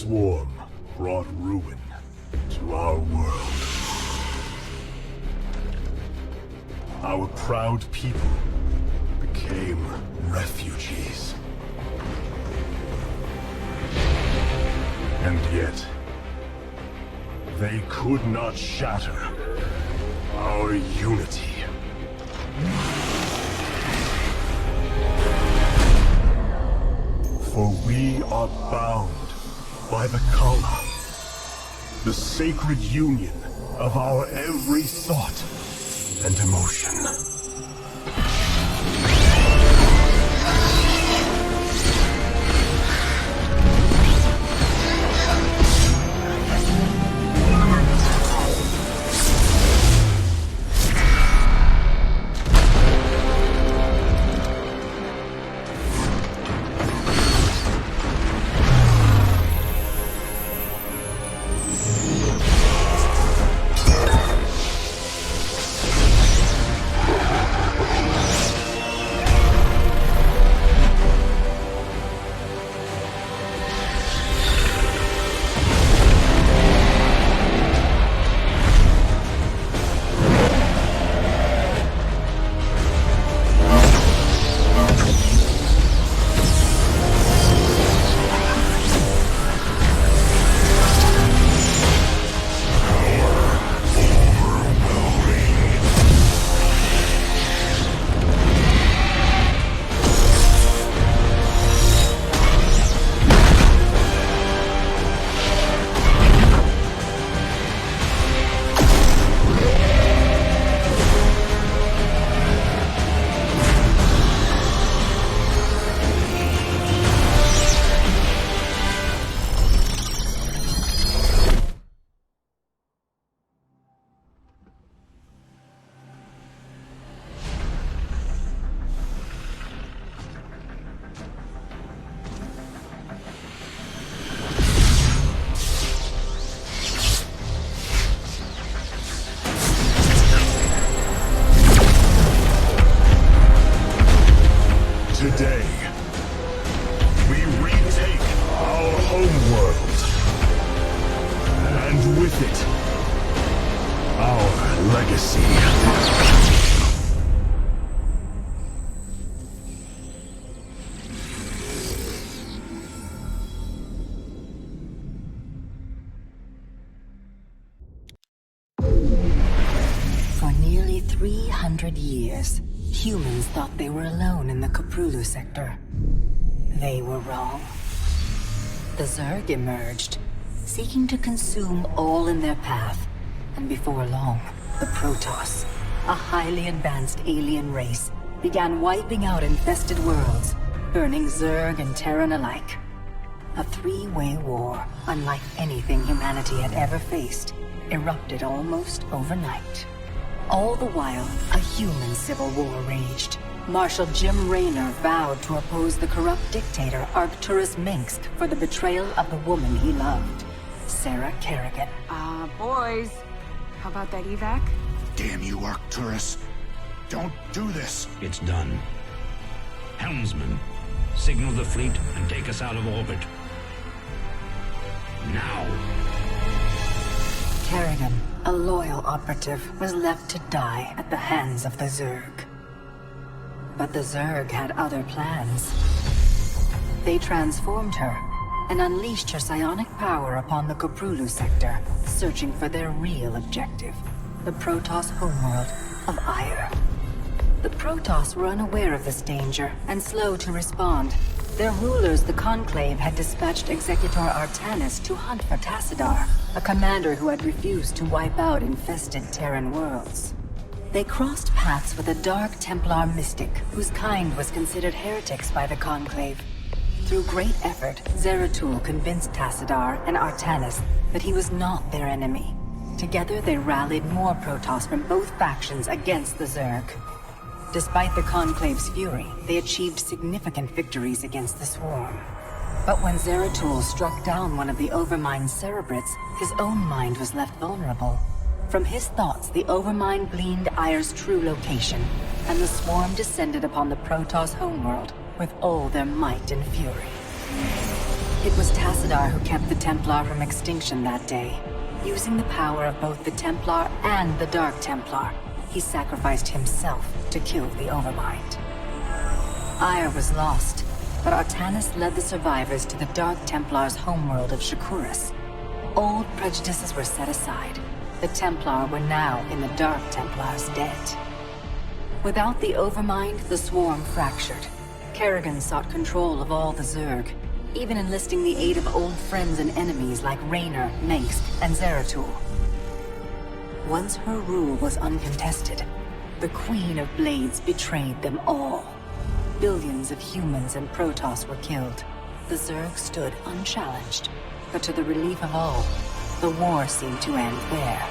swarm brought ruin to our world. Our proud people became refugees. And yet, they could not shatter our unity. For we are bound by the Kala, the sacred union of our every thought and emotion. Today, we retake our homeworld, and with it, our legacy. For nearly 300 years, humans thought they were alone in the Koprulu sector. They were wrong. The Zerg emerged, seeking to consume all in their path, and before long, the Protoss, a highly advanced alien race, began wiping out infested worlds, burning Zerg and Terran alike. A three-way war, unlike anything humanity had ever faced, erupted almost overnight. All the while, a human civil war raged. Marshal Jim Raynor vowed to oppose the corrupt dictator Arcturus Minsk for the betrayal of the woman he loved, Sarah Kerrigan. Boys, how about that evac? Damn you, Arcturus. Don't do this. It's done. Helmsman, signal the fleet and take us out of orbit. Now! Kerrigan, a loyal operative, was left to die at the hands of the Zerg. But the Zerg had other plans. They transformed her and unleashed her psionic power upon the Koprulu sector, searching for their real objective, the Protoss homeworld of Ire. The Protoss were unaware of this danger and slow to respond. Their rulers, the Conclave, had dispatched Executor Artanis to hunt for Tassadar, a commander who had refused to wipe out infested Terran worlds. They crossed paths with a dark Templar mystic, whose kind was considered heretics by the Conclave. Through great effort, Zeratul convinced Tassadar and Artanis that he was not their enemy. Together they rallied more Protoss from both factions against the Zerg. Despite the Conclave's fury, they achieved significant victories against the Swarm. But when Zeratul struck down one of the Overmind's Cerebrates, his own mind was left vulnerable. From his thoughts, the Overmind gleaned Ire's true location, and the Swarm descended upon the Protoss homeworld with all their might and fury. It was Tassadar who kept the Templar from extinction that day. Using the power of both the Templar and the Dark Templar, he sacrificed himself to kill the Overmind. Ire was lost, but Artanis led the survivors to the Dark Templar's homeworld of Shakuras. Old prejudices were set aside. The Templar were now in the Dark Templar's debt. Without the Overmind, the Swarm fractured. Kerrigan sought control of all the Zerg, even enlisting the aid of old friends and enemies like Raynor, Mengsk, and Zeratul. Once her rule was uncontested, the Queen of Blades betrayed them all. Billions of humans and Protoss were killed. The Zerg stood unchallenged, but to the relief of all, the war seemed to end there.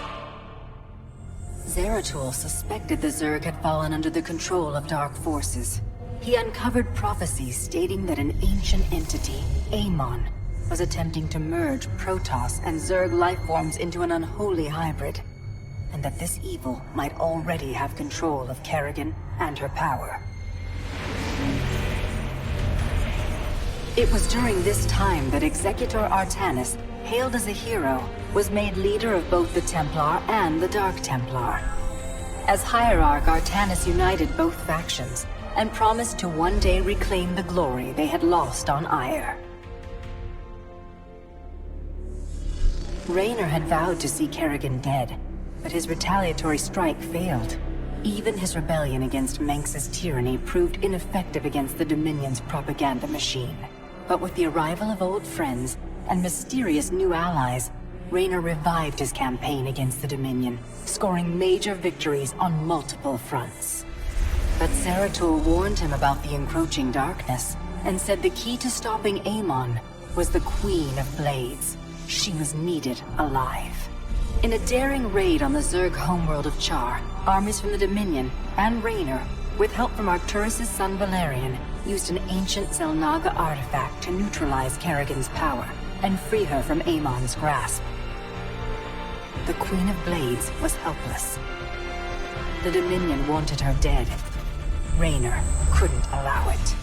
Zeratul suspected the Zerg had fallen under the control of dark forces. He uncovered prophecies stating that an ancient entity, Amon, was attempting to merge Protoss and Zerg lifeforms into an unholy hybrid, and that this evil might already have control of Kerrigan and her power. It was during this time that Executor Artanis, hailed as a hero, was made leader of both the Templar and the Dark Templar. As Hierarch, Artanis united both factions, and promised to one day reclaim the glory they had lost on Ire. Raynor had vowed to see Kerrigan dead, but his retaliatory strike failed. Even his rebellion against Mengsk's tyranny proved ineffective against the Dominion's propaganda machine. But with the arrival of old friends and mysterious new allies, Raynor revived his campaign against the Dominion, scoring major victories on multiple fronts. But Zeratul warned him about the encroaching darkness, and said the key to stopping Amon was the Queen of Blades. She was needed alive. In a daring raid on the Zerg homeworld of Char, armies from the Dominion and Raynor, with help from Arcturus' son Valerian, used an ancient Zelnaga artifact to neutralize Kerrigan's power and free her from Amon's grasp. The Queen of Blades was helpless. The Dominion wanted her dead. Raynor couldn't allow it.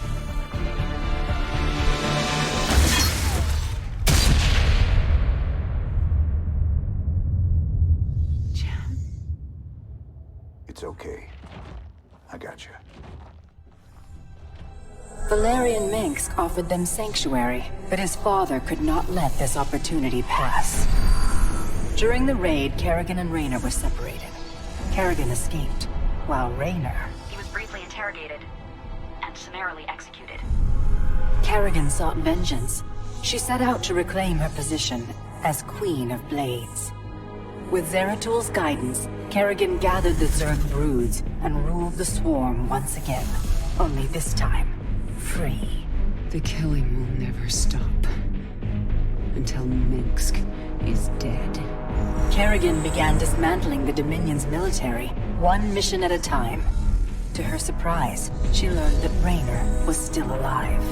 It's okay. I got you. Valerian Mengsk offered them sanctuary, but his father could not let this opportunity pass. During the raid, Kerrigan and Raynor were separated. Kerrigan escaped, while Raynor... He was briefly interrogated and summarily executed. Kerrigan sought vengeance. She set out to reclaim her position as Queen of Blades. With Zeratul's guidance, Kerrigan gathered the Zerg broods and ruled the Swarm once again. Only this time, free. The killing will never stop. Until Mengsk is dead. Kerrigan began dismantling the Dominion's military, one mission at a time. To her surprise, she learned that Raynor was still alive.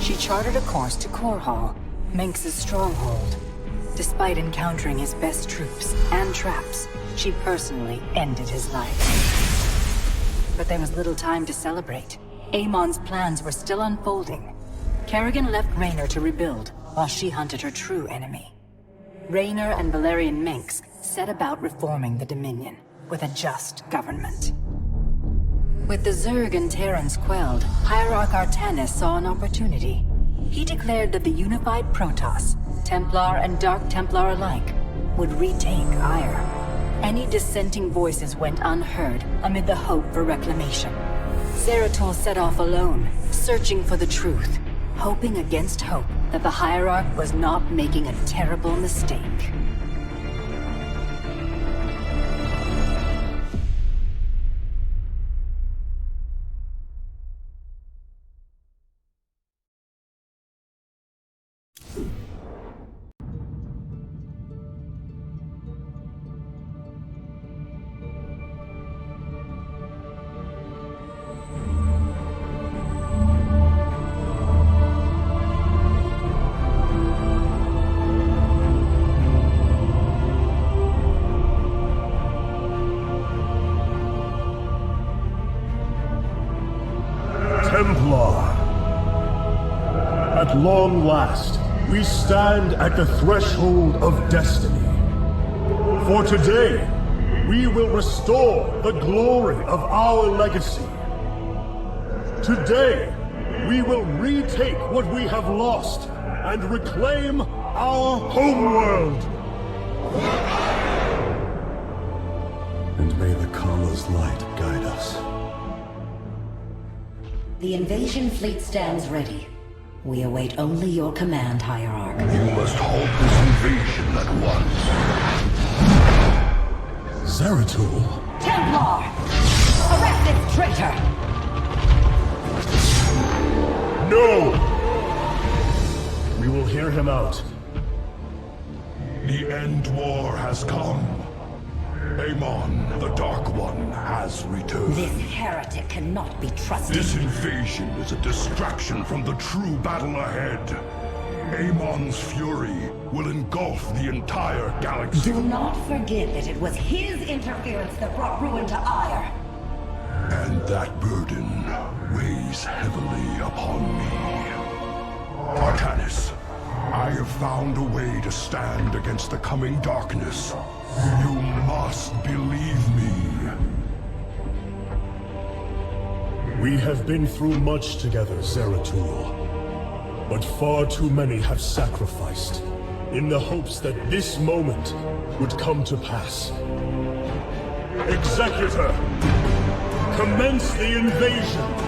She charted a course to Korhal, Mengsk's stronghold. Despite encountering his best troops and traps, she personally ended his life. But there was little time to celebrate. Amon's plans were still unfolding. Kerrigan left Raynor to rebuild, while she hunted her true enemy. Raynor and Valerian Mengsk set about reforming the Dominion, with a just government. With the Zerg and Terrans quelled, Hierarch Artanis saw an opportunity. He declared that the unified Protoss, Templar and Dark Templar alike, would retake Ire. Any dissenting voices went unheard amid the hope for reclamation. Zeratul set off alone, searching for the truth, hoping against hope that the Hierarch was not making a terrible mistake. At long last, we stand at the threshold of destiny. For today, we will restore the glory of our legacy. Today, we will retake what we have lost and reclaim our homeworld. And may the Kala's light guide us. The invasion fleet stands ready. We await only your command, Hierarch. You must halt this invasion at once. Zeratul? Templar! Arrest this traitor! No! We will hear him out. The end war has come. Amon, the Dark One, has returned. This heretic cannot be trusted. This invasion is a distraction from the true battle ahead. Amon's fury will engulf the entire galaxy. Do not forget that it was his interference that brought ruin to Ire. And that burden weighs heavily upon me. Artanis, I have found a way to stand against the coming darkness. You must believe me. We have been through much together, Zeratul. But far too many have sacrificed, in the hopes that this moment would come to pass. Executor! Commence the invasion!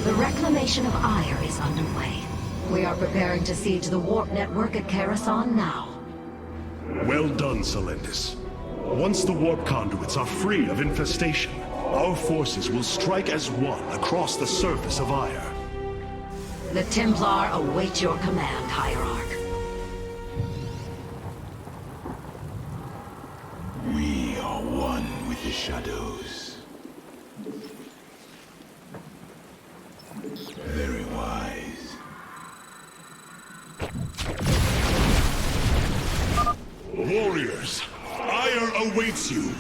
The reclamation of Ire is underway. We are preparing to siege the warp network at Coruscant now. Well done, Celendis. Once the warp conduits are free of infestation, our forces will strike as one across the surface of Ire. The Templar await your command, Hierarch. We are one with the shadows. Very wise. Warriors, Ire awaits you.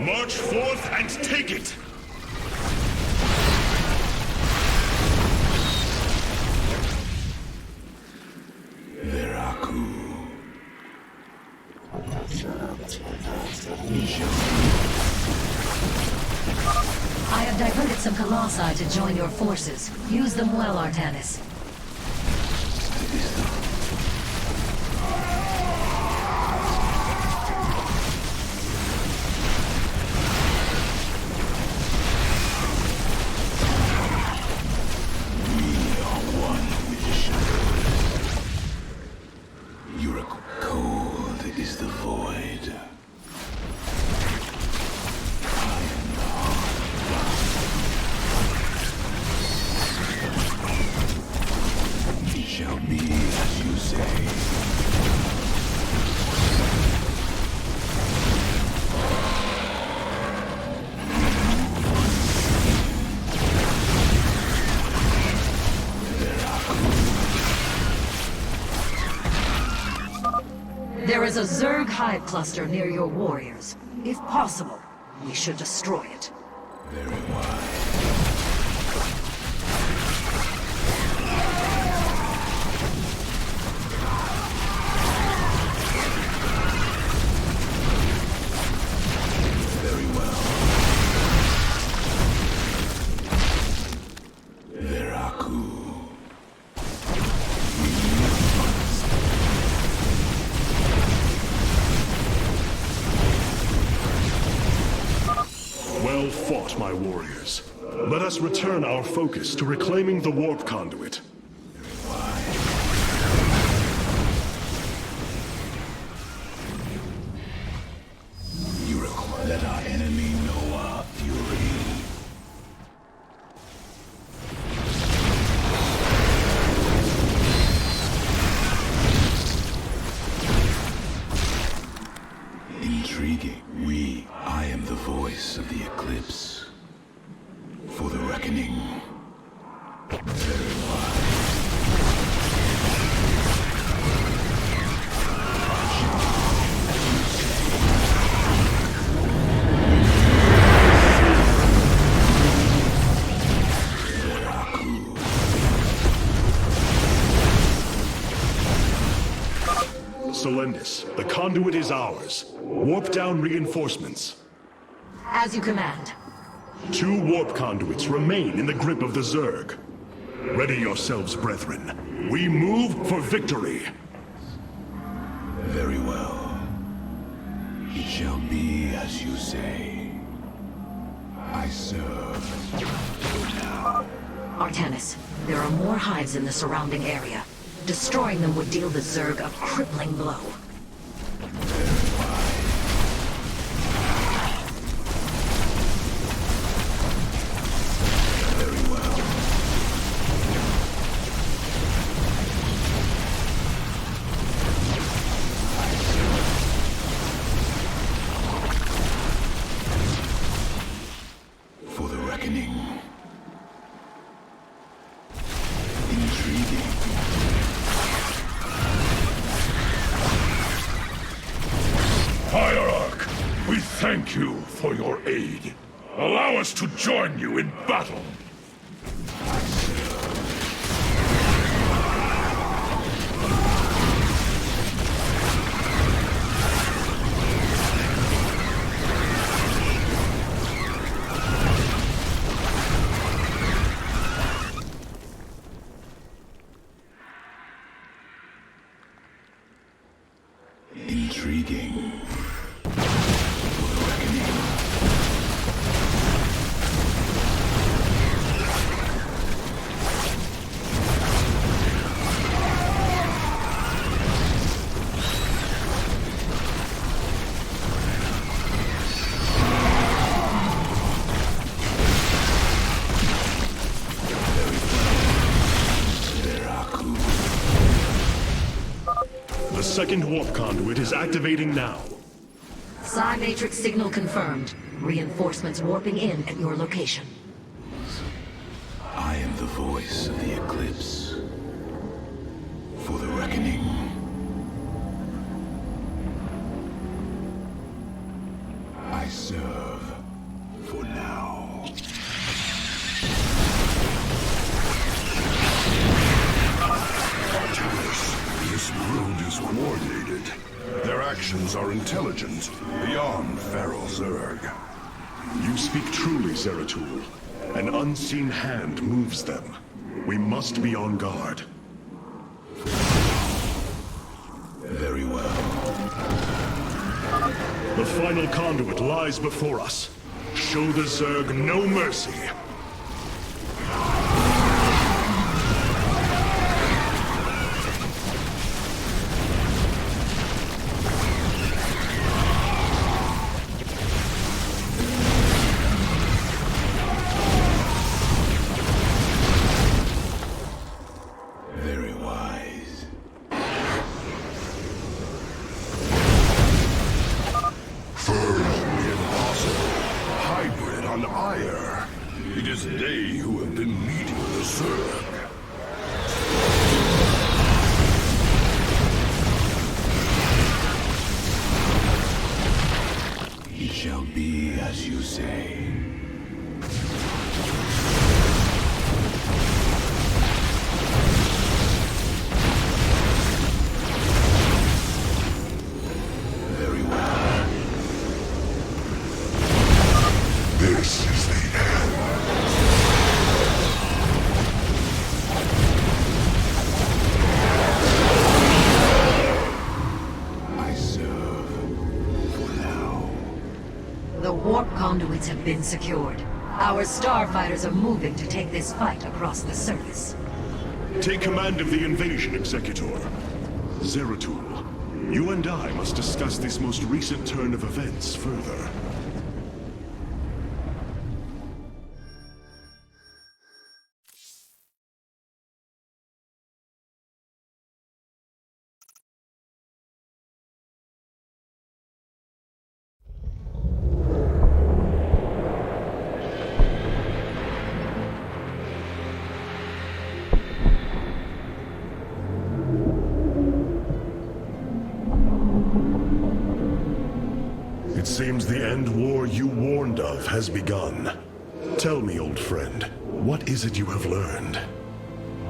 March forth and take it! Veraku. I have diverted some Colossi to join your forces. Use them well, Artanis. Cold is the void. It shall be as you say. There is a Zerg hive cluster near your warriors. If possible, we should destroy it. Very wise. Very well. Veraku. Well fought, my warriors. Let us return our focus to reclaiming the warp conduit. Intriguing. I am the voice of the Eclipse. For the reckoning. Very wise. Solendis, the conduit is ours. Warp down reinforcements. As you command. 2 warp conduits remain in the grip of the Zerg. Ready yourselves, brethren. We move for victory. Very well. It shall be as you say. I serve. For now. Artanis, there are more hives in the surrounding area. Destroying them would deal the Zerg a crippling blow. Very well. For the reckoning. Intriguing. Hierarch, we thank you for your aid. Allow us to join you in battle. Intriguing. The second warp conduit is activating now. Psi Matrix signal confirmed. Reinforcements warping in at your location. I am the voice of the Eclipse. For the reckoning. I serve. For now. This world is coordinated. Their actions are intelligent, beyond feral Zerg. You speak truly, Zeratul. An unseen hand moves them. We must be on guard. Very well. The final conduit lies before us. Show the Zerg no mercy. Very wise. Impossible. Hybrid on Ire. It is they who have been leading the Zerg. It shall be as you say. Very well. This is the end. I serve. For now. The warp conduits have been secured. Our starfighters are moving to take this fight across the surface. Take command of the invasion, Executor. Zeratul, you and I must discuss this most recent turn of events further. seems the end war you warned of has begun. Tell me, old friend, what is it you have learned?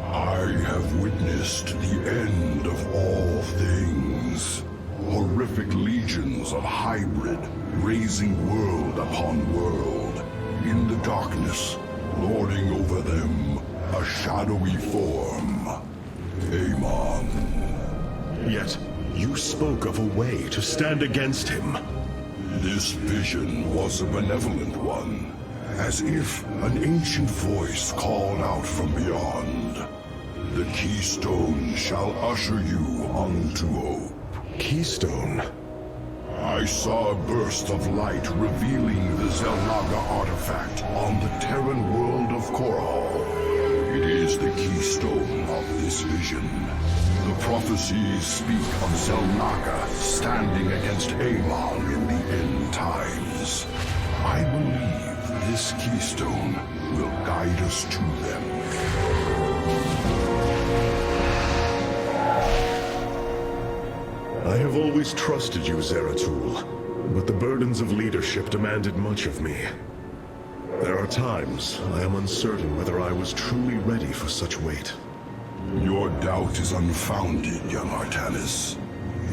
I have witnessed the end of all things. Horrific legions of hybrid, raising world upon world. In the darkness, lording over them, a shadowy form. Amon. Yet, you spoke of a way to stand against him. This vision was a benevolent one, as if an ancient voice called out from beyond. The keystone shall usher you unto hope. Keystone? I saw a burst of light revealing the Zelnaga artifact on the Terran world of Korhal. It is the keystone of this vision. The prophecies speak of Zelnaga standing against Amon in the end times. I believe this keystone will guide us to them. I have always trusted you, Zeratul, but the burdens of leadership demanded much of me. There are times I am uncertain whether I was truly ready for such weight. Your doubt is unfounded, young Artanis.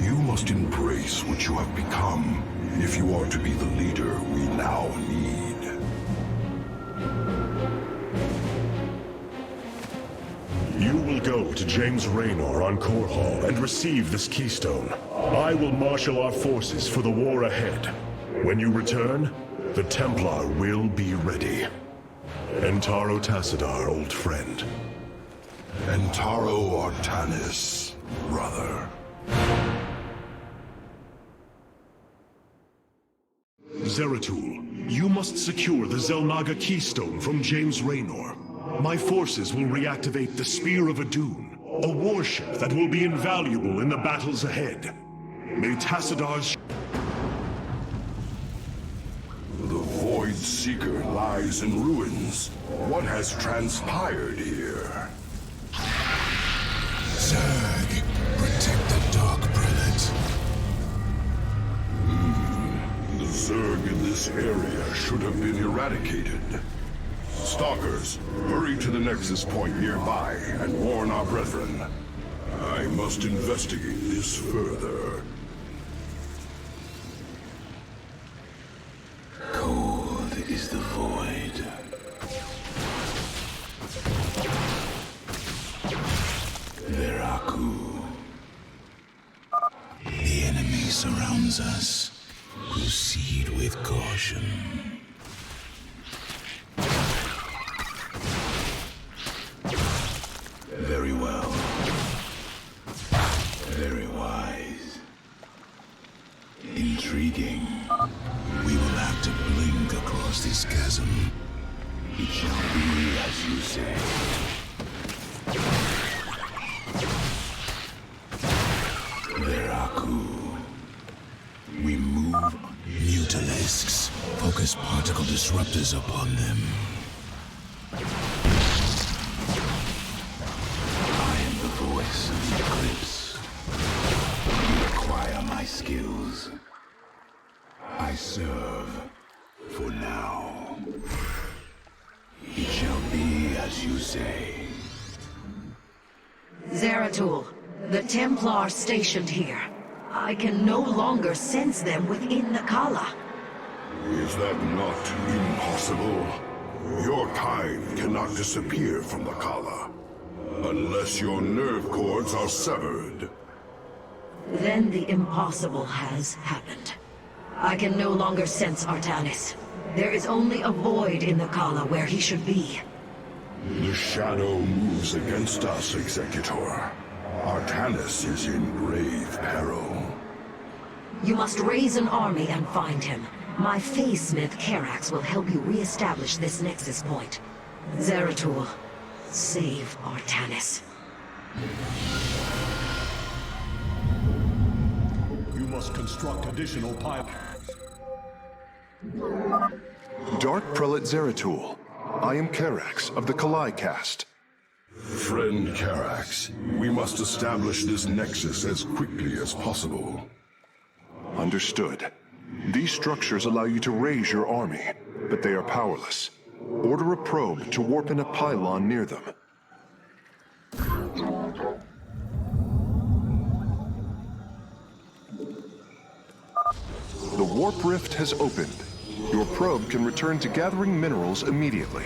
You must embrace what you have become if you are to be the leader we now need. You will go to James Raynor on Korhal and receive this keystone. I will marshal our forces for the war ahead. When you return, the Templar will be ready. Entaro Tassadar, old friend. Entaro Artanis, brother. Zeratul, you must secure the Zelnaga keystone from James Raynor. My forces will reactivate the Spear of Adun, a warship that will be invaluable in the battles ahead. May Tassadar's... The Void Seeker lies in ruins. What has transpired here? Zerg, protect the Dark Prelate. The Zerg in this area should have been eradicated. Stalkers, hurry to the Nexus Point nearby and warn our brethren. I must investigate this further. Cold is the void. Veraku. The enemy surrounds us. Proceed with caution. Very well. Very wise. Intriguing. We will have to blink across this chasm. It shall be as you say. Veraku. We move mutalisks. Focus particle disruptors upon them. Voice of the Eclipse. You acquire my skills. I serve for now. It shall be as you say. Zeratul, the Templar stationed here. I can no longer sense them within the Kala. Is that not impossible? Your kind cannot disappear from the Kala. Unless your nerve cords are severed. Then the impossible has happened. I can no longer sense Artanis. There is only a void in the Kala where he should be. The shadow moves against us, Executor. Artanis is in grave peril. You must raise an army and find him. My Phase-Smith Karax will help you re-establish this Nexus Point. Zeratul, save Artanis. You must construct additional pylons. Dark Prelate Zeratul. I am Karax of the Kalai caste. Friend Karax, we must establish this nexus as quickly as possible. Understood. These structures allow you to raise your army, but they are powerless. Order a probe to warp in a pylon near them. The warp rift has opened. Your probe can return to gathering minerals immediately.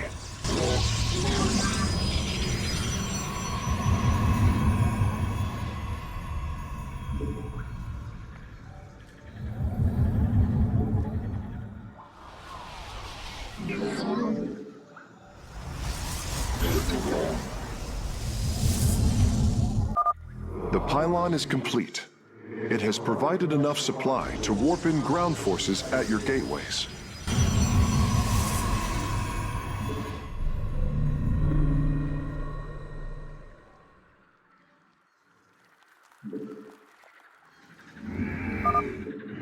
The pylon is complete. It has provided enough supply to warp in ground forces at your gateways.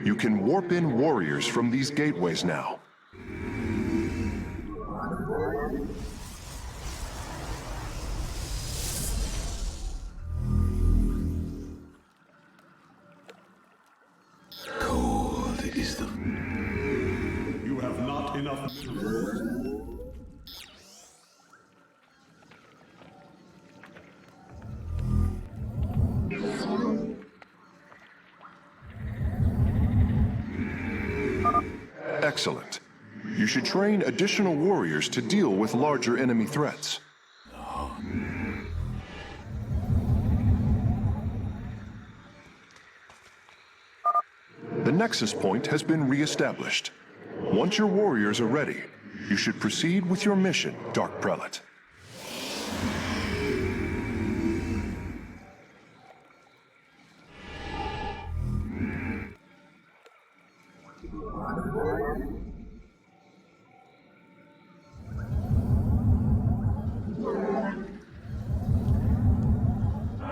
You can warp in warriors from these gateways now. Cold is the... You have not enough... Excellent. You should train additional warriors to deal with larger enemy threats. The Nexus Point has been re-established. Once your warriors are ready, you should proceed with your mission, Dark Prelate.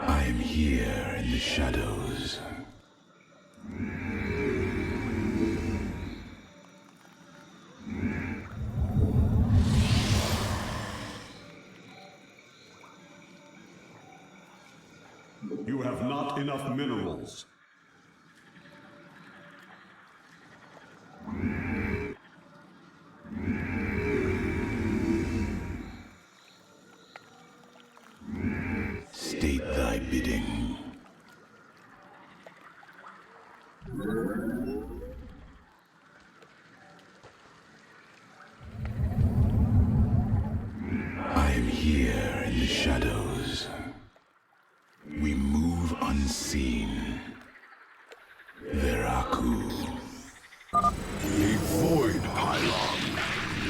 I am here in the shadows. You have not enough minerals. State thy bidding. I am here in the shadows. We move unseen. Veraku. A void pylon.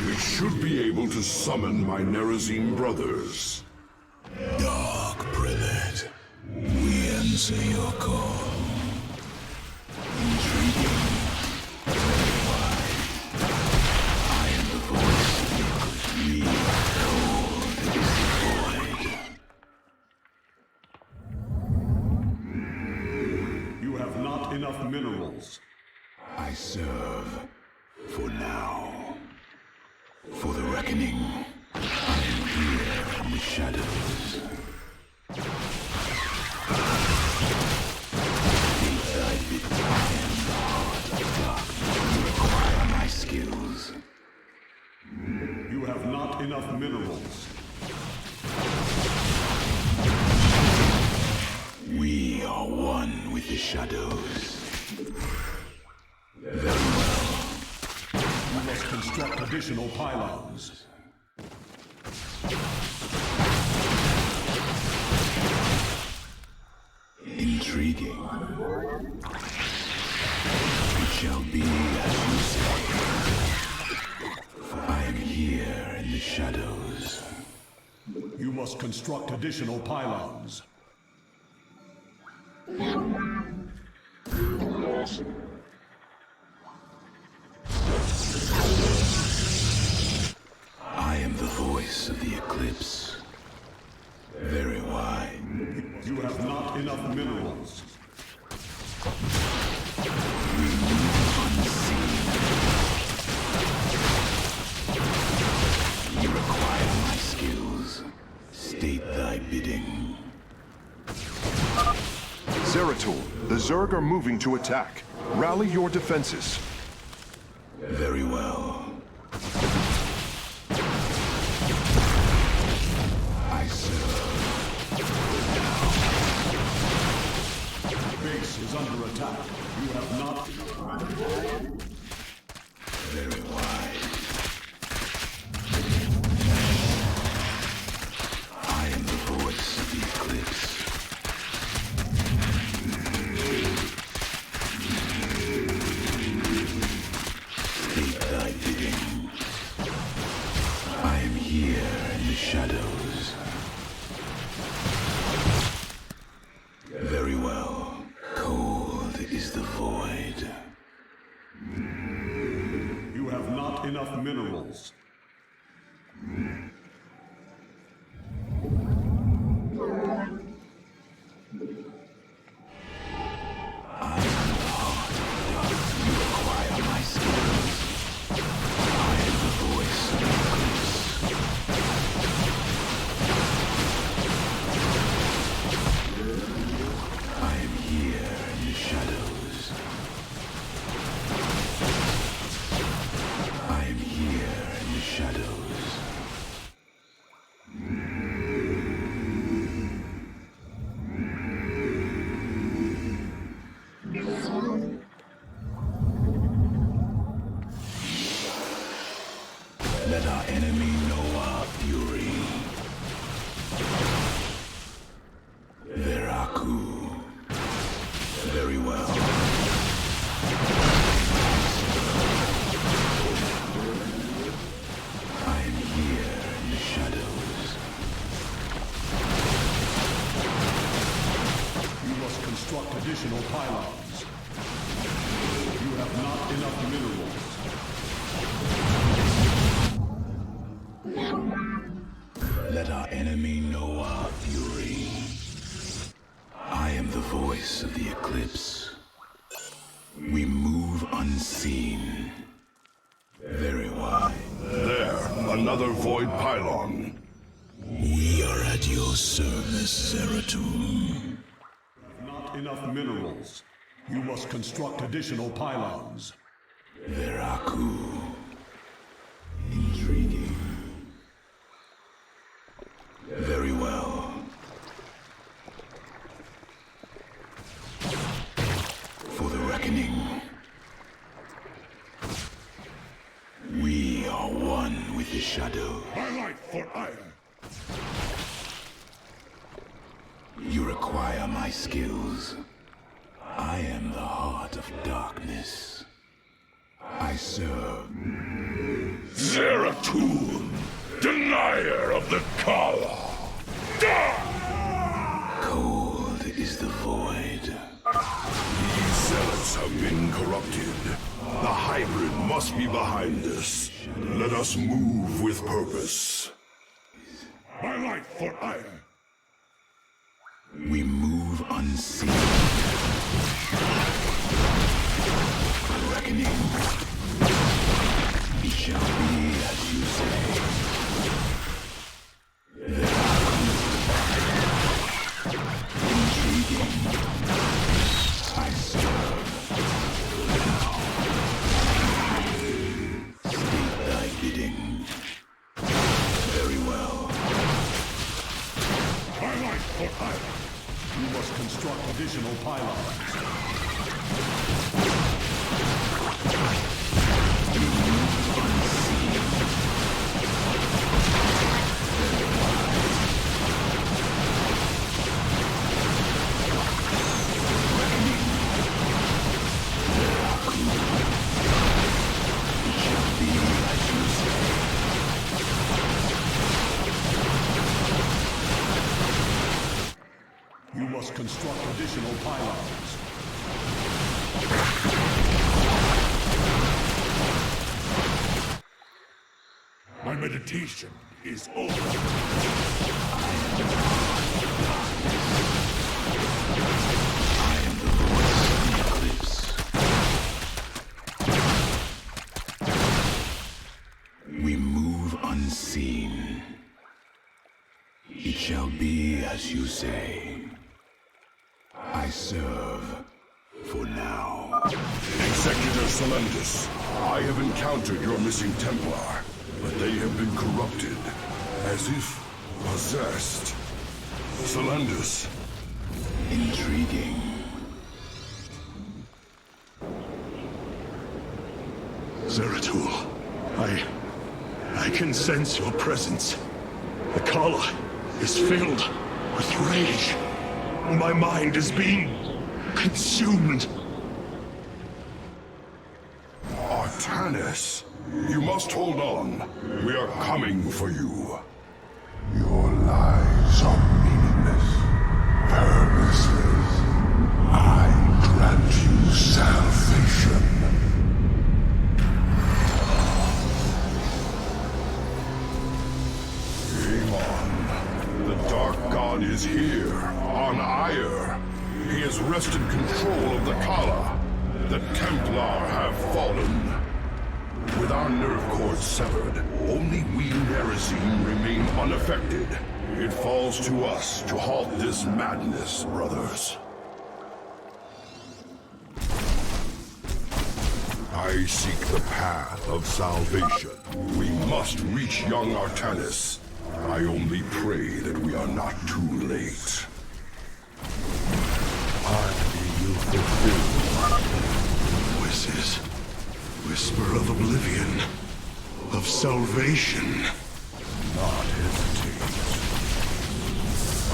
We should be able to summon my Nerazim brothers. Dark Prelate, we answer your call. Intriguing. Very wide. I am the voice of the we cold is the void. You have not enough minerals. I serve for now. For the reckoning, I am here in the shadows. State thy bid. I am the heart of the dark. You require my skills. You have not enough minerals. We are one with the shadows. Very well. You must construct additional pylons. Intriguing. It shall be as you say. For I am here in the shadows. You must construct additional pylons. I am the voice of the eclipse. Very wide. You have not enough minerals. We move unseen. You require my skills. State thy bidding. Zeratul, the Zerg are moving to attack. Rally your defenses. Very well. I serve. Base is under attack. You have not... Very wise. I am the voice of the eclipse. State thy bidding. I am here in the shadows. Very well. Cold is the void. You have not enough minerals. Let our enemy know our fury. Veraku. Very well. I am here in the shadows. You must construct additional pylons. You have not enough minerals. Let our enemy know our fury. I am the voice of the eclipse. We move unseen. Very well. There, another void pylon. We are at your service, Zeratul. Not enough minerals. You must construct additional pylons. Veraku. Intriguing. Very well. For the reckoning. We are one with the shadow. My life for ire. You require my skills. I am the heart of darkness. I serve. Zeratul, denier of the Kala. Cold is the void. These zealots have been corrupted. The hybrid must be behind this. Let us move with purpose. My life for ire. We move unseen. Reckoning. It shall be as you say. Intriguing. I serve. Now. State thy bidding. Very well. My life for ire. You must construct additional pylons. You must construct additional pylons. My meditation is over. I am the voice of the eclipse. We move unseen. It shall be as you say. I serve for now. Executor Solendis, I have encountered your missing Templar, but they have been corrupted, as if possessed. Selendus. Intriguing. Zeratul, I can sense your presence. The Kala is filled with rage. My mind is being consumed. Artanis, you must hold on. We are coming for you. Your lies are meaningless, purposeless. I grant you salvation. Amon, the Dark God is here, on Ire. He has wrested control of the Kala. The Templar have fallen. With our nerve cords severed, only we Nerazine remain unaffected. It falls to us to halt this madness, brothers. I seek the path of salvation. We must reach young Artanis. I only pray that we are not too late. Hardly you fulfill voices. Whisper of oblivion, of salvation. Not hesitate.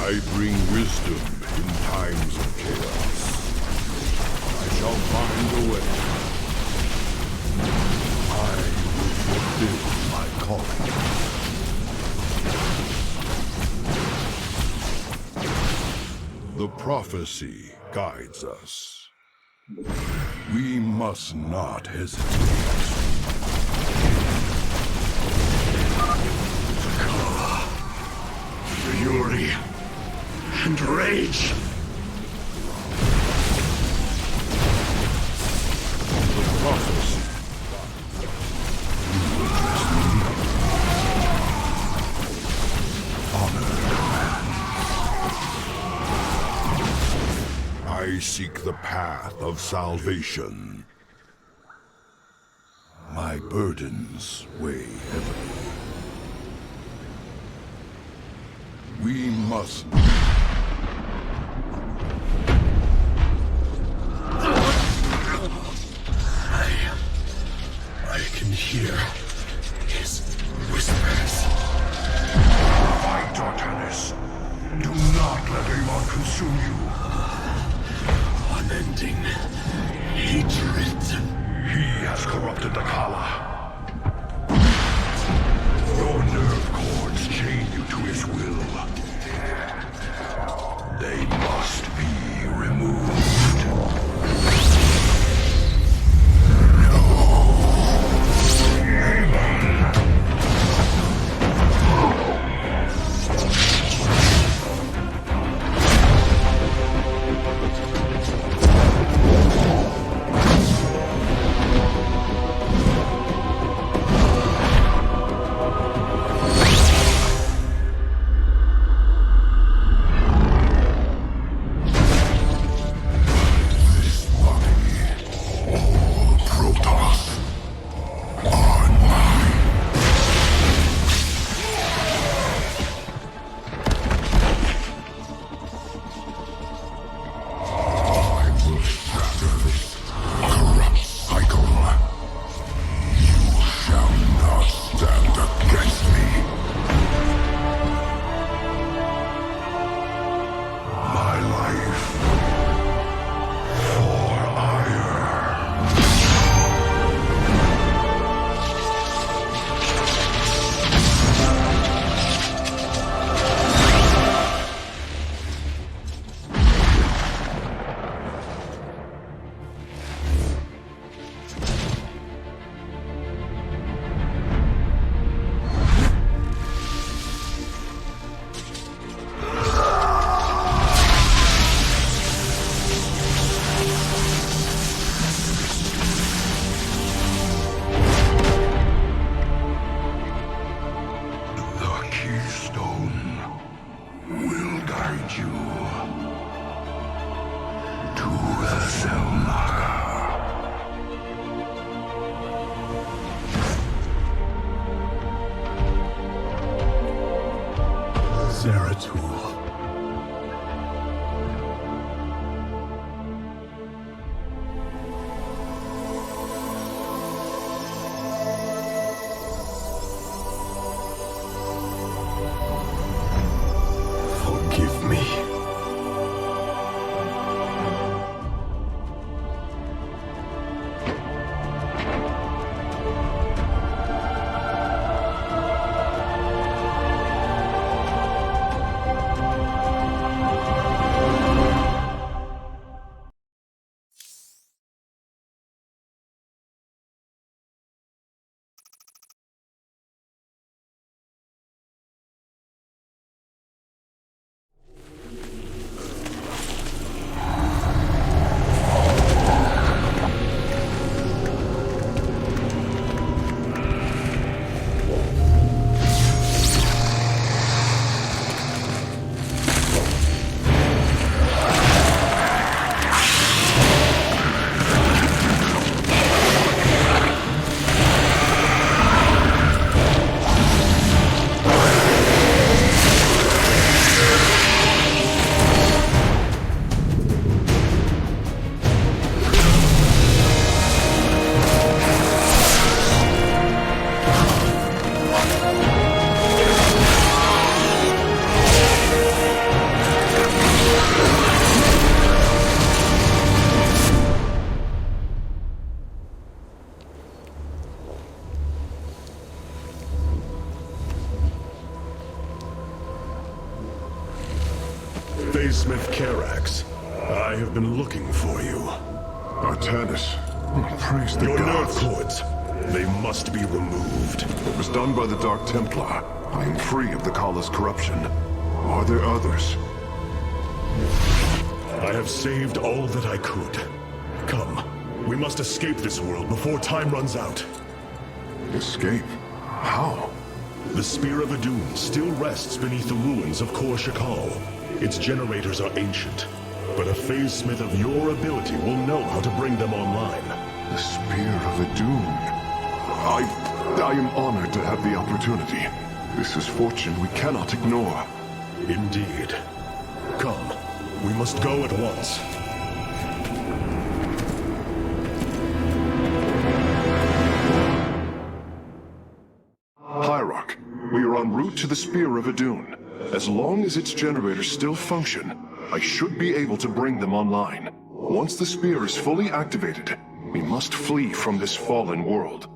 I bring wisdom in times of chaos. I shall find a way. I will fulfill my calling. The prophecy guides us. We must not hesitate. Kala, fury, and rage. The prophecy. You address me. Honor commands. I seek the path of salvation. My burdens weigh heavily. We must... I can hear his whispers. Fight, Artanis. Do not let Amon consume you. Unending hatred. He has corrupted the Kala. Your nerve cords chain you to his will. They must be removed. Zeratul. Forgive me. Smith Karax, I have been looking for you. Artanis, praise the Your nerve gods. cords, they must be removed. It was done by the Dark Templar. I am free of the Kala's corruption. Are there others? I have saved all that I could. Come, we must escape this world before time runs out. Escape? How? The Spear of Adun still rests beneath the ruins of Kor Shakal. Its generators are ancient, but a phase smith of your ability will know how to bring them online. The Spear of Adun. I am honored to have the opportunity. This is fortune we cannot ignore. Indeed. Come, we must go at once. Hierarch, we are en route to the Spear of Adun. As long as its generators still function, I should be able to bring them online. Once the spear is fully activated, we must flee from this fallen world.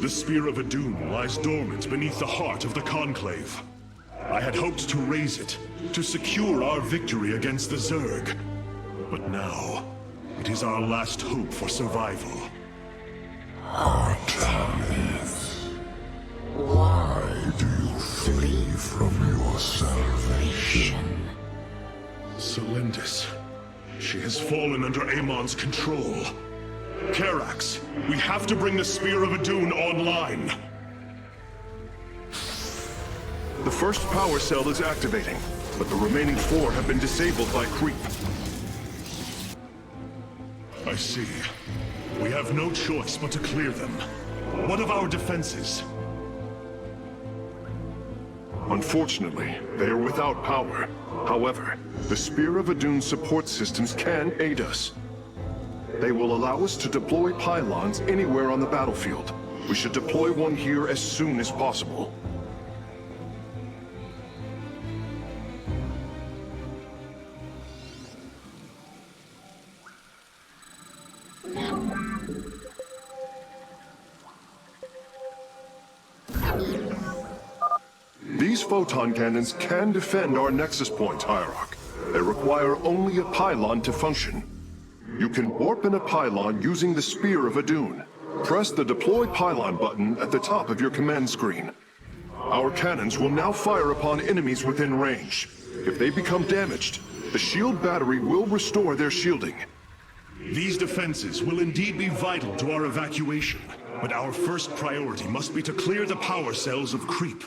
The Spear of Adun lies dormant beneath the heart of the Conclave. I had hoped to raise it, to secure our victory against the Zerg. But now, it is our last hope for survival. Artanis, why do you flee from your salvation? Celendis. She has fallen under Amon's control. Karax, we have to bring the Spear of Adun online. The first power cell is activating, but the remaining 4 have been disabled by creep. I see. We have no choice but to clear them. What of our defenses? Unfortunately, they are without power. However, the Spear of Adun's support systems can aid us. They will allow us to deploy pylons anywhere on the battlefield. We should deploy one here as soon as possible. These photon cannons can defend our nexus point, Hierarch. They require only a pylon to function. You can warp in a pylon using the Spear of Adun. Press the Deploy Pylon button at the top of your command screen. Our cannons will now fire upon enemies within range. If they become damaged, the shield battery will restore their shielding. These defenses will indeed be vital to our evacuation, but our first priority must be to clear the power cells of creep.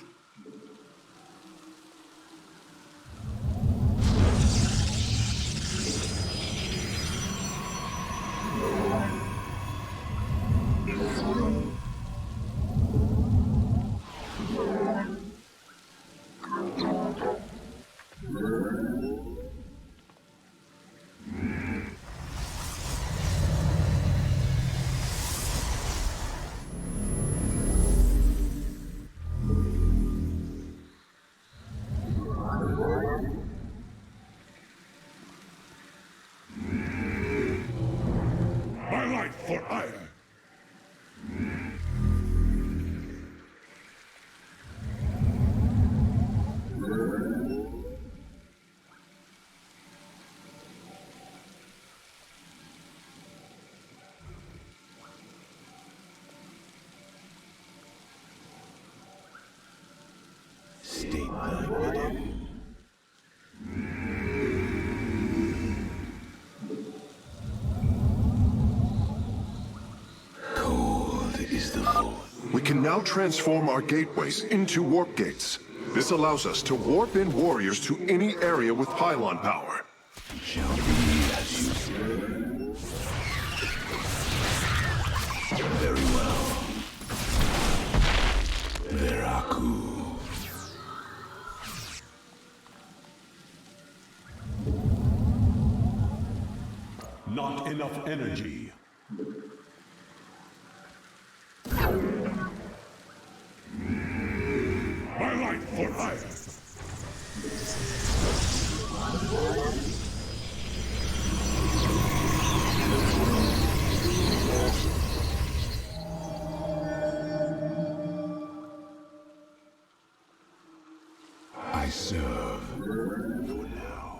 ire. State thy bidding. Cold is the void. We can now transform our gateways into warp gates. This allows us to warp in warriors to any area with pylon power. It shall be as you say. Very well. Veraku. Not enough energy. My light for ire. I serve for now.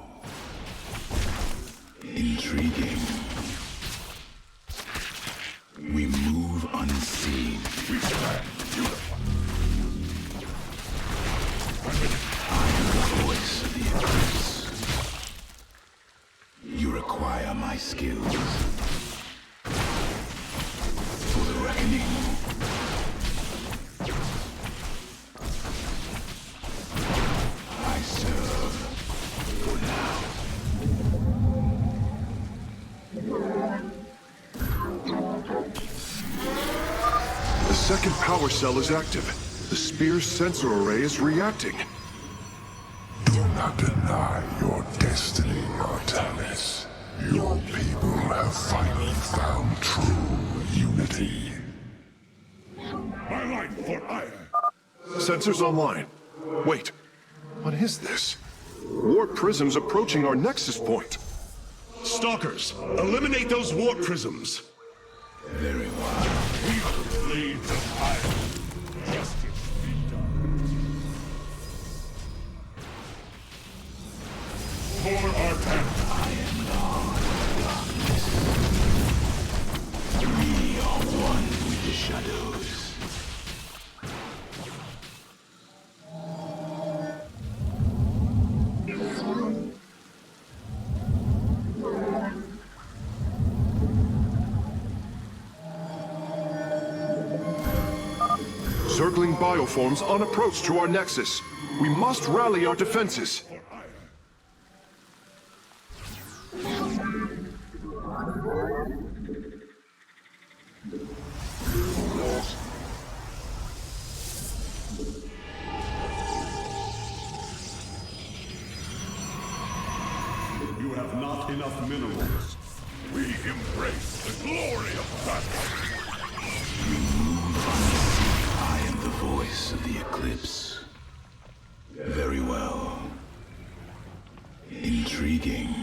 Intriguing. We move unseen. We stand unified. I am the voice of the eclipse. You require my skills. For the reckoning. I serve for now. The second power cell is active. The spear's sensor array is reacting. Do not deny your destiny, Artanis. Your people have finally found true unity. My light for ire. Sensors online. Wait, what is this? Warp prisms approaching our nexus point. Stalkers, eliminate those warp prisms. Very well. We lead the ire. Justice be done. For our path. I am the heart of darkness. We are one with the shadows. Circling bioforms on approach to our nexus. We must rally our defenses. For ire. You have not enough minerals. We embrace the glory of battle. I am the voice of the eclipse. Very well. Intriguing.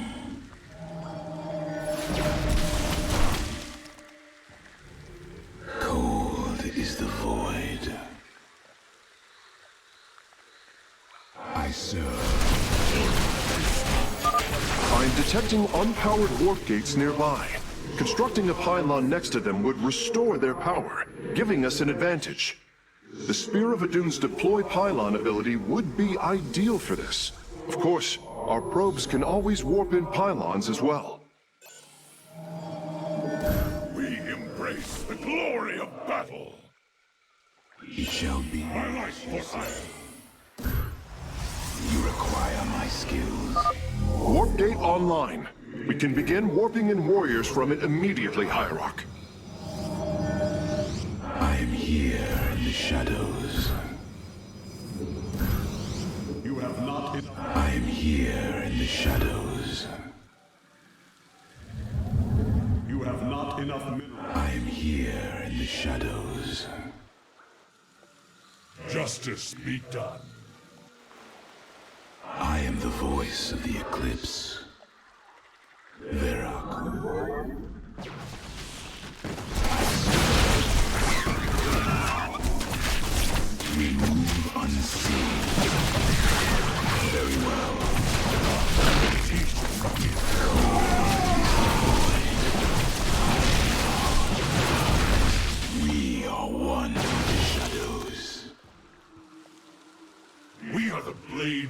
Cold is the void. I serve. I'm detecting unpowered warp gates nearby. Constructing a pylon next to them would restore their power, giving us an advantage. The Spear of Adun's deploy pylon ability would be ideal for this. Of course, our probes can always warp in pylons as well. We embrace the glory of battle. It shall be. My light for ire. You require my skills. Warp gate online. We can begin warping in warriors from it immediately, Hierarch. I am here in the shadows. You have not enough. I am here in the shadows. You have not enough minerals. I am here in the shadows. Justice be done. I am the voice of the eclipse. Veraku.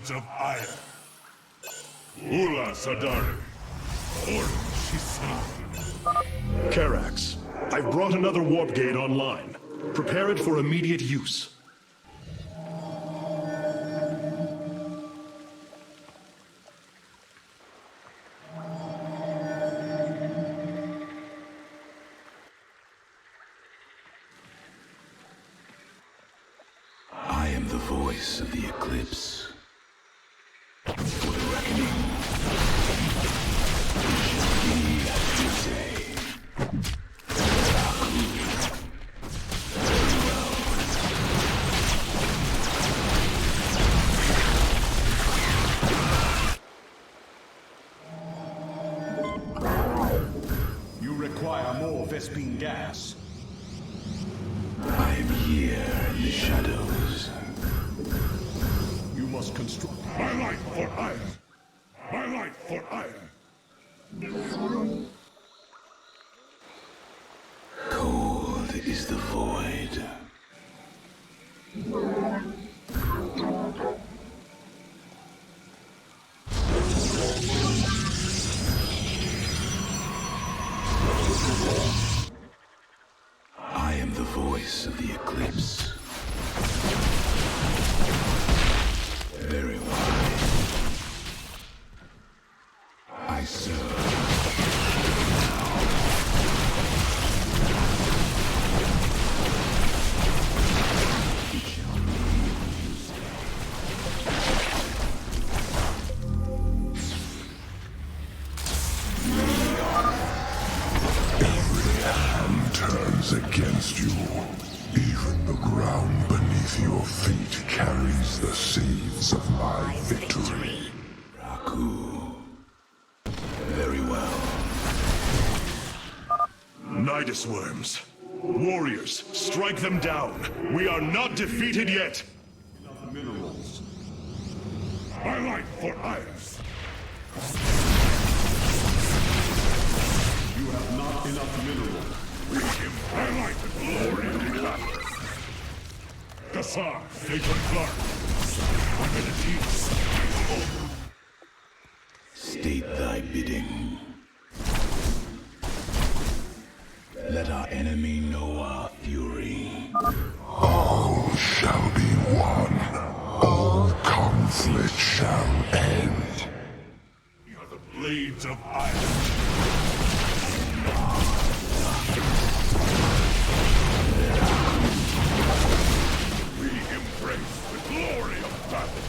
blades of iron. Ula Sadari. Or Shisai. Karax, I've brought another warp gate online. Prepare it for immediate use. I am the voice of the eclipse. For the reckoning. It shall be as you say. You require more Vespine gas. I am here in the shadows. You must construct. My life for iron. My life for iron. Cold is the void. I am the voice of the eclipse. Very wise. I serve. Turns against you. Even the ground beneath your feet carries the seeds of my victory. Raku. Very well. Nidus worms. Warriors, strike them down. We are not defeated yet. Minerals. My life for iron. You have not enough minerals. My life and glory of the battle. Kassar, Fatal Clark. State thy bidding. Let our enemy know our fury. All shall be one. All conflict shall end. You are the blades of iron. We embrace the glory of battle.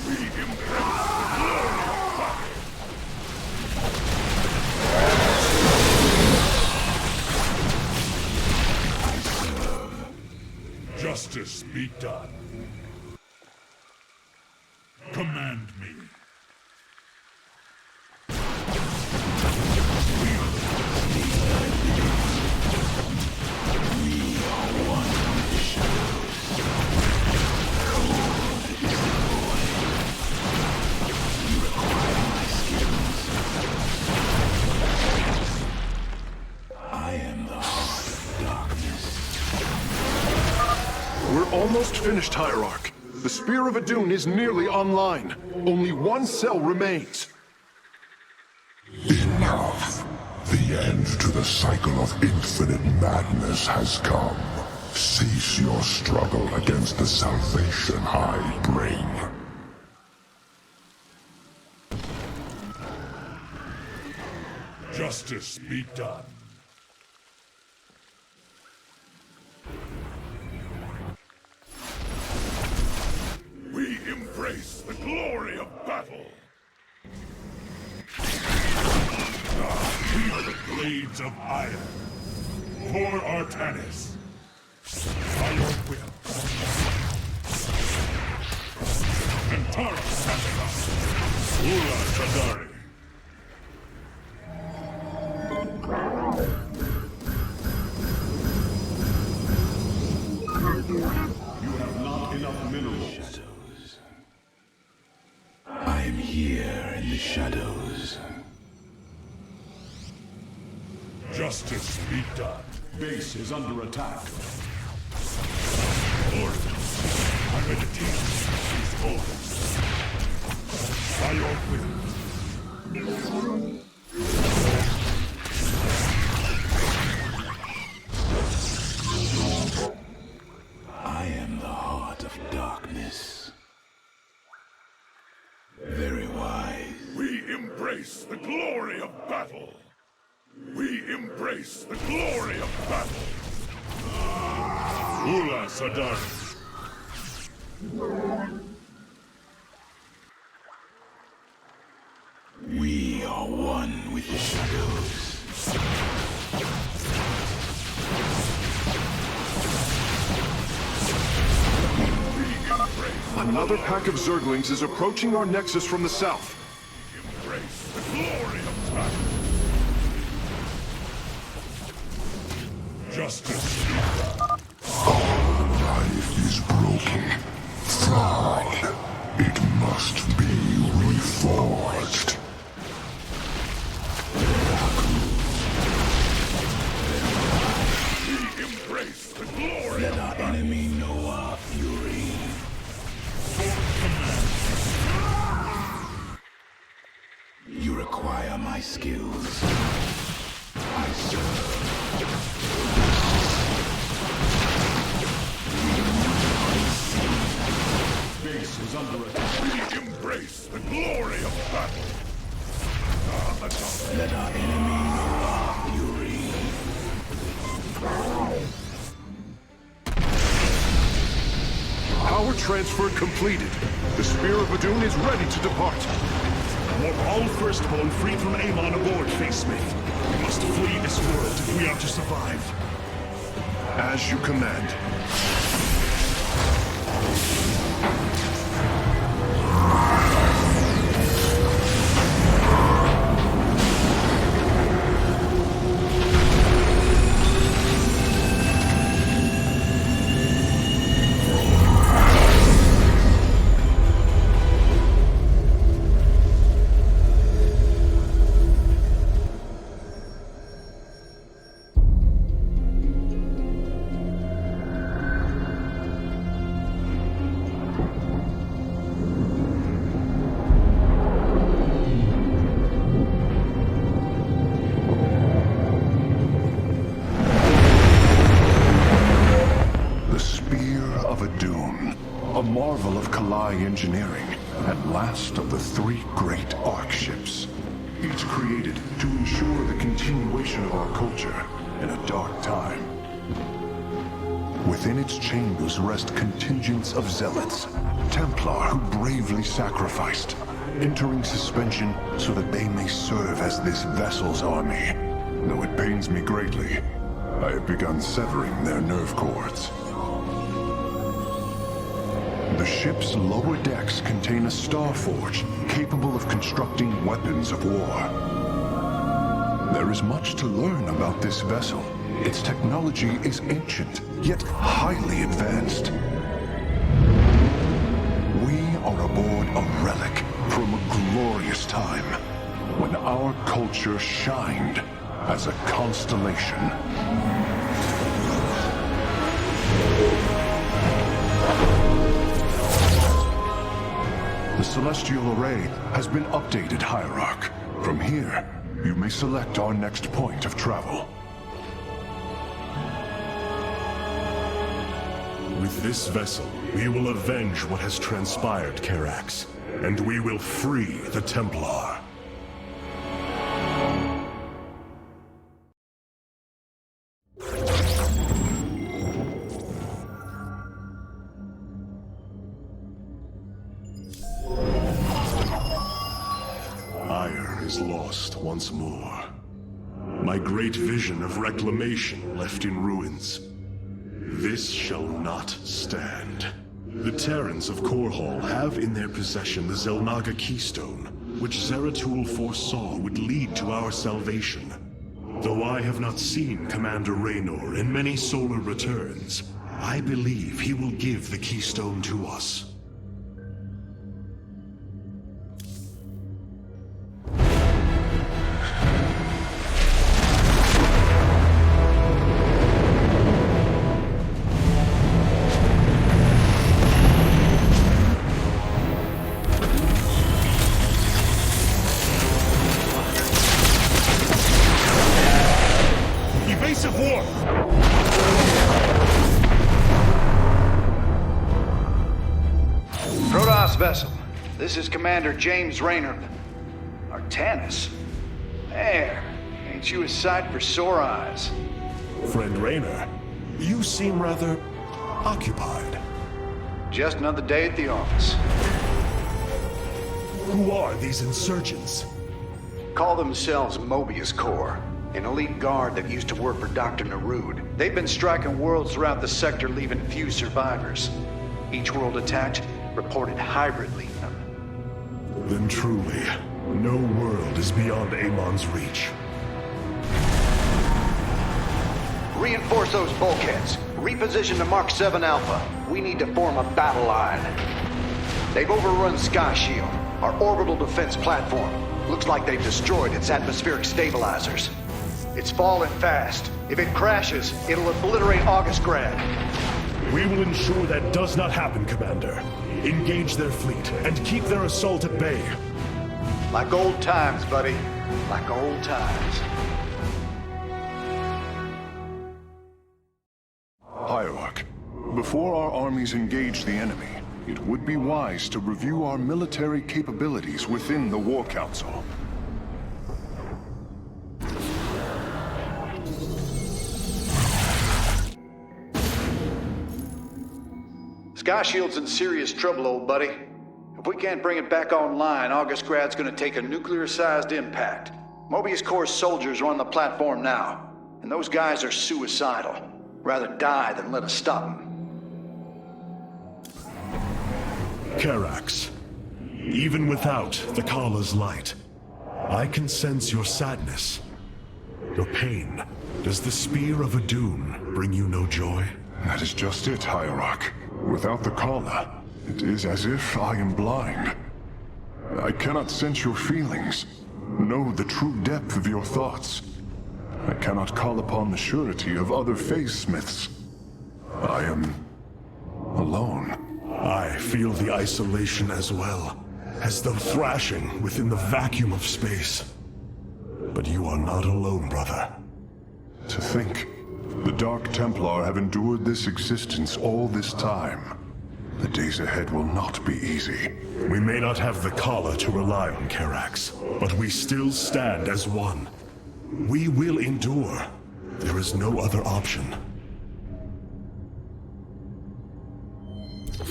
We embrace the glory of battle. I serve. Justice be done. Command me. We're almost finished, Hierarch. The Spear of Adun is nearly online. Only one cell remains. Enough. The end to the cycle of infinite madness has come. Cease your struggle against the salvation I bring. Justice be done. We embrace the glory of battle. We are the blades of iron. For Artanis. By your will. Antara Sancta. Ula Tradari. You have not enough minerals. I am here in the shadows. Justice be done. Base is under attack. Orders. I My meditation is over. By your will. I am the heart of darkness. Very wise. We embrace the glory of battle. We embrace the glory of battle. Ula Sadar. We are one with the shadows. Another pack of Zerglings is approaching our nexus from the south. Embrace the glory of battle. Justice. Our life is broken. Flawed. It must be reforged. We embrace the glory Let of our battle. enemy know our fury. You require my skills. I serve. Base is under attack. We embrace the glory of battle. Let our enemy know our fury. Power transfer completed. The Spear of Adun is ready to depart. Warp all Firstborn free from Amon aboard, Facesmith. We must flee this world if we are to survive. As you command. Engineering, and last of the three great Ark ships. Each created to ensure the continuation of our culture in a dark time. Within its chambers rest contingents of zealots, Templar who bravely sacrificed, entering suspension so that they may serve as this vessel's army. Though it pains me greatly, I have begun severing their nerve cords. The ship's lower decks contain a star forge capable of constructing weapons of war. There is much to learn about this vessel. Its technology is ancient, yet highly advanced. We are aboard a relic from a glorious time, when our culture shined as a constellation. The Celestial Array has been updated, Hierarch. From here, you may select our next point of travel. With this vessel, we will avenge what has transpired, Karax, and we will free the Templar. Lost once more. My great vision of reclamation left in ruins. This shall not stand. The Terrans of Korhal have in their possession the Zelnaga Keystone, which Zeratul foresaw would lead to our salvation. Though I have not seen Commander Raynor in many solar returns, I believe he will give the Keystone to us. Protoss vessel. This is Commander James Raynor. Artanis? There. Ain't you a sight for sore eyes? Friend Raynor, you seem rather occupied. Just another day at the office. Who are these insurgents? Call themselves Mobius Corps, an elite guard that used to work for Dr. Narud. They've been striking worlds throughout the sector, leaving few survivors. Each world attacked reported hybrid leaving them. Then truly, no world is beyond Amon's reach. Reinforce those bulkheads. Reposition to Mark 7 Alpha. We need to form a battle line. They've overrun Sky Shield, our orbital defense platform. Looks like they've destroyed its atmospheric stabilizers. It's falling fast. If it crashes, it'll obliterate Augustgrad. We will ensure that does not happen, Commander. Engage their fleet and keep their assault at bay. Like old times, buddy. Like old times. Hierarch, before our armies engage the enemy, it would be wise to review our military capabilities within the War Council. Sky Shield's in serious trouble, old buddy. If we can't bring it back online, Augustgrad's gonna take a nuclear-sized impact. Mobius Corps soldiers are on the platform now, and those guys are suicidal. Rather die than let us stop them. Karax, even without the Kala's light, I can sense your sadness, your pain. Does the Spear of Adun bring you no joy? That is just it, Hierarch. Without the Kala, it is as if I am blind. I cannot sense your feelings, know the true depth of your thoughts. I cannot call upon the surety of other phase-smiths. I am alone. I feel the isolation as well, as though thrashing within the vacuum of space. But you are not alone, brother. To think, the Dark Templar have endured this existence all this time. The days ahead will not be easy. We may not have the Kala to rely on, Karax, but we still stand as one. We will endure. There is no other option.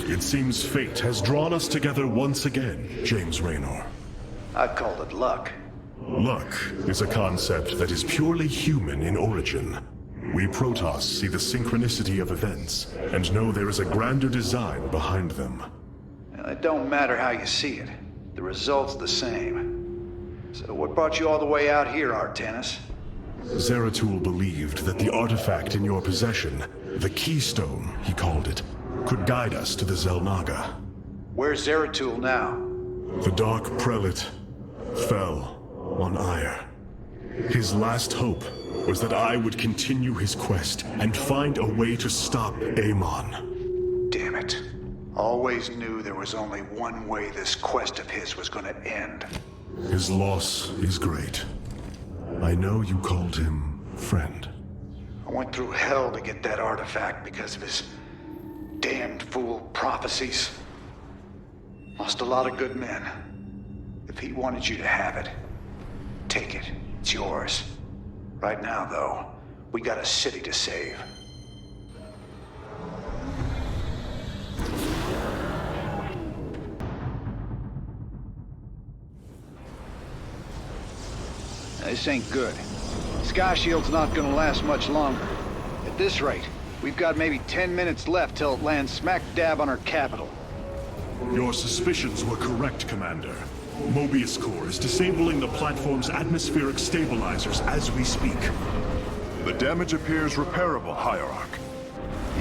It seems fate has drawn us together once again, James Raynor. I'd call it luck. Luck is a concept that is purely human in origin. We Protoss see the synchronicity of events, and know there is a grander design behind them. It don't matter how you see it. The result's the same. So what brought you all the way out here, Artanis? Zeratul believed that the artifact in your possession, the Keystone, he called it, could guide us to the Xel'Naga. Where's Zeratul now? The Dark Prelate fell on Ire. His last hope was that I would continue his quest and find a way to stop Amon. Damn it. Always knew there was only one way this quest of his was gonna end. His loss is great. I know you called him friend. I went through hell to get that artifact because of his damned fool prophecies. Lost a lot of good men. If he wanted you to have it, take it. It's yours. Right now, though, we got a city to save. This ain't good. Sky Shield's not gonna last much longer. At this rate, we've got maybe 10 minutes left till it lands smack dab on our capital. Your suspicions were correct, Commander. Mobius Corps is disabling the platform's atmospheric stabilizers as we speak. The damage appears repairable, Hierarch.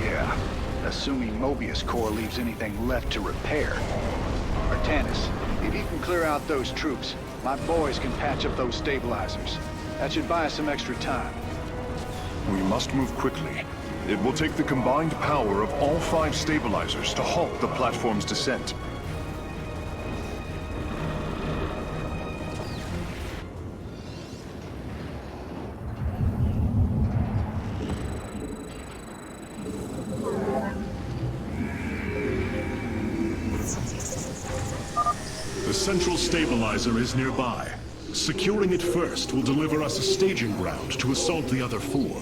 Yeah, assuming Mobius Corps leaves anything left to repair. Artanis, if you can clear out those troops, my boys can patch up those stabilizers. That should buy us some extra time. We must move quickly. It will take the combined power of all 5 stabilizers to halt the platform's descent. central stabilizer is nearby. Securing it first will deliver us a staging ground to assault the other four.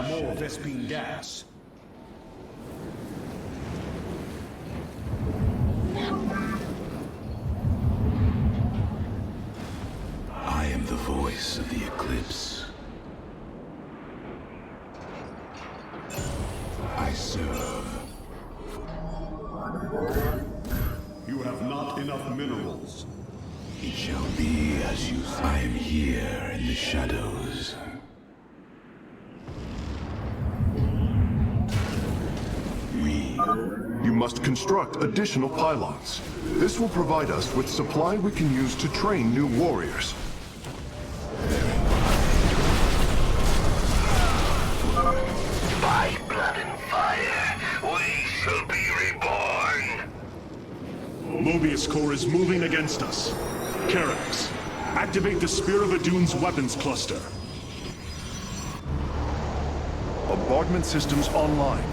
More Vespine gas. I am the voice of the Eclipse. I serve. You have not enough minerals. It shall be as you say. I am here in the shadows. You must construct additional pylons. This will provide us with supply we can use to train new warriors. By blood and fire, we shall be reborn! Mobius Core is moving against us. Karax, activate the Spear of Adune's weapons cluster. Bombardment systems online.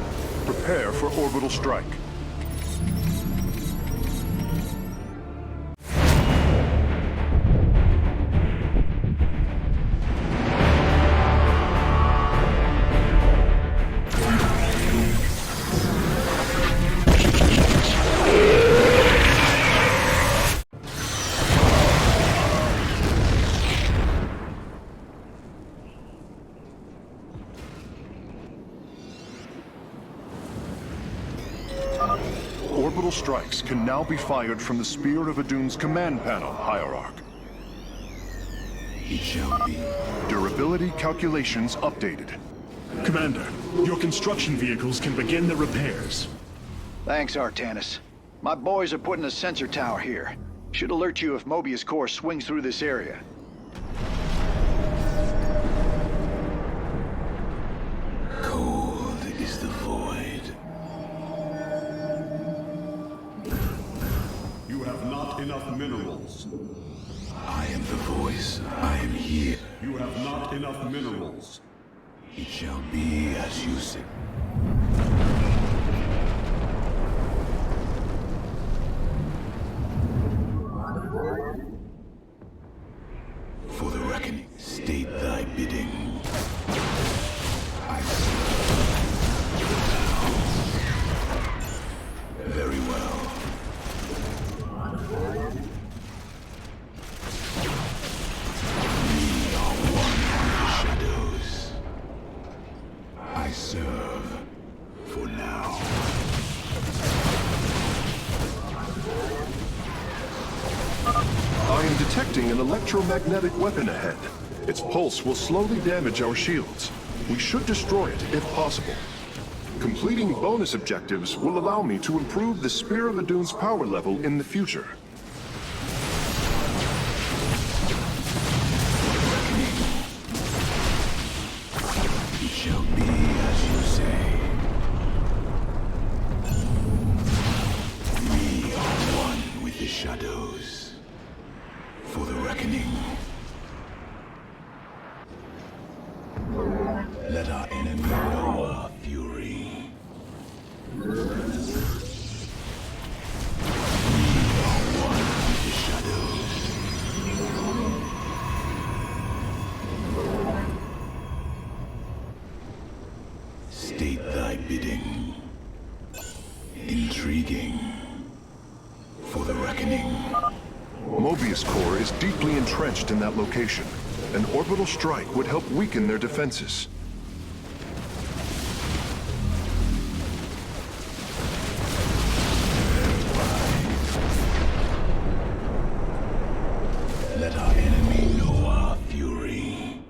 Prepare for orbital strike. Orbital strikes can now be fired from the Spear of Adune's command panel, Hierarch. It shall be. Durability calculations updated. Commander, your construction vehicles can begin the repairs. Thanks, Artanis. My boys are putting a sensor tower here. Should alert you if Mobius Core swings through this area. Cold is the void. You have not enough minerals. I am the voice. I am here. You have not enough minerals. It shall be as you say. For the reckoning, state thy bidding. I very well. We are one with the shadows. I serve for now. I am detecting an electromagnetic weapon ahead. Its pulse will slowly damage our shields. We should destroy it if possible. Completing bonus objectives will allow me to improve the Spear of Adune's power level in the future. It shall be as you say. We are one with the shadows. For the reckoning. Let our enemy know our fury. We are one with the shadows. State thy bidding. Intriguing. For the reckoning. Mobius Core is deeply entrenched in that location. An orbital strike would help weaken their defenses. Let our enemy know our fury.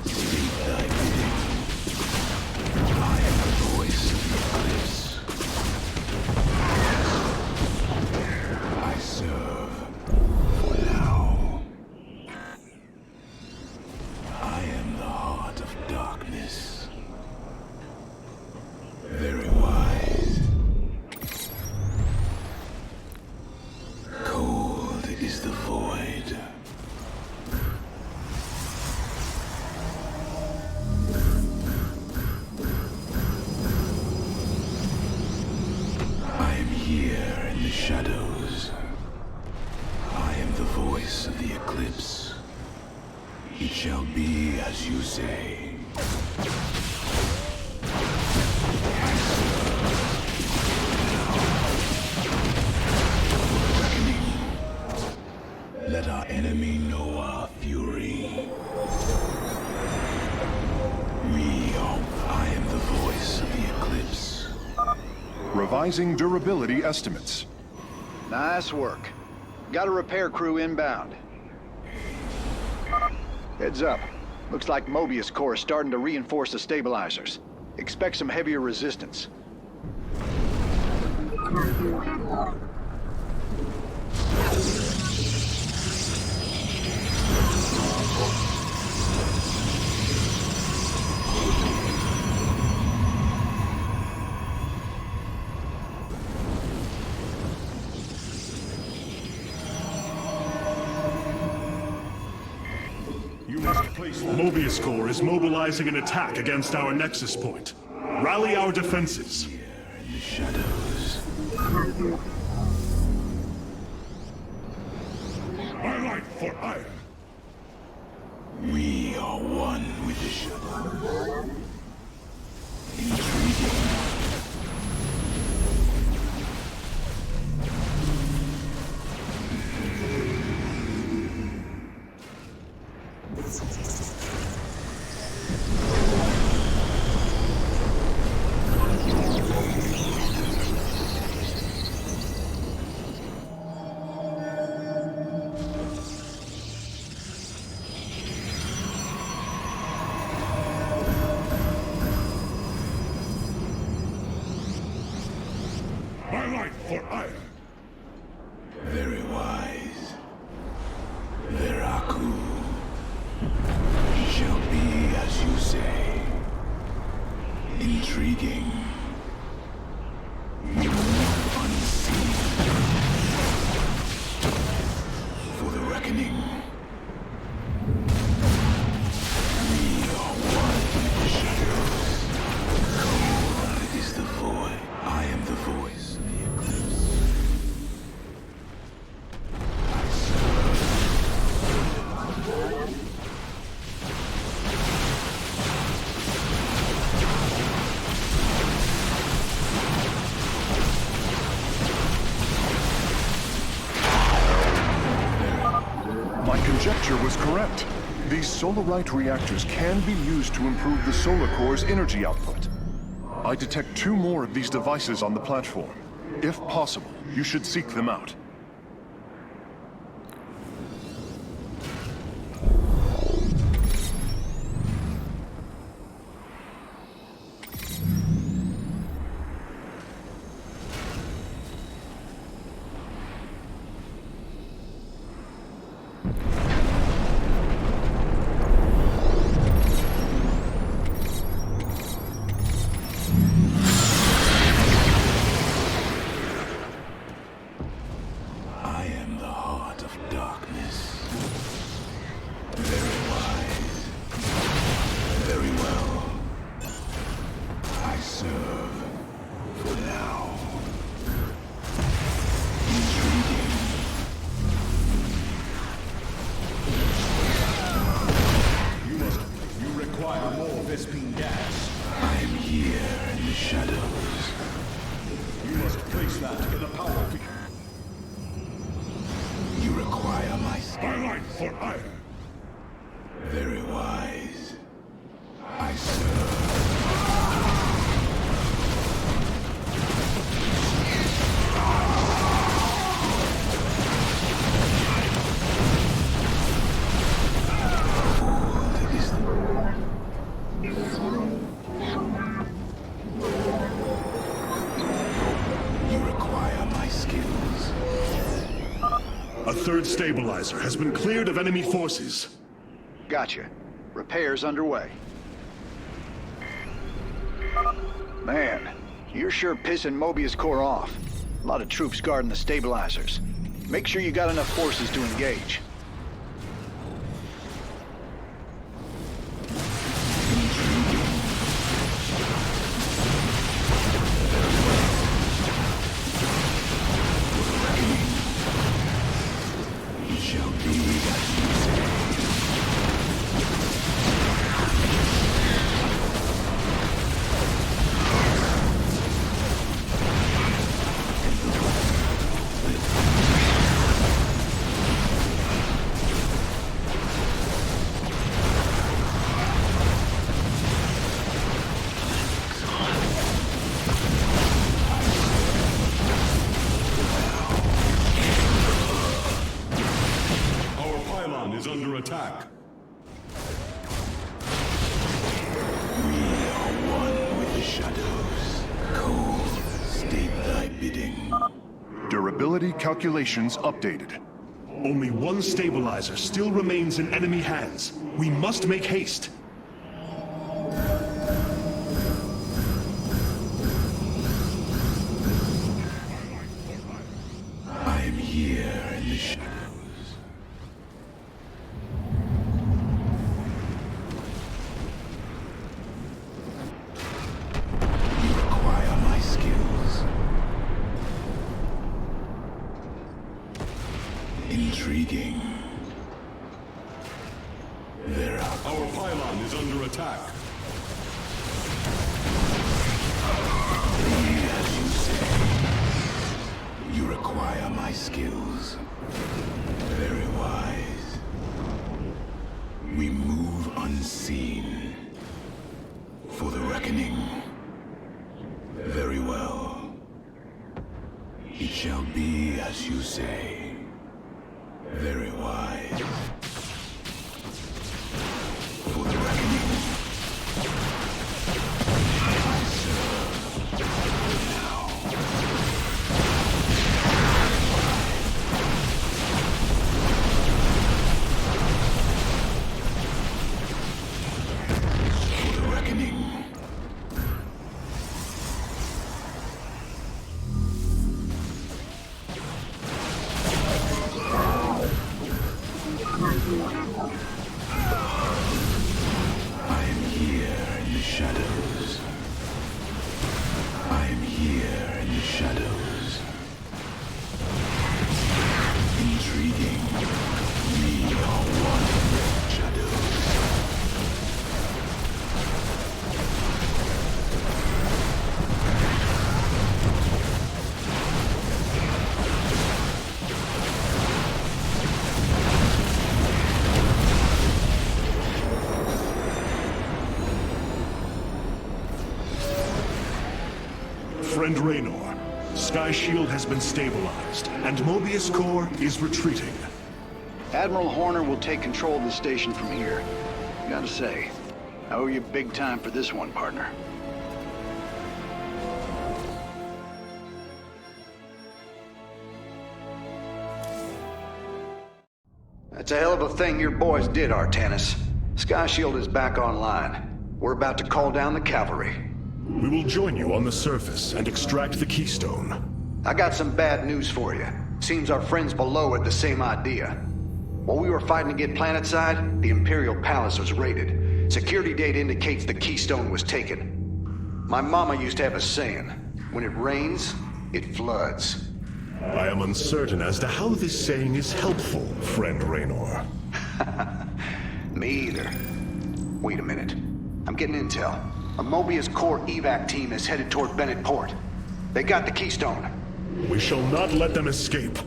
State thy bidding. I shadows. I am the voice of the eclipse. It shall be as you say. Let our enemy know our fury. I am the voice of the eclipse. Revising durability estimates. Nice work. Got a repair crew inbound. Heads up. Looks like Mobius Core is starting to reinforce the stabilizers. Expect some heavier resistance. Mobius Core is mobilizing an attack against our nexus point. Rally our defenses. Here in the shadows. My light for iron. We are one with the shadow. Intriguing. My light for iron. Very wise. Veraku. Shall be as you say. Intriguing. Unseen. For the reckoning. We are one with the shadows. Cold is the void. I am the voice of the eclipse. I My conjecture was correct. These Solarite reactors can be used to improve the Solar Core's energy output. I detect 2 more of these devices on the platform. If possible, you should seek them out. I am the heart of darkness. Very wise. Very well. I serve for now. Intriguing. You require more Vespine gas. I am here in the shadows. You must place that in a power field. You require my skill. My light for iron. Very wise. I serve. Cold is You require my skills. A third stabilizer has been cleared of enemy forces. Gotcha. Repairs underway. Man, you're sure pissing Mobius Core off. A lot of troops guarding the stabilizers. Make sure you got enough forces to engage. attack. We are one with the shadows. Cold, state thy bidding. Durability calculations updated. Only one stabilizer still remains in enemy hands. We must make haste. I am here in the shadows. You require my skills. Intriguing. There are... Our pylon is under attack. Be as you say. You require my skills. Very wise. We move unseen. For the reckoning. Very well. It shall be as you say. Very wise. For the reckoning. I serve. Now. For the reckoning. I am here in the shadows. I am here in the shadows. Intriguing. We are one with shadows. Friend Raynor, Sky Shield has been stabilized, and Mobius Core is retreating. Admiral Horner will take control of the station from here. Gotta say, I owe you big time for this one, partner. That's a hell of a thing your boys did, Artanis. Sky Shield is back online. We're about to call down the cavalry. We will join you on the surface and extract the keystone. I got some bad news for you. Seems our friends below had the same idea. While we were fighting to get planetside, the Imperial Palace was raided. Security data indicates the keystone was taken. My mama used to have a saying, when it rains, it floods. I am uncertain as to how this saying is helpful, friend Raynor. Me either. Wait a minute. I'm getting intel. A Mobius Core evac team is headed toward Bennett Port. They got the keystone. We shall not let them escape.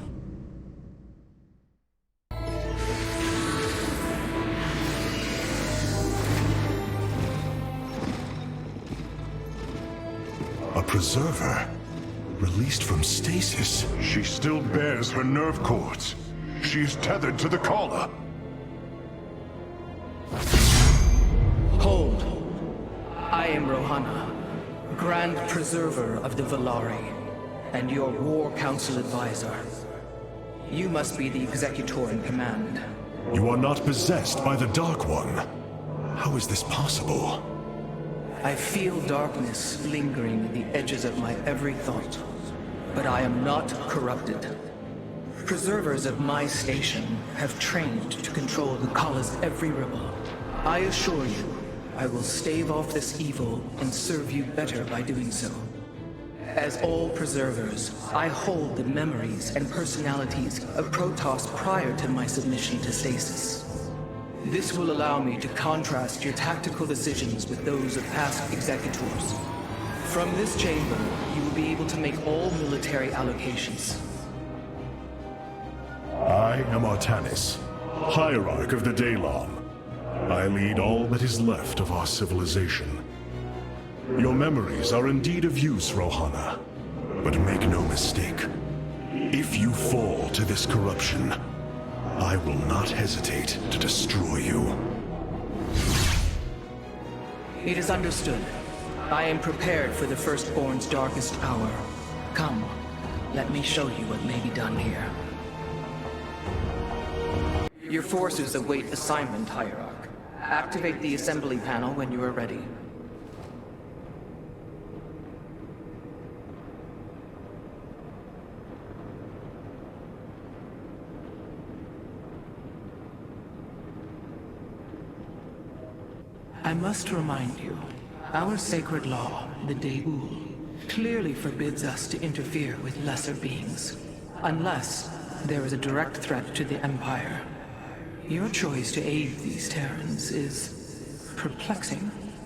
A preserver? Released from stasis? She still bears her nerve cords. She is tethered to the collar. Hold. I am Rohana, Grand Preserver of the Valari, and your War Council advisor. You must be the Executor in command. You are not possessed by the Dark One. How is this possible? I feel darkness lingering at the edges of my every thought, but I am not corrupted. Preservers of my station have trained to control the Kala's every ripple. I assure you, I will stave off this evil and serve you better by doing so. As all preservers, I hold the memories and personalities of Protoss prior to my submission to stasis. This will allow me to contrast your tactical decisions with those of past executors. From this chamber, you will be able to make all military allocations. I am Artanis, Hierarch of the Daylon. I lead all that is left of our civilization. Your memories are indeed of use, Rohana. But make no mistake. If you fall to this corruption, I will not hesitate to destroy you. It is understood. I am prepared for the Firstborn's darkest hour. Come, let me show you what may be done here. Your forces await assignment, Hierarch. Activate the assembly panel when you are ready. I must remind you, our sacred law, the Deul, clearly forbids us to interfere with lesser beings, unless there is a direct threat to the Empire. Your choice to aid these Terrans is perplexing.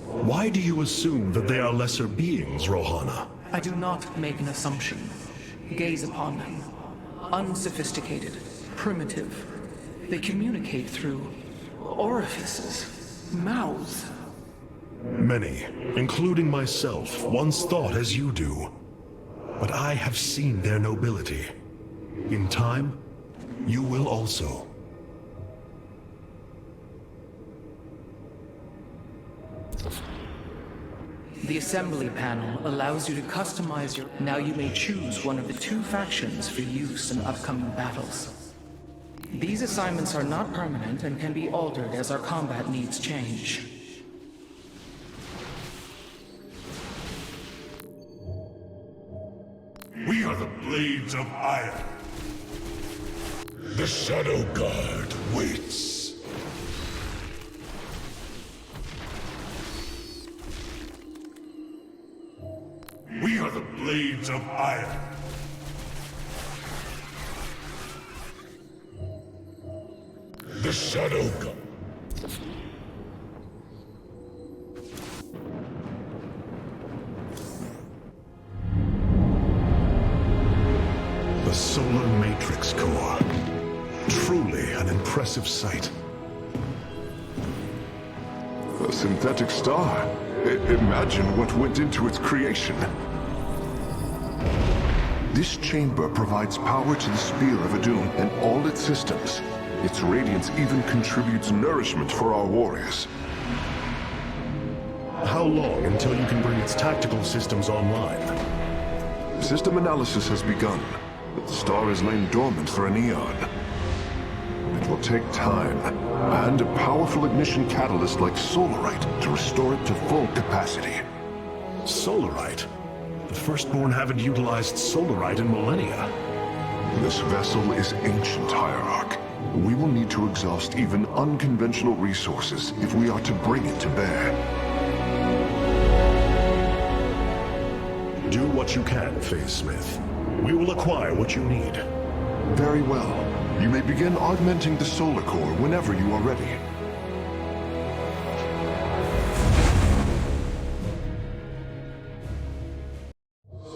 Why do you assume that they are lesser beings, Rohana? I do not make an assumption. Gaze upon them. Unsophisticated, primitive. They communicate through orifices, mouths. Many, including myself, once thought as you do. But I have seen their nobility. In time, you will also. The assembly panel allows you to customize your... Now you may choose one of the 2 factions for use in upcoming battles. These assignments are not permanent and can be altered as our combat needs change. We are the Blades of Iron. The Shadow Guard waits. We are the Blades of Iron. The Shadow Guard. The Solar Matrix Core. Truly an impressive sight. A synthetic star. Imagine what went into its creation. This chamber provides power to the Spear of Adun and all its systems. Its radiance even contributes nourishment for our warriors. How long until you can bring its tactical systems online? System analysis has begun, but the star has lain dormant for an eon. It will take time, and a powerful ignition catalyst like Solarite to restore it to full capacity. Solarite? The Firstborn haven't utilized Solarite in millennia. This vessel is ancient, Hierarch. We will need to exhaust even unconventional resources if we are to bring it to bear. Do what you can, Phase Smith. We will acquire what you need. Very well. You may begin augmenting the solar core whenever you are ready.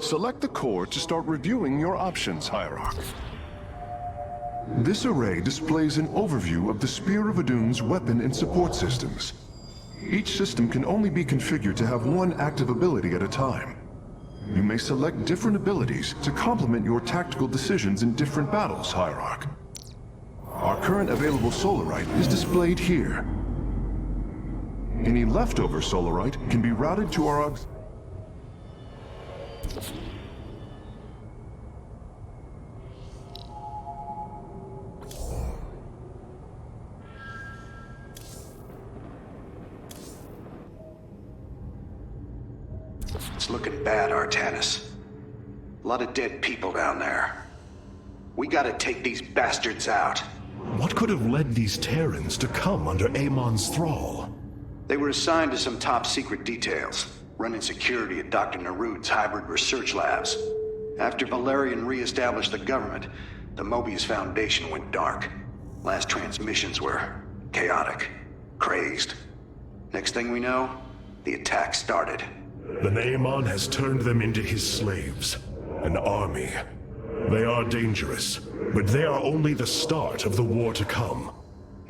Select the core to start reviewing your options, Hierarch. This array displays an overview of the Spear of Adun's weapon and support systems. Each system can only be configured to have one active ability at a time. You may select different abilities to complement your tactical decisions in different battles, Hierarch. Our current available Solarite is displayed here. Any leftover Solarite can be routed to our It's looking bad, Artanis. A lot of dead people down there. We gotta take these bastards out. What could have led these Terrans to come under Amon's thrall? They were assigned to some top-secret details, running security at Dr. Narud's hybrid research labs. After Valerian re-established the government, the Mobius Foundation went dark. Last transmissions were chaotic, crazed. Next thing we know, the attack started. Then Amon has turned them into his slaves. An army. They are dangerous, but they are only the start of the war to come.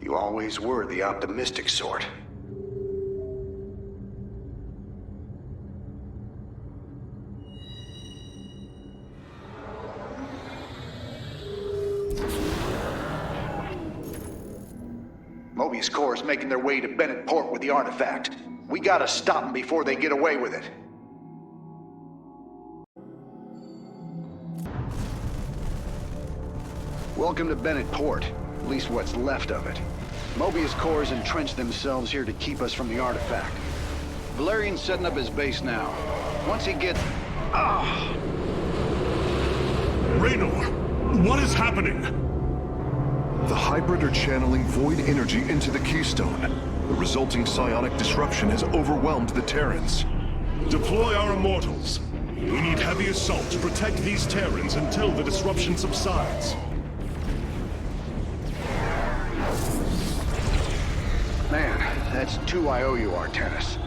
You always were the optimistic sort. Mobius Corps making their way to Bennett Port with the artifact. We gotta stop them before they get away with it. Welcome to Bennett Port, at least what's left of it. Mobius Corps entrenched themselves here to keep us from the artifact. Valerian's setting up his base now. Once he gets... Raynor, what is happening? The hybrid are channeling void energy into the Keystone. The resulting psionic disruption has overwhelmed the Terrans. Deploy our immortals. We need heavy assault to protect these Terrans until the disruption subsides. Man, that's 2 I owe you, Artanis.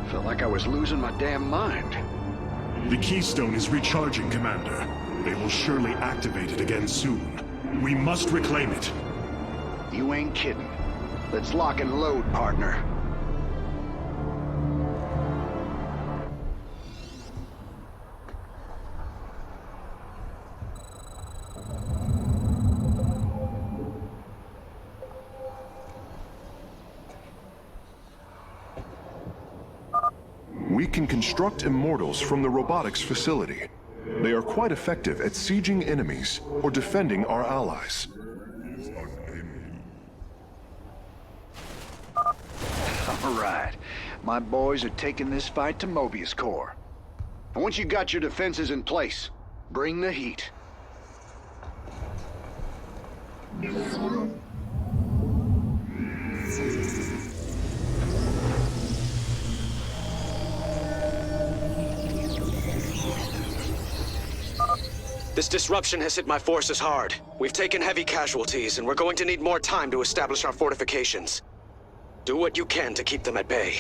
Felt like I was losing my damn mind. The Keystone is recharging, Commander. They will surely activate it again soon. We must reclaim it. You ain't kidding. Let's lock and load, partner. We can construct immortals from the robotics facility. They are quite effective at sieging enemies or defending our allies. All right. My boys are taking this fight to Mobius Corps. And once you got your defenses in place, bring the heat. This disruption has hit my forces hard. We've taken heavy casualties, and we're going to need more time to establish our fortifications. Do what you can to keep them at bay.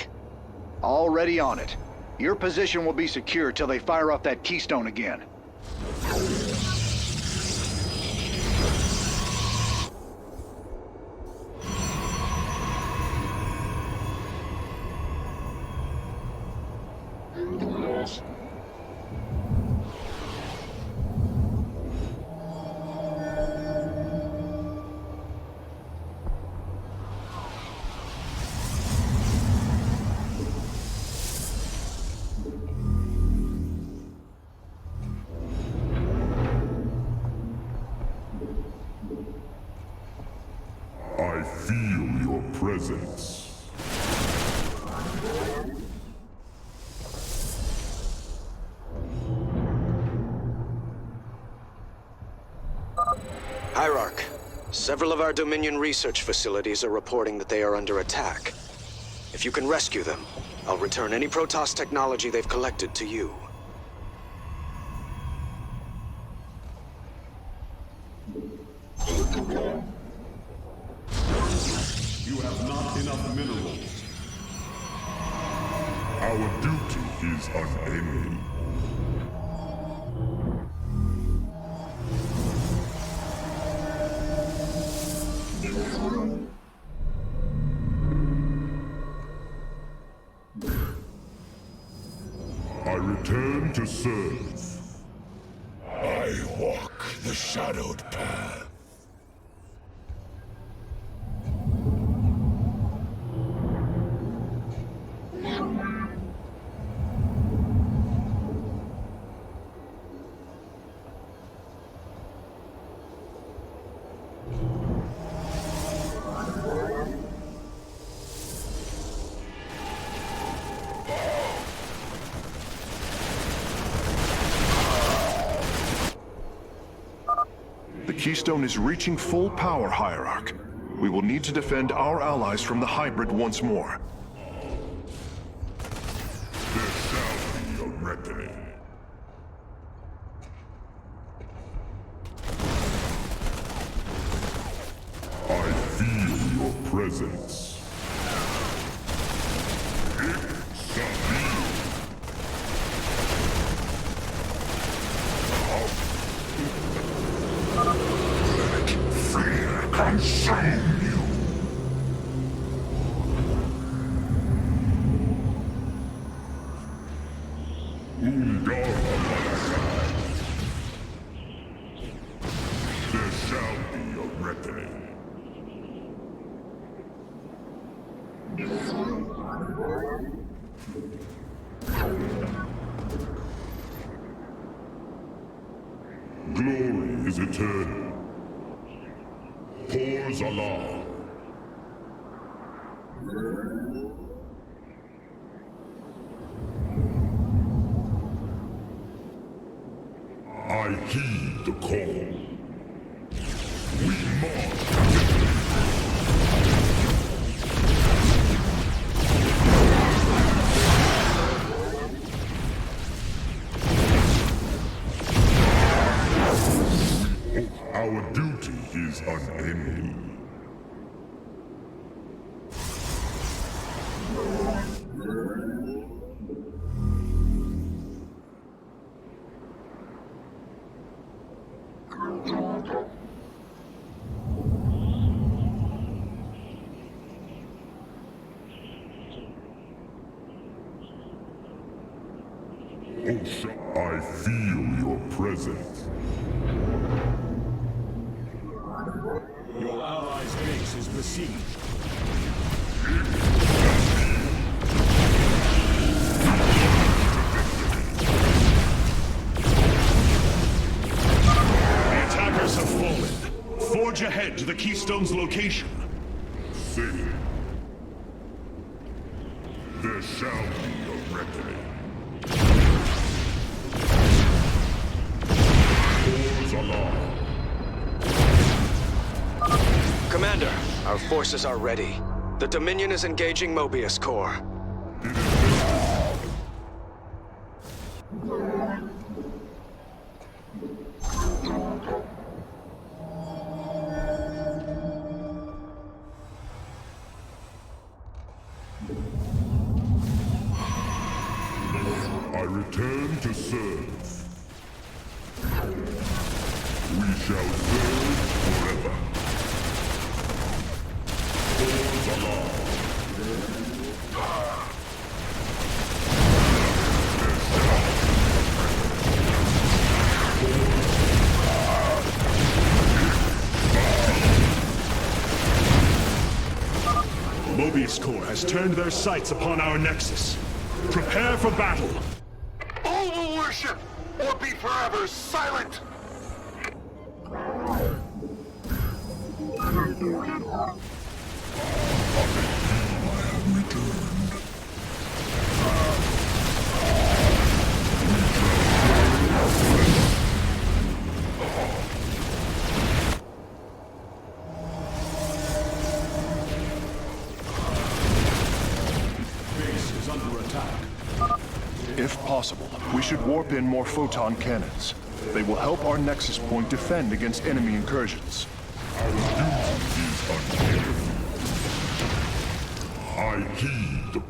Already on it. Your position will be secure till they fire off that keystone again. I feel your presence. Hierarch, several of our Dominion research facilities are reporting that they are under attack. If you can rescue them, I'll return any Protoss technology they've collected to you. You have not enough minerals. Our duty is unending. I return to serve. I walk the shadowed path. The Keystone is reaching full power, Hierarch. We will need to defend our allies from the hybrid once more. There shall be a reckoning. I feel your presence. It shall be. Let fear consume you. There shall be a reckoning. Glory is eternal. Pause alarm. I heed the call. We march. Our duty is unending. Osha, I feel your presence. Your allies' base is besieged. The attackers have fallen. Forge ahead to the Keystone's location. Say it. There shall be a reckoning. Pause alarm. Commander, our forces are ready. The Dominion is engaging Mobius Corps. I return to serve. We shall serve forever. Pause alarm. Mobius Corps has turned their sights upon our Nexus. Prepare for battle. All will worship, or be forever silent! Base is under attack. If possible, we should warp in more photon cannons. They will help our Nexus Point defend against enemy incursions. Our duty is unending. I heed the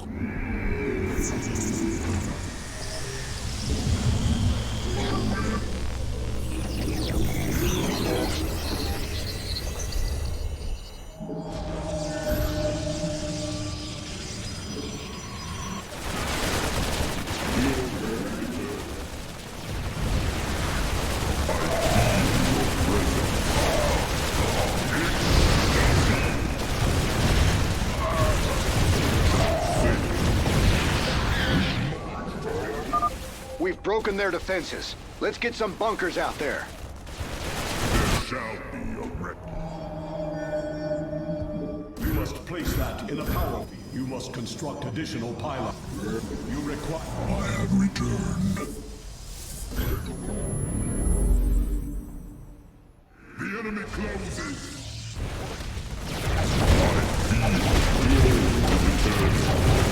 We've broken their defenses. Let's get some bunkers out there. There shall be a reckoning. You must place that in a power feed. You must construct additional pylons. You require... I have returned. The enemy closes.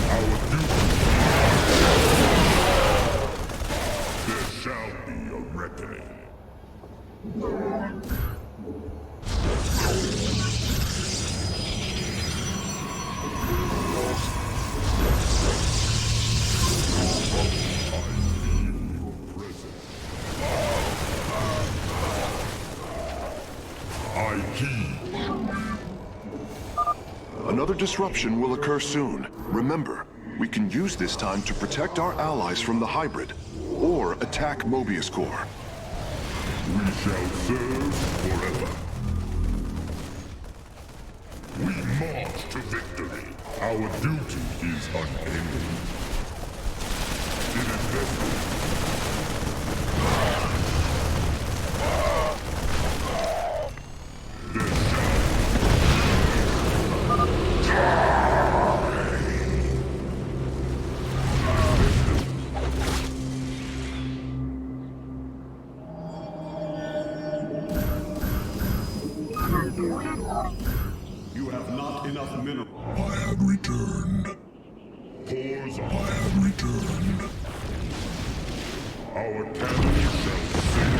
Our duty. There shall be a reckoning. I heed. Another disruption will occur soon. Remember, we can use this time to protect our allies from the hybrid, or attack Mobius Corps. We shall serve forever. We march to victory. Our duty is unending. It is necessary. You have not enough mineral. I have returned. Pores, I have returned. Our cannon shall sing.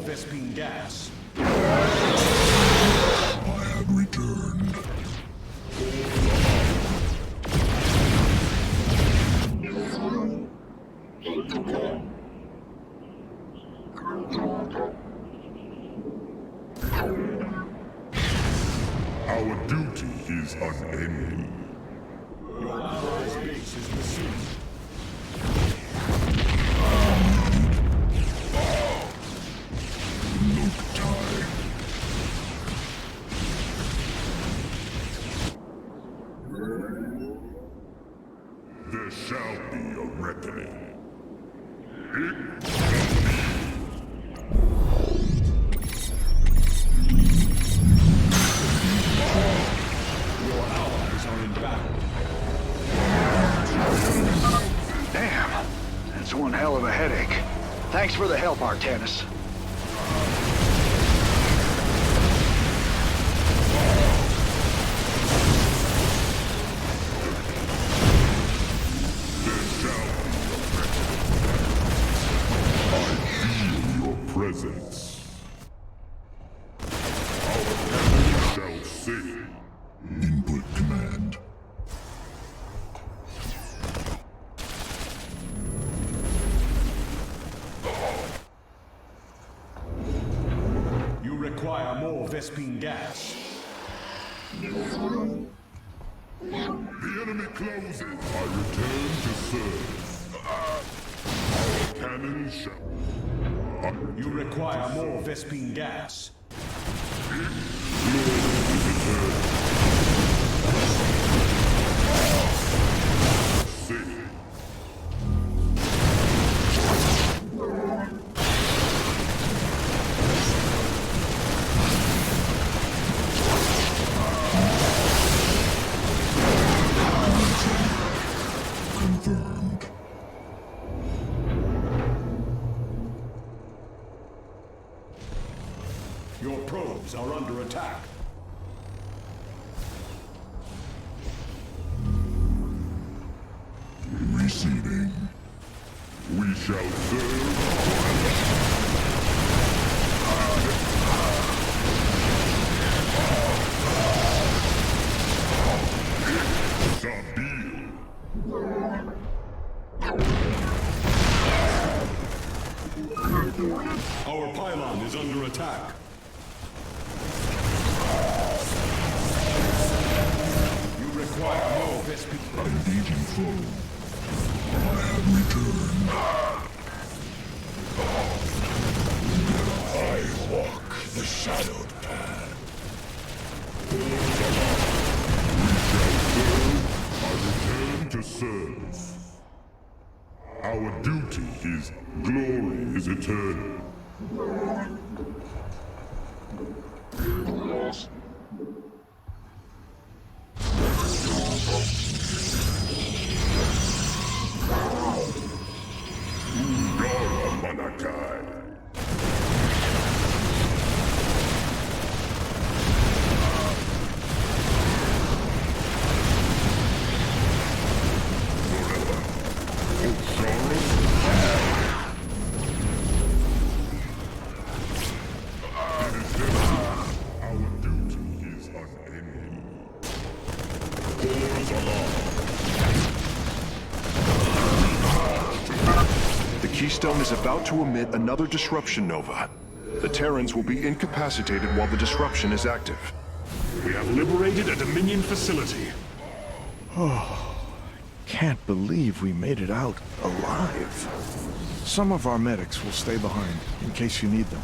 Vespine gas. I have returned. Our duty is unending. Your allies' base is besieged. There shall be a reckoning. Your allies are in battle. Damn, that's one hell of a headache. Thanks for the help, Artanis. Presence. Our cannon shall sing. Input command. You require more Vespine gas. The enemy closes. I return to serve. Our cannon shall. You require more Vespine gas. Confirmed. Your probes are under attack. Receiving. We shall serve. Our pylon is under attack. You require more Vespine. Engaging foe. I have returned. I walk the shadowed path. We shall serve. I return to serve. Our duty is glory is eternal. Stone is about to emit another disruption nova. The Terrans will be incapacitated while the disruption is active. We have liberated a Dominion facility. Oh, can't believe we made it out alive. Some of our medics will stay behind in case you need them.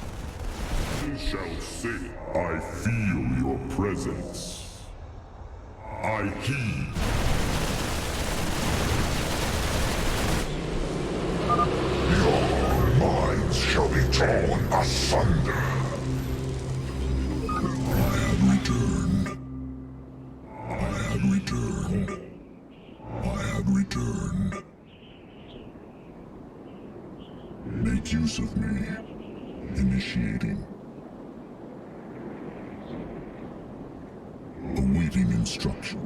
You shall see. I feel your presence. I heed. Your minds shall be torn asunder. I have returned. I have returned. I have returned. Make use of me. Initiating. Awaiting instruction.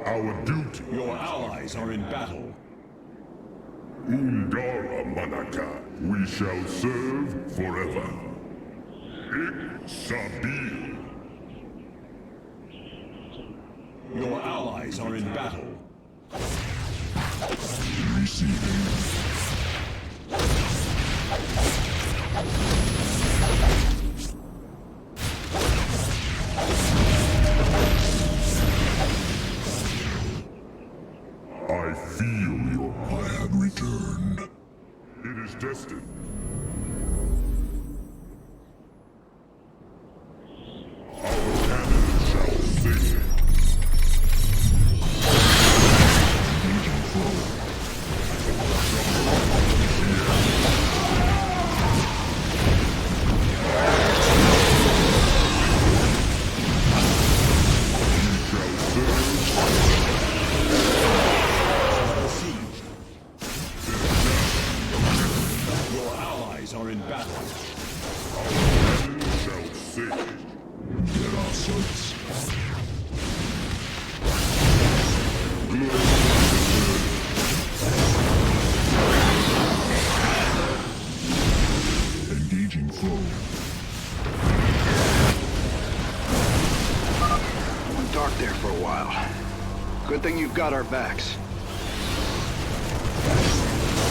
Our duty. Your allies are in battle. Ungara Manaka, we shall serve forever. Ik Sabil. Your allies are in battle. Receiving. I feel your... I have returned. It is destined. Our cannon shall sing. Engaging foe. Are in battle. Our cannon shall sing. Get our sights. Engaging foe. Went dark there for a while. Good thing you've got our backs.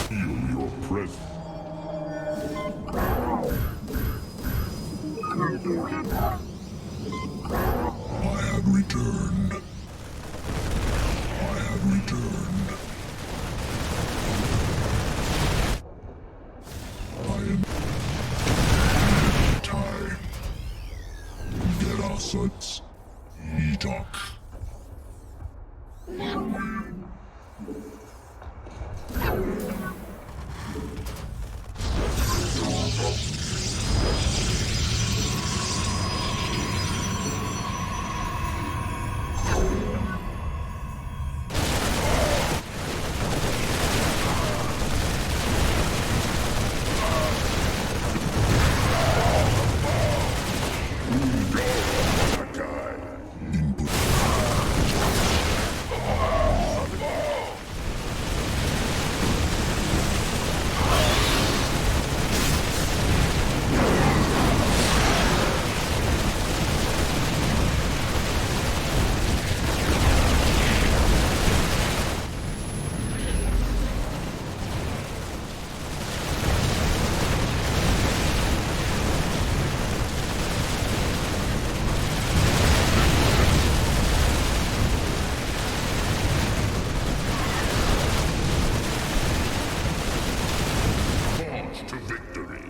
Feel your presence. I have returned. I have returned. I am... Time. Get our sights. Etok. To victory.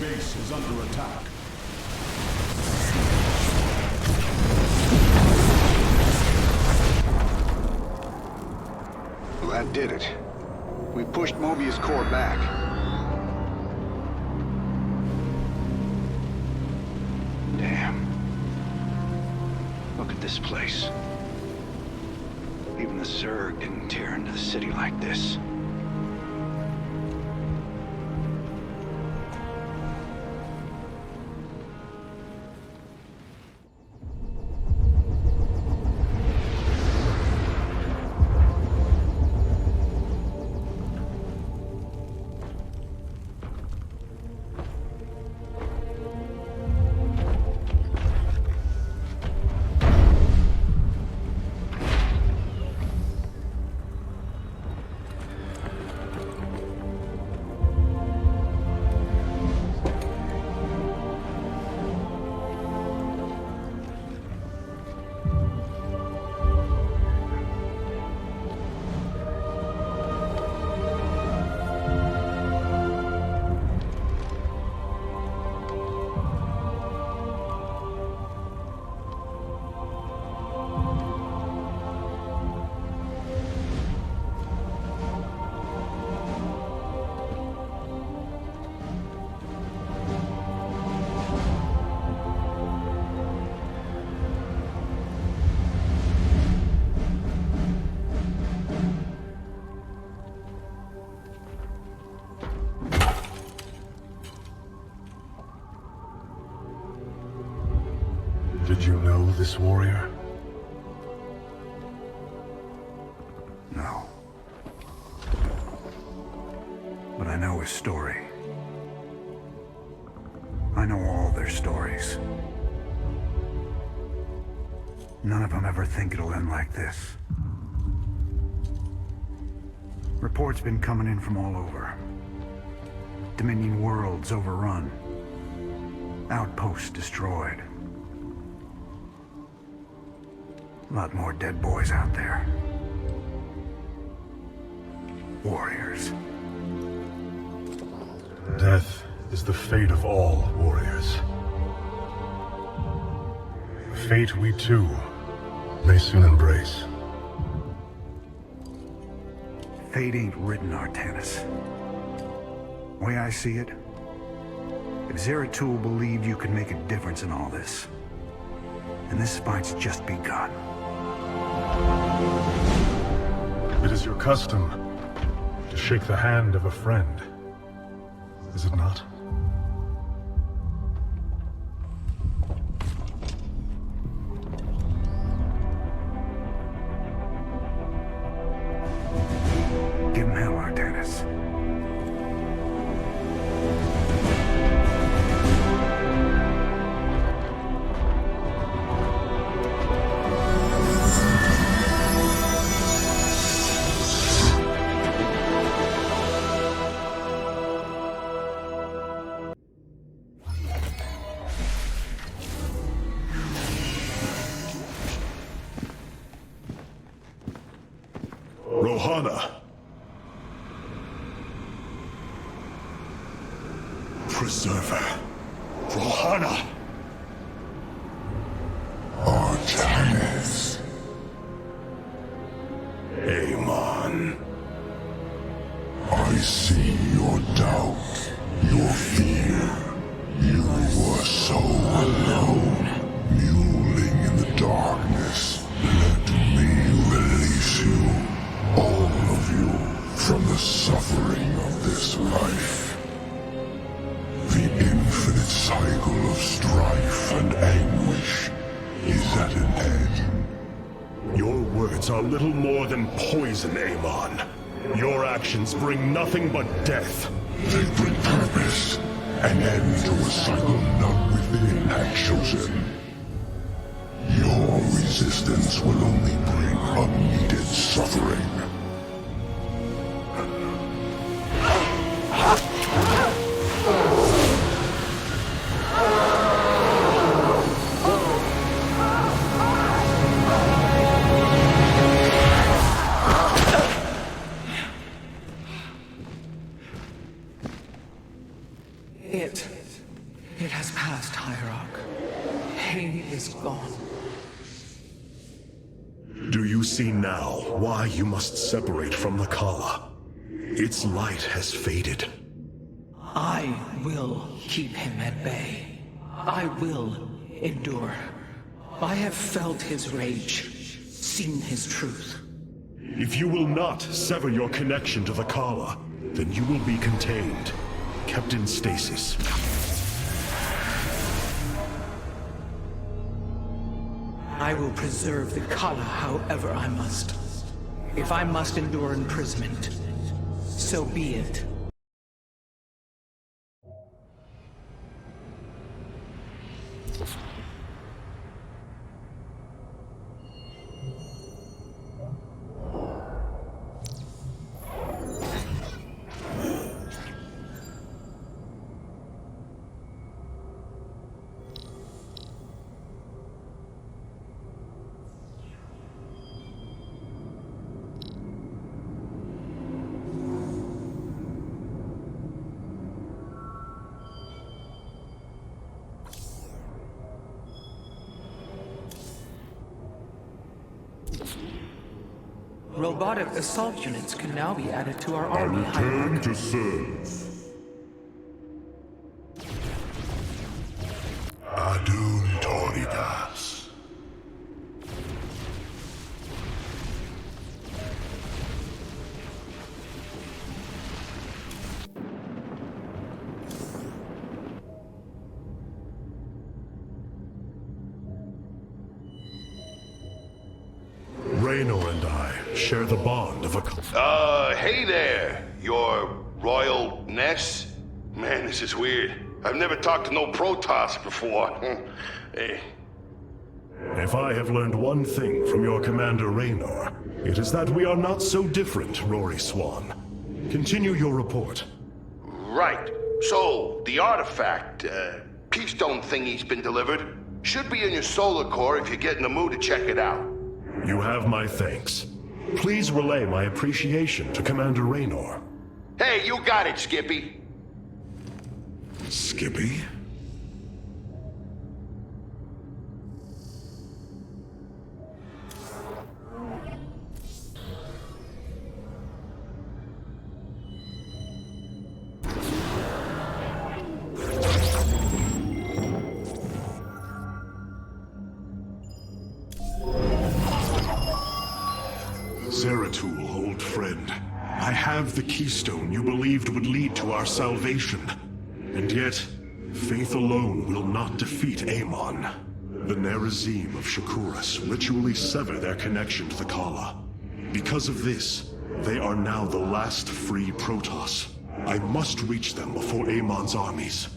Base is under attack. Well, that did it. We pushed Mobius core back. Damn. Look at this place. Even the Zerg didn't tear into the city like this. Did you know this warrior? No. But I know his story. I know all their stories. None of them ever think it'll end like this. Reports been coming in from all over. Dominion worlds overrun. Outposts destroyed. A lot more dead boys out there. Warriors. Death is the fate of all warriors. A fate we too may soon embrace. Fate ain't written, Artanis. Way I see it, if Zeratul believed you could make a difference in all this, then this fight's just begun. It is your custom to shake the hand of a friend, is it not? Give him hell, Artanis. Rohana. Preserver. Rohana. Artanis. Amon. I see your doubt, your fear. You were so alone, mewling in the darkness. Let me release you, all of you, from the suffering of this life. The infinite cycle of strife and anguish is at an end. Your words are little more than poison, Amon. Your actions bring nothing but death. They bring purpose, an end to a cycle none within had chosen. Your resistance will only bring unneeded suffering. It has passed, Hierarch. Pain is gone. Do you see now why you must separate from the Kala? Its light has faded. I will keep him at bay. I will endure. I have felt his rage, seen his truth. If you will not sever your connection to the Kala, then you will be contained, kept in stasis. I will preserve the Kala however I must. If I must endure imprisonment, so be it. Robotic assault units can now be added to our army. Return to serve. Adun Toridas. share the bond of a... Hey there, your Royal Ness? Man, this is weird. I've never talked to no Protoss before. Hey. If I have learned one thing from your Commander Raynor, it is that we are not so different, Rory Swan. Continue your report. Right. So, the artifact, Keystone thingy's been delivered. Should be in your solar core if you get in the mood to check it out. You have my thanks. Please relay my appreciation to Commander Raynor. Hey, you got it, Skippy. Skippy? Zeratul, old friend. I have the keystone you believed would lead to our salvation. And yet, faith alone will not defeat Amon. The Nerazim of Shakuras ritually sever their connection to the Kala. Because of this, they are now the last free Protoss. I must reach them before Amon's armies.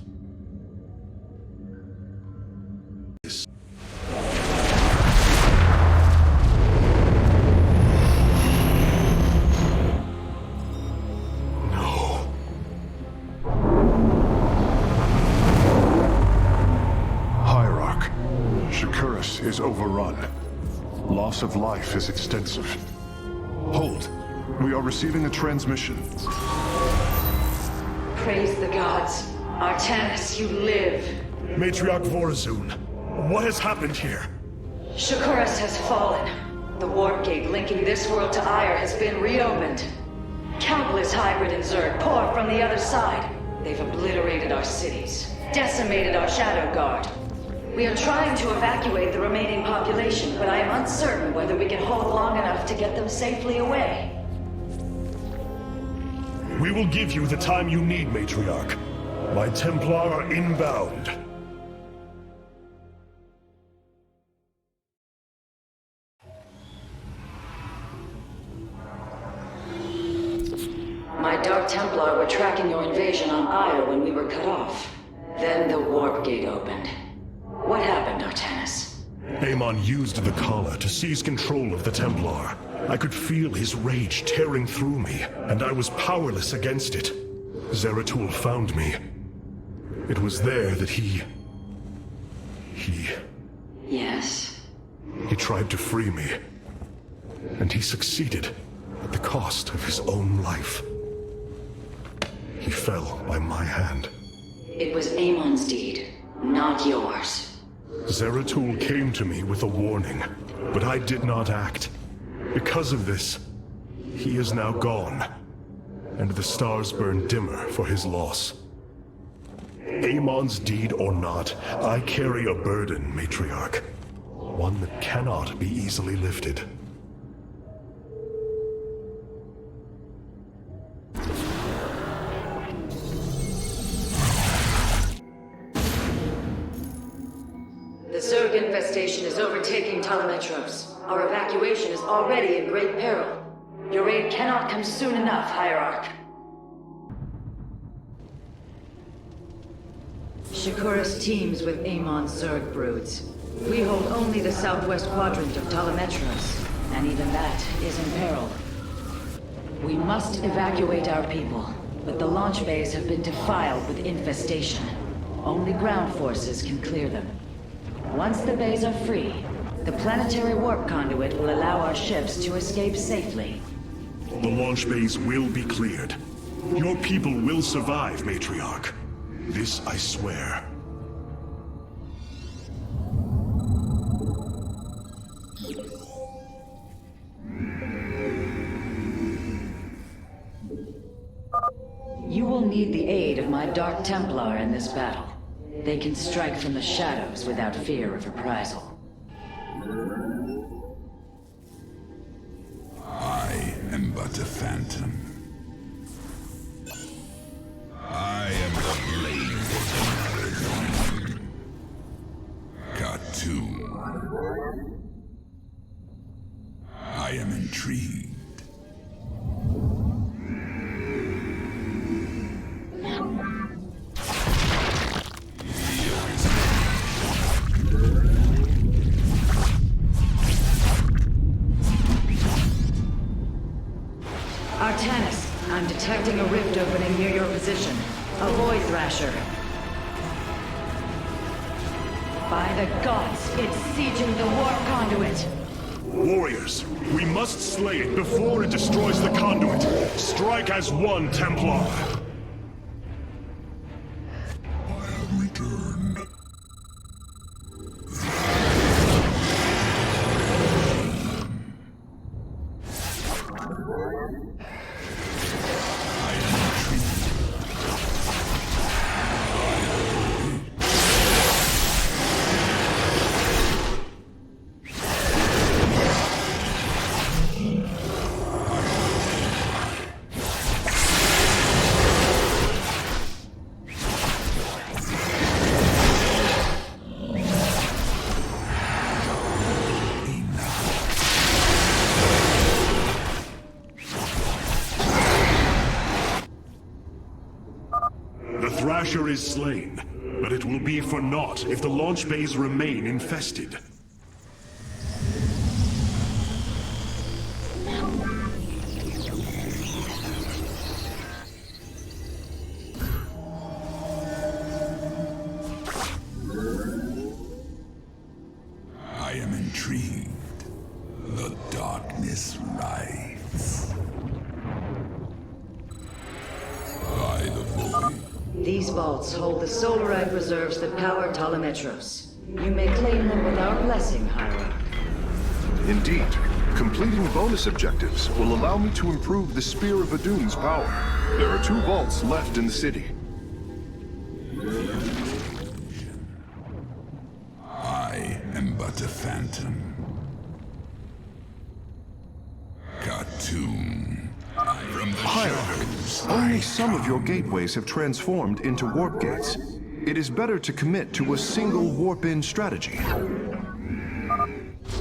Is overrun. Loss of life is extensive. Hold. We are receiving a transmission. Praise the gods. Artanis, you live. Matriarch Vorazun, what has happened here? Shakuras has fallen. The warp gate linking this world to Ire has been reopened. Countless hybrid and Zerg pour from the other side. They've obliterated our cities, decimated our Shadow Guard. We are trying to evacuate the remaining population, but I am uncertain whether we can hold long enough to get them safely away. We will give you the time you need, Matriarch. My Templar are inbound. My Dark Templar were tracking your invasion on Ire when we were cut off. Then the warp gate opened. What happened, Artanis? Amon used the Kala to seize control of the Templar. I could feel his rage tearing through me, and I was powerless against it. Zeratul found me. It was there that he... Yes? He tried to free me. And he succeeded, at the cost of his own life. He fell by my hand. It was Amon's deed, not yours. Zeratul came to me with a warning, but I did not act. Because of this, he is now gone, and the stars burn dimmer for his loss. Amon's deed or not, I carry a burden, Matriarch. One that cannot be easily lifted. The Zerg infestation is overtaking Talametros. Our evacuation is already in great peril. Your aid cannot come soon enough, Hierarch. Shakuras teams with Amon's Zerg broods. We hold only the southwest quadrant of Talametros, and even that is in peril. We must evacuate our people, but the launch bays have been defiled with infestation. Only ground forces can clear them. Once the bays are free, the planetary warp conduit will allow our ships to escape safely. The launch bays will be cleared. Your people will survive, Matriarch. This I swear. You will need the aid of my Dark Templar in this battle. They can strike from the shadows without fear of reprisal. I am but a phantom. I am the blade. Khartoum. I am intrigued. By the gods, it's sieging the warp conduit! Warriors, we must slay it before it destroys the conduit. Strike as one, Templar. I have returned. The Thrasher is slain, but it will be for naught if the launch bays remain infested. I am intrigued. The darkness rides. By the void. These vaults hold the solarite reserves that power Talametros. You may claim them with our blessing, Hierarch. Indeed. Completing bonus objectives will allow me to improve the Spear of Adun's power. There are 2 vaults left in the city. I am but a phantom. Cartoon. From the shadows, Only some of your gateways have transformed into warp gates. It is better to commit to a single warp-in strategy.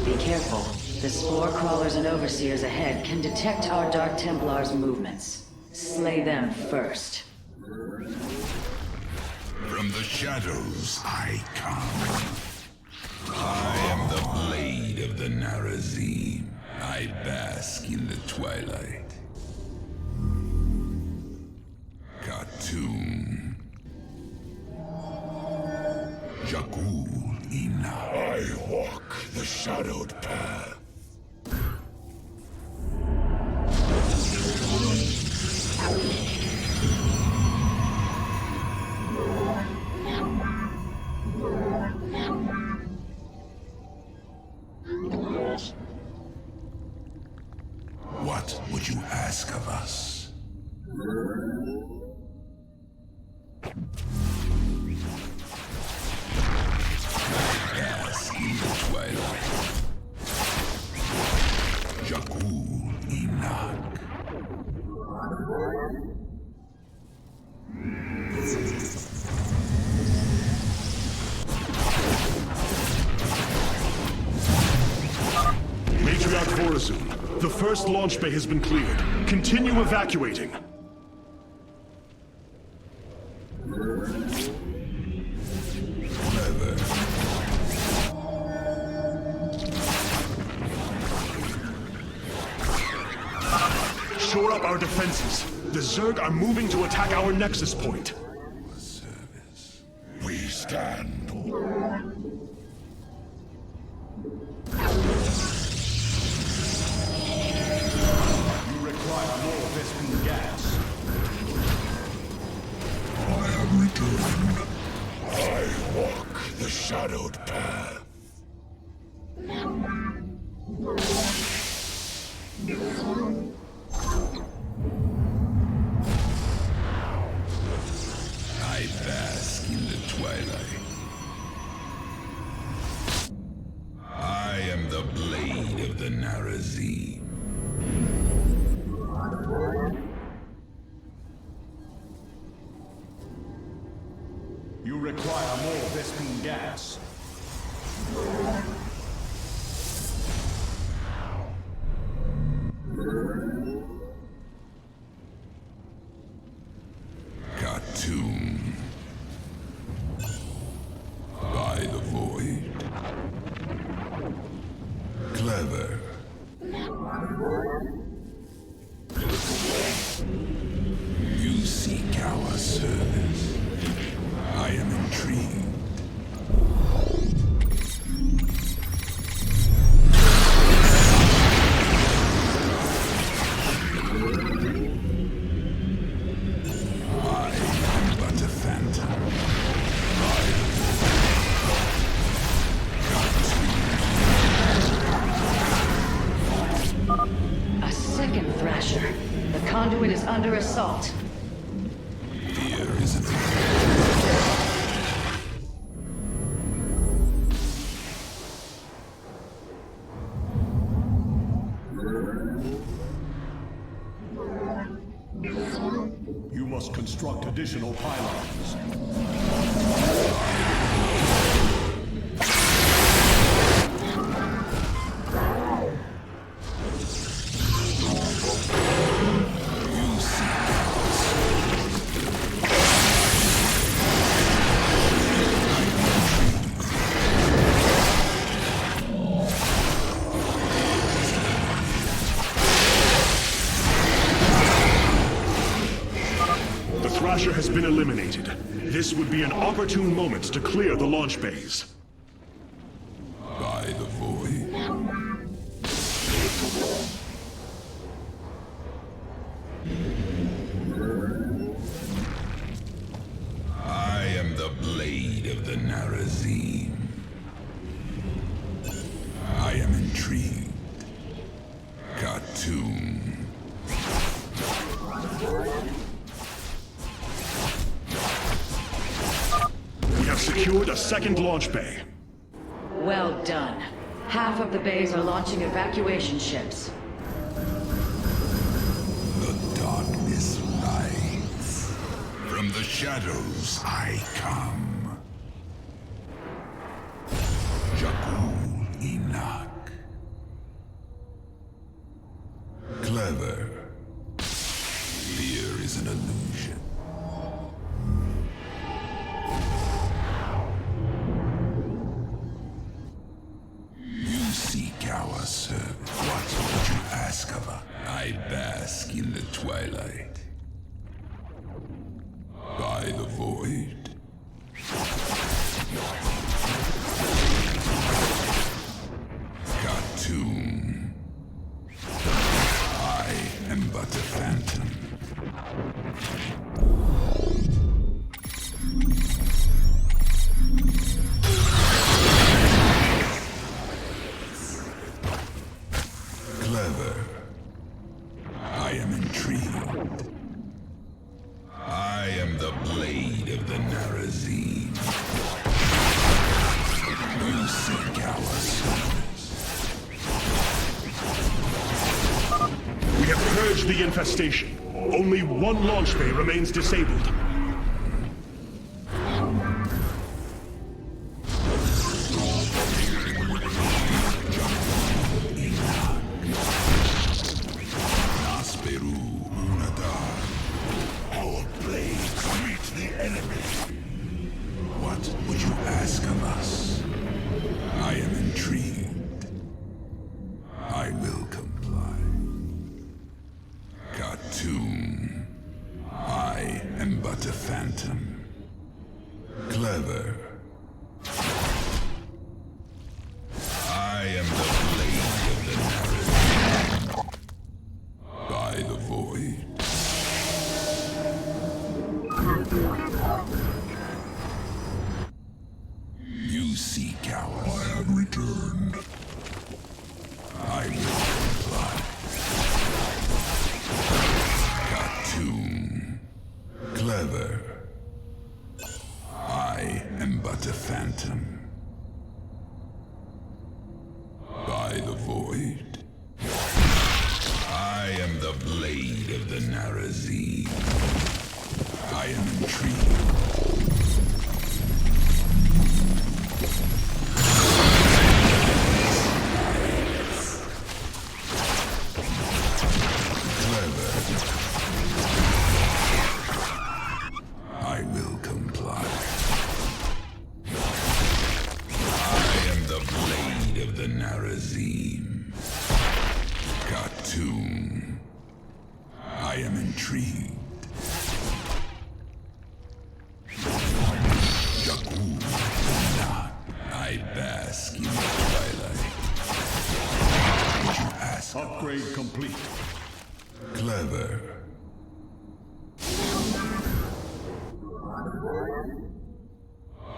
Be careful. The spore crawlers and overseers ahead can detect our Dark Templars' movements. Slay them first. From the shadows I come. I am the blade of the Narazim. I bask in the twilight. Cartoon. Jakul Ina. I walk the shadowed path. What would you ask of us? Bask in the twilight. Jakul Inak. Matriarch Vorazun, the first launch bay has been cleared. Continue evacuating. Shore up our defenses. The Zerg are moving to attack our nexus point. We stand. You require more Vespene gas. I have returned. I walk the shadowed path. I bask in the twilight. I am the blade of the Narazim. You require more Vespene gas. Cartoon. By the void. Clever. You seek our service. I am intrigued. under assault. Fear isn't You must construct additional pylons. Thrasher has been eliminated. This would be an opportune moment to clear the launch bays. by the void. I am the blade of the Narazim. I am intrigued. Khartoum. We have secured a second launch bay. Well done. Half of the bays are launching evacuation ships. The darkness lights. From the shadows I come. Jakul Enoch. Clever. Fear is an illusion. You seek our service. What would you ask of us? I bask in the twilight. By the void. Khartoum. I am but a phantom. Clever. I am intrigued. I am the blade of the Narazim. You seek our service. We have purged the infestation. Only one launch bay remains disabled. Our blades meet the enemy. What would you ask of us? I am intrigued. I will comply. Khartoum. I am but a phantom. Clever. I am the blade of the Narazim. By the void. You seek ours. I have returned. I will comply. Khartoum. Clever. I am but a phantom. By the void. I am the blade of the Narazim. I am intrigued. I will comply. I am the blade of the Narazim. Khartoum. I am intrigued. Jakul. I bask in the twilight. Would you ask? Upgrade complete. Clever.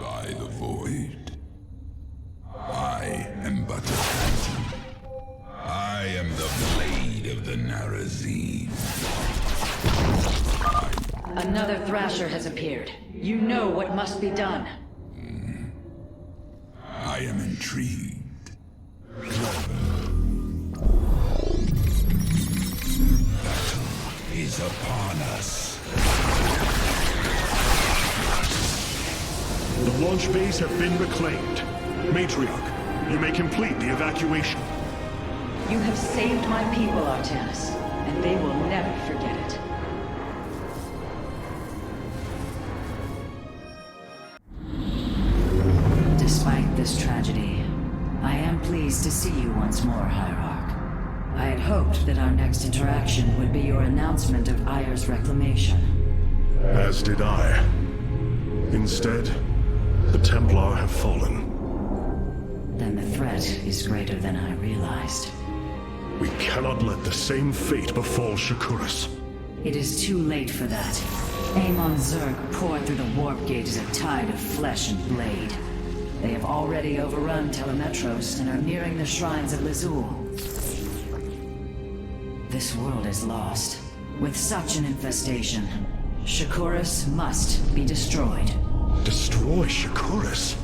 By the void. I am but a phantom. I am the blade of the Narazim. Another Thrasher has appeared. You know what must be done. I am intrigued. Battle is upon us. The launch bays have been reclaimed. Matriarch, you may complete the evacuation. You have saved my people, Artanis, and they will never forget it. Despite this tragedy, I am pleased to see you once more, Hierarch. I had hoped that our next interaction would be your announcement of Ayer's reclamation. As did I. Instead, the Templar have fallen. Then the threat is greater than I realized. We cannot let the same fate befall Shakuras. It is too late for that. Amon Zerg poured through the warp gate as a tide of flesh and blade. They have already overrun Telemetros and are nearing the shrines of Lizul. This world is lost. With such an infestation, Shakuras must be destroyed. Destroy Shakuras?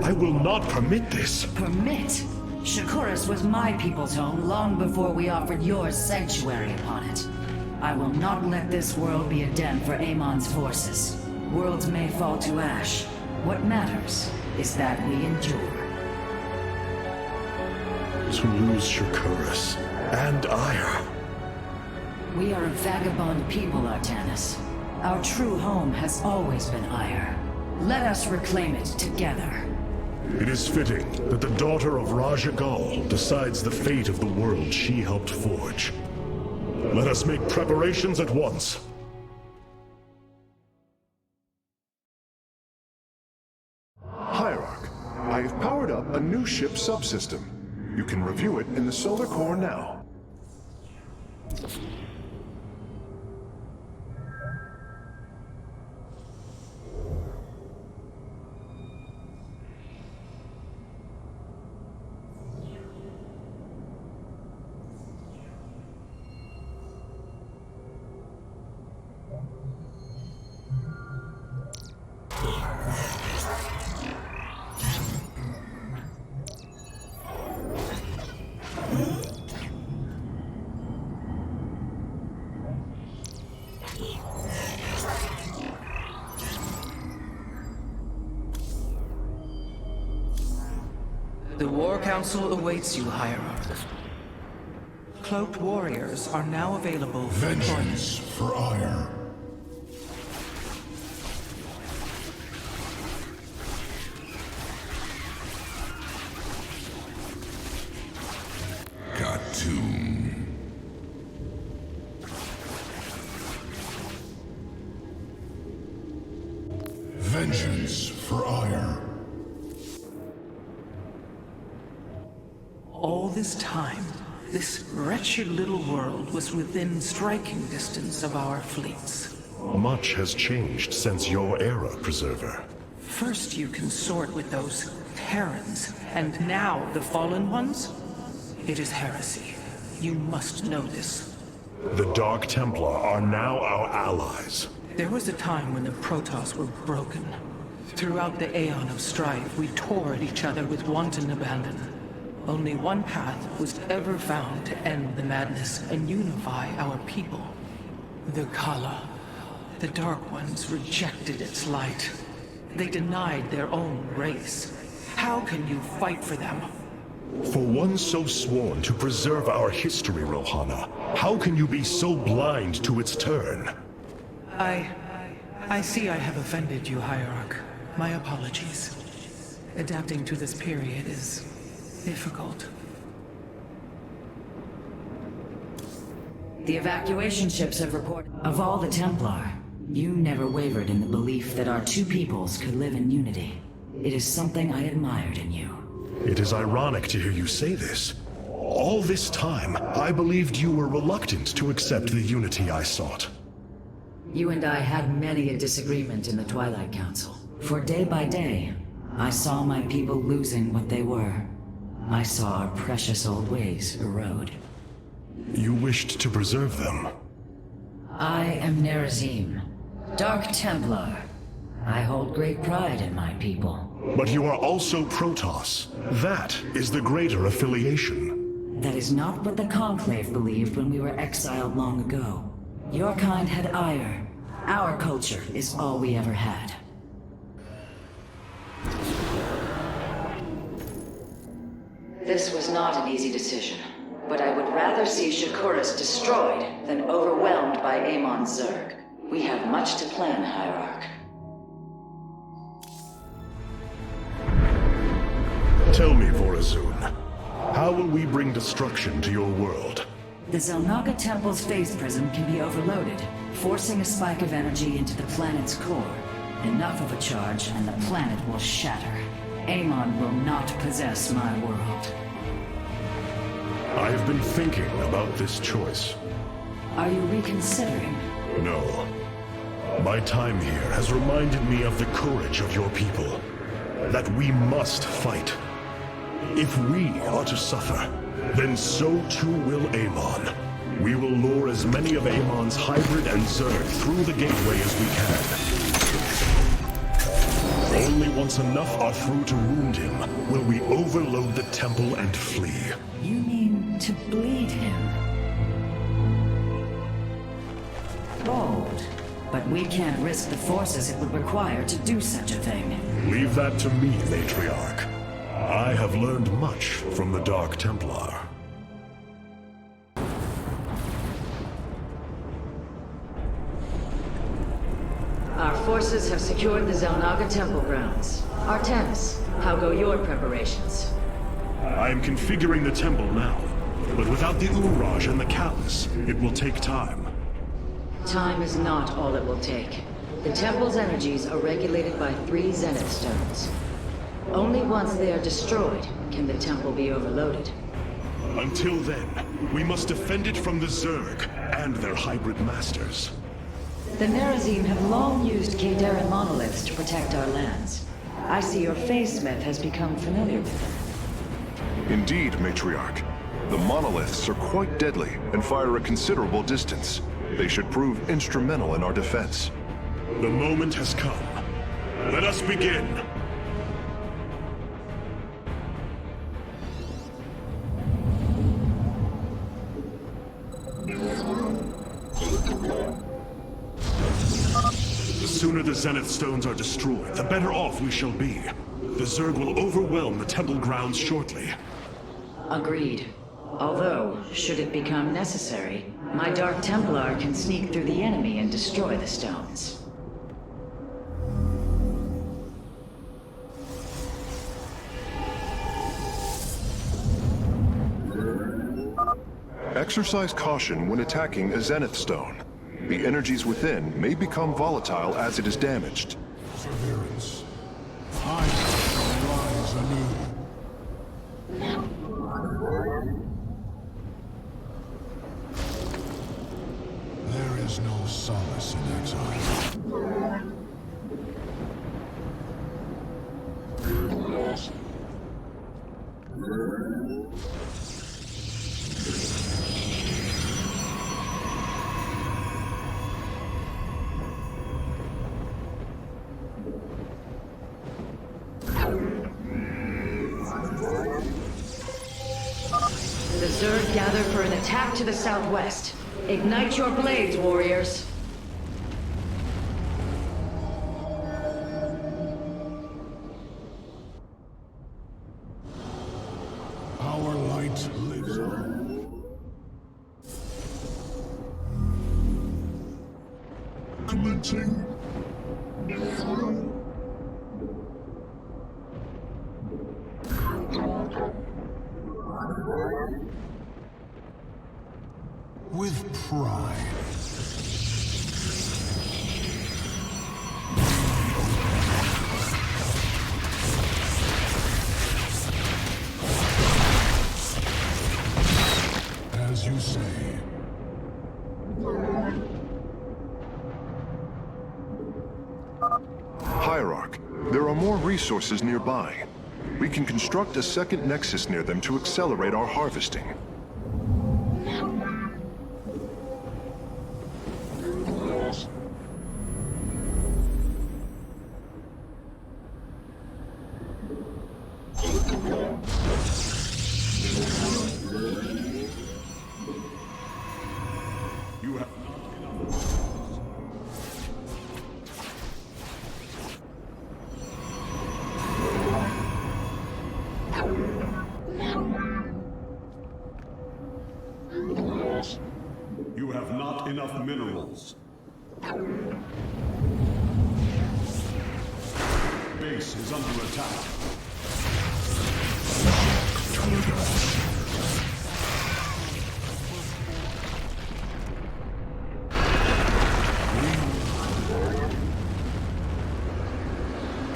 I will not permit this. Permit? Shakuras was my people's home long before we offered yours sanctuary upon it. I will not let this world be a den for Amon's forces. Worlds may fall to ash. What matters is that we endure. To lose Shakuras and Ayer. We are a vagabond people, Artanis. Our true home has always been Ayer. Let us reclaim it together. It is fitting that the daughter of Raja Gal decides the fate of the world she helped forge. Let us make preparations at once. Hierarch, I have powered up a new ship subsystem. You can review it in the solar core now. The War Council awaits you, Hierarch. Cloaked warriors are now available for Vengeance for Ayer. Khartoum. Vengeance for Ayer. All this time, this wretched little world was within striking distance of our fleets. Much has changed since your era, Preserver. First you consort with those Terrans, and now the Fallen Ones? It is heresy. You must know this. The Dark Templar are now our allies. There was a time when the Protoss were broken. Throughout the Aeon of Strife, we tore at each other with wanton abandon. Only one path was ever found to end the madness and unify our people. The Kala. The Dark Ones rejected its light. They denied their own race. How can you fight for them? For one so sworn to preserve our history, Rohana, how can you be so blind to its turn? I see I have offended you, Hierarch. My apologies. Adapting to this period is difficult. The evacuation ships have reported of all the Templar. You never wavered in the belief that our two peoples could live in unity. It is something I admired in you. It is ironic to hear you say this. All this time, I believed you were reluctant to accept the unity I sought. You and I had many a disagreement in the Twilight Council. For day by day, I saw my people losing what they were. I saw our precious old ways erode. You wished to preserve them. I am Nerazim, Dark Templar. I hold great pride in my people. But you are also Protoss. That is the greater affiliation. That is not what the Conclave believed when we were exiled long ago. Your kind had ire. Our culture is all we ever had. This was not an easy decision, but I would rather see Shakuras destroyed than overwhelmed by Amon Zerg. We have much to plan, Hierarch. Tell me, Vorazun, how will we bring destruction to your world? The Zelnaga Temple's phase prism can be overloaded, forcing a spike of energy into the planet's core. Enough of a charge and the planet will shatter. Amon will not possess my world. I have been thinking about this choice. Are you reconsidering? No. My time here has reminded me of the courage of your people. That we must fight. If we are to suffer, then so too will Amon. We will lure as many of Amon's hybrid and Zerg through the gateway as we can. Only once enough are through to wound him will we overload the temple and flee. You mean to bleed him? Bold. But we can't risk the forces it would require to do such a thing. Leave that to me, Matriarch. I have learned much from the Dark Templar. Our forces have secured the Zelnaga Temple grounds. Artanis, how go your preparations? I am configuring the temple now, but without the Uraj and the Callus, it will take time. Time is not all it will take. The temple's energies are regulated by 3 Zenith stones. Only once they are destroyed can the temple be overloaded. Until then, we must defend it from the Zerg and their hybrid masters. The Nerazim have long used Kadaran monoliths to protect our lands. I see your Phase-Smith has become familiar with them. Indeed, Matriarch. The monoliths are quite deadly and fire a considerable distance. They should prove instrumental in our defense. The moment has come. Let us begin! The sooner the Zenith Stones are destroyed, the better off we shall be. The Zerg will overwhelm the temple grounds shortly. Agreed. Although, should it become necessary, my Dark Templar can sneak through the enemy and destroy the stones. Exercise caution when attacking a Zenith Stone. The energies within may become volatile as it is damaged. Perseverance. I shall rise anew. There is no solace in exile. The Zerg gather for an attack to the southwest. Ignite your blades, warriors! Our light lives on. Commencing. With pride. As you say. Hierarch, there are more resources nearby. We can construct a second nexus near them to accelerate our harvesting. not enough minerals. Base is under attack.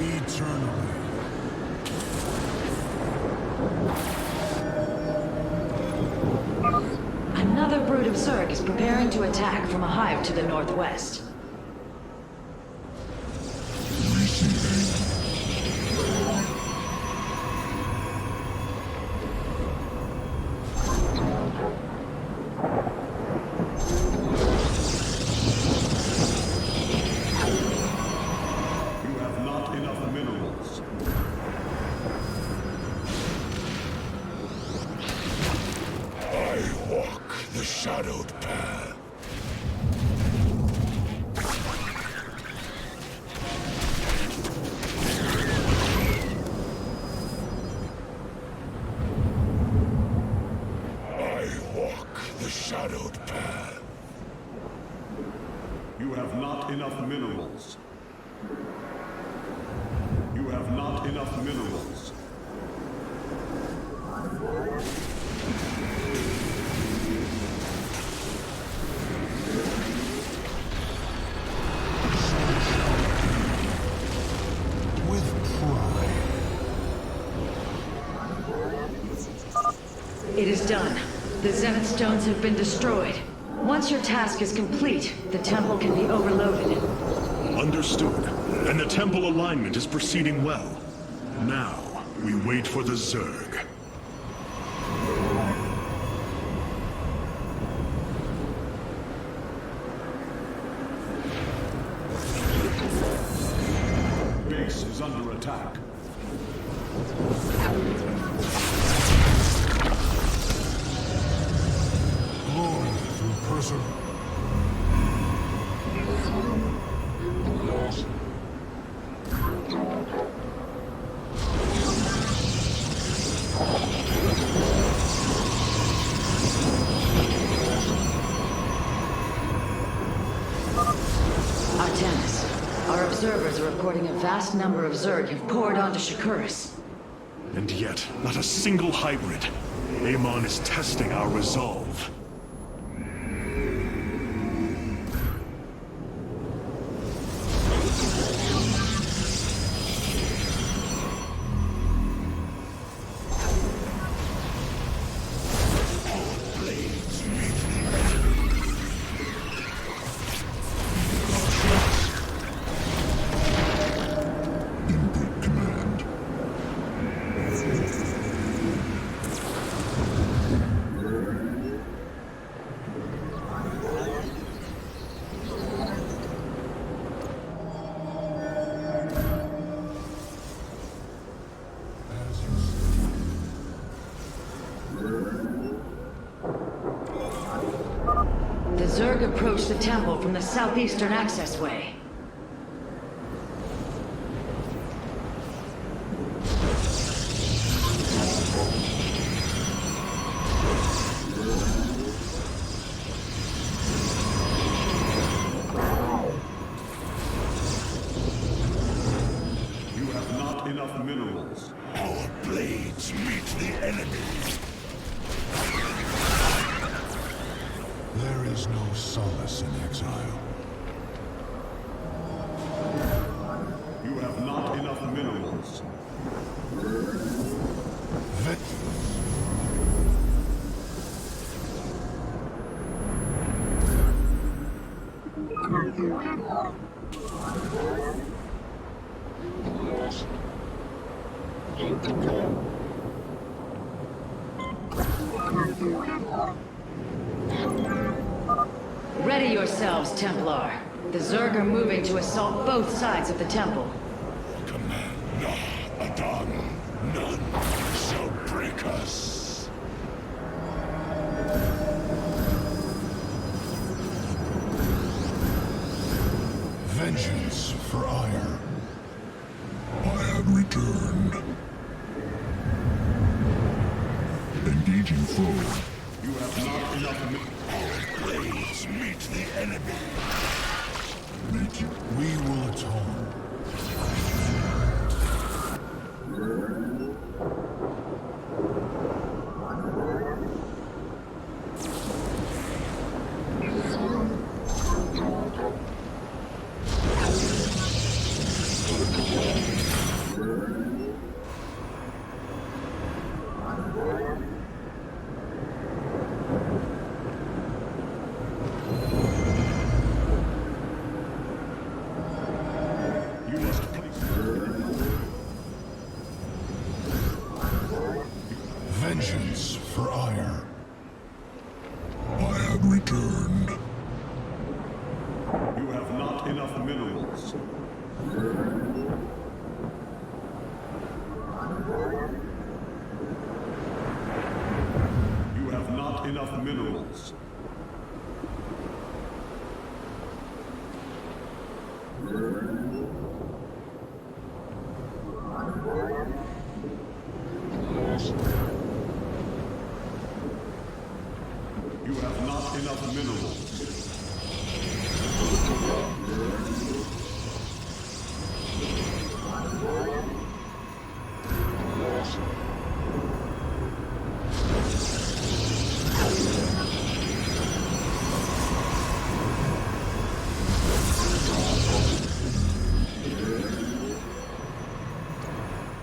Eternally. Another brood of Zerg is preparing to attack from a hive to the northwest. Shadowed path. I walk the shadowed path. You have not enough minerals. You have not enough minerals. It is done. The Zenith Stones have been destroyed. Once your task is complete, the temple can be overloaded. Understood. And the temple alignment is proceeding well. Now, we wait for the Zerg. Base is under attack. Glory through perseverance. Artemis, our observers are reporting a vast number of Zerg have poured onto Shakuris. And yet, not a single hybrid. Amon is testing our resolve. The Zerg approach the temple from the southeastern accessway. You have not enough minerals. Our blades meet the enemy. There is no solace in exile. You have not enough minerals. Ready yourselves, Templar. The Zerg are moving to assault both sides of the temple. Adon, none shall break us. Vengeance for ire. I have returned. Engaging foe. You have not enough. Our blades meet the enemy. We will atone. Vengeance for ire. I have returned. You have not enough minerals. You have not enough minerals. You have not enough minerals.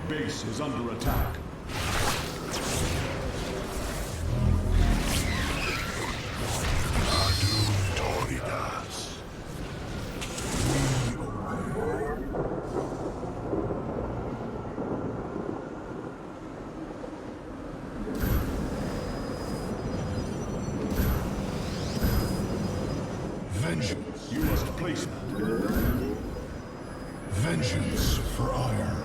Base is under attack. Vengeance. You must place that. Vengeance for ire.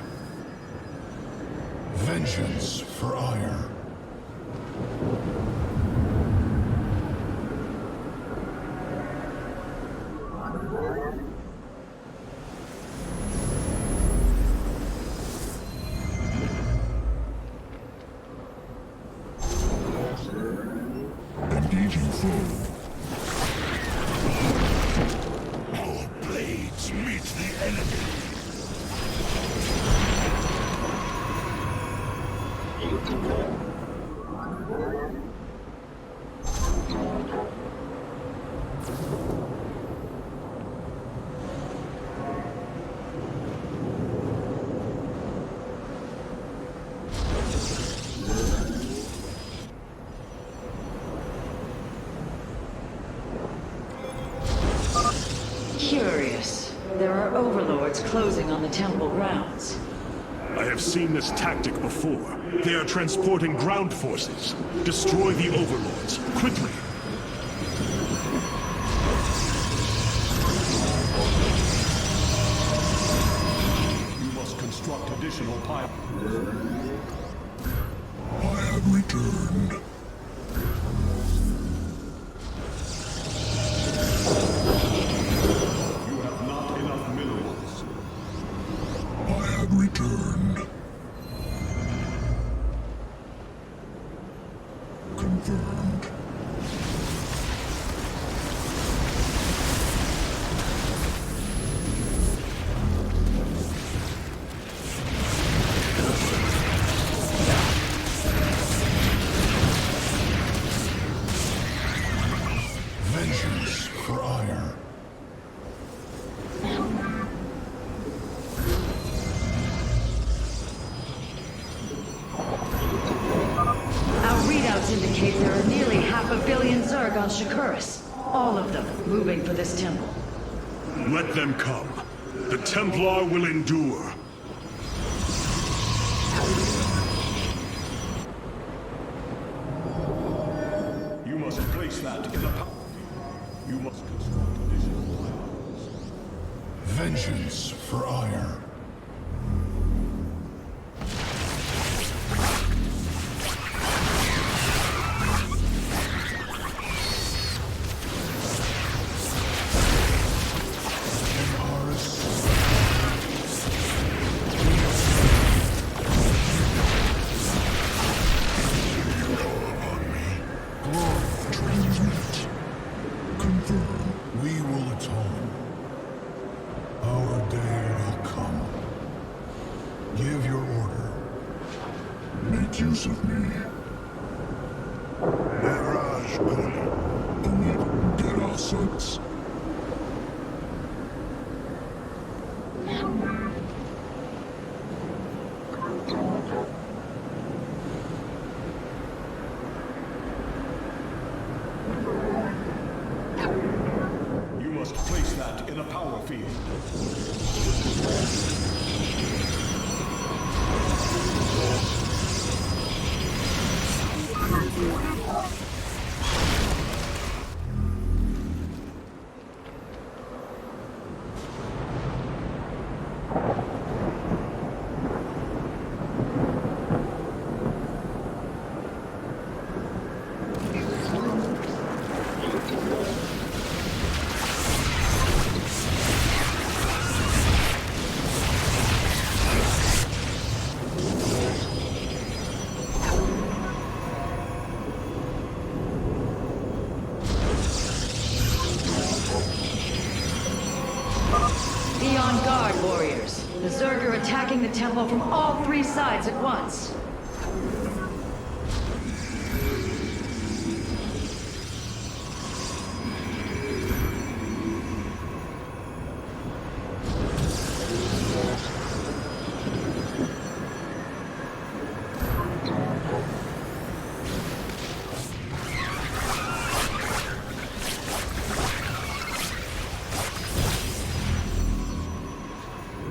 Vengeance for ire. Engaging foe. Our blades meet the enemy. Curious. There are overlords closing on the temple grounds. I have seen this tactic before. They are transporting ground forces. Destroy the overlords, quickly! You must construct additional pylons. I have returned. You have not enough minerals. I have returned. Confirmed. Vengeance for ire. Our readouts indicate there are nearly 500 million Zerg on Shakuras. All of them moving for this temple. Let them come. The Templar will endure. You must place that in the You must construct additional pylons. Vengeance for ire. Glory make use of me. Mirage Golem, Omid Gerasons. You must place that in a power field. Be on guard, warriors. The Zerg are attacking the temple from all three sides at once.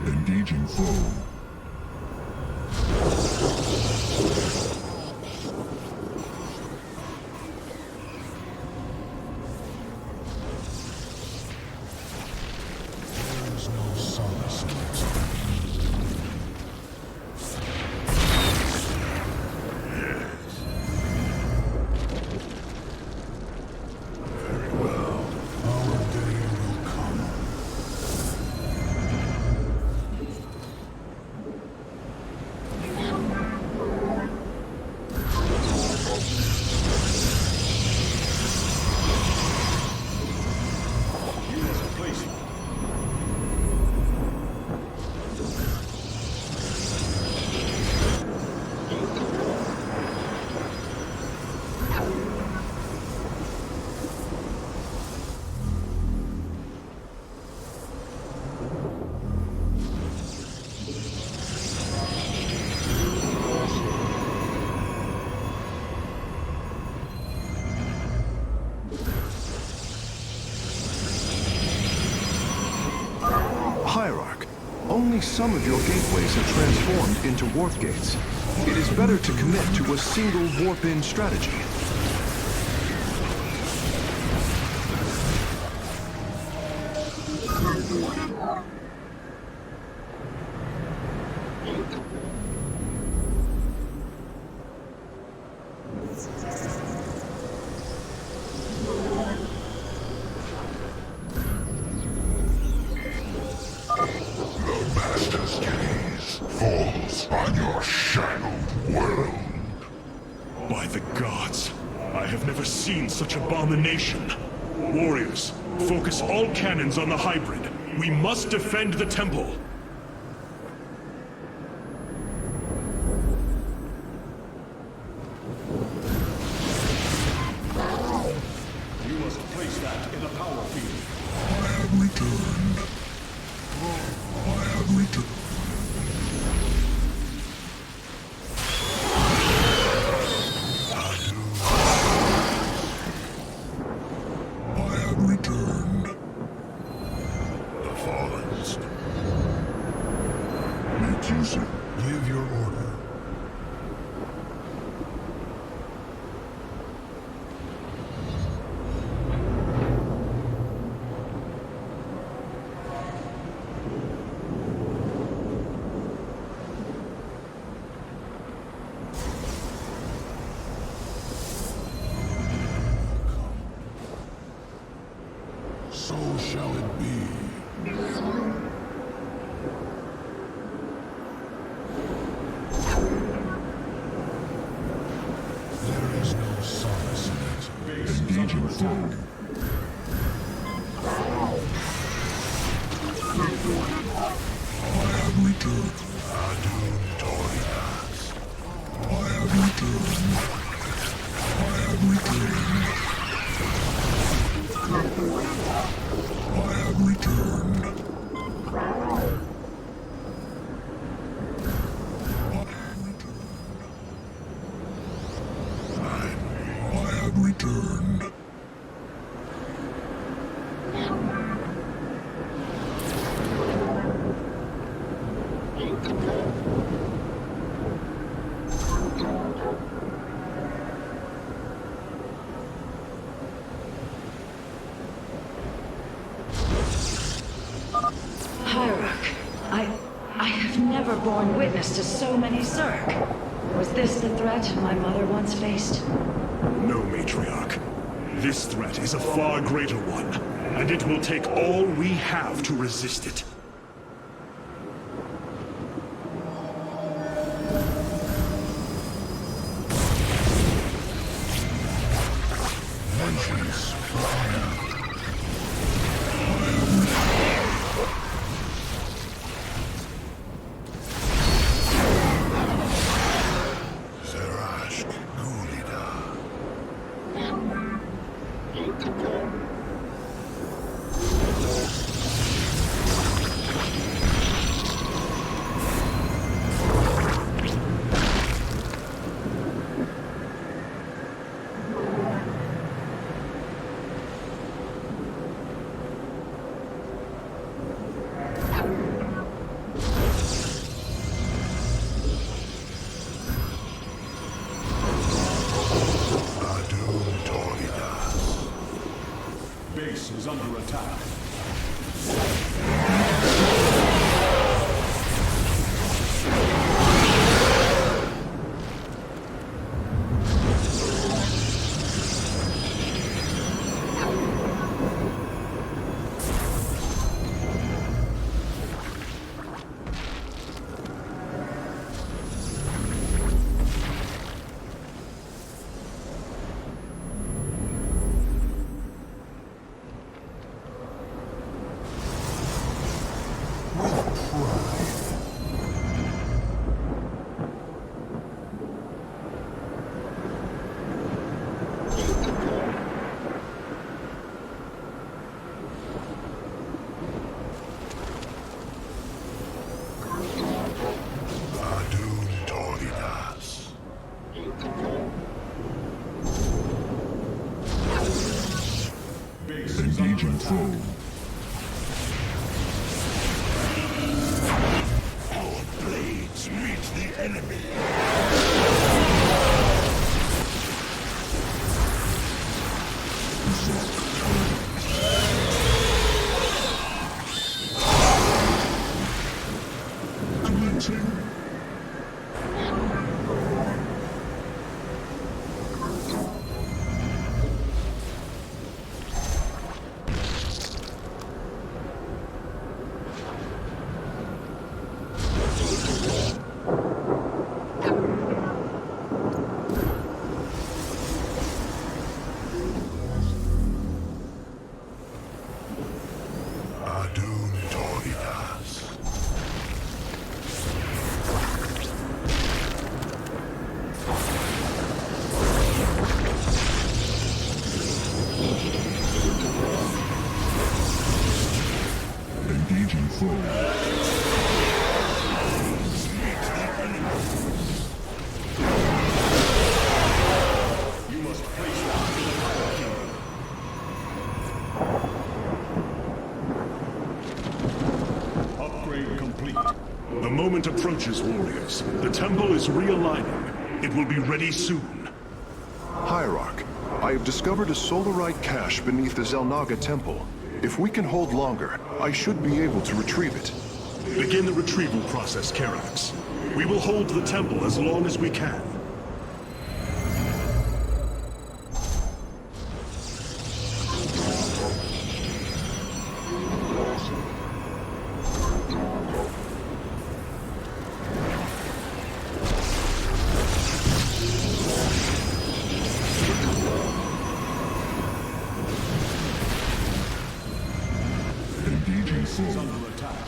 Engaging foe. There is no solace in it. Very well. Our day will come. You must place that. Hierarch, only some of your gateways have transformed into warp gates. It is better to commit to a single warp-in strategy. The Master's gaze falls on your shadowed world. By the gods, I have never seen such abomination. Warriors, focus all cannons on the hybrid. We must defend the temple. You must place that in a power field. I have returned. I have returned. I have returned. The Fallens. Make use of. Give your order. So shall it be. There is no solace in it. Engaging foe. I have returned. Adun Torias. I have returned. I have never borne witness to so many Zerg. Was this the threat my mother once faced? No, Matriarch. This threat is a far greater one, and it will take all we have to resist it. Vengeance fire. Base is under attack. Engaging foe. Our blades meet the enemy. Engaging foe. You must place that in the hierarchy. Upgrade complete. The moment approaches, warriors. The temple is realigning. It will be ready soon. Hierarch, I have discovered a solarite cache beneath the Zelnaga temple. If we can hold longer, I should be able to retrieve it. Begin the retrieval process, Karax. We will hold the temple as long as we can. Base is under attack.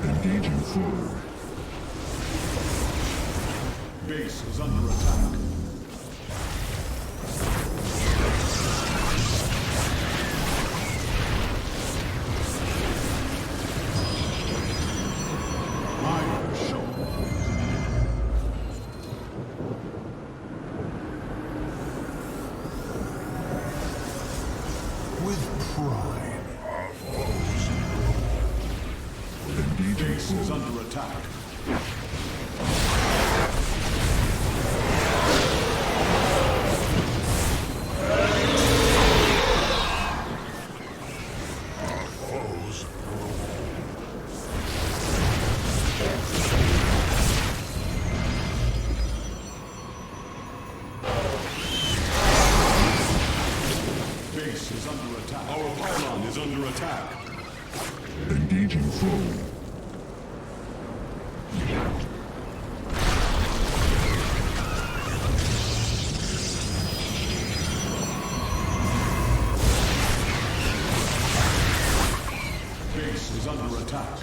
Engaging foe. Base is under attack. attack. Engaging foe. Base is under attack.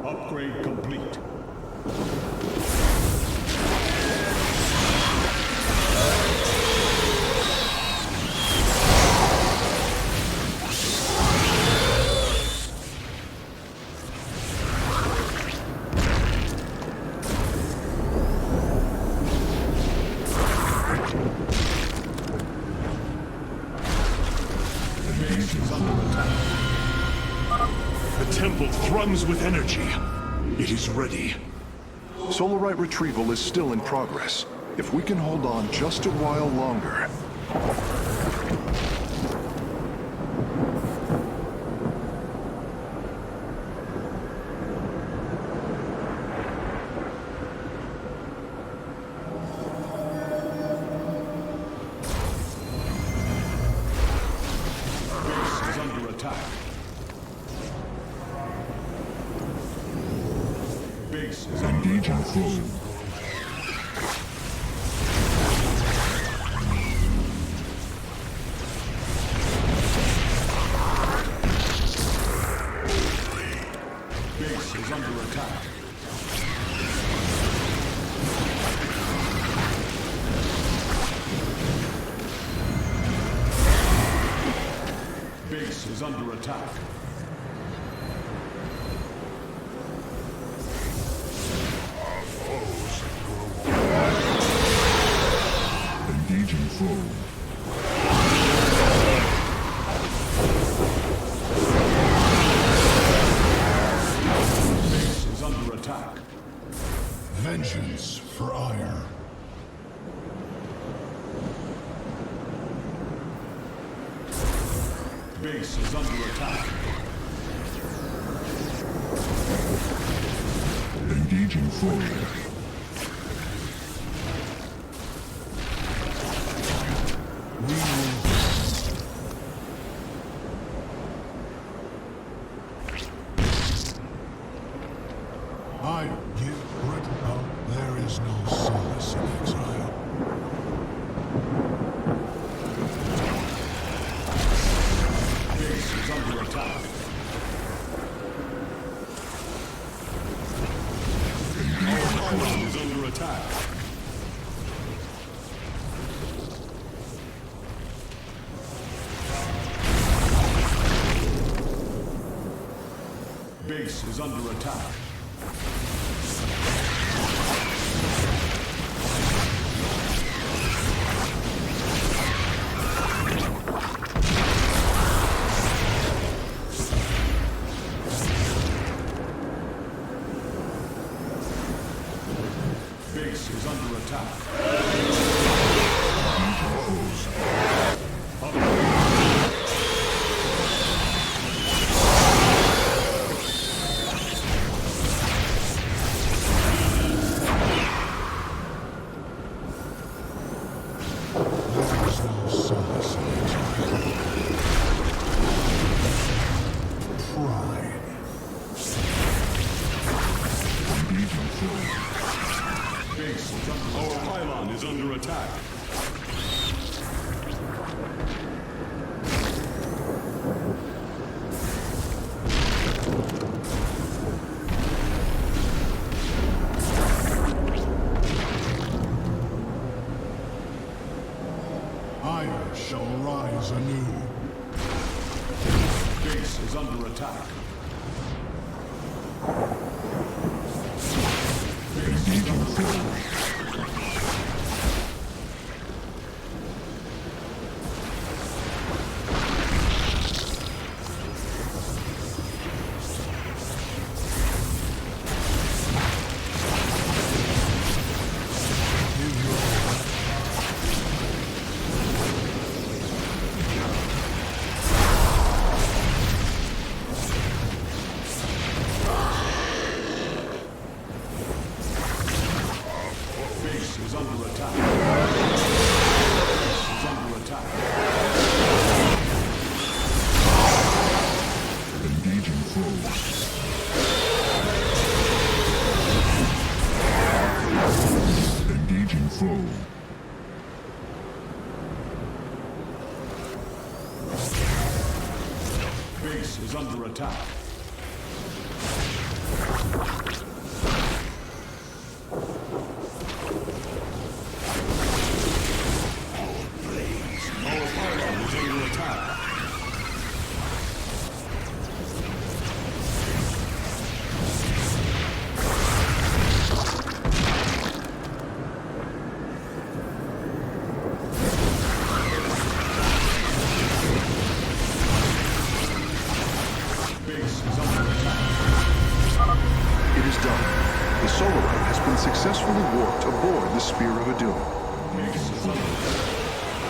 Upgrade complete. Base is under attack. The temple thrums with energy. It is ready. Solarite retrieval is still in progress. If we can hold on just a while longer. Base is under attack. Base is under Engaging attack. foe. Base is under attack. Base is under attack. Engaging foe. Base is under attack. Vengeance for ire. Base is under attack. Engaging foe. I give written up. There is no solace in exile. Base is under attack. Our pylon is under attack. Base is under attack. Base is under attack. There is no solace in exile. Pride. Engaging foe. Base is under Our pylon is under attack. Ire shall rise anew. Base is under attack. Base is under attack. base is under attack. Our pylon is under attack. It is done. The solar ray has been successfully warped aboard the Spear of Adun.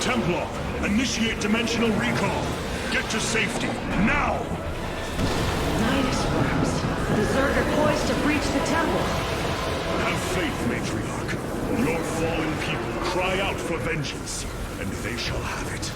Templar, initiate dimensional recall. Get to safety, now! Nidus worms. The Zerg are poised to breach the temple. Have faith, Matriarch. Your fallen people cry out for vengeance, and they shall have it.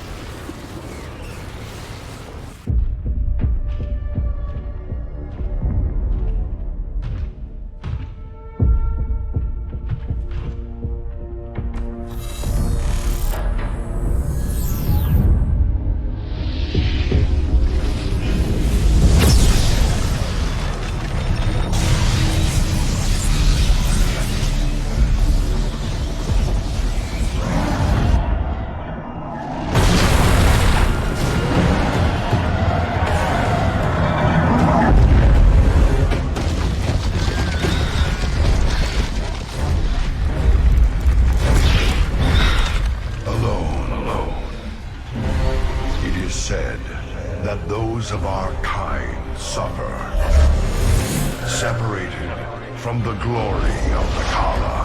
That those of our kind suffer, separated from the glory of the Kala.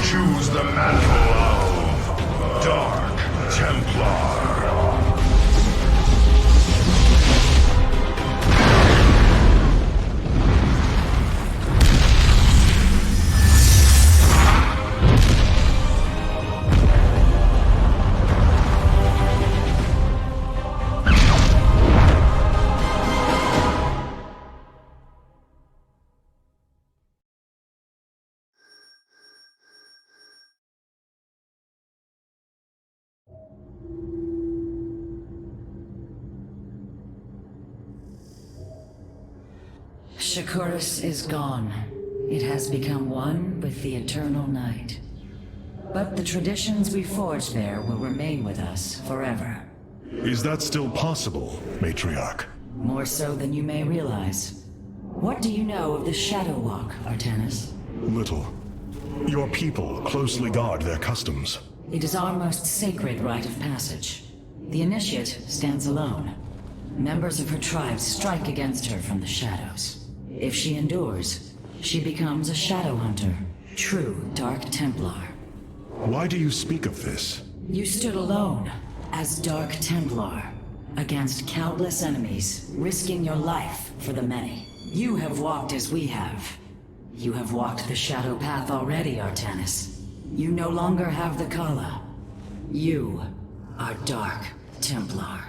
Choose the mantle of Dark Templar. Shakuris is gone. It has become one with the eternal night. But the traditions we forged there will remain with us forever. Is that still possible, Matriarch? More so than you may realize. What do you know of the Shadow Walk, Artanis? Little. Your people closely guard their customs. It is our most sacred rite of passage. The Initiate stands alone. Members of her tribe strike against her from the shadows. If she endures, she becomes a Shadow Hunter, true Dark Templar. Why do you speak of this? You stood alone, as Dark Templar, against countless enemies, risking your life for the many. You have walked as we have. You have walked the Shadow Path already, Artanis. You no longer have the Kala. You are Dark Templar.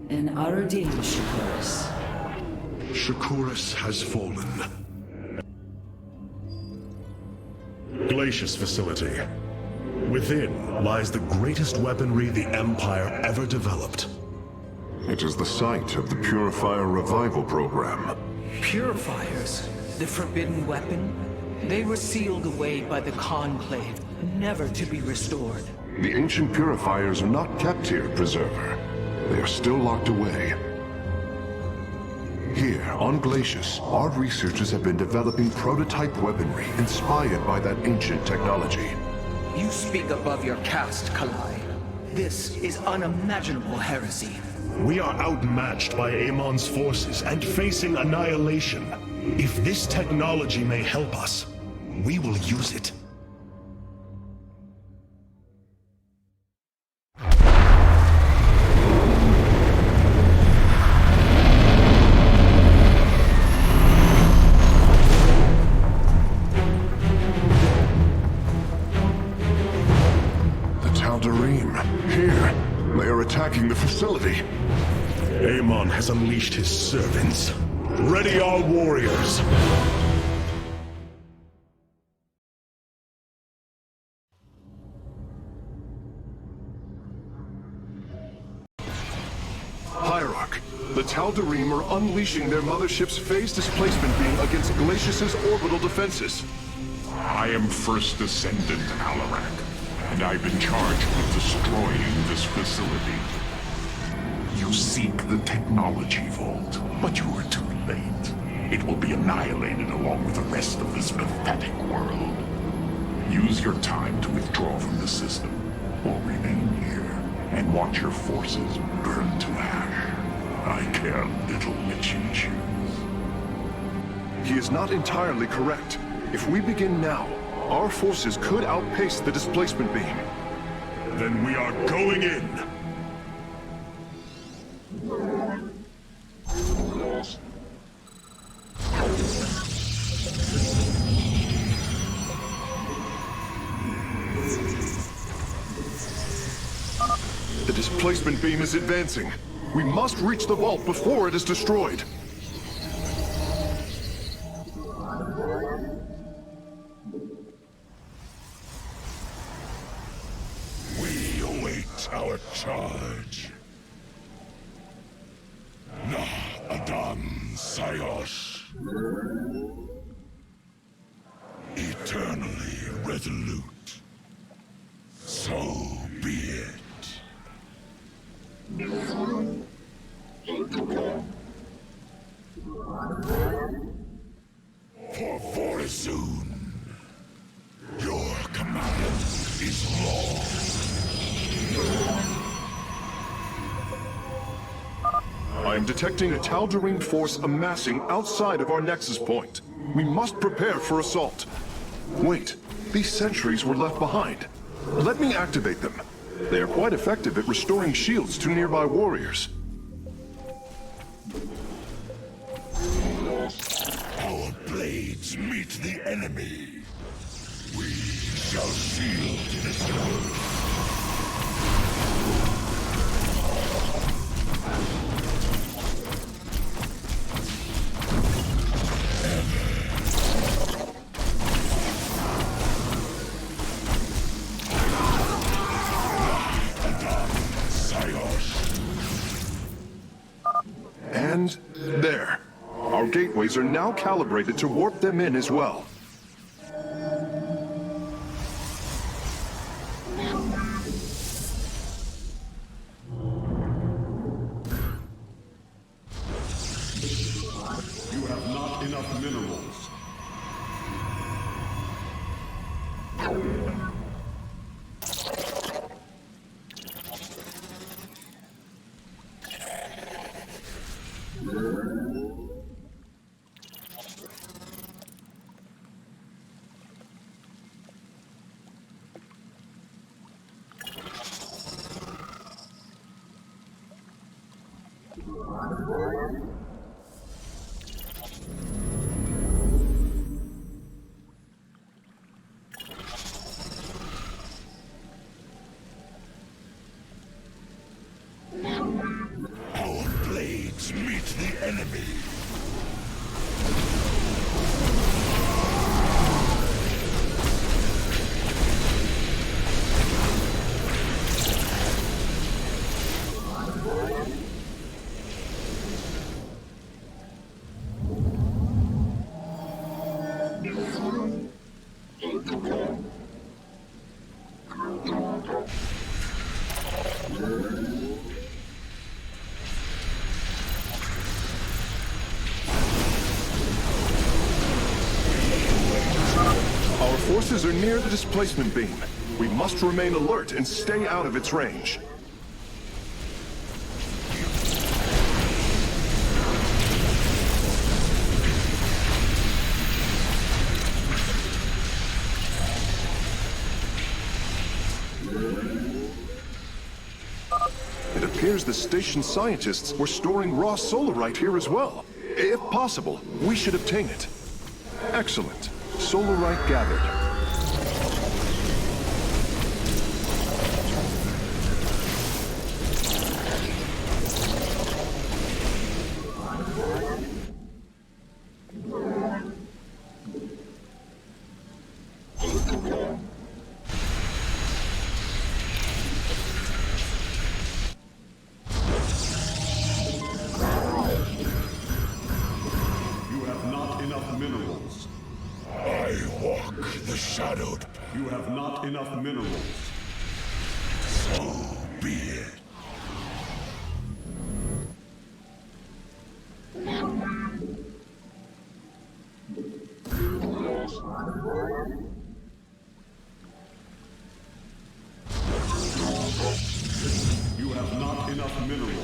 In Arudin, Shakuris. Shakuris has fallen. Glacius facility. Within lies the greatest weaponry the Empire ever developed. It is the site of the Purifier Revival Program. Purifiers? The forbidden weapon? They were sealed away by the Conclave, never to be restored. The ancient Purifiers are not kept here, Preserver. They are still locked away. Here, on Glacius, our researchers have been developing prototype weaponry inspired by that ancient technology. You speak above your caste, Kalai. This is unimaginable heresy. We are outmatched by Amon's forces and facing annihilation. If this technology may help us, we will use it. Attacking the facility. Amon has unleashed his servants. Ready our warriors! Hierarch, the Tal'Darim are unleashing their mothership's phase displacement beam against Glacius's orbital defenses. I am First Descendant Alarak, and I've been charged with destroying this facility. You seek the technology vault, but you are too late. It will be annihilated along with the rest of this pathetic world. Use your time to withdraw from the system, or remain here and watch your forces burn to ash. I care little which you choose. He is not entirely correct. If we begin now, our forces could outpace the displacement beam. Then we are going in! The displacement beam is advancing. We must reach the vault before it is destroyed. We await our charge. Na Adam Sayos. Eternally resolute. So be it. For Forsoon, your command is law. I am detecting a Tal'Darim force amassing outside of our nexus point. We must prepare for assault. Wait, these sentries were left behind. Let me activate them. They are quite effective at restoring shields to nearby warriors. Our blades meet the enemy. We shall shield this world. And there. Our gateways are now calibrated to warp them in as well. You have not enough minerals. Our blades meet the enemy. forces are near the displacement beam. We must remain alert and stay out of its range. It appears the station scientists were storing raw solarite here as well. If possible, we should obtain it. Excellent. Solarite gathered. You have not enough minerals. So be it. You have not enough minerals.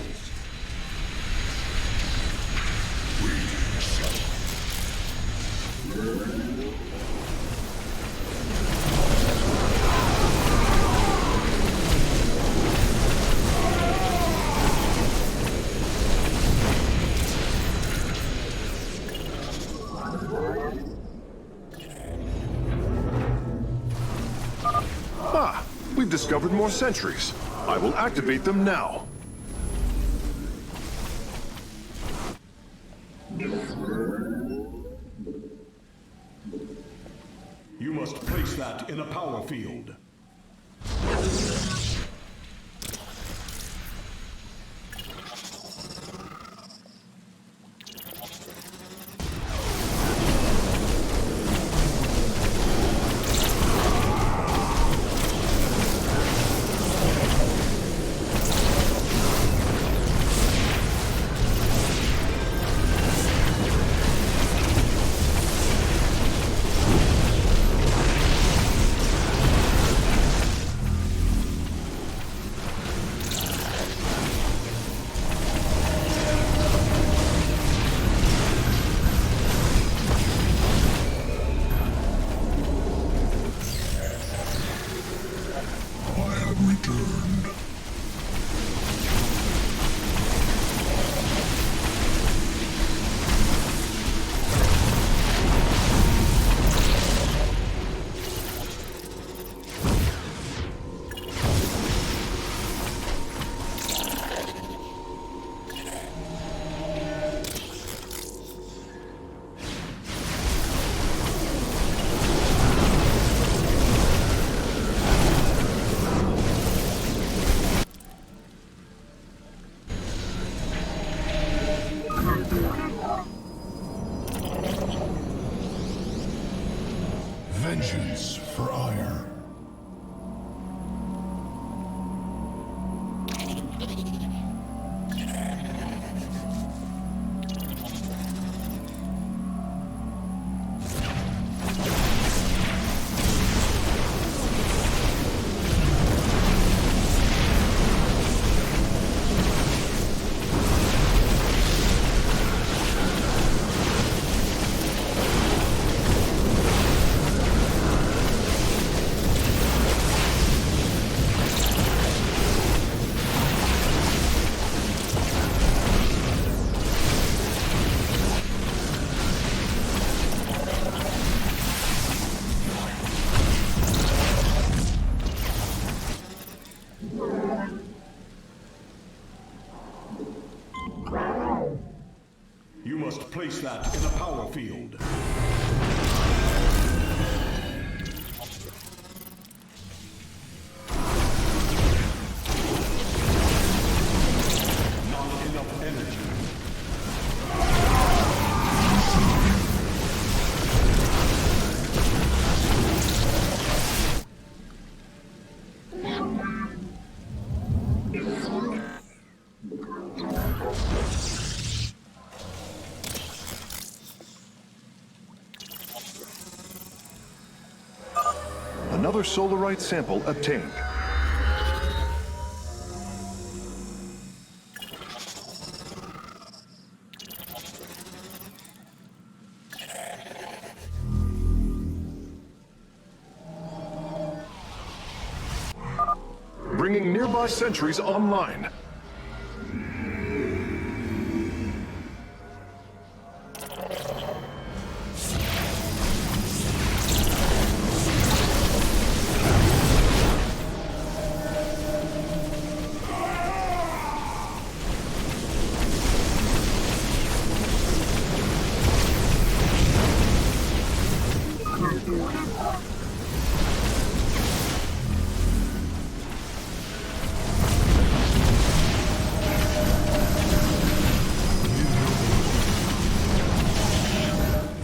Ah, we've discovered more sentries. I will activate them now. You must place that in a power field. Vengeance for ire. You must place that in a power field. Not enough energy. another solarite sample obtained. Bringing nearby sentries online.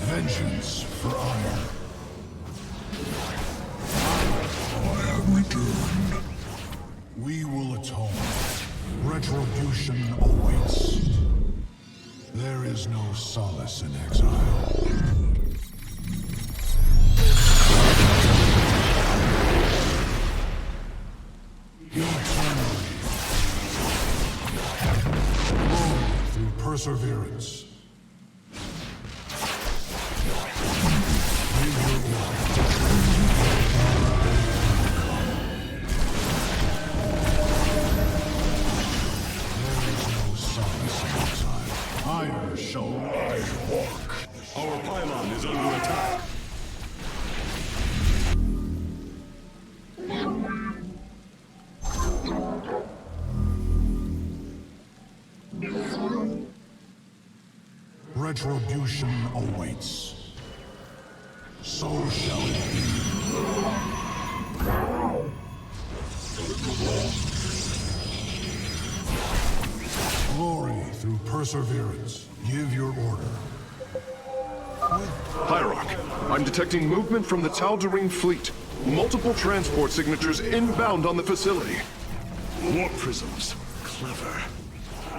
Vengeance for honor. What have we done? We will atone. Retribution awaits. There is no solace in exile. Eternally. Glory through perseverance. Iron shall I walk. Our pylon is under attack. Retribution awaits. So shall it be. Glory through perseverance. Give your order. Hierarch, I'm detecting movement from the Tal'Darim fleet. Multiple transport signatures inbound on the facility. Warp prisms. Clever.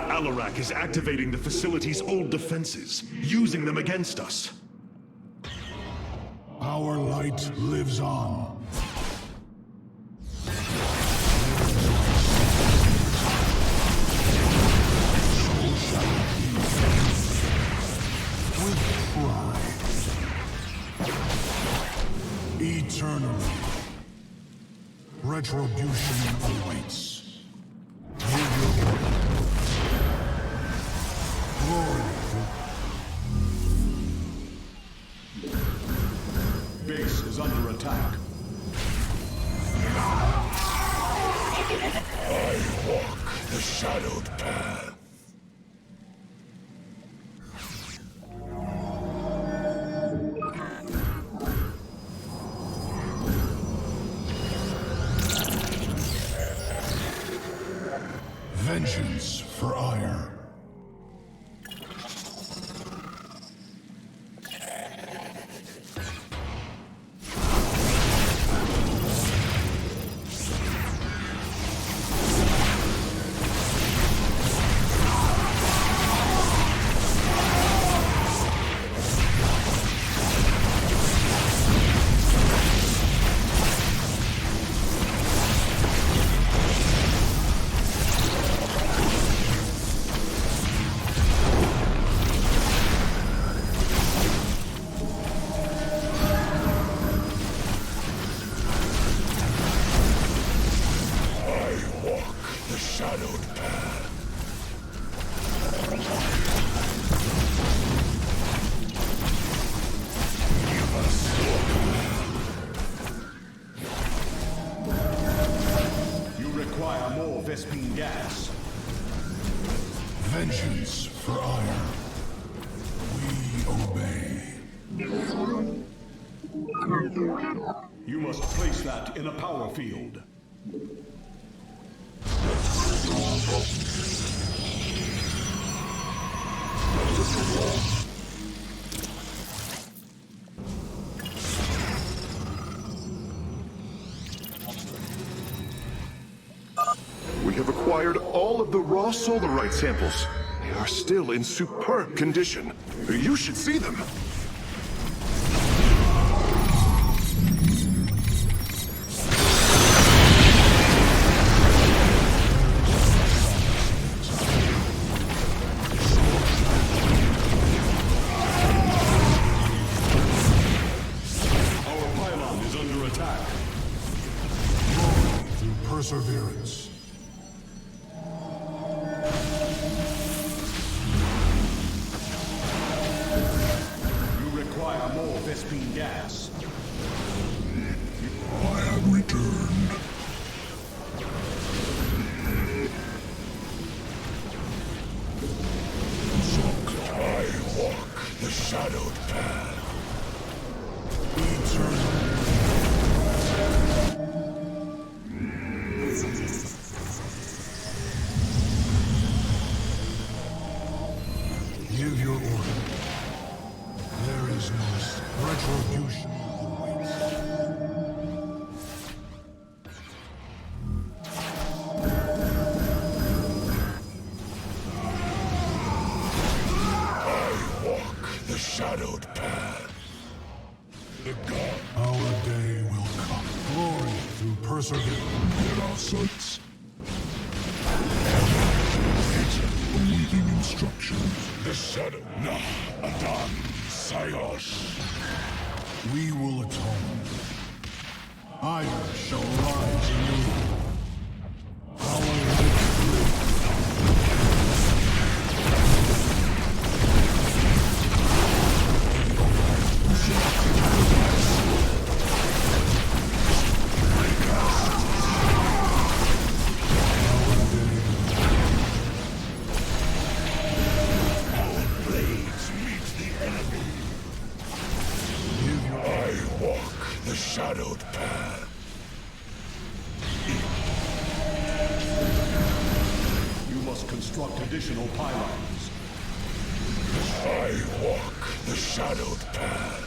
Alarak is activating the facility's old defenses, using them against us. Our light lives on. With pride. Eternally. Retribution awaits. Give your order. Glory. Base is under attack. I walk the shadowed path. Vengeance for ire. Shadowed path. Give us You require more Vespine gas. vengeance for ire. We obey. You must place that in a power field. We have acquired all of the raw solarite samples. They are still in superb condition. You should see them. perseverance. You require more Vespine gas. I have returned. I walk the shadowed path. Give your order. There is no retribution I walk the shadowed path. The god. Our day will come. Glory through perseverance. In our sights. Awaiting instructions. The shadow. Nah, Adan, Sayos. We will atone. Iron shall rise anew. Our The shadowed path. You must construct additional pylons. I walk the shadowed path.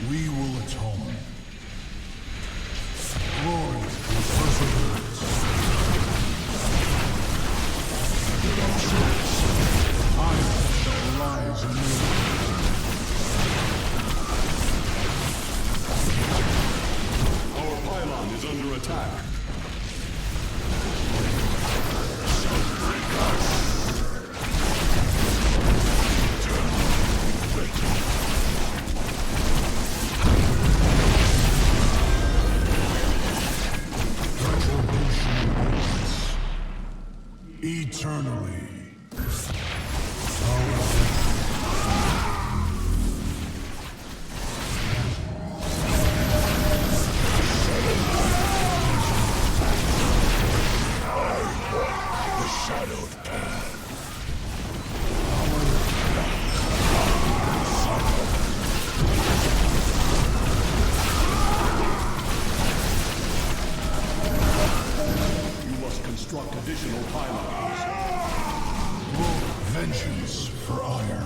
We will atone. Glory through perseverance. Iron shall rise anew. Pylon is under attack. Eternally. Construct additional pylons. Vengeance for ire.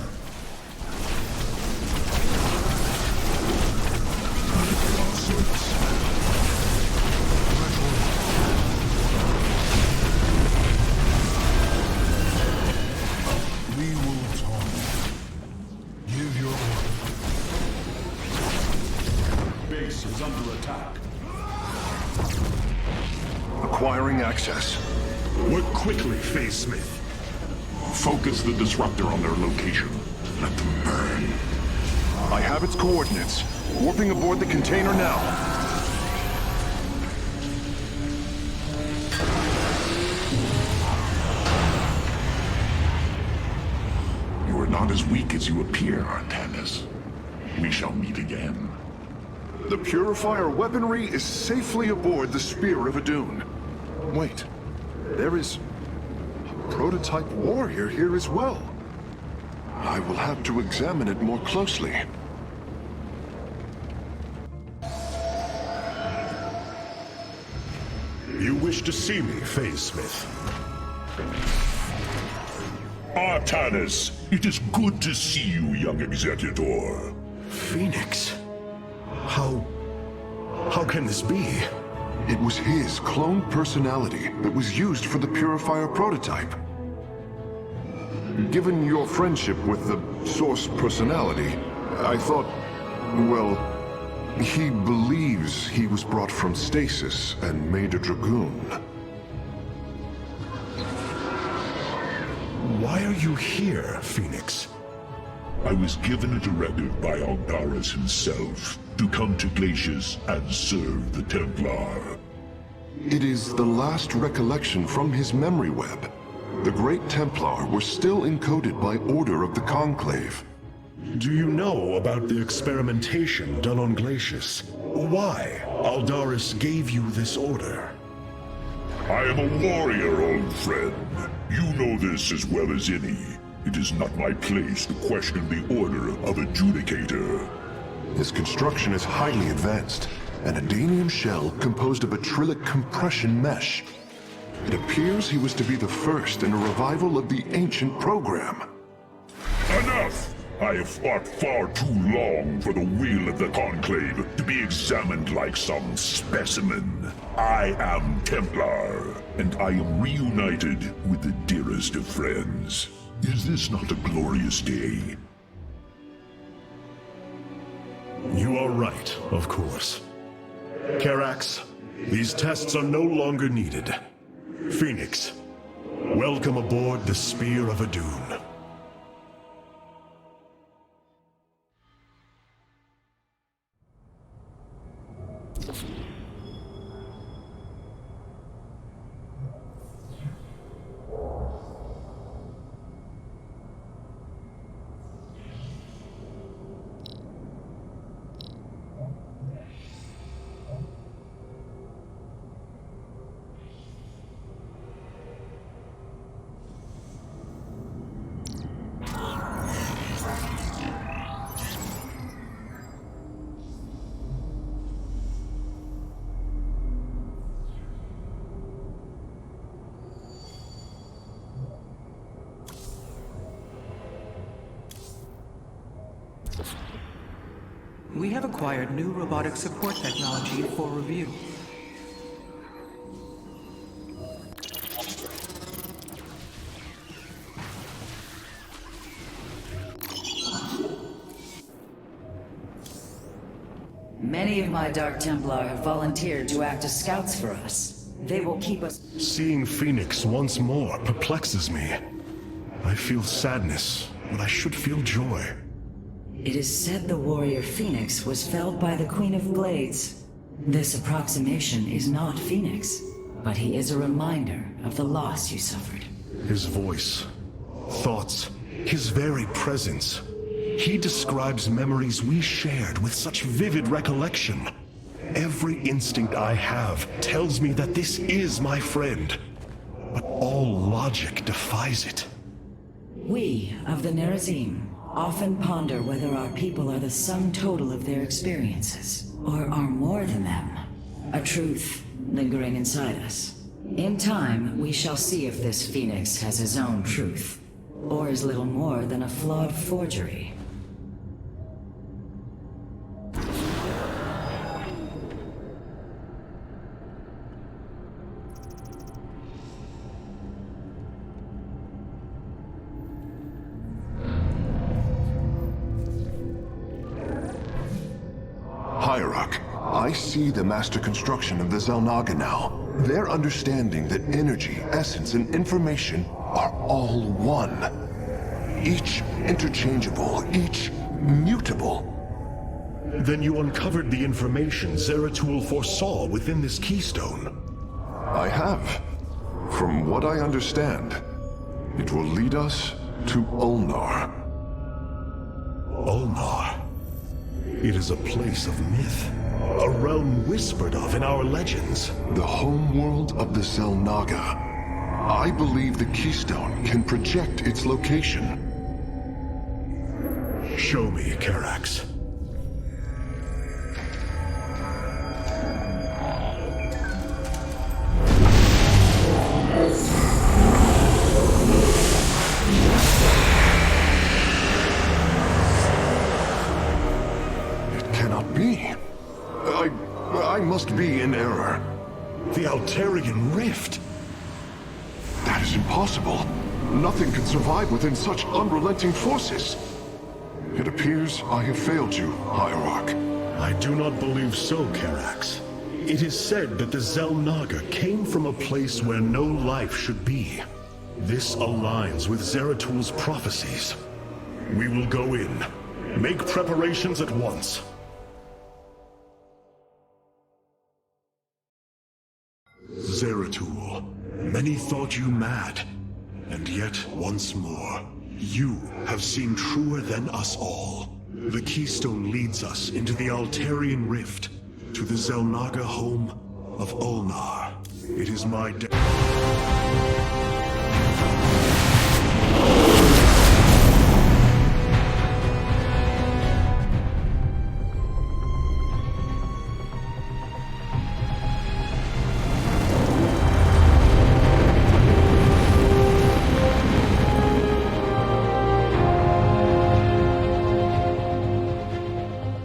We will atone. Give your order. Base is under attack. Acquiring access. Work quickly, Phase Smith. Focus the disruptor on their location. Let them burn. I have its coordinates. Warping aboard the container now. You are not as weak as you appear, Artanis. We shall meet again. The Purifier weaponry is safely aboard the Spear of Adun. Wait, there is a prototype warrior here as well. I will have to examine it more closely. You wish to see me, Phase Smith? Artanis, it is good to see you, young Executor. Phoenix? How can this be? It was his cloned personality that was used for the Purifier prototype. Given your friendship with the Source personality, I thought, well, he believes he was brought from stasis and made a Dragoon. Why are you here, Phoenix? I was given a directive by Aldaris himself. to come to Glacius and serve the Templar. It is the last recollection from his memory web. The Great Templar were still encoded by order of the Conclave. Do you know about the experimentation done on Glacius? Why Aldaris gave you this order? I am a warrior, old friend. You know this as well as any. It is not my place to question the order of Adjudicator. His construction is highly advanced, an Adanium shell composed of acrylic compression mesh. It appears he was to be the first in a revival of the ancient program. Enough! I have fought far too long for the will of the Conclave to be examined like some specimen. I am Templar, and I am reunited with the dearest of friends. Is this not a glorious day? You are right, of course. Karax, these tests are no longer needed. Phoenix, welcome aboard the Spear of Adun. We have acquired new robotic support technology for review. Many of my Dark Templar have volunteered to act as scouts for us. They will keep us... Seeing Phoenix once more perplexes me. I feel sadness, but I should feel joy. It is said the warrior Phoenix was felled by the Queen of Blades. This approximation is not Phoenix, but he is a reminder of the loss you suffered. His voice, thoughts, his very presence. He describes memories we shared with such vivid recollection. Every instinct I have tells me that this is my friend, but all logic defies it. We of the Nerazim often ponder whether our people are the sum total of their experiences, or are more than them, a truth lingering inside us. In time, we shall see if this Phoenix has his own truth, or is little more than a flawed forgery. I see the master construction of the Xel'Naga now. Their understanding that energy, essence, and information are all one. Each interchangeable, each mutable. Then you uncovered the information Zeratul foresaw within this keystone. I have. From what I understand, it will lead us to Ulnar. Ulnar. It is a place of myth. A realm whispered of in our legends. The homeworld of the Xel'Naga. I believe the Keystone can project its location. Show me, Karax. It cannot be. I must be in error. The Altarian Rift. That is impossible. Nothing can survive within such unrelenting forces. It appears I have failed you, Hierarch. I do not believe so, Karax. It is said that the Xel'Naga came from a place where no life should be. This aligns with Zeratul's prophecies. We will go in. Make preparations at once. Zeratul, many thought you mad. And yet, once more, you have seen truer than us all. The keystone leads us into the Altarian Rift, to the Xel'Naga home of Ulnar. It is my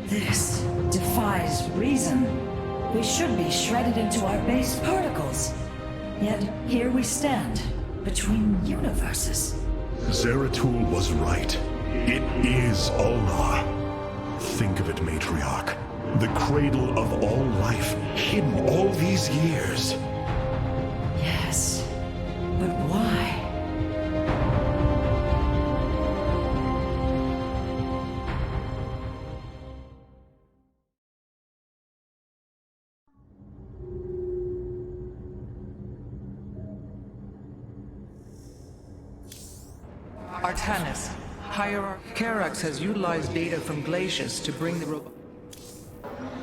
This defies reason. We should be shredded into our base particles. Yet here we stand, between universes. Zeratul was right. It is Ulnar. Think of it, Matriarch. The cradle of all life, hidden all these years. Yes, but why? Artanis, Hierarch Karax has utilized data from glaciers to bring the robot.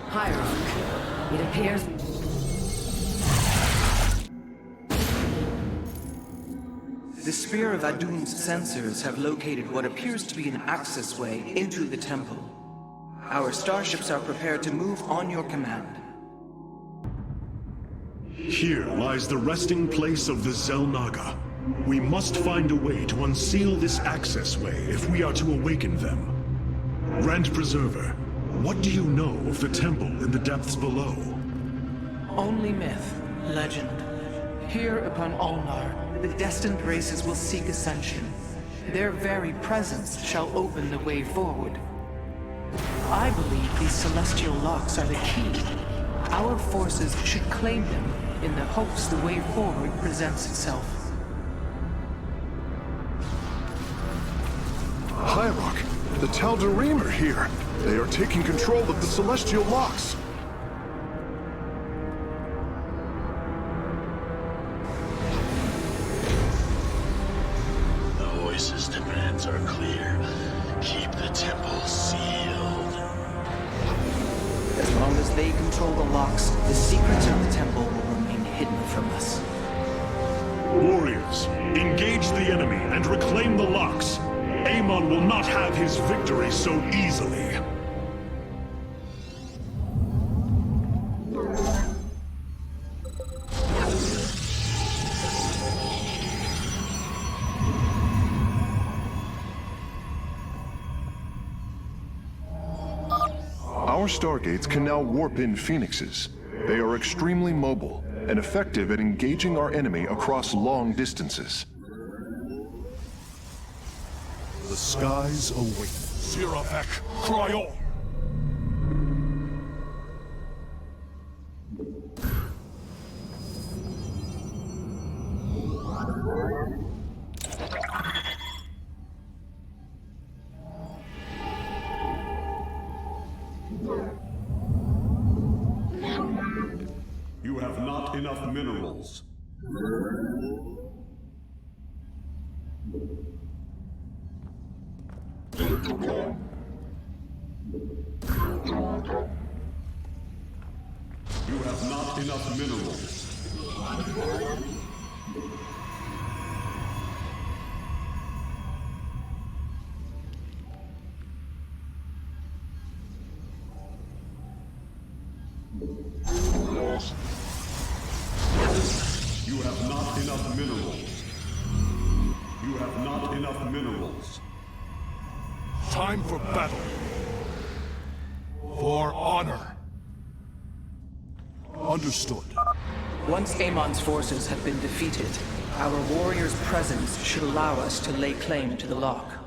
Hierarch, it appears... The Spear of Adun's sensors have located what appears to be an accessway into the temple. Our starships are prepared to move on your command. Here lies the resting place of the Xel'Naga. We must find a way to unseal this accessway if we are to awaken them. Grand Preserver, what do you know of the temple in the depths below? Only myth, legend. Here upon Ulnar, the destined races will seek ascension. Their very presence shall open the way forward. I believe these celestial locks are the key. Our forces should claim them in the hopes the way forward presents itself. Hierarch, the Tal'Darim are here. They are taking control of the celestial locks. The Oasis demands are clear. Keep the temple sealed. As long as they control the locks, the secrets of the temple will remain hidden from us. Warriors, engage the enemy and reclaim the locks. Amon will not have his victory so easily. Our stargates can now warp in phoenixes. They are extremely mobile and effective at engaging our enemy across long distances. The skies await. Siravek, cry on! You have not enough minerals. You have not enough minerals. You have not enough minerals. You have not enough minerals. Time for battle. For honor. Understood. Once Amon's forces have been defeated, our warrior's presence should allow us to lay claim to the lock.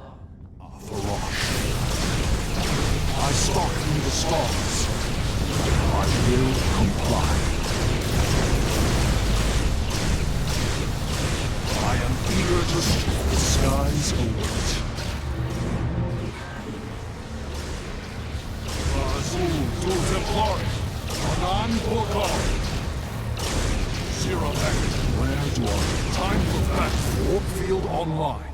I stalk through the stars. I will comply. I am eager to see the skies await. Azul to Templari, Anan Borgar, Zero are. Time for battle. Warp field online.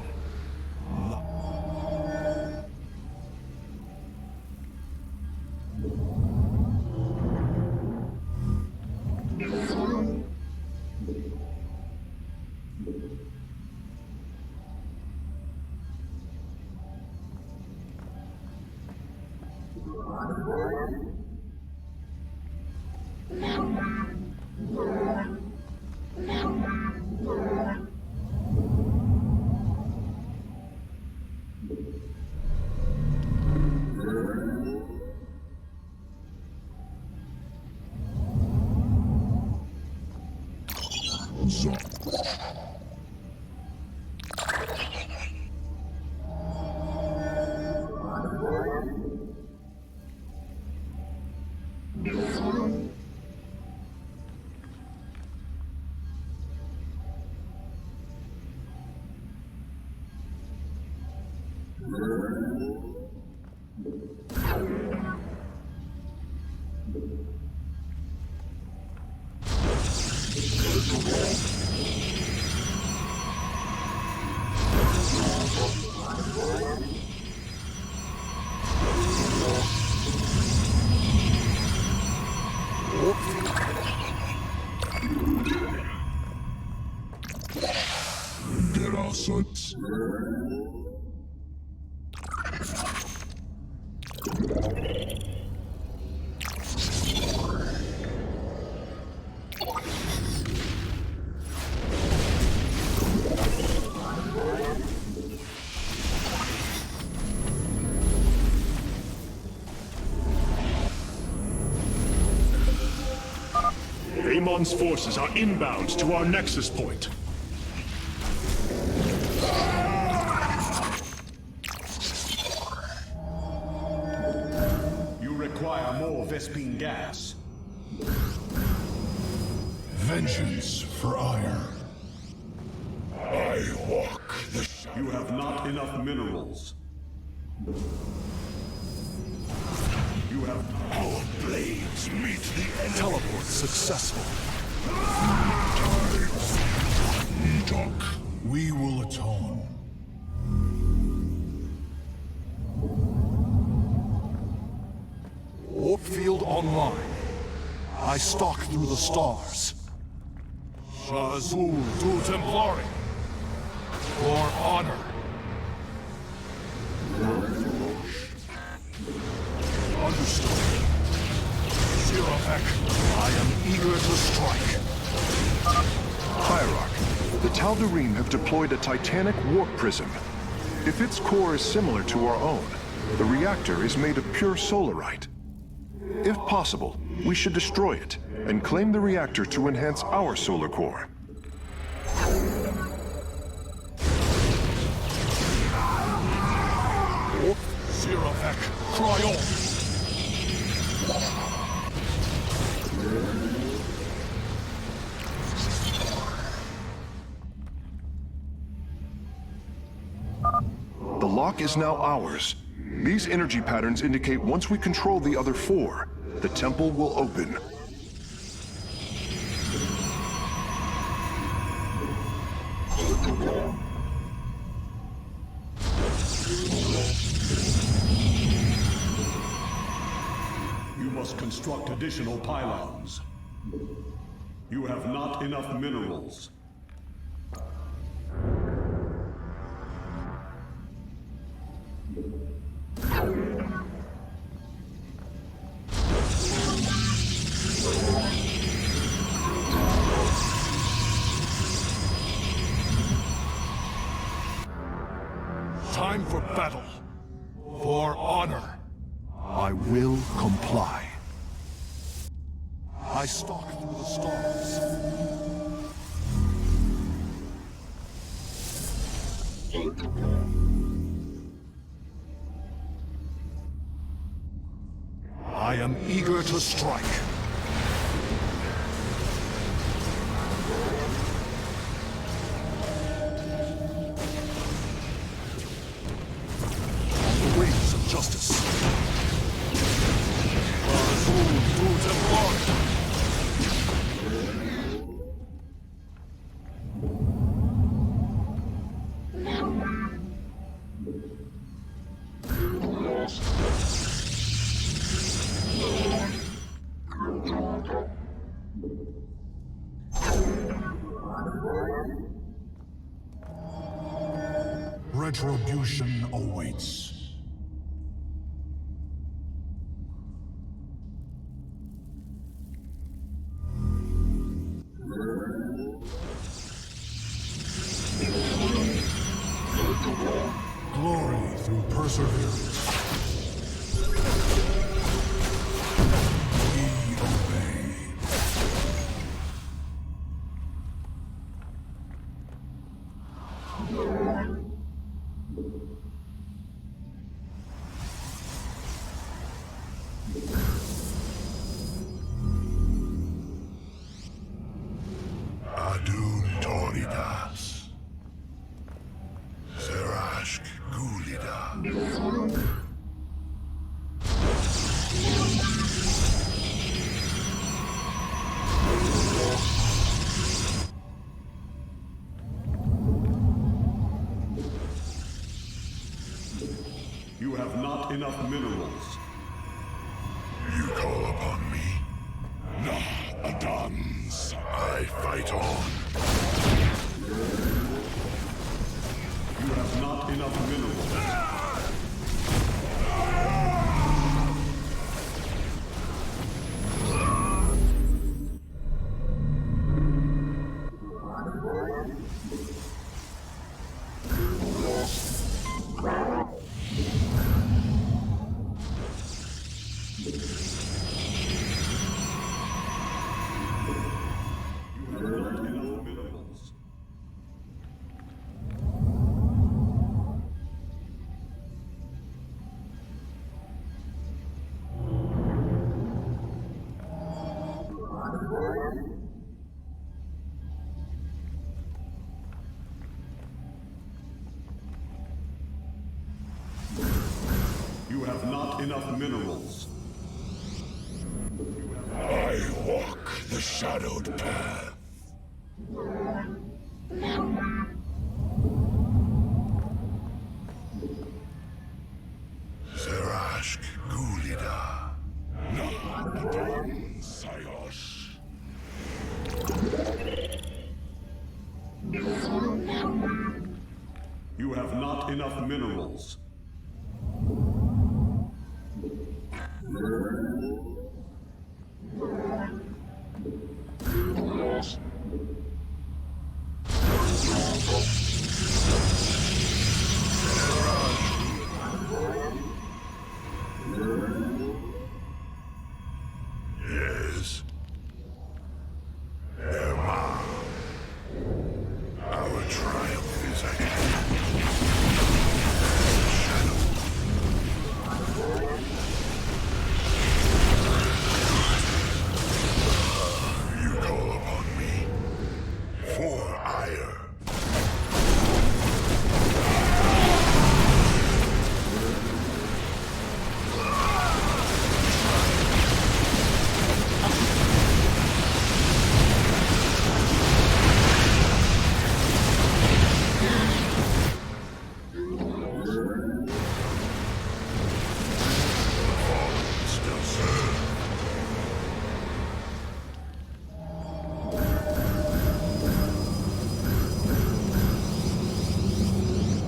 Get our sons. Amon's forces are inbound to our nexus point. You require more Vespine gas. Vengeance for ire. I walk the shadow. You have not enough minerals. You have... Our blades meet the enemy. Teleport successful. Talk. We will atone. Warp field online. I stalk through the stars. Shazul tu Templari. For honor. Understood. Zerafek, I am eager to strike. Hierarch, the Tal'Darim have deployed a titanic warp prism. If its core is similar to our own, the reactor is made of pure solarite. If possible, we should destroy it and claim the reactor to enhance our solar core. Zerafek, cry on! The lock is now ours. These energy patterns indicate once we control the other four, the temple will open. You must construct additional pylons. You have not enough minerals. Time for battle. For honor. I will comply. I stalk through the stars. I am eager to strike. On the wings of justice. Azul tu Templari. Retribution awaits. Glory through perseverance. We obey. Adun Toridas. Serashk Gulida. You have not enough minerals. You call upon me? No, Adans. I fight on. You have not enough minerals. You have not enough minerals. I walk the shadowed path. Serashk Gulida. Nahadan Sayosh. You have not enough minerals. Yes. They're mine. Our triumph is at hand. You call upon me for ire. Still serve.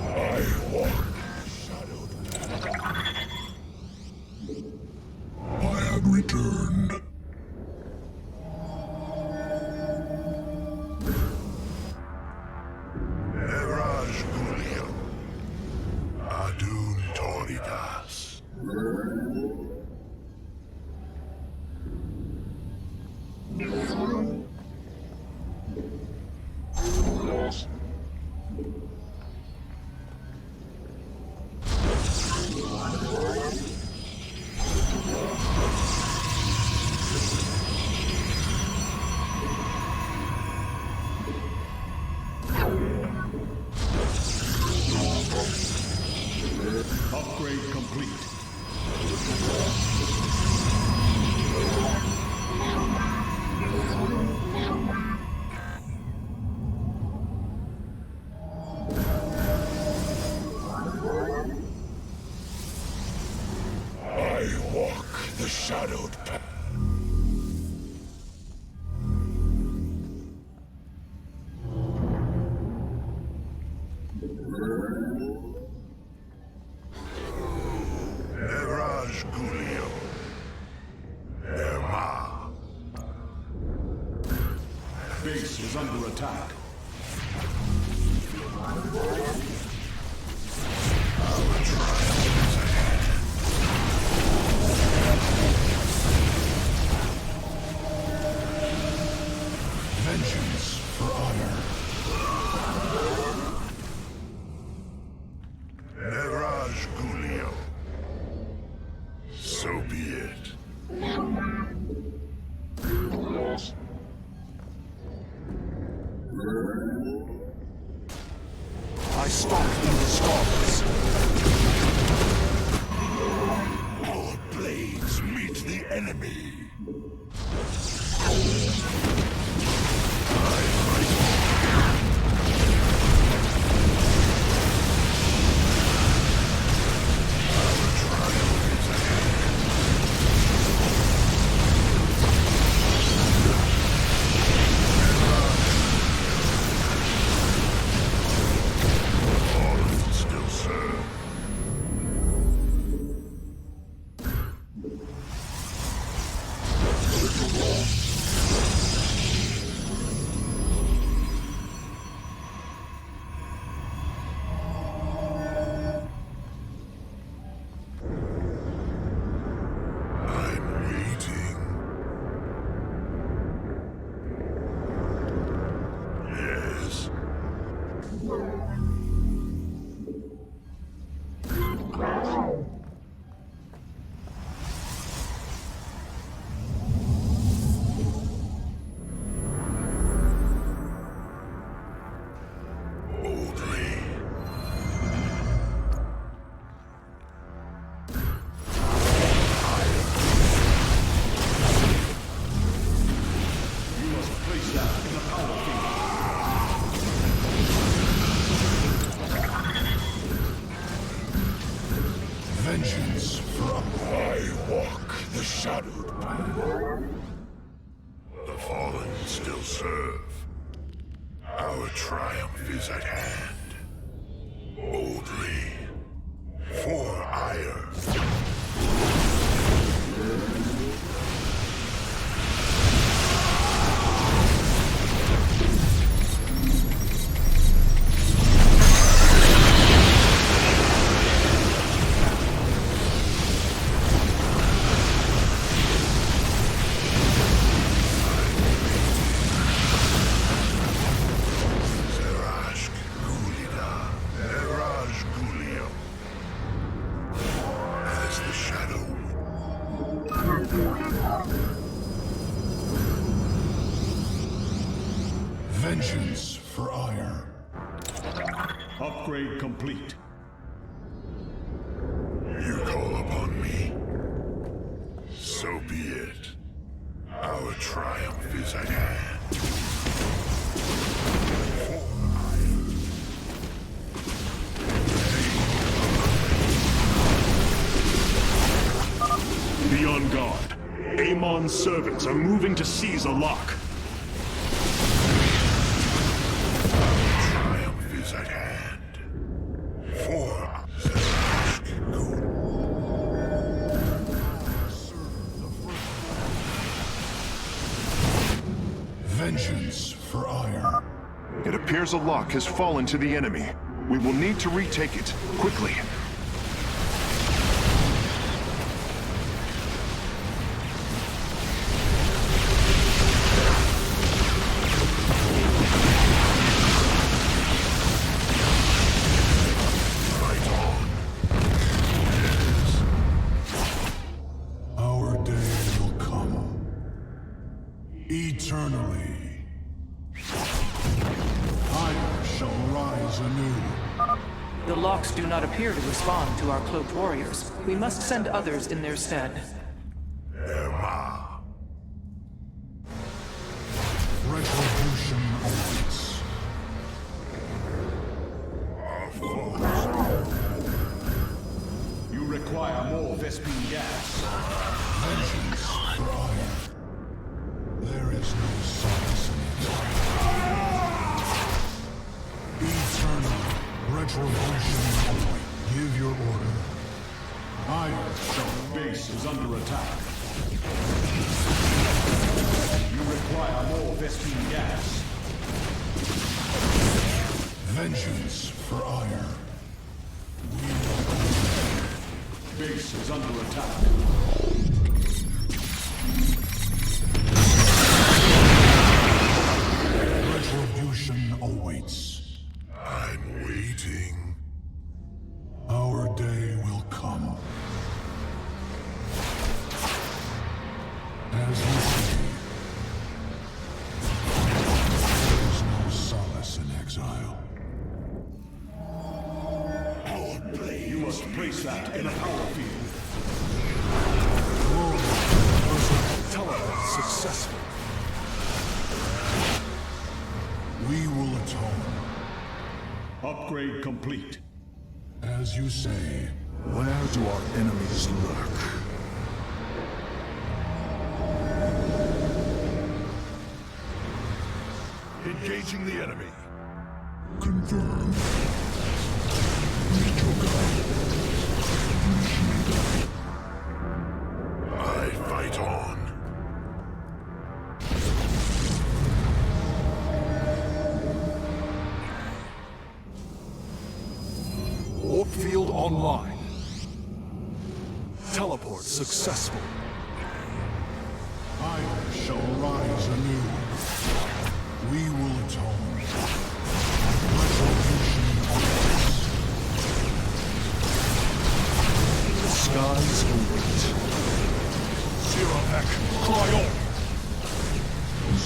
I walk shadowed path. I have returned. Eraj Guliel. Adun Toridas. Upgrade complete. I walk the shadowed path. is under attack. Our triumph is at hand. Vengeance for honor. Mirage Gulio. So be it. I stalk through the stars. Our blades meet the enemy. Vengeance from I walk the shadowed path. The fallen still serve. Our triumph is at hand. Boldly. For ire. Vengeance for ire. Upgrade complete. You call upon me. So be it. Our triumph is at hand. Be on guard. Amon's servants are moving to seize a lock. Triumph is at hand. For vengeance for ire. It appears a lock has fallen to the enemy. We will need to retake it, quickly. our day will come. Eternally. I shall rise anew. The locks do not appear to respond to our cloaked warriors. We must send others in their stead. Erma. Retribution awaits. Our foes. You require more Vespene gas. Vengeance for ire. There is no solace in it. Eternal retribution awaits. Give your order. Iron base is under attack. You require more Vespene gas. Vengeance for ire. Base is under attack. Retribution awaits. I'm waiting. Our day will come. As you see, there's no solace in exile. You must place that in a power field. Teleport successful. We will atone. Upgrade complete. As you say, where do our enemies lurk? Engaging the enemy. Confirmed. I fight on. Warp field online. Teleport successful. I shall rise anew. We will atone. Retribution awaits. The skies await. Zero Ek, cry on!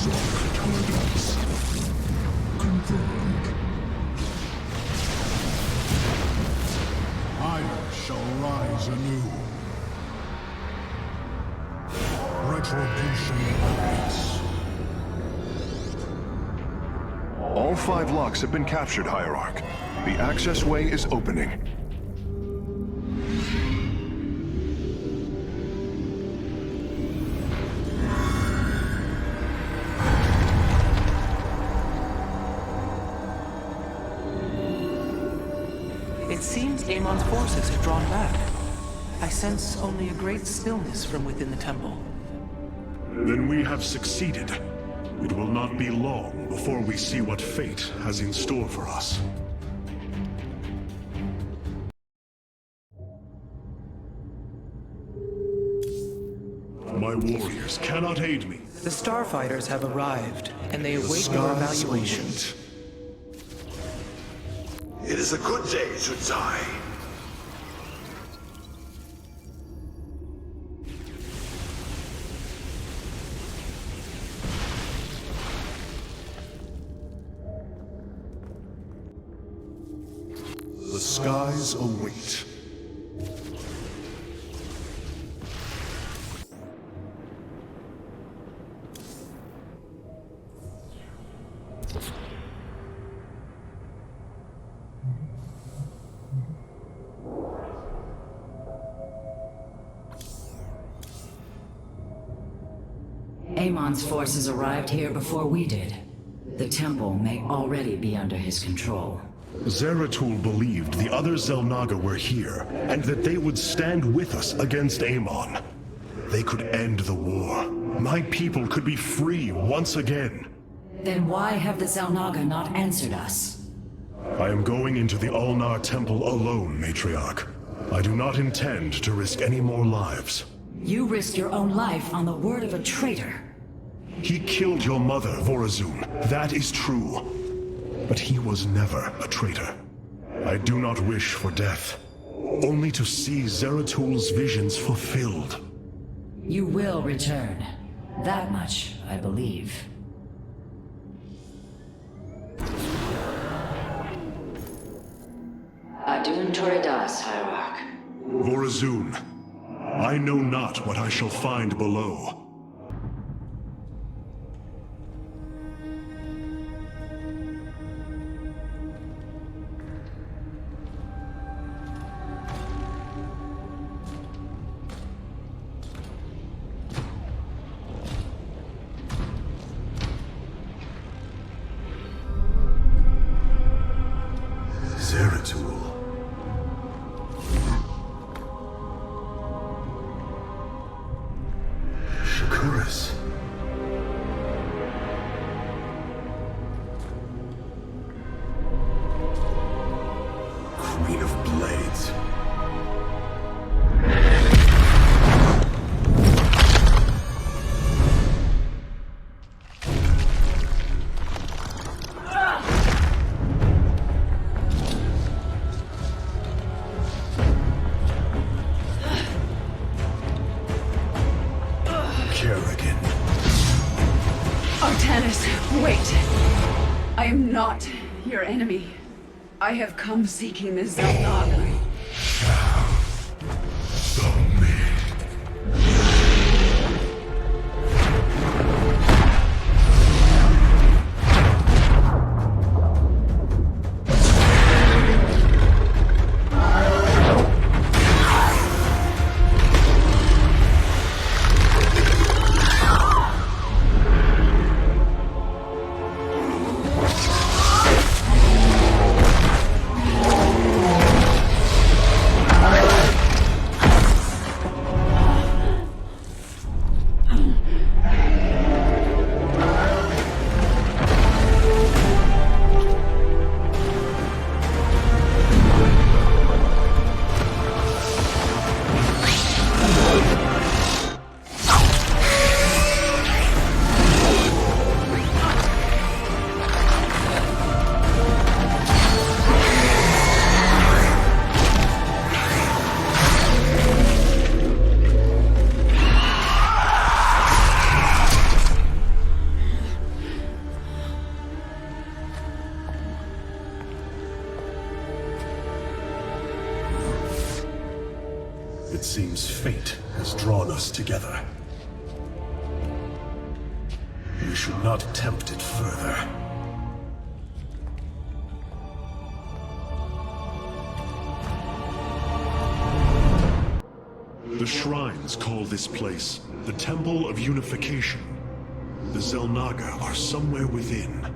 Zork Tardis. Confirmed. I shall rise anew. Retribution awaits. All 5 locks have been captured, Hierarch. The access way is opening. It seems Amon's forces have drawn back. I sense only a great stillness from within the temple. Then we have succeeded. It will not be long before we see what fate has in store for us. My warriors cannot aid me. The Starfighters have arrived, and they await your evaluation. It is a good day to die. The skies await. Amon's forces arrived here before we did. The temple may already be under his control. Zeratul believed the other Xel'Naga were here, and that they would stand with us against Amon. They could end the war. My people could be free once again. Then why have the Xel'Naga not answered us? I am going into the Ulnar Temple alone, Matriarch. I do not intend to risk any more lives. You risked your own life on the word of a traitor. He killed your mother, Vorazun. That is true. But he was never a traitor. I do not wish for death. Only to see Zeratul's visions fulfilled. You will return. That much, I believe. Adun Toridas, Hierarch. Vorazun, I know not what I shall find below. Zeratul. Shakuras. Wait! I am not your enemy. I have come seeking the Zelnaga. It seems fate has drawn us together. We should not tempt it further. The shrines call this place the Temple of Unification. The Zelnaga are somewhere within.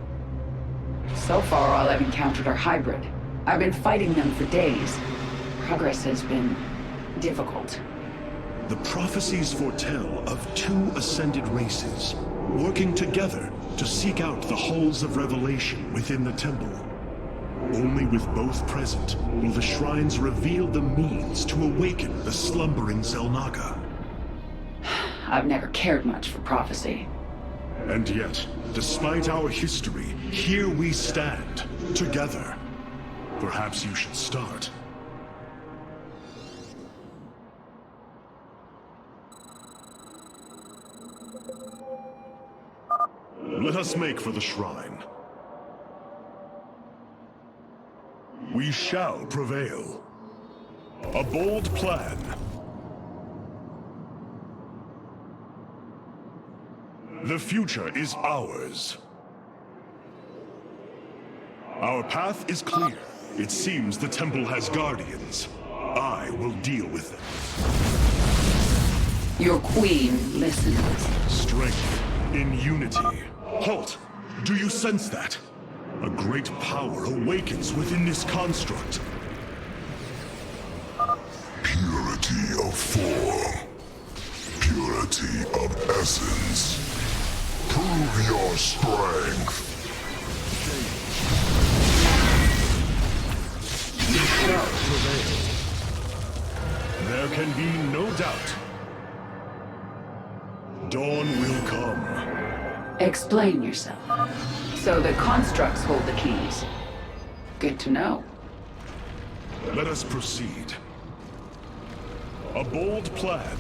So far, all I've encountered are hybrid. I've been fighting them for days. Progress has been difficult. The prophecies foretell of two ascended races, working together to seek out the halls of revelation within the temple. Only with both present will the shrines reveal the means to awaken the slumbering Zelnaga. I've never cared much for prophecy. And yet, despite our history, here we stand, together. Perhaps you should start. Let us make for the shrine. We shall prevail. A bold plan. The future is ours. Our path is clear. It seems the temple has guardians. I will deal with them. Your queen listens. Strength in unity. Halt! Do you sense that? A great power awakens within this construct. Purity of form. Purity of essence. Prove your strength. We shall prevail. There can be no doubt. Dawn will come. Explain yourself. So the constructs hold the keys. Good to know. Let us proceed. A bold plan.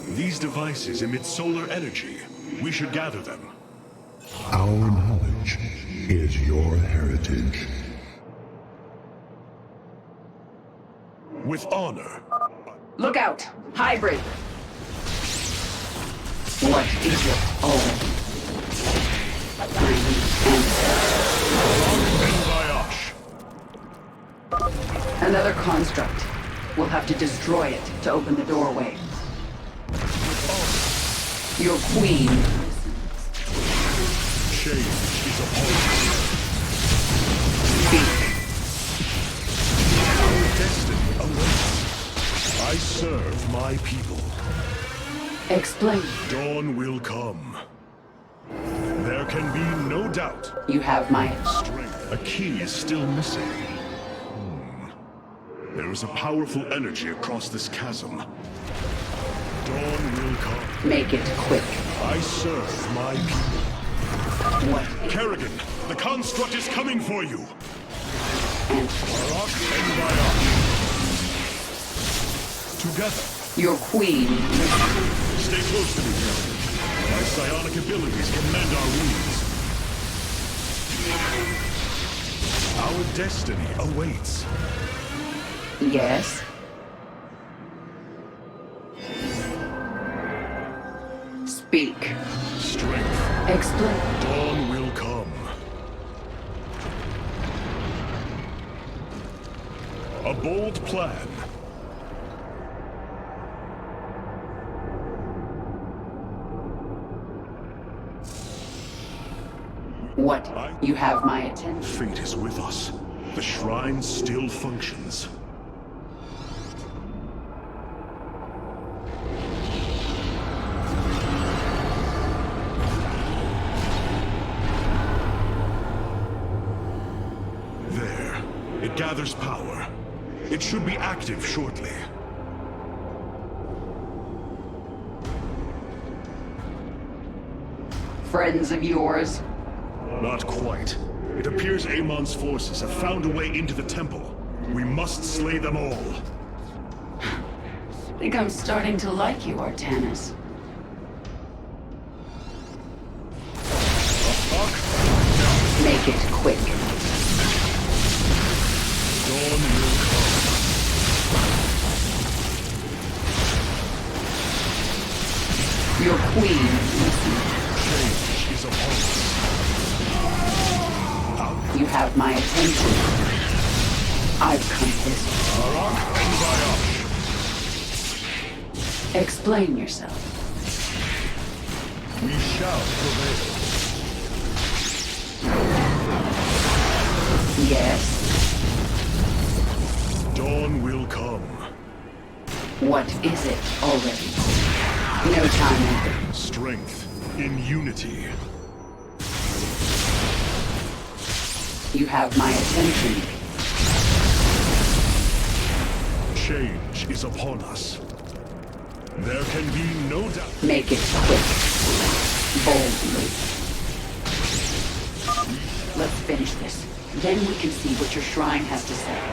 These devices emit solar energy. We should gather them. Our knowledge is your heritage. With honor. Look out! Hybrid! What is it? Oh. Another construct. We'll have to destroy it to open the doorway. Your queen. Change is upon us. Our destiny awaits. I serve my people. Explain. Dawn will come. There can be no doubt. You have my strength. A key is still missing. There is a powerful energy across this chasm. Dawn will come. Make it quick. I serve my people. What? Kerrigan, the construct is coming for you. Barak and Bayak. Together. Your queen. Stay close to me, Kerrigan. I psionic abilities can mend our wounds. Our destiny awaits. Yes? Speak. Strength. Explain. Dawn will come. A bold plan. What? You have my attention. Fate is with us. The shrine still functions. There. It gathers power. It should be active shortly. Friends of yours? Not quite. It appears Amon's forces have found a way into the temple. We must slay them all. I think I'm starting to like you, Artanis. Make it quick. Dawn will come. Your queen listened. Change is upon us. You have my attention. I've come this far. Explain yourself. We shall prevail. Yes? Dawn will come. What is it already? No time. Strength in unity. You have my attention. Change is upon us. There can be no doubt. Make it quick. Boldly. Let's finish this. Then we can see what your shrine has to say. Our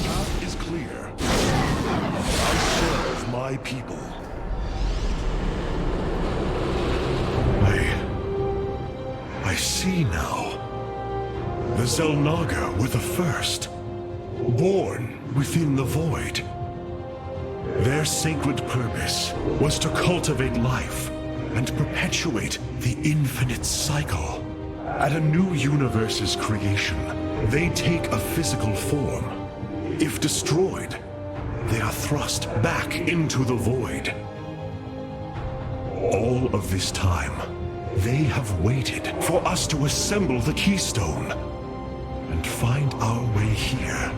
path is clear. I serve my people. I see now. The Zelnaga were the first, born within the void. Their sacred purpose was to cultivate life and perpetuate the infinite cycle. At a new universe's creation, they take a physical form. If destroyed, they are thrust back into the void. All of this time, they have waited for us to assemble the keystone and find our way here.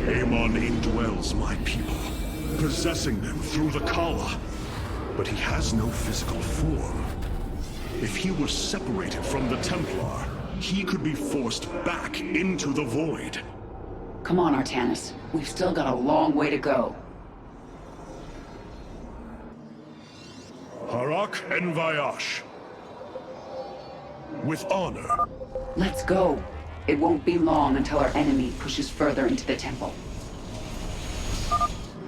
Amon indwells my people, possessing them through the Kala. But he has no physical form. If he were separated from the Templar, he could be forced back into the void. Come on, Artanis. We've still got a long way to go. Harak and Vayash. With honor. Let's go. It won't be long until our enemy pushes further into the temple.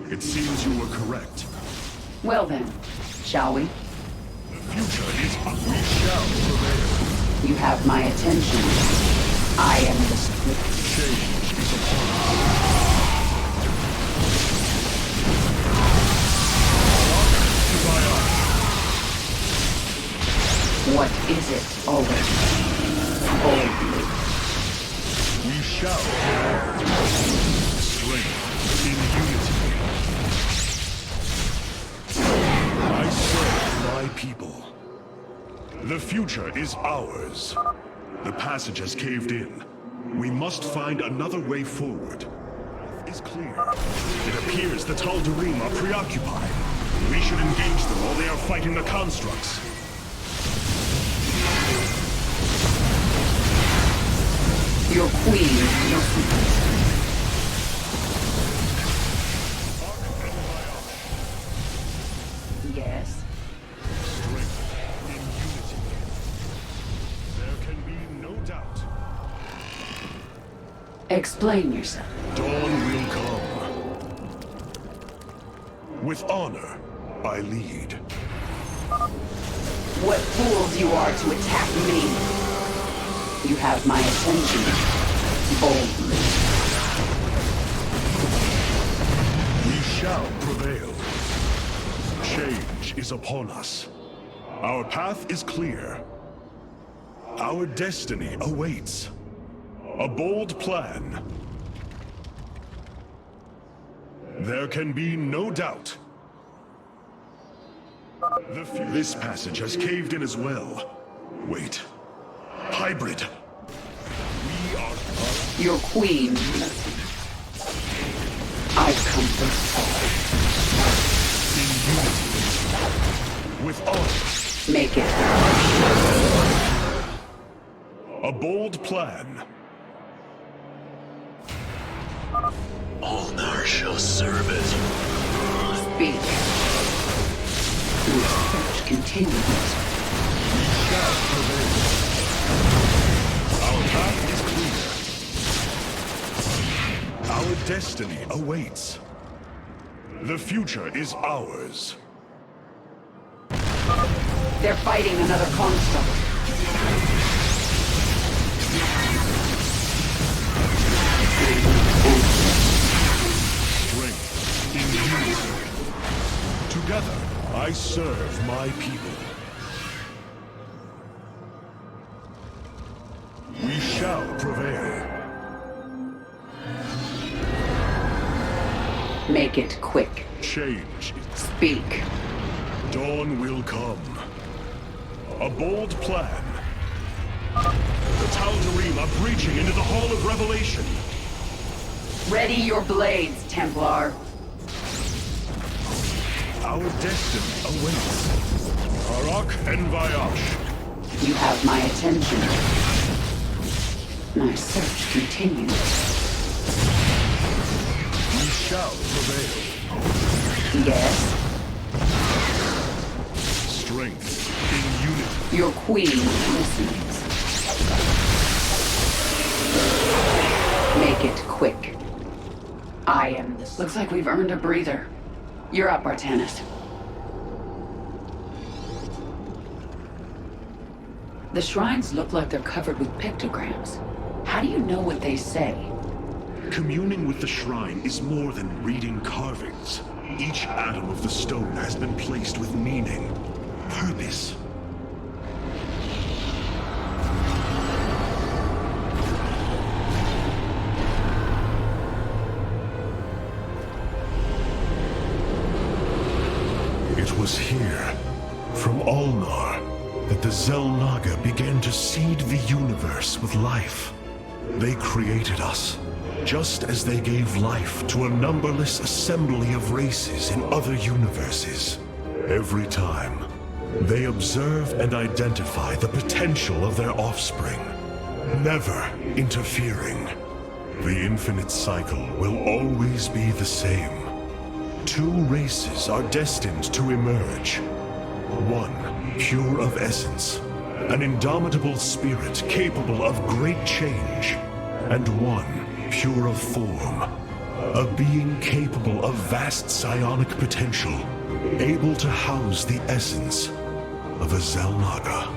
It seems you were correct. Well then, shall we? The future is up. We shall prevail. You have my attention. I am the script. Change is upon us. What is it already? Boldly. We shall prevail. Strength in unity. I serve my people. The future is ours. The passage has caved in. We must find another way forward. It is clear. It appears the Tal'Darim are preoccupied. We should engage them while they are fighting the constructs. Your queen listens. Yes? Strength in unity. There can be no doubt. Explain yourself. Dawn will come. With honor, I lead. What fools you are to attack me! You have my attention. Boldly. We shall prevail. Change is upon us. Our path is clear. Our destiny awaits. A bold plan. There can be no doubt. This passage has caved in as well. Wait. Hybrid. We are... Your queen. I've come from far. In unity. With honor. Make it. A bold plan. Ulnar shall serve it. Speak. The search continues. We shall prevail. Our path is clear. Our destiny awaits. The future is ours. They're fighting another construct. Strength in unity. Together, I serve my people. We shall prevail. Make it quick. Change. Speak. Dawn will come. A bold plan. The Tal'Darim are breaching into the Hall of Revelation. Ready your blades, Templar. Our destiny awaits. Arak and Vayash. You have my attention. My search continues. We shall prevail. Yes? Strength in unity. Your queen listens. Make it quick. I am. Looks like we've earned a breather. You're up, Artanis. The shrines look like they're covered with pictograms. How do you know what they say? Communing with the shrine is more than reading carvings. Each atom of the stone has been placed with meaning, purpose. It was here, from Ulnar, that the Xel'Naga began to seed the universe with life. They created us, just as they gave life to a numberless assembly of races in other universes. Every time, they observe and identify the potential of their offspring, never interfering. The infinite cycle will always be the same. Two races are destined to emerge. One, pure of essence, an indomitable spirit capable of great change, and one, pure of form, a being capable of vast psionic potential, able to house the essence of a Xel'Naga.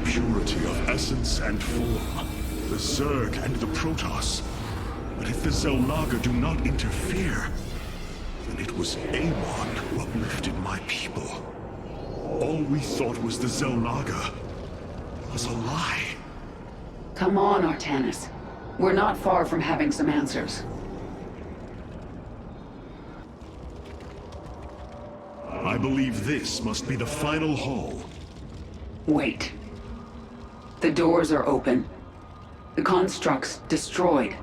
Purity of essence and form, the Zerg and the Protoss. But if the Xel'Naga do not interfere, then it was Amon who uplifted my people. All we thought was the Xel'Naga was a lie. Come on, Artanis. We're not far from having some answers. I believe this must be the final hall. Wait. The doors are open. The construct's destroyed.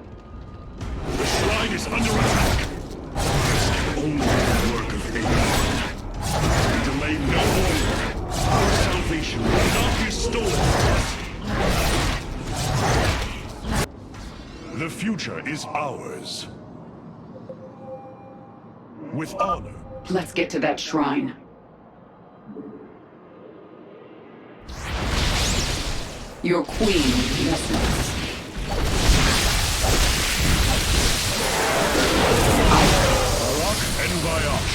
The shrine is under attack. This can only be the work of Amon. We delay no longer. Our salvation will not be stolen from us. The future is ours. With honor. Let's get to that shrine. Your queen listens. Arak and Vayash.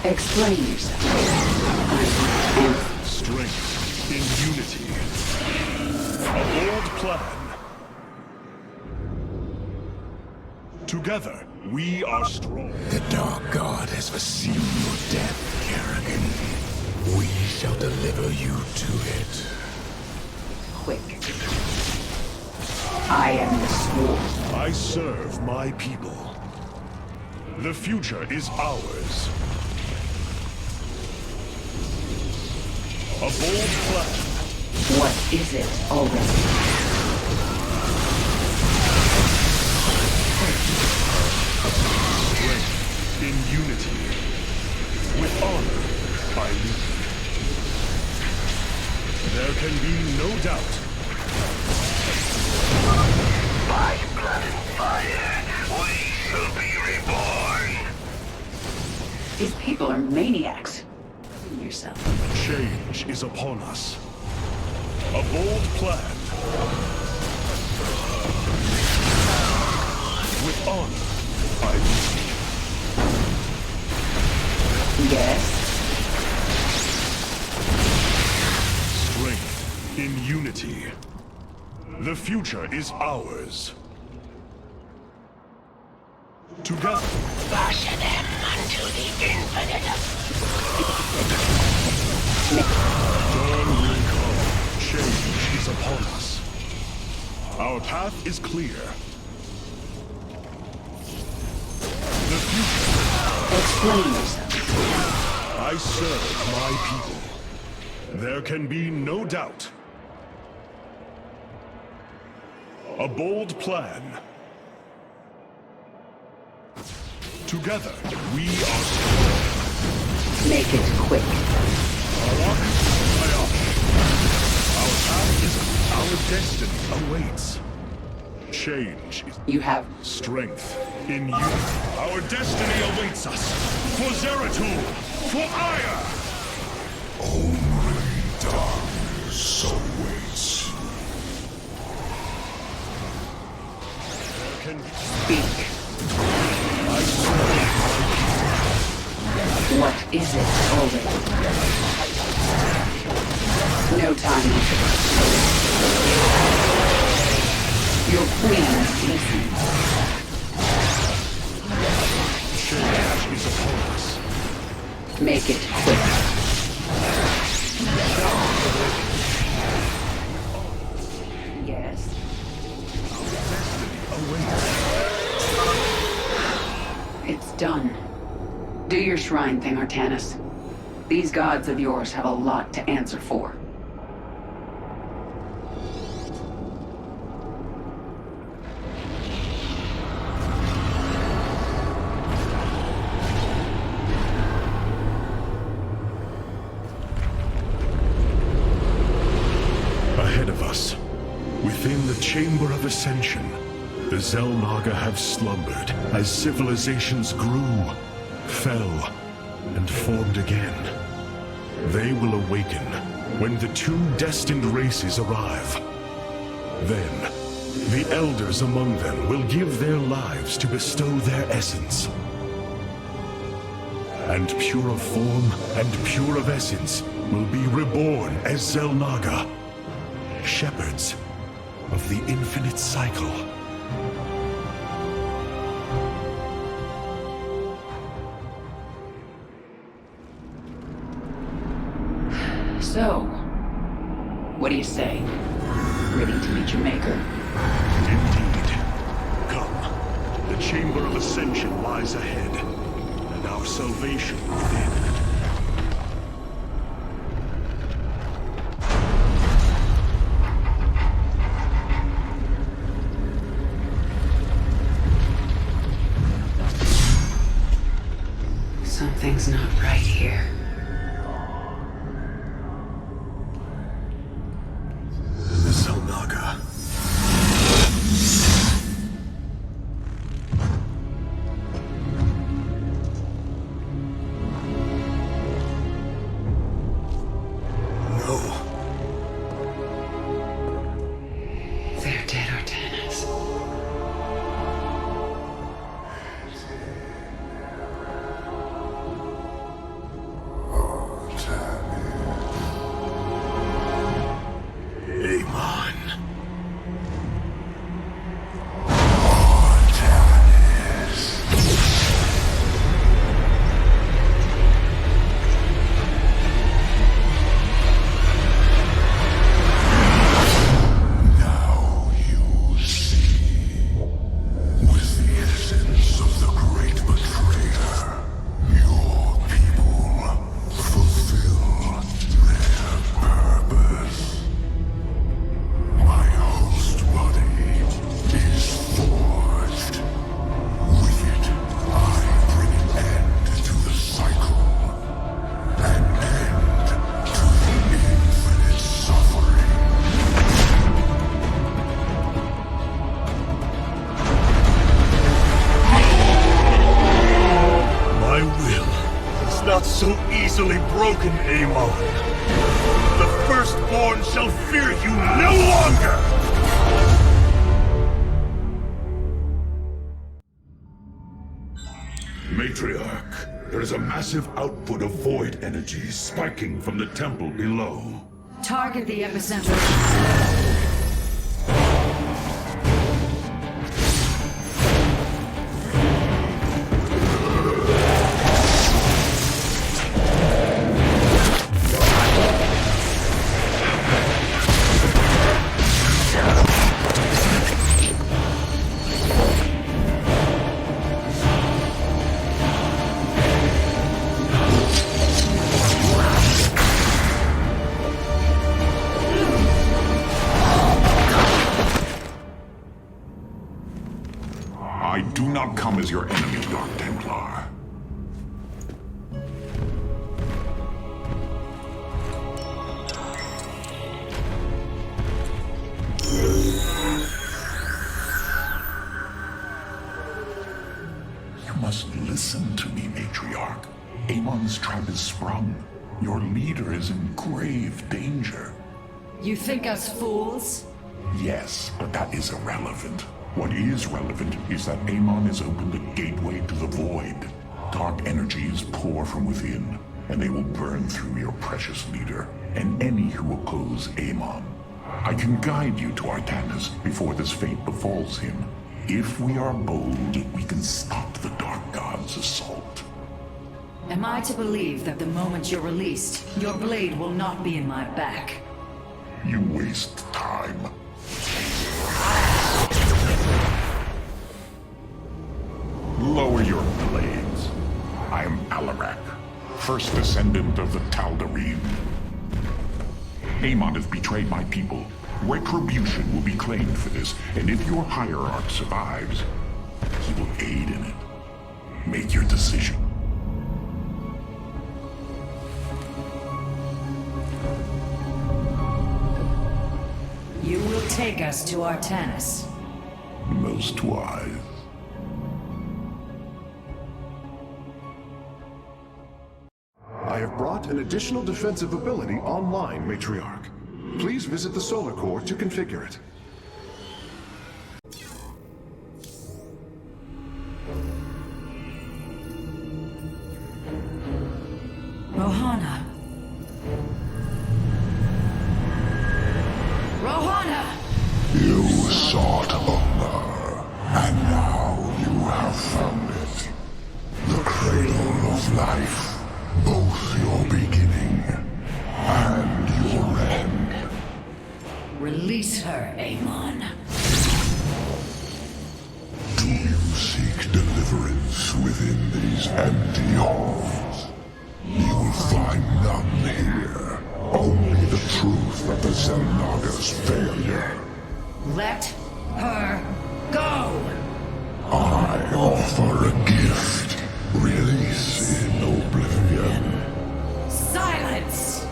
Explain yourself. Strength in unity. A bold plan. Together, we are strong. The Dark God has foreseen your death, Kerrigan. We shall deliver you to it. Quick. I am the Sword. I serve my people. The future is ours. A bold plan. What is it already? Strength in unity. With honor, I lead. There can be no doubt. By blood and fire, we shall be reborn. These people are maniacs. Yourself. Change is upon us. A bold plan. With honor, I lead. Yes. Strength in unity. The future is ours. Together. Bash them unto the infinite. Dawn will come. Change is upon us. Our path is clear. The future. Explain yourself. I serve my people. There can be no doubt. A bold plan. Together, we are strong. Make it quick. Our path is our destiny awaits. Change is you have strength in you. Our destiny awaits us. For Zeratul, for Aya. Only darkness awaits. Can speak. I serve. What is it already? No time. Your queen listens. Change is upon us. Make it quick. Yes. It's done. Do your shrine thing, Artanis. These gods of yours have a lot to answer for. Ahead of us, within the Chamber of Ascension, the Xel'Naga have slumbered as civilizations grew, fell, and formed again. They will awaken when the two destined races arrive. Then, the elders among them will give their lives to bestow their essence. And pure of form and pure of essence will be reborn as Xel'Naga, shepherds of the infinite cycle. So, what do you say? Ready to meet your maker? Indeed. Come. The Chamber of Ascension lies ahead, and our salvation within. Something's not right here. The Xel'Naga. No. is not so easily broken, Amon. The Firstborn shall fear you no longer! Matriarch, there is a massive output of void energy spiking from the temple below. Target the epicenter. I do not come as your enemy, Dark Templar. You must listen to me, Matriarch. Amon's trap is sprung. Your leader is in grave danger. You think us fools? Yes, but that is irrelevant. What is relevant is that Amon has opened a gateway to the void. Dark energies pour from within, and they will burn through your precious leader, and any who oppose Amon. I can guide you to Artanis before this fate befalls him. If we are bold, we can stop the Dark God's assault. Am I to believe that the moment you're released, your blade will not be in my back? You waste time. Lower your blades. I am Alarak, first descendant of the Tal'Darim. Amon has betrayed my people. Retribution will be claimed for this, and if your hierarch survives, he will aid in it. Make your decision. You will take us to Artanis. Most wise. I have brought an additional defensive ability online, Matriarch. Please visit the Solar Core to configure it. Rohana. Rohana! You sought honor, and now you have found it. The cradle of life. Both your beginning and your end. Release her, Amon. Do you seek deliverance within these empty halls? You will find none here. Only the truth of the Xel'Naga's failure. Let her go! I offer a gift. Release in oblivion. Silence!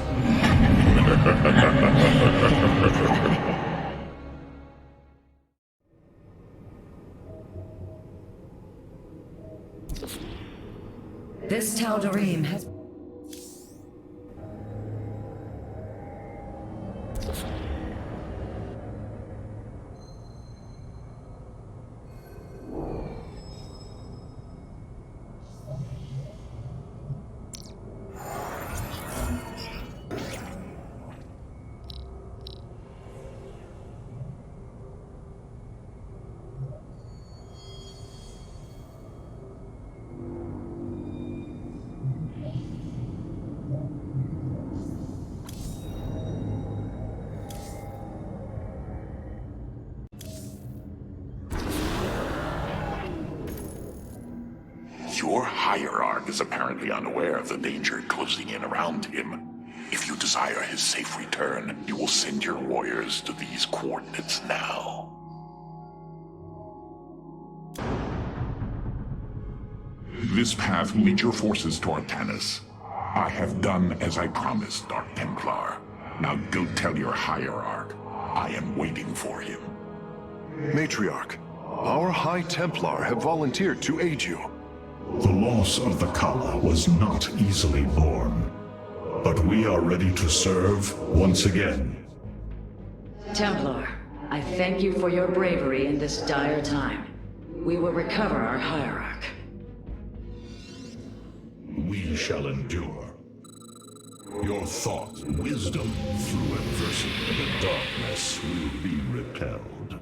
This Tal'Darim has... Your hierarch is apparently unaware of the danger closing in around him. If you desire his safe return, you will send your warriors to these coordinates now. This path will lead your forces to Artanis. I have done as I promised, Dark Templar. Now go tell your hierarch. I am waiting for him. Matriarch, our High Templar have volunteered to aid you. The loss of the Kala was not easily borne, but we are ready to serve once again. Templar, I thank you for your bravery in this dire time. We will recover our hierarch. We shall endure. Your thought, wisdom, through adversity, the darkness will be repelled.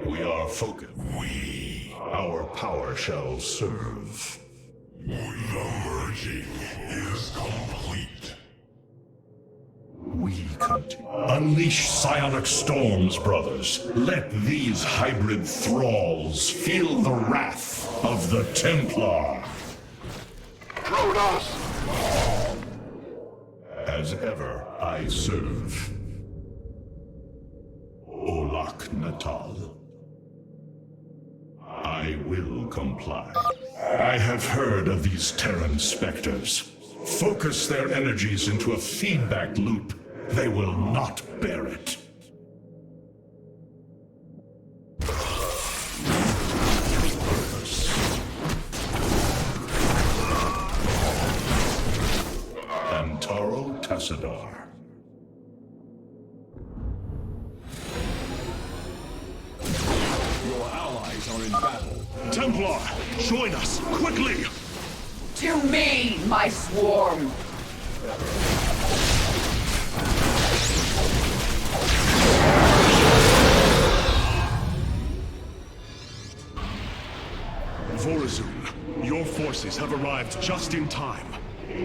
We are focused. Our power shall serve. The merging is complete. We continue. Unleash psionic storms, brothers. Let these hybrid thralls feel the wrath of the Templar. Protoss! As ever, I serve. Olak Natal. I will comply. I have heard of these Terran specters. Focus their energies into a feedback loop. They will not bear it. Antaro Tassadar. Your allies are in battle. Templar, join us, quickly! To me, my swarm! Vorazun, your forces have arrived just in time.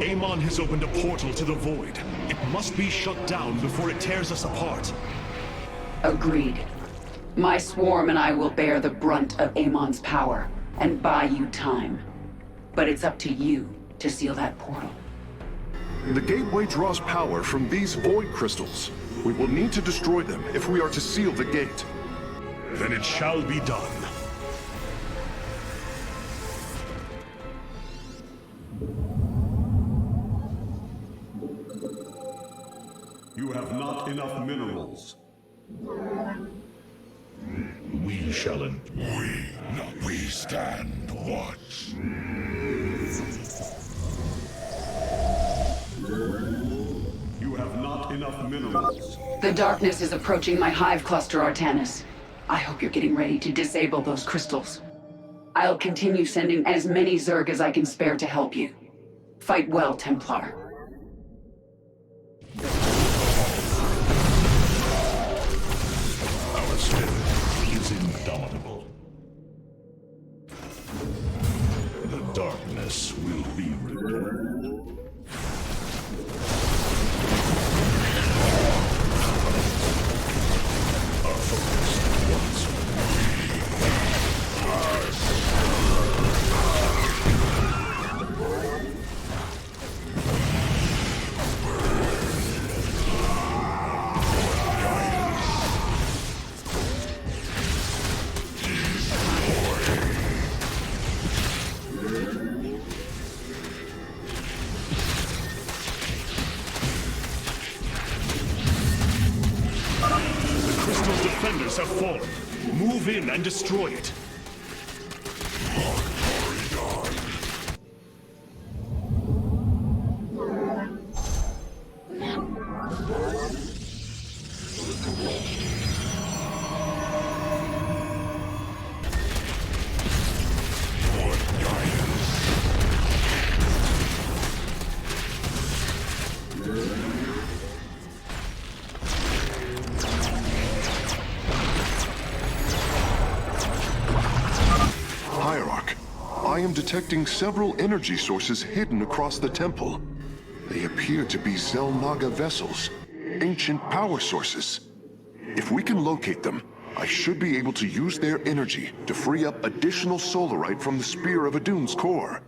Amon has opened a portal to the Void. It must be shut down before it tears us apart. Agreed. My swarm and I will bear the brunt of Amon's power, and buy you time. But it's up to you to seal that portal. The gateway draws power from these void crystals. We will need to destroy them if we are to seal the gate. Then it shall be done. You have not enough minerals. We shall We stand watch. You have not enough minerals. The darkness is approaching my hive cluster, Artanis. I hope you're getting ready to disable those crystals. I'll continue sending as many Zerg as I can spare to help you. Fight well, Templar. Our spirit is indomitable. The darkness will be repelled. Our focus once Defenders have fallen. Move in and destroy it. I am detecting several energy sources hidden across the temple. They appear to be Zelnaga vessels, ancient power sources. If we can locate them, I should be able to use their energy to free up additional solarite from the Spear of Adun's core.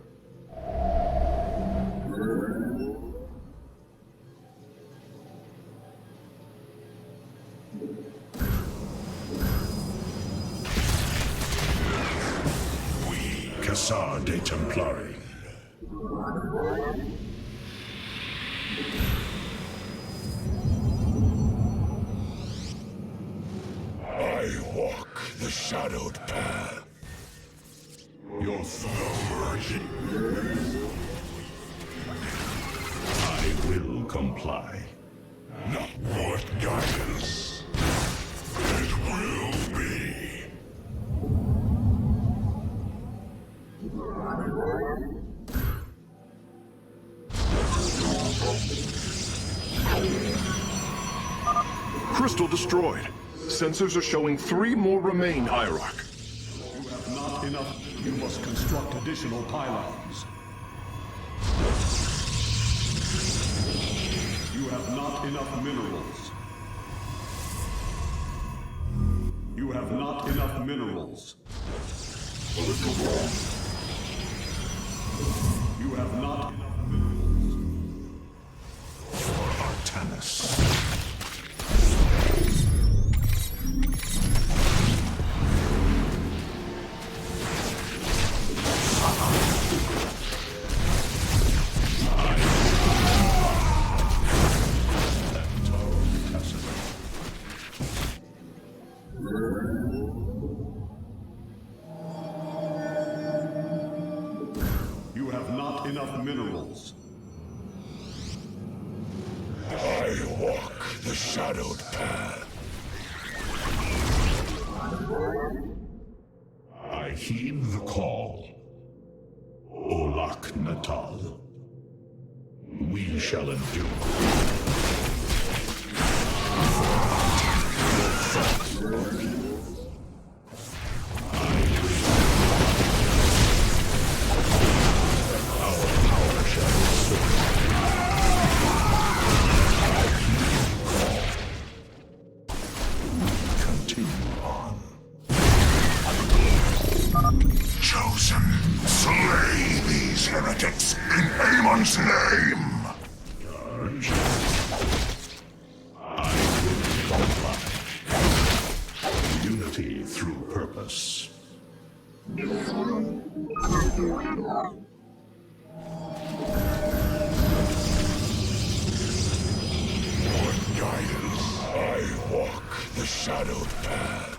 Cassar de Templari. I walk the shadowed path. apply. What guidance it will be. Crystal destroyed. Sensors are showing 3 more remain, Hierarch. You have not enough. You must construct additional pylons. You have not enough minerals. You have not enough minerals. You have not enough minerals. For Artanis. You have not enough minerals. I walk the shadowed path. I heed the call. Olak Natal. We shall endure. Chosen, slay these heretics in Amon's name! Unity through purpose. What guidance? I walk the shadowed path.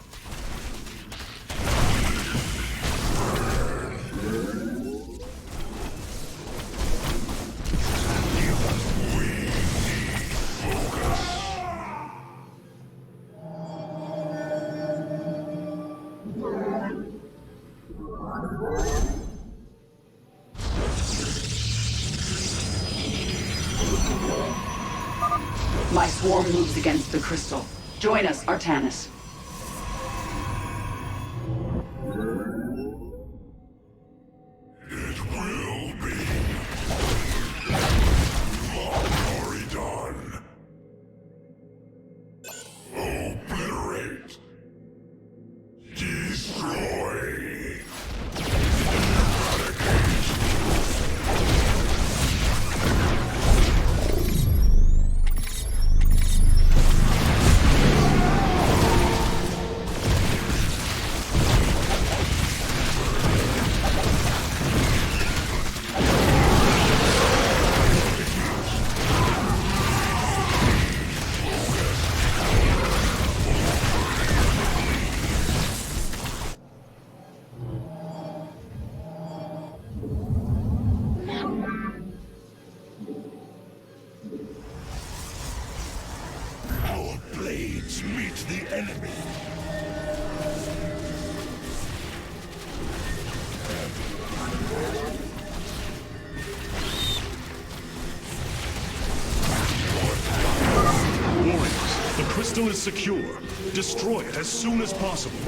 My swarm moves against the crystal. Join us, Artanis. It will be. Glory done. Obliterate. Destroy. Our blades meet the enemy. Warriors, the crystal is secure. Destroy it as soon as possible.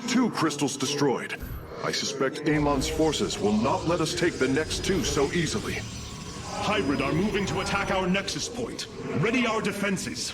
Two crystals destroyed. I suspect Amon's forces will not let us take the next 2 so easily. Hybrid are moving to attack our nexus point. Ready our defenses.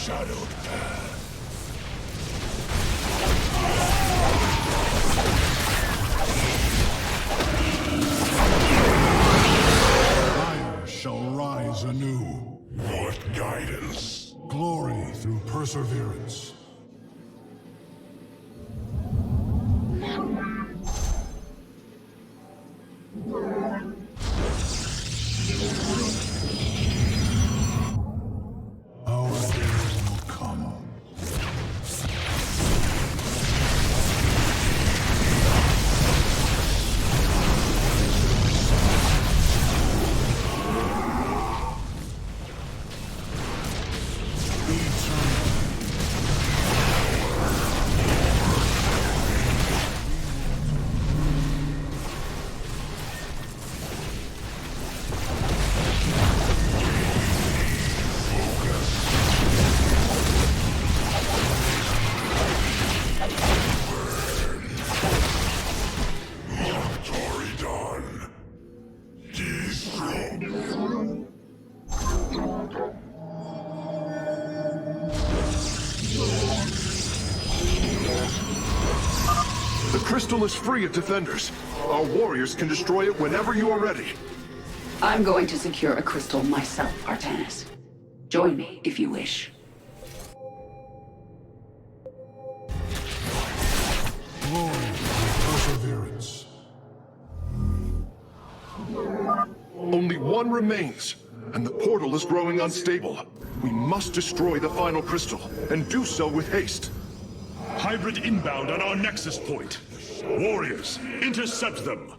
shadowed path. Fire shall rise anew. What guidance? Glory through perseverance. Our day will come. The crystal is free of defenders. Our warriors can destroy it whenever you are ready. I'm going to secure a crystal myself, Artanis. Join me if you wish. Glory through perseverance. Only one remains, and the portal is growing unstable. We must destroy the final crystal, and do so with haste. Hybrid inbound on our nexus point. Warriors, intercept them.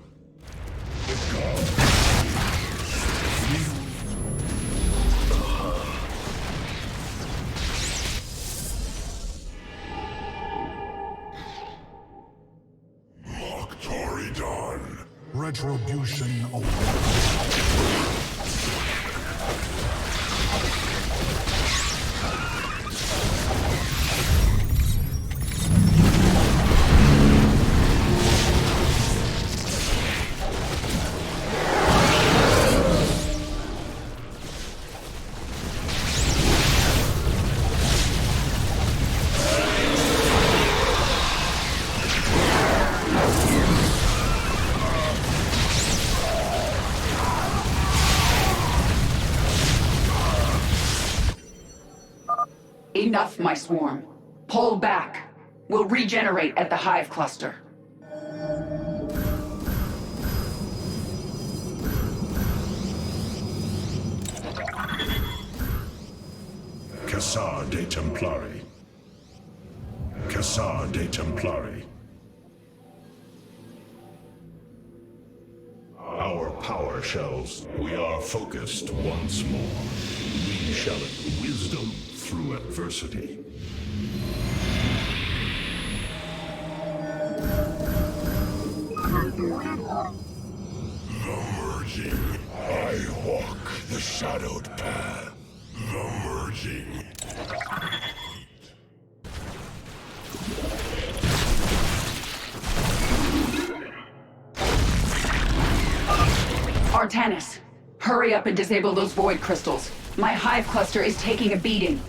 Toridon. Retribution awaits. Enough, my swarm. Pull back. We'll regenerate at the hive cluster. Cassar de Templari. Cassar de Templari. Our power shells. We are focused once more. We shall have wisdom through adversity. The merging. I walk the shadowed path. The merging. Artanis, hurry up and disable those void crystals. My hive cluster is taking a beating.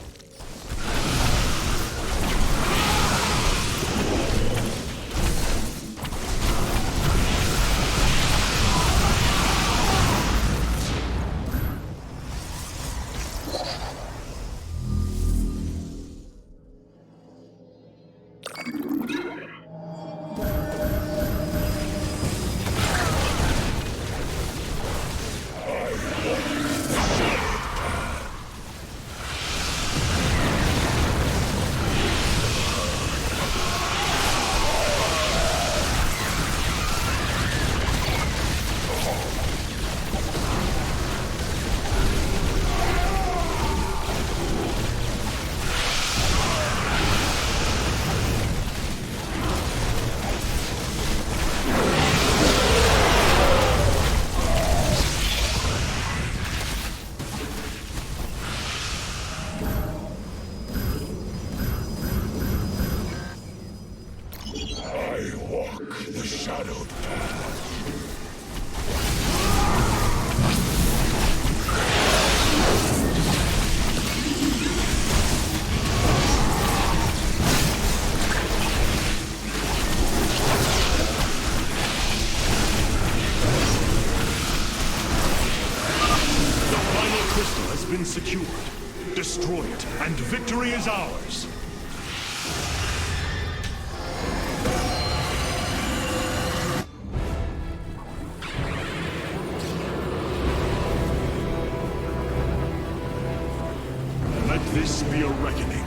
been secured. Destroy it, and victory is ours. Let this be a reckoning.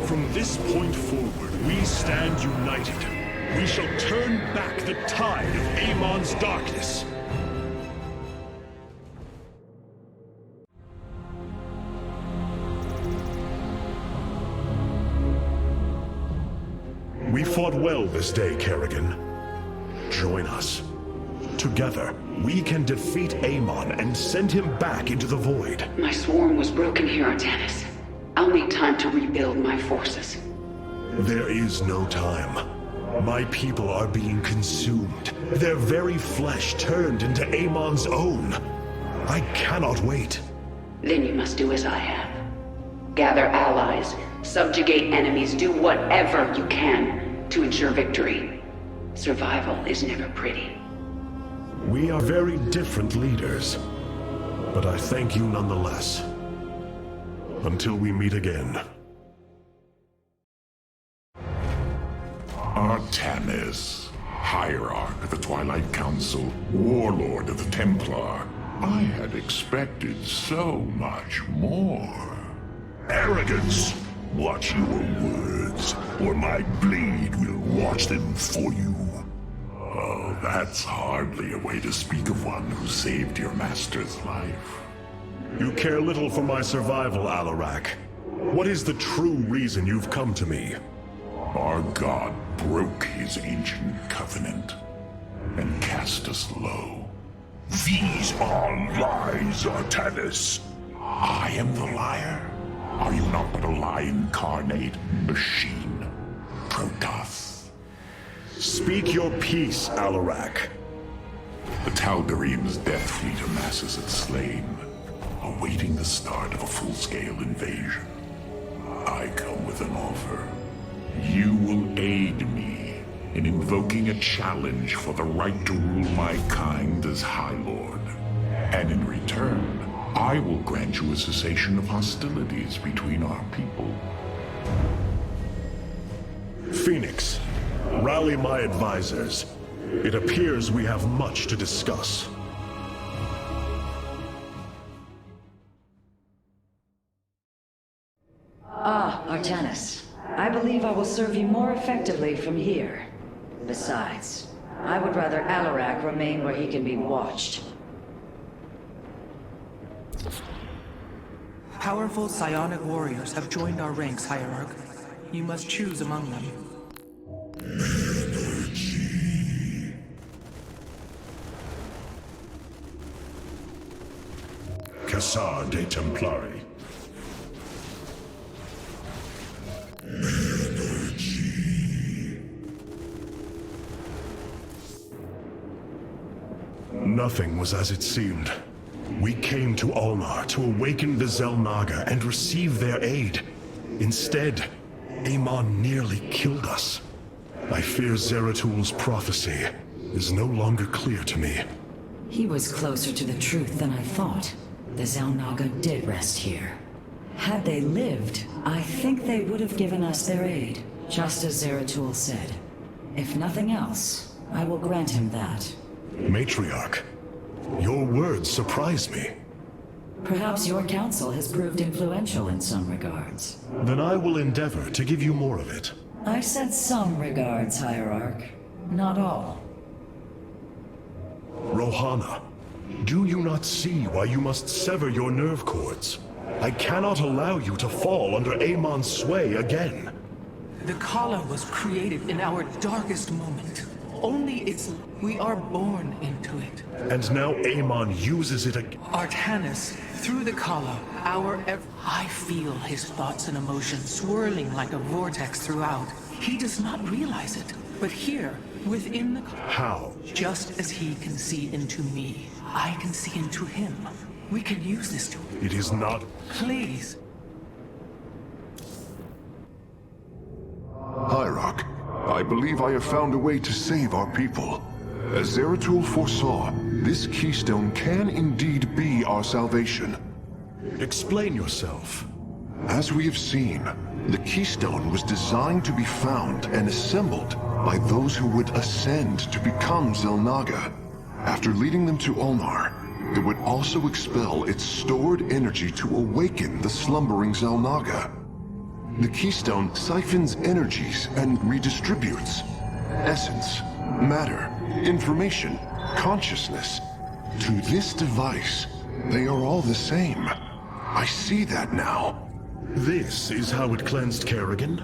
From this point forward, we stand united. We shall turn back the tide of Amon's darkness. We fought well this day, Kerrigan. Join us. Together, we can defeat Amon and send him back into the void. My swarm was broken here, Artanis. I'll need time to rebuild my forces. There is no time. My people are being consumed. Their very flesh turned into Amon's own. I cannot wait. Then you must do as I have. Gather allies, subjugate enemies, do whatever you can to ensure victory. Survival is never pretty. We are very different leaders, but I thank you nonetheless. Until we meet again. Artanis, Hierarch of the Twilight Council, Warlord of the Templar. I had expected so much more. Arrogance! Watch your words, or my blade will watch them for you. Oh, that's hardly a way to speak of one who saved your master's life. You care little for my survival, Alarak. What is the true reason you've come to me? Our god broke his ancient covenant and cast us low. These are lies, Artanis. I am the liar? Are you not but a lie incarnate, machine, Protoss? Speak your peace, Alarak. The Tal'Darim's death fleet amasses at Slain, awaiting the start of a full-scale invasion. I come with an offer. You will aid me in invoking a challenge for the right to rule my kind as High Lord. And in return, I will grant you a cessation of hostilities between our people. Phoenix, rally my advisors. It appears we have much to discuss. Ah, Artanis. I believe I will serve you more effectively from here. Besides, I would rather Alarak remain where he can be watched. Powerful psionic warriors have joined our ranks, Hierarch. You must choose among them. Cassar de Templari. Nothing was as it seemed. We came to Ulnar to awaken the Xel'Naga and receive their aid. Instead, Amon nearly killed us. I fear Zeratul's prophecy is no longer clear to me. He was closer to the truth than I thought. The Xel'Naga did rest here. Had they lived, I think they would have given us their aid, just as Zeratul said. If nothing else, I will grant him that. Matriarch, your words surprise me. Perhaps your council has proved influential in some regards. Then I will endeavor to give you more of it. I said some regards, Hierarch. Not all. Rohana, do you not see why you must sever your nerve cords? I cannot allow you to fall under Amon's sway again. The Kala was created in our darkest moment. Only we are born into it. And now Amon uses it again. Artanis, through the Kala, I feel his thoughts and emotions swirling like a vortex throughout. He does not realize it, but here, within the Kala... How? Just as he can see into me, I can see into him. We can use this to... It is not... Please. Hierarch, I believe I have found a way to save our people. As Zeratul foresaw, this keystone can indeed be our salvation. Explain yourself. As we have seen, the Keystone was designed to be found and assembled by those who would ascend to become Xel'Naga. After leading them to Ulnar, it would also expel its stored energy to awaken the slumbering Xel'Naga. The Keystone siphons energies and redistributes essence, matter, information, consciousness. To this device, they are all the same. I see that now. This is how it cleansed Kerrigan?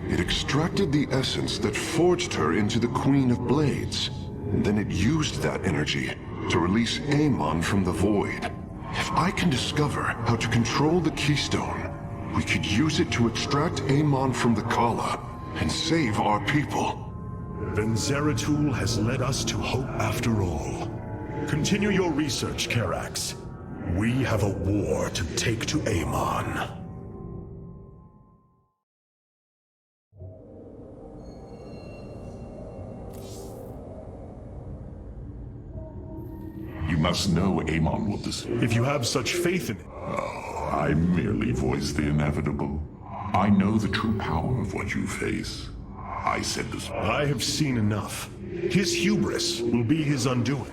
It extracted the essence that forged her into the Queen of Blades. Then it used that energy to release Amon from the Void. If I can discover how to control the Keystone, we could use it to extract Amon from the Kala and save our people. Then Zeratul has led us to hope after all. Continue your research, Karax. We have a war to take to Amon. You must know Amon will deceive. If you have such faith in it... Oh, I merely voice the inevitable. I know the true power of what you face. I said this. I have seen enough. His hubris will be his undoing.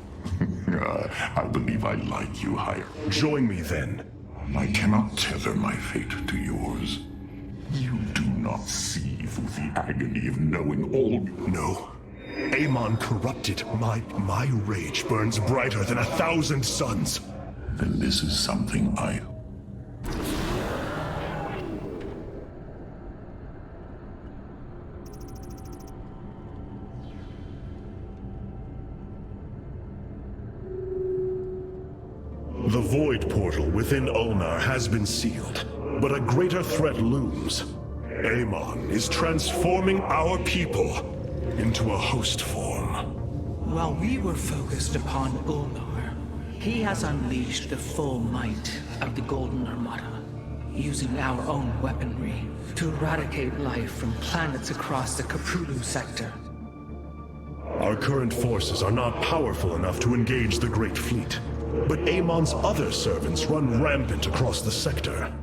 I believe I like you higher. Join me then. I cannot tether my fate to yours. You do not see through the agony of knowing all. No. Amon corrupted. My rage burns brighter than 1,000 suns. Then this is something I... The Void Portal within Ulnar has been sealed, but a greater threat looms. Amon is transforming our people into a host form. While we were focused upon Ulnar, he has unleashed the full might of the Golden Armada, using our own weaponry to eradicate life from planets across the Caprulu sector. Our current forces are not powerful enough to engage the Great Fleet, but Amon's other servants run rampant across the sector.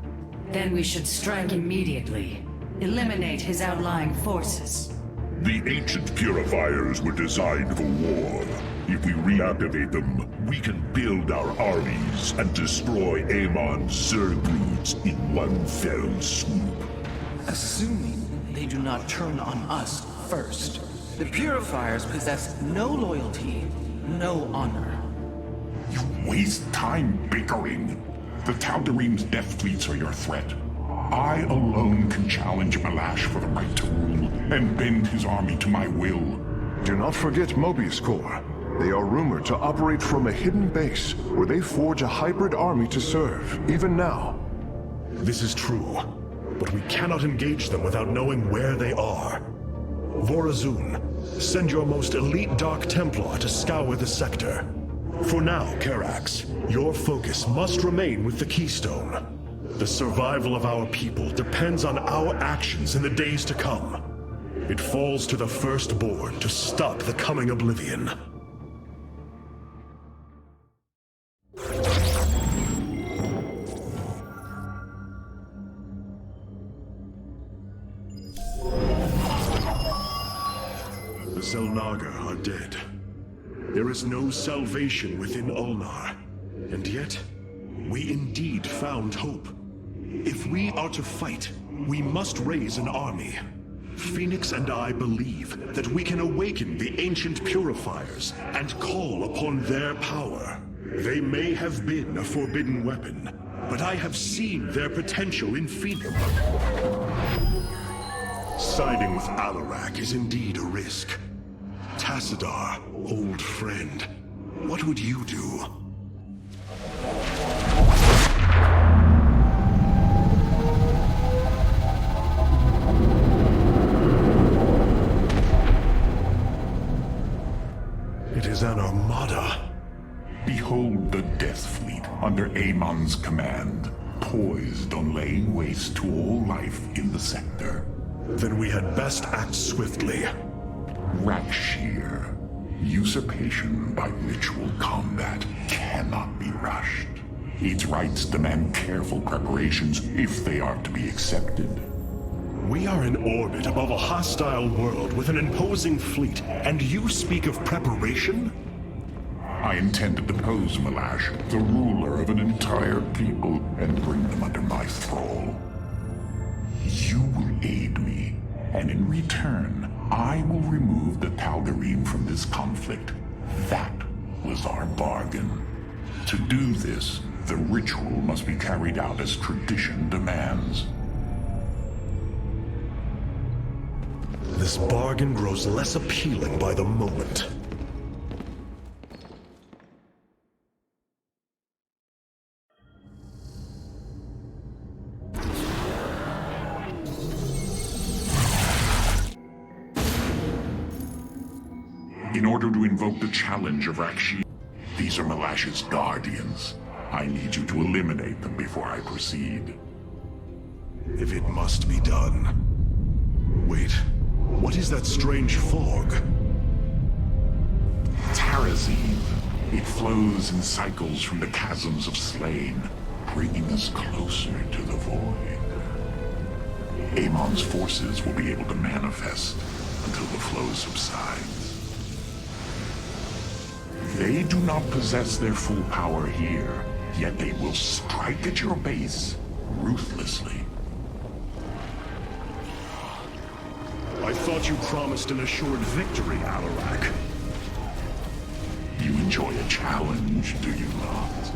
Then we should strike immediately. Eliminate his outlying forces. The ancient purifiers were designed for war. If we reactivate them, we can build our armies and destroy Amon's Zerg broods in one fell swoop. Assuming they do not turn on us first. The purifiers possess no loyalty, no honor. You waste time bickering. The Tal'Darim's death fleets are your threat. I alone can challenge Malash for the right to rule and bend his army to my will. Do not forget Mobius Corps. They are rumored to operate from a hidden base where they forge a hybrid army to serve, even now. This is true, but we cannot engage them without knowing where they are. Vorazun, send your most elite Dark Templar to scour the sector. For now, Karax, your focus must remain with the Keystone. The survival of our people depends on our actions in the days to come. It falls to the Firstborn to stop the coming oblivion. The Xel'Naga are dead. There is no salvation within Ulnar, and yet, we indeed found hope. If we are to fight, we must raise an army. Phoenix and I believe that we can awaken the ancient purifiers and call upon their power. They may have been a forbidden weapon, but I have seen their potential in Phoenix. Siding with Alarak is indeed a risk. Tassadar, old friend, what would you do? It is an armada. Behold the Death Fleet under Amon's command, poised on laying waste to all life in the sector. Then we had best act swiftly. Rakshir, usurpation by ritual combat cannot be rushed. Its rites demand careful preparations if they are to be accepted. We are in orbit above a hostile world with an imposing fleet, and you speak of preparation? I intend to depose Malash, the ruler of an entire people, and bring them under my thrall. You will aid me, and in return, I will remove the Tal'Darim from this conflict. That was our bargain. To do this, the ritual must be carried out as tradition demands. This bargain grows less appealing by the moment. In order to invoke the challenge of Rakshi, these are Malash's guardians. I need you to eliminate them before I proceed. If it must be done. Wait, what is that strange fog? Terrazine. It flows in cycles from the chasms of slain, bringing us closer to the void. Amon's forces will be able to manifest until the flow subsides. They do not possess their full power here, yet they will strike at your base ruthlessly. I thought you promised an assured victory, Alarak. You enjoy a challenge, do you not?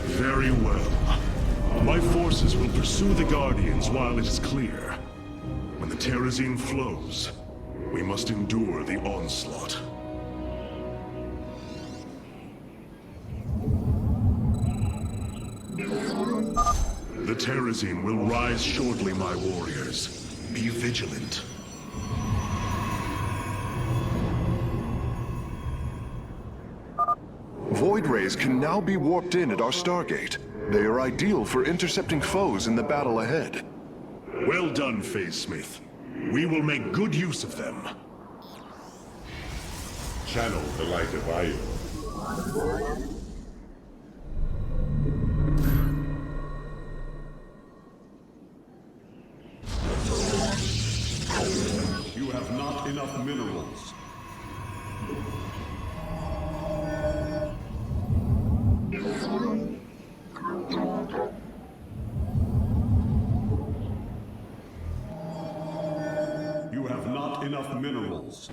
Very well. My forces will pursue the Guardians while it is clear. When the Terrazine flows, we must endure the onslaught. The Terrazine will rise shortly, my warriors. Be vigilant. Void rays can now be warped in at our Stargate. They are ideal for intercepting foes in the battle ahead. Well done, Phase Smith. We will make good use of them. Channel the light of Io. You have not enough minerals. You have not enough minerals.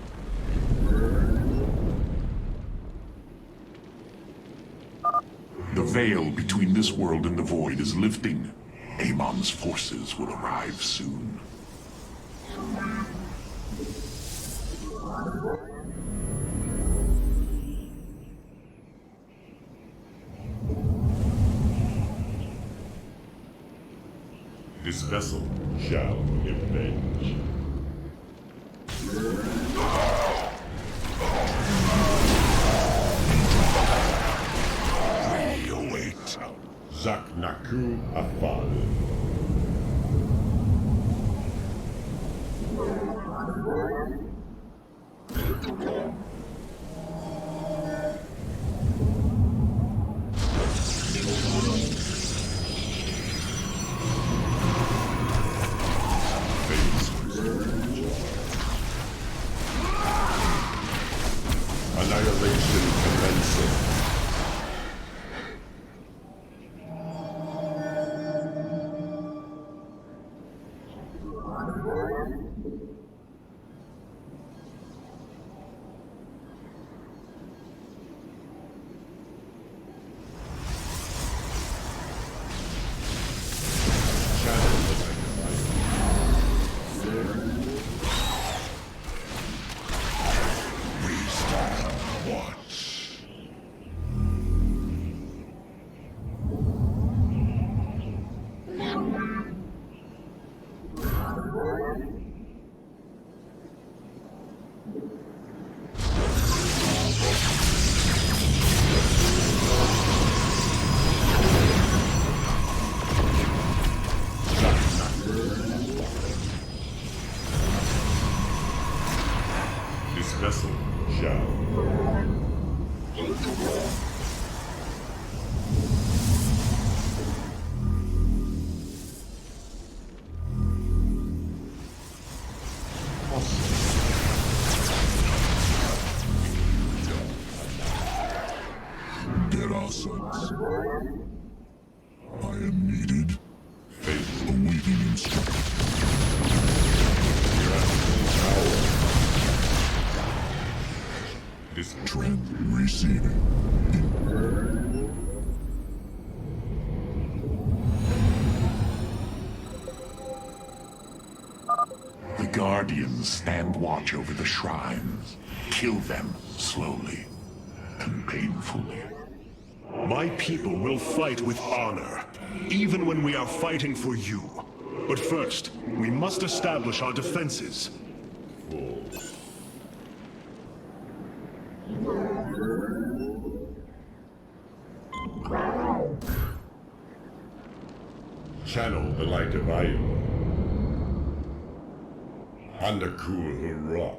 The veil between this world and the void is lifting. Amon's forces will arrive soon. This vessel shall avenge. We await. Zaknaku Afal. Annihilation commencing. This trend receding. The Guardians stand watch over the shrines. Kill them slowly and painfully. My people will fight with honor, even when we are fighting for you. But first, we must establish our defenses. Channel the light of Iowa. Undercool rock.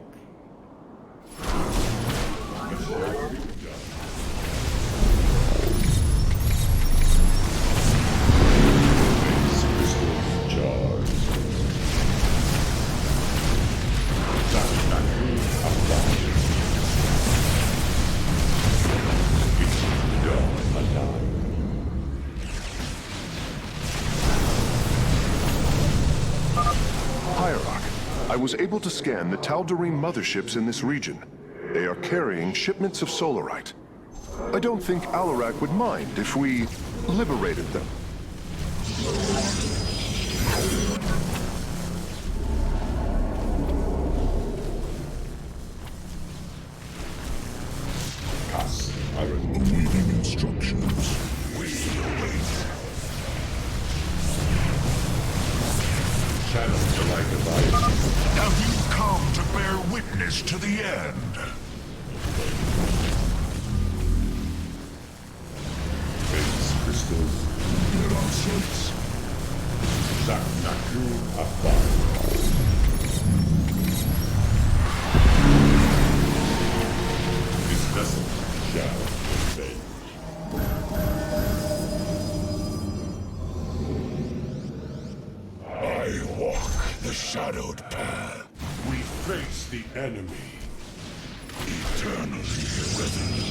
I was able to scan the Tal'Darim motherships in this region. They are carrying shipments of solarite. I don't think Alarak would mind if we liberated them. I am awaiting instructions. We await. Channel the light of Iowa. Have you come to bear witness to the end? Base crystals. Get on sights. Saknaku Afar. This vessel shall obey. I walk the shadowed path. We face the enemy. Eternally resident.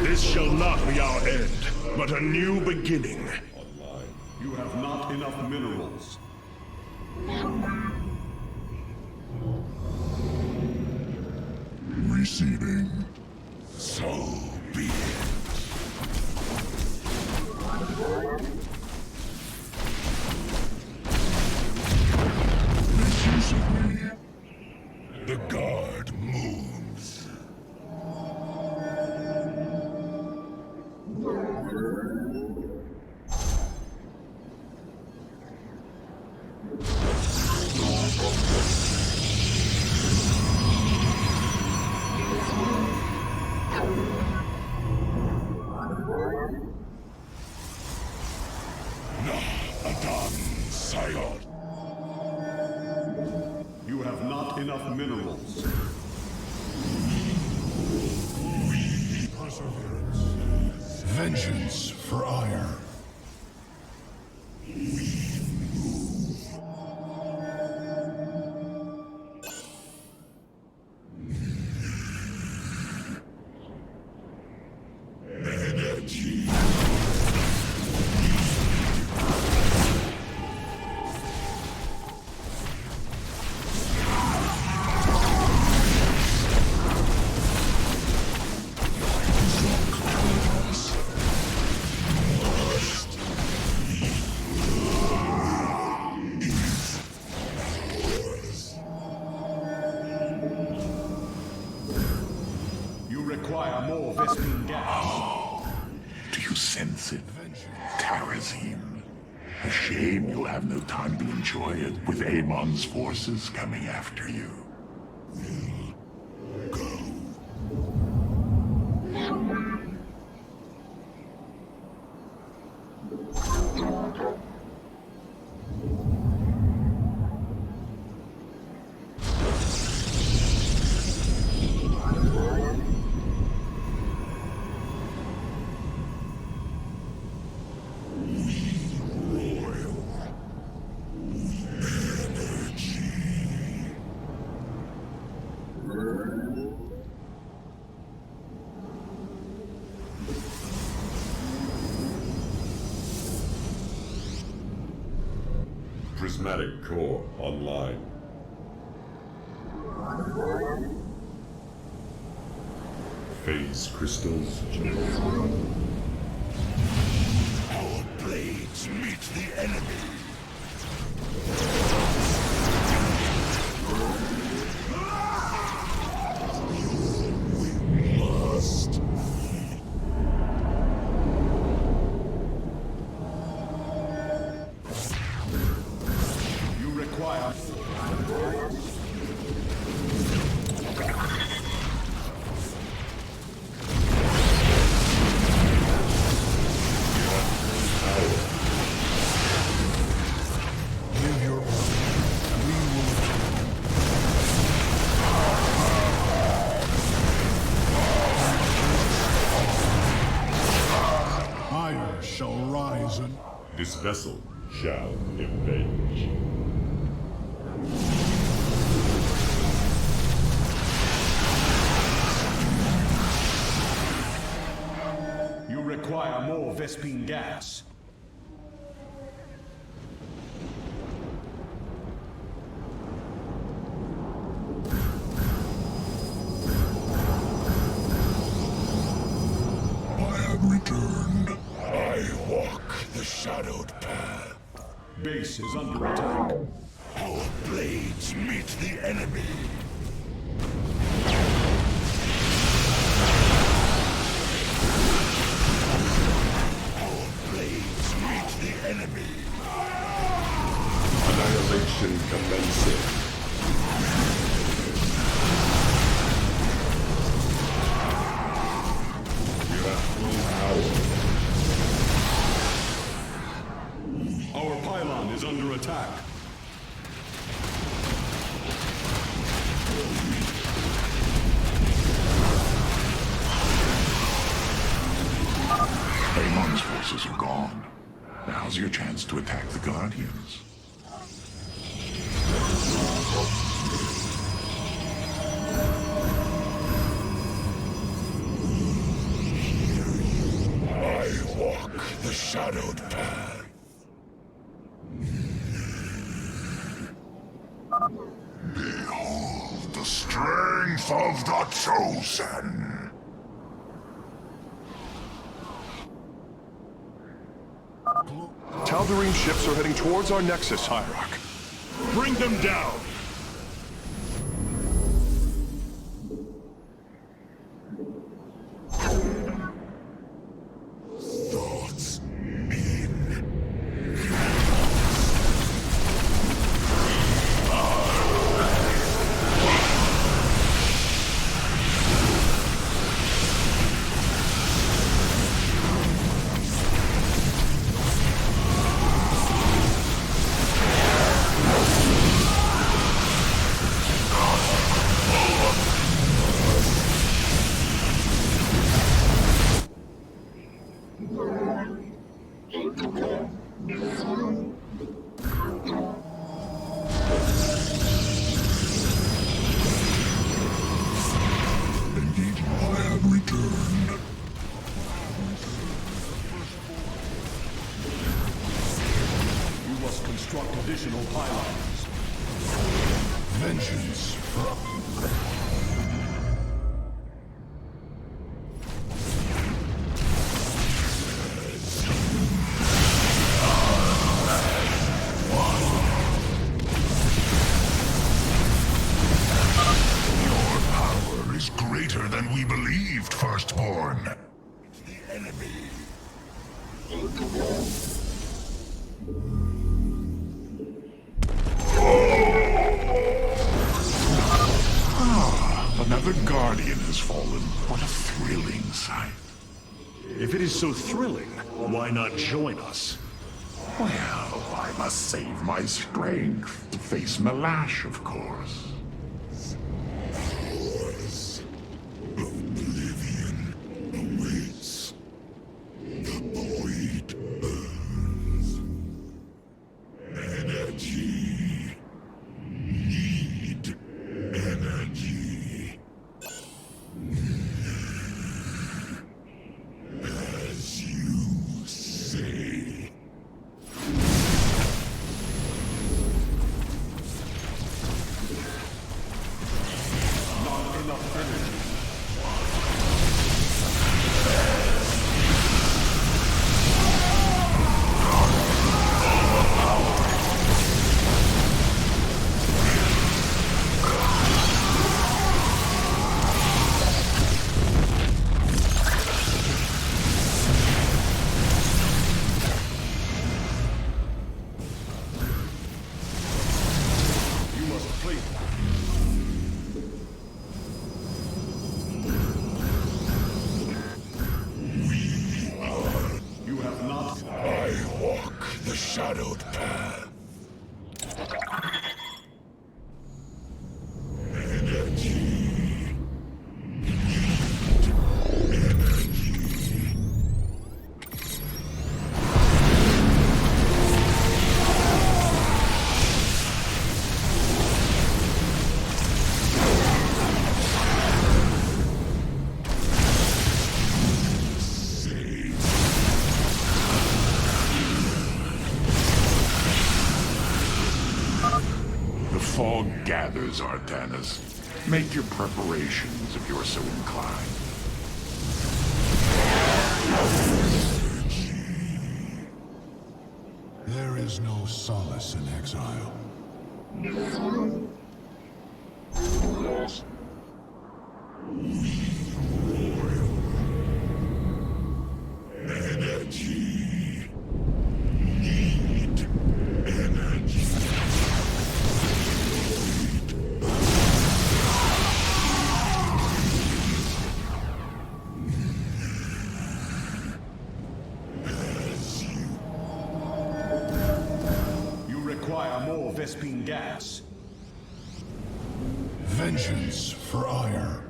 This shall not be our end, but a new beginning. You have not enough minerals. Receding. So be it. Misuse of me. The guard moves. You have not enough minerals. Perseverance. Vengeance for ire. Energy. You require more Vespene gas. Do you sense it? Terrazine. A shame you'll have no time to enjoy it with Amon's forces coming after you. prismatic core online. Phase crystals. Our blades meet the enemy. We must. You require... Give your order. We will Fire shall rise and... This vessel shall avenge. You require more Vespine gas. I have returned. I walk the shadowed path. Base is under attack. Our blades meet the enemy. Our blades meet the enemy. Annihilation commencing. You have full power. Our pylon is under attack. Amon's forces are gone. Now's your chance to attack the Guardians. I walk the shadowed path. Behold the strength of the Chosen. Tal'Darim ships are heading towards our nexus, Hierarch. Bring them down! Thoughts construct additional pylons. Vengeance from... Your power is greater than we believed, Firstborn. The enemy. Another Guardian has fallen. What a thrilling sight. If it is so thrilling, why not join us? Well, I must save my strength to face Malash, of course. Hours of oblivion awaits. The void burns. Energy. Need energy. As you say. fog gathers, Artanis. Make your preparations if you're so inclined. There is no solace in exile. Energy. Need energy. You require more Vespene gas. Vengeance for ire.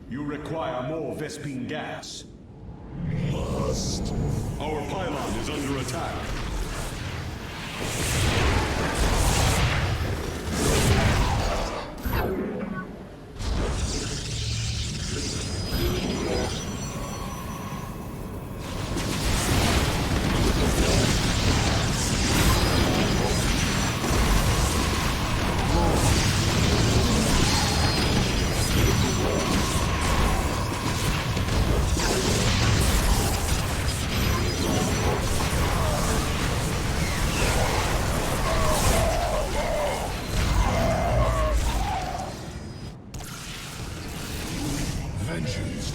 You require more Vespene gas. Must. Our pylon is under attack. Vengeance.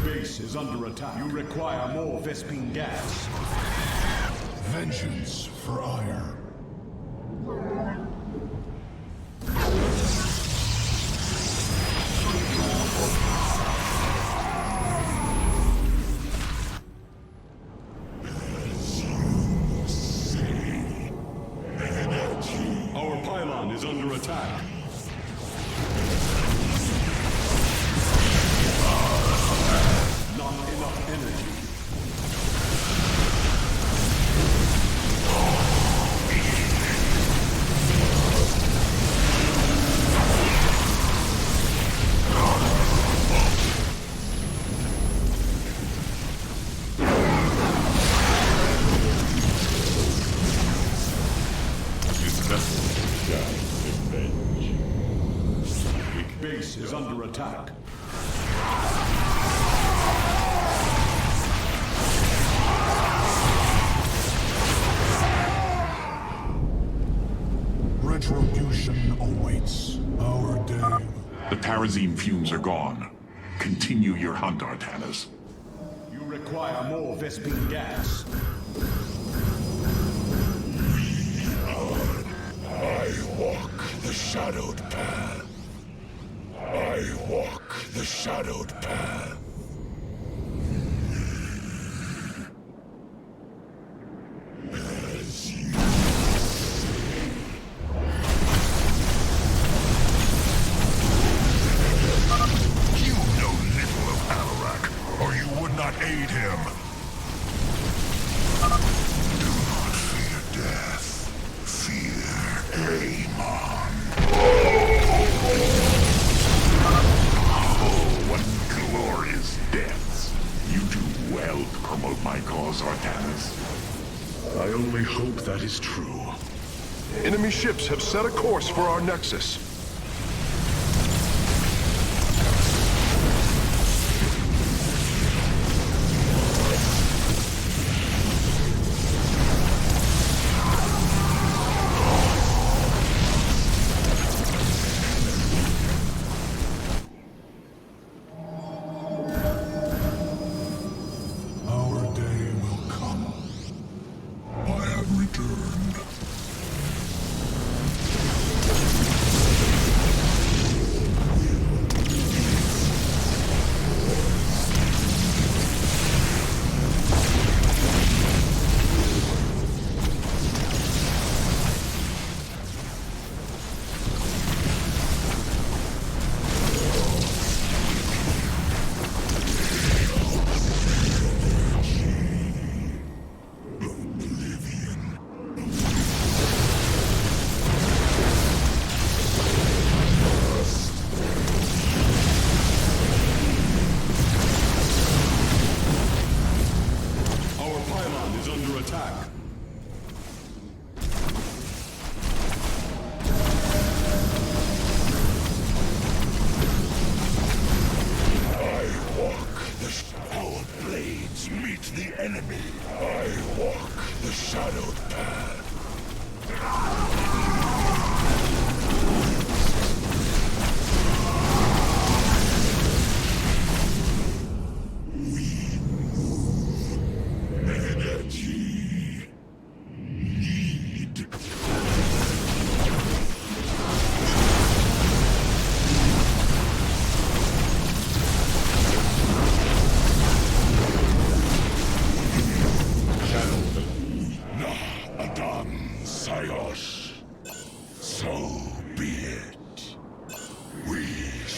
Base is under attack. You require more Vespene gas. Vengeance for ire. Our pylon is under attack. Not enough energy. Base is under attack. Retribution awaits. Our day. The Tarazine fumes are gone. Continue your hunt, Artanis. You require more Vespene gas. I walk the shadowed path. I walk the shadowed path. As you You know little of Alarak, or you would not aid him. Do not fear death. Fear Amon. Oh, what glorious deaths. You do well to promote my cause, Artanis. I only hope that is true. Enemy ships have set a course for our nexus. Our day will come. I have returned.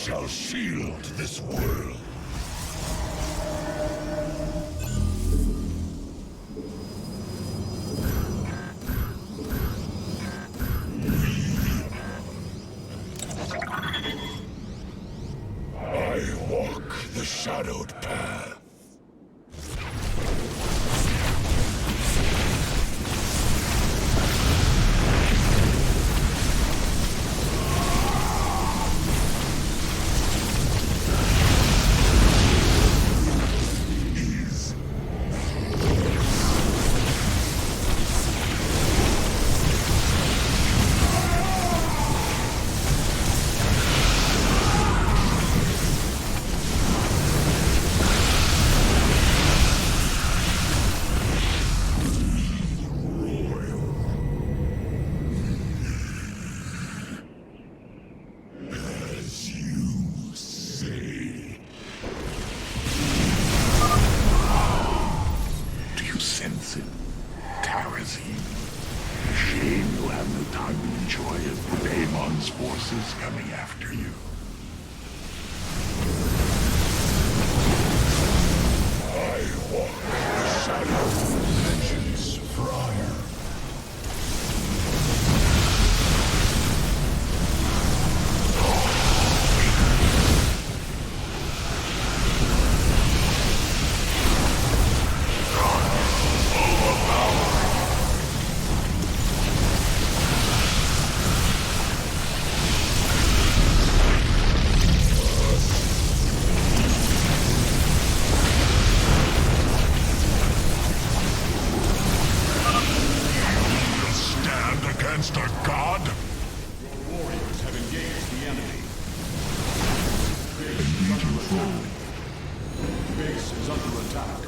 shall shield this world. I walk the shadowed path. Forces coming after you. I walk the shadow. Vengeance, Friar. Against a god? Your warriors have engaged the enemy. Base is under attack.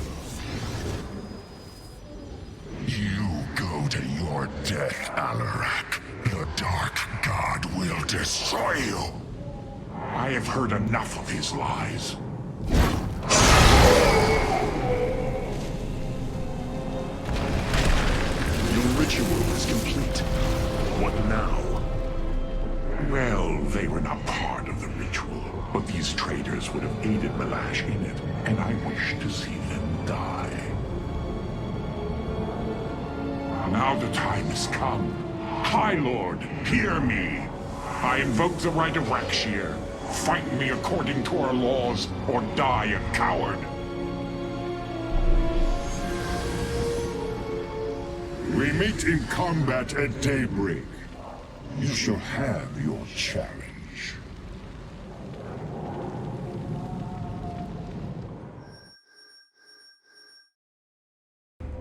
You go to your death, Alarak. The Dark God will destroy you. I have heard enough of his lies. Your ritual is complete. What now? Well, they were not part of the ritual, but these traitors would have aided Malash in it, and I wish to see them die. Now the time has come. High Lord, hear me. I invoke the right of Rakshir. Fight me according to our laws, or die a coward. We meet in combat at daybreak. You shall have your challenge.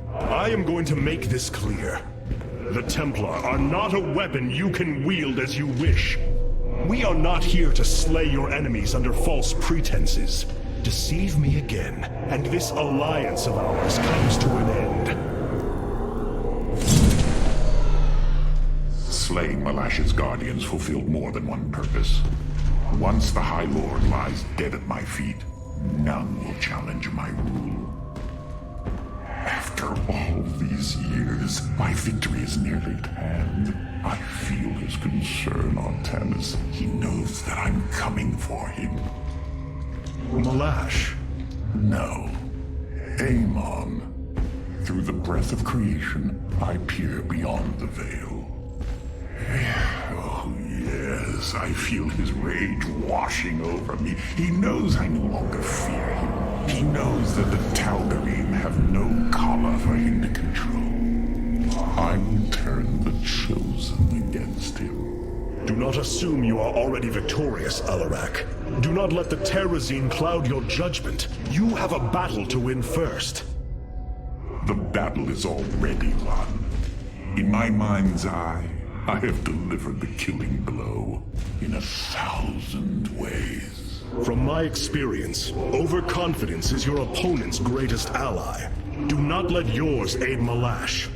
I am going to make this clear. The Templar are not a weapon you can wield as you wish. We are not here to slay your enemies under false pretenses. Deceive me again, and this alliance of ours comes to an end. Slaying Malash's guardians fulfilled more than one purpose. Once the High Lord lies dead at my feet, none will challenge my rule. After all these years, my victory is nearly at hand. I feel his concern, Artanis. He knows that I'm coming for him. Malash? No. Amon. Through the breath of creation, I peer beyond the veil. Oh, yes, I feel his rage washing over me. He knows I no longer fear him. He knows that the Tal'Darim have no collar for him to control. I will turn the Chosen against him. Do not assume you are already victorious, Alarak. Do not let the Terrazine cloud your judgment. You have a battle to win first. The battle is already won. In my mind's eye, I have delivered the killing blow in 1,000 ways. From my experience, overconfidence is your opponent's greatest ally. Do not let yours aid Malash.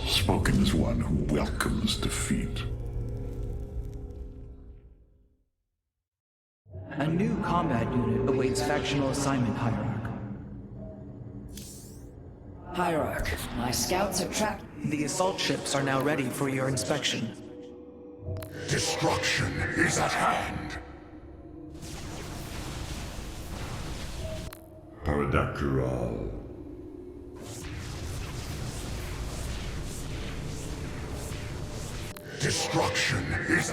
Spoken as one who welcomes defeat. A new combat unit awaits factional assignment, Hierarch. Hierarch, my scouts have tracked. The assault ships are now ready for your inspection. Destruction is at hand. Paradactyral. Destruction is...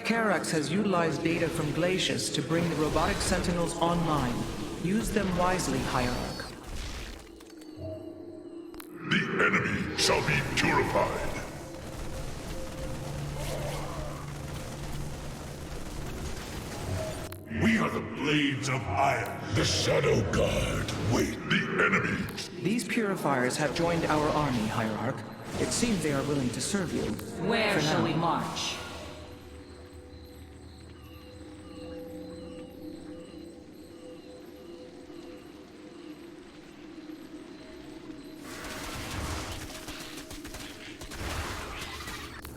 Karax has utilized data from glaciers to bring the robotic sentinels online. Use them wisely, Hierarch. The enemy shall be purified. We are the blades of iron. The Shadow Guard. Wait, the enemy. These purifiers have joined our army, Hierarch. It seems they are willing to serve you. Where shall we march?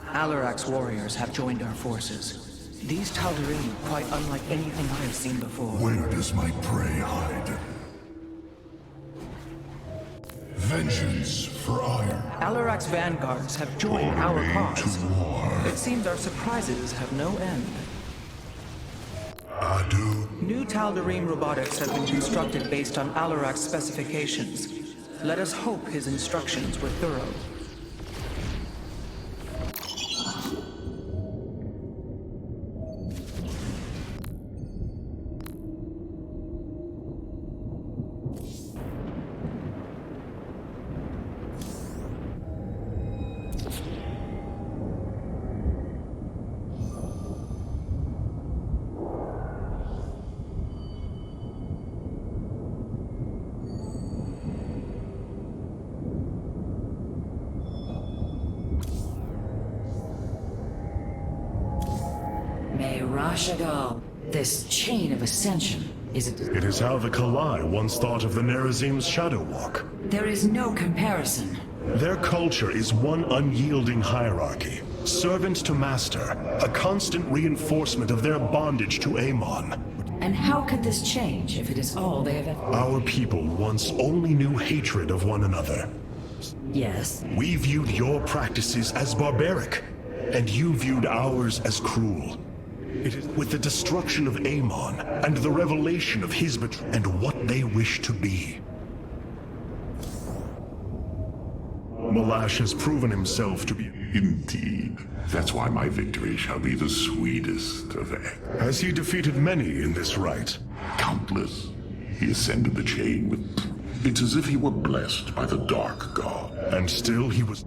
Alarak's warriors have joined our forces. These Tal'Darim are quite unlike anything I have seen before. Where does my prey hide? Vengeance for ire. Alarak's vanguards have joined our cause. It seems our surprises have no end. Adu. New Tal'Darim robotics have been constructed based on Alarak's specifications. Let us hope his instructions were thorough. Rashadal, this chain of ascension, is it? It is how the Kalai once thought of the Nerazim's Shadow Walk. There is no comparison. Their culture is one unyielding hierarchy, servant to master, a constant reinforcement of their bondage to Amon. And how could this change if it is all they have ever... Our people once only knew hatred of one another. Yes. We viewed your practices as barbaric, and you viewed ours as cruel. It is with the destruction of Amon and the revelation of his betrayal and what they wish to be. Malash has proven himself to be... Indeed. That's why my victory shall be the sweetest of eggs. Has he defeated many in this rite? Countless. He ascended the chain with... It's as if he were blessed by the Dark God. And still he was...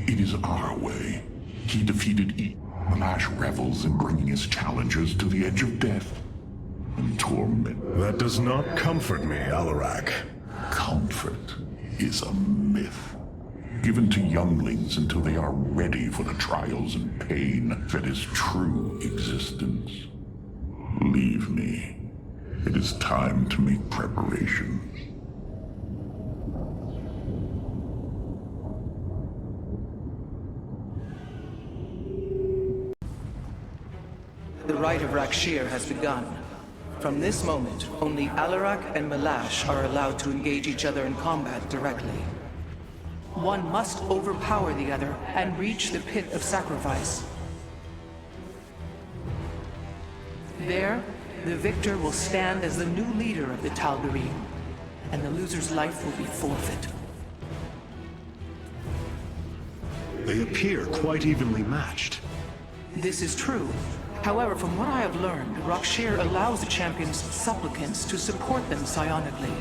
It is our way. He defeated evil. Malash revels in bringing his challengers to the edge of death and torment. That does not comfort me, Alarak. Comfort is a myth, given to younglings until they are ready for the trials and pain that is true existence. Leave me. It is time to make preparations. The rite of Rakshir has begun. From this moment, only Alarak and Malash are allowed to engage each other in combat directly. One must overpower the other and reach the pit of sacrifice. There, the victor will stand as the new leader of the Tal'Darim, and the loser's life will be forfeit. They appear quite evenly matched. This is true. However, from what I have learned, Rakshir allows the champion's supplicants to support them psionically.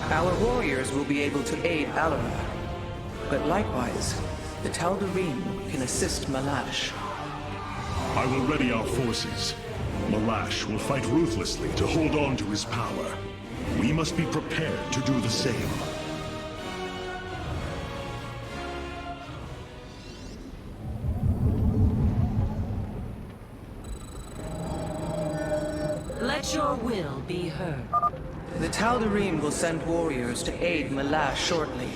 Our warriors will be able to aid Alarak, but likewise, the Tal'Darim can assist Malash. I will ready our forces. Malash will fight ruthlessly to hold on to his power. We must be prepared to do the same. Let your will be heard. The Tal'Darim will send warriors to aid Malash shortly.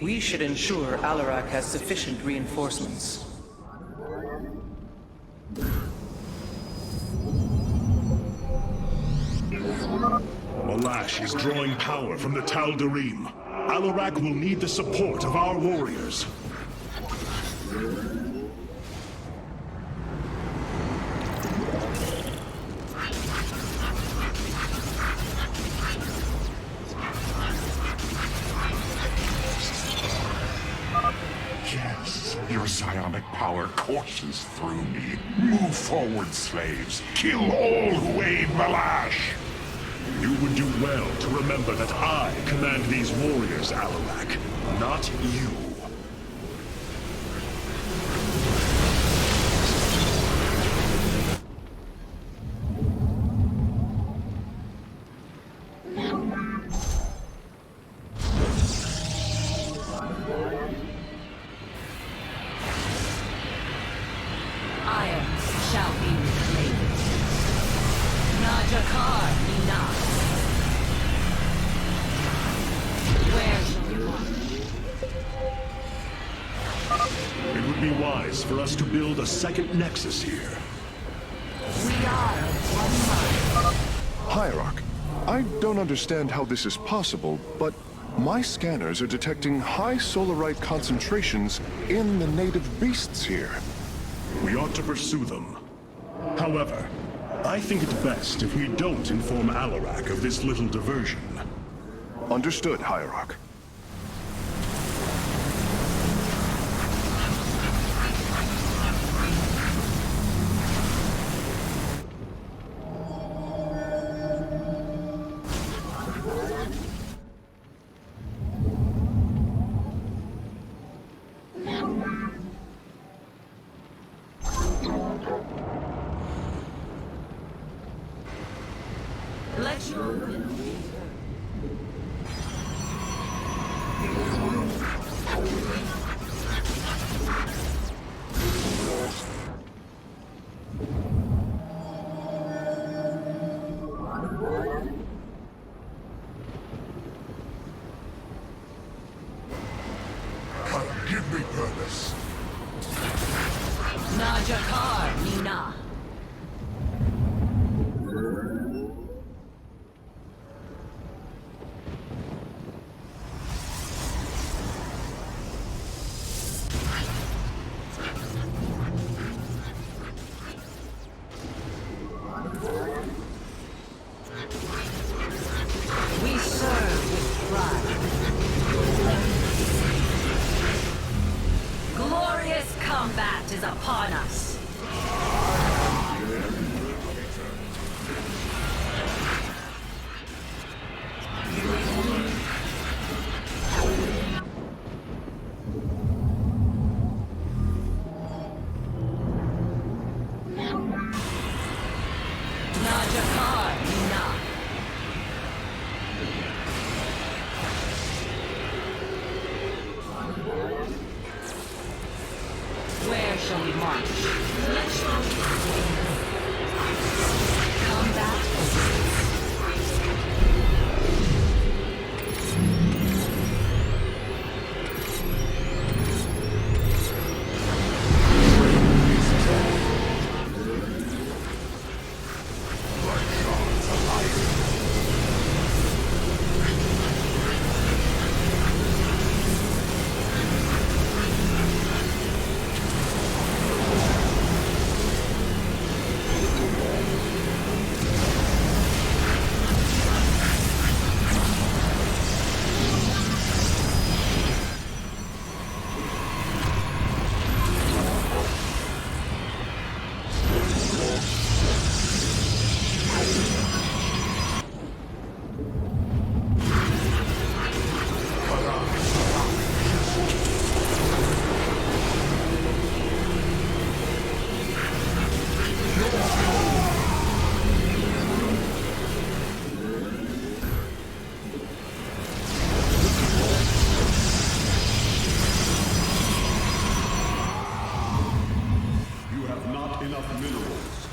We should ensure Alarak has sufficient reinforcements. Malash is drawing power from the Tal'Darim. Alarak will need the support of our warriors. power courses through me. Move forward, slaves. Kill all who aid Malash. You would do well to remember that I command these warriors, Alarak, not you. Iron shall be reclaimed. Najakar Nina. Where shall we walk? It would be wise for us to build a second nexus here. We are of one mind. Hierarch, I don't understand how this is possible, but my scanners are detecting high solarite concentrations in the native beasts here. We ought to pursue them. However, I think it best if we don't inform Alarak of this little diversion. Understood, Hierarch. Let your will be But give me purpose. Najakar Nina. We serve with pride. Glorious combat is upon us. Najakar Nina. Where shall we march? Combat You have not enough minerals.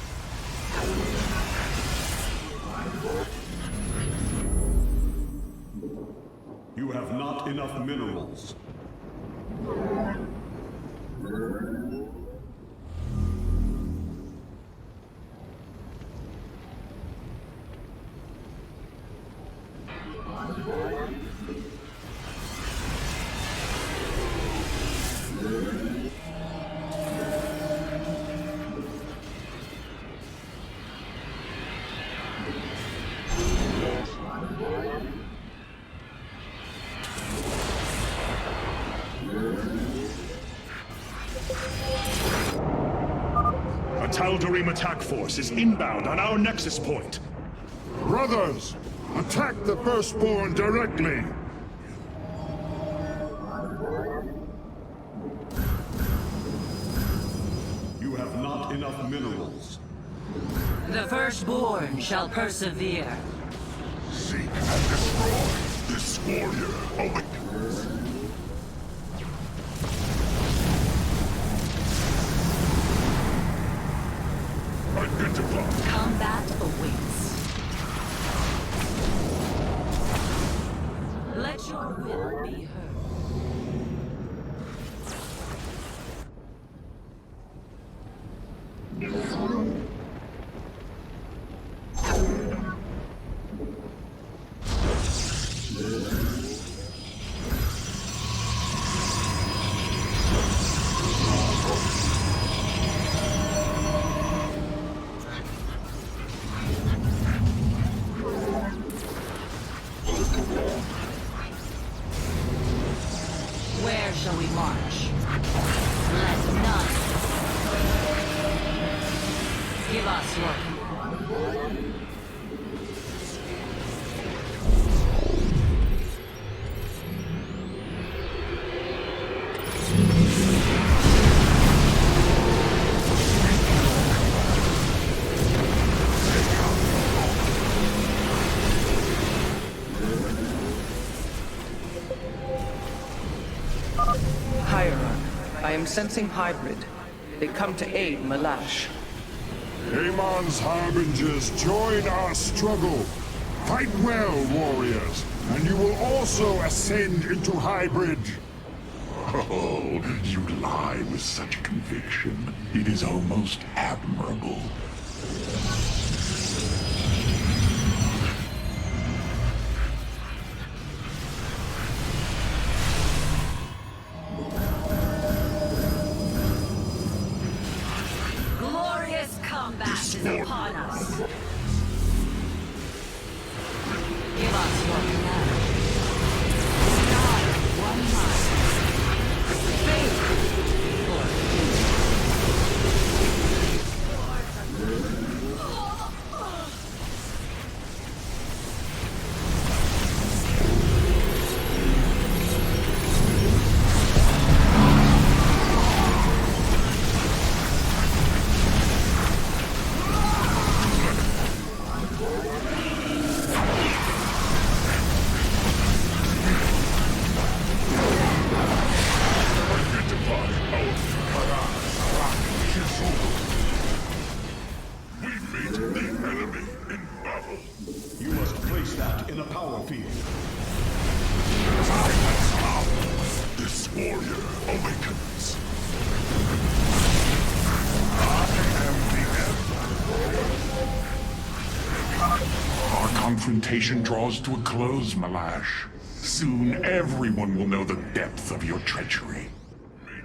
You have not enough minerals. Tal'Darim attack force is inbound on our nexus point. Brothers, attack the Firstborn directly! You have not enough minerals. The Firstborn shall persevere. Seek and destroy this warrior awakens. Identify. Combat awaits. Let your will be heard. Where shall we march? Let none. Give us your command. Hierarch, I am sensing hybrid. They come to aid Malash. Amon's harbingers, join our struggle. Fight well, warriors, and you will also ascend into hybrid. Oh, you lie with such conviction. It is almost admirable. Glorious combat is upon us. Give us your command. God, one mind. Faith You must place that in a power field. This warrior awakens. Our confrontation draws to a close, Malash. Soon everyone will know the depth of your treachery.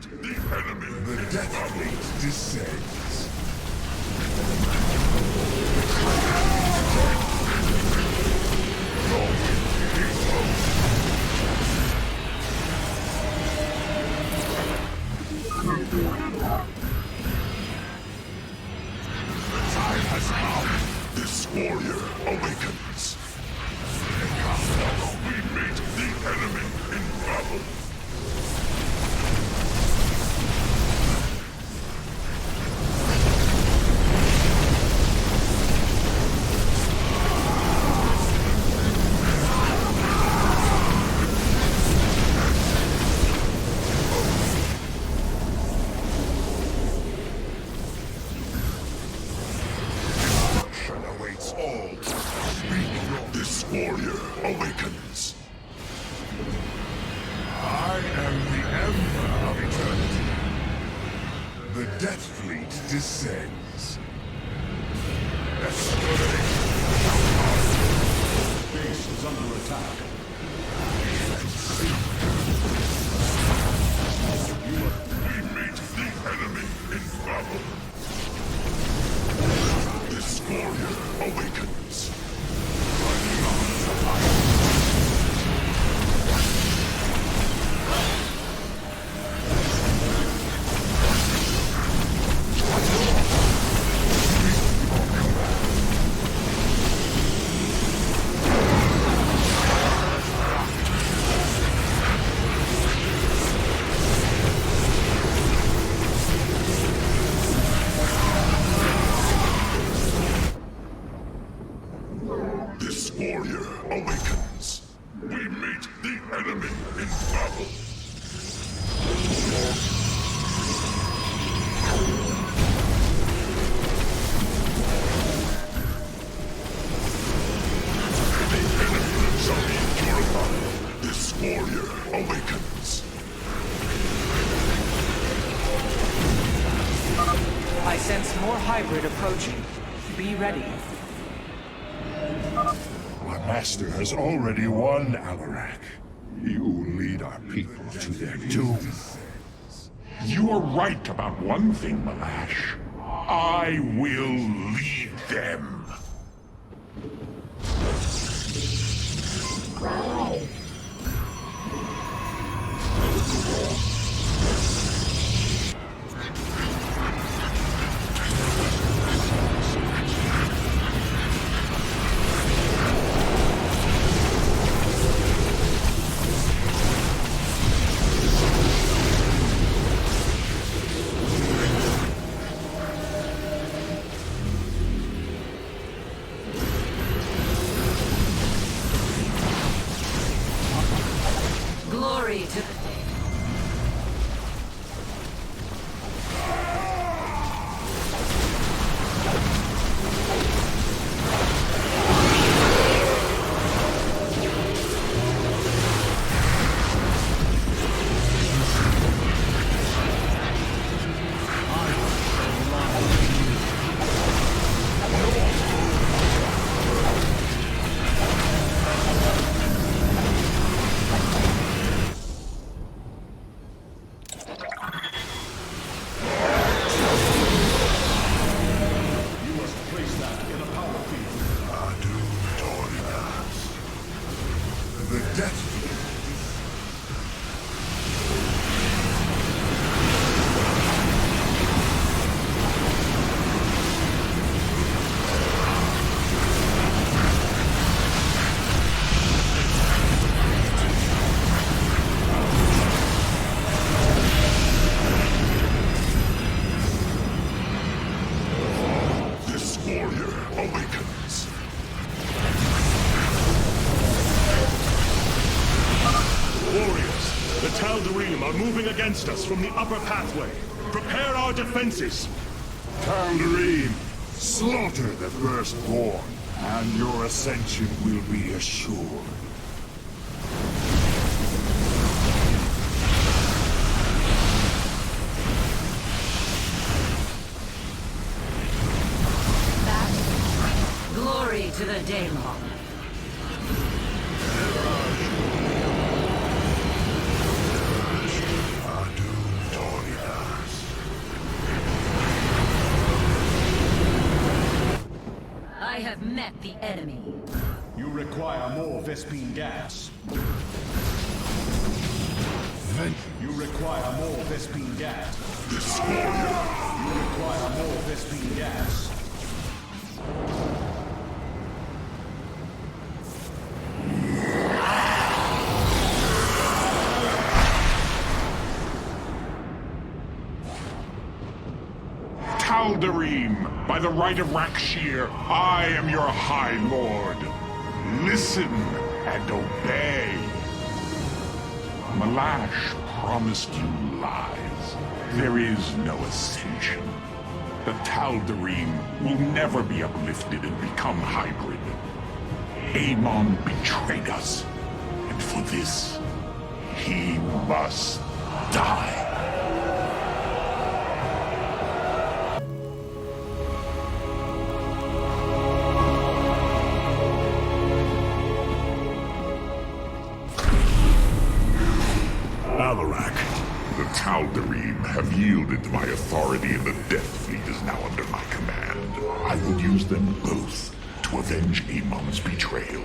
The enemy. The death fleet descends. The time has come. This warrior awakens. We meet the enemy in battle. Awaits all. This warrior awakens. I am the Emperor of Eternity. The Death Fleet descends. Base is under attack. We meet the enemy in battle. This warrior awakens. approaching. Be ready. Our master has already won, Alarak. You lead our people to their doom. You are right about one thing, Malash. I will lead them. Glory to the... Are moving against us from the upper pathway. Prepare our defenses. Tal'Darim, slaughter the firstborn, and your ascension will be assured. Glory to the Daemon. I have met the enemy. You require more Vespene gas. You require more Vespene gas. You require more Vespene gas. Tal'Darim, by the right of Rakshir, I am your High Lord. Listen and obey. Malash promised you lies. There is no ascension. The Tal'Darim will never be uplifted and become hybrid. Amon betrayed us, and for this, he must die. The Tal'Darim have yielded to my authority, and the Death Fleet is now under my command. I will use them both to avenge Amon's betrayal.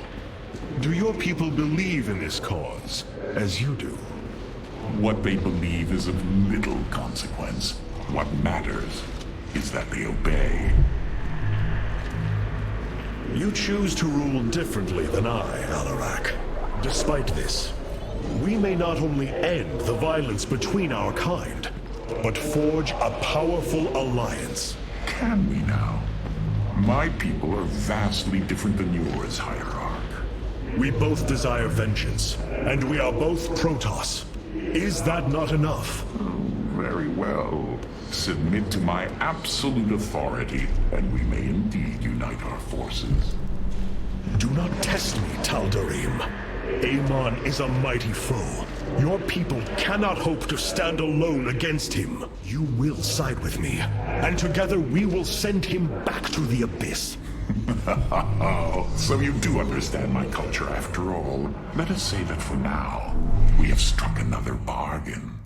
Do your people believe in this cause, as you do? What they believe is of little consequence. What matters is that they obey. You choose to rule differently than I, Alarak. Despite this, we may not only end the violence between our kind, but forge a powerful alliance. Can we now? My people are vastly different than yours, Hierarch. We both desire vengeance, and we are both Protoss. Is that not enough? Very well. Submit to my absolute authority, and we may indeed unite our forces. Do not test me, Tal'Darim. Amon is a mighty foe, Your people cannot hope to stand alone against him. You will side with me, and together we will send him back to the abyss. So you do understand my culture after all. Let us say that for now, we have struck another bargain.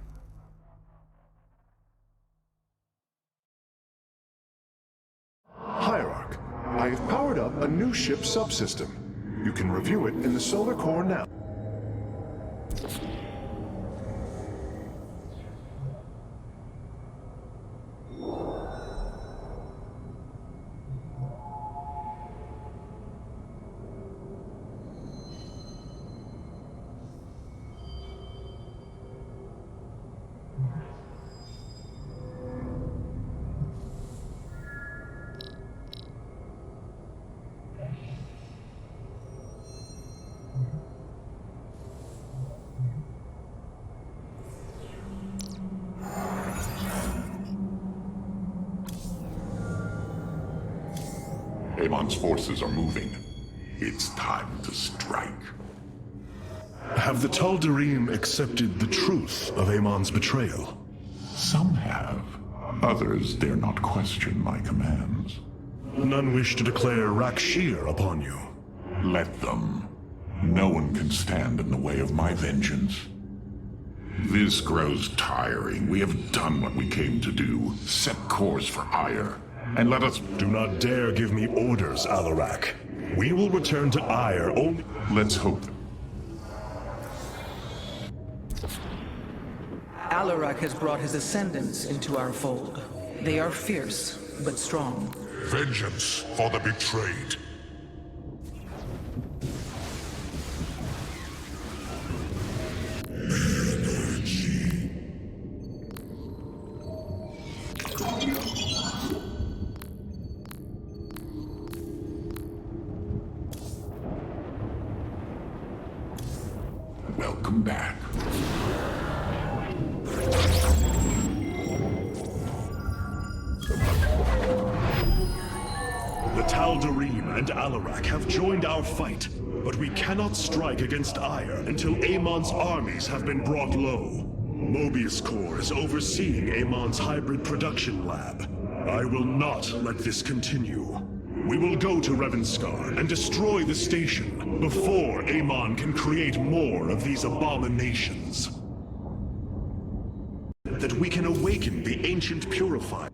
Hierarch, I have powered up a new ship subsystem. You can review it in the solar core now. Amon's forces are moving. It's time to strike. Have the Tal'Darim accepted the truth of Amon's betrayal? Some have. Others dare not question my commands. None wish to declare Rakshir upon you. Let them. No one can stand in the way of my vengeance. This grows tiring. We have done what we came to do. Set course for Ire. And let us... Do not dare give me orders, Alarak. We will return to Ire only... Let's hope. Alarak has brought his ascendants into our fold. They are fierce, but strong. Vengeance for the betrayed. Welcome back. The Tal'Darim and Alarak have joined our fight, but we cannot strike against Ire until Amon's armies have been brought low. Mobius Corps is overseeing Amon's hybrid production lab. I will not let this continue. We will go to Revanskar and destroy the station before Amon can create more of these abominations. That we can awaken the ancient purifier.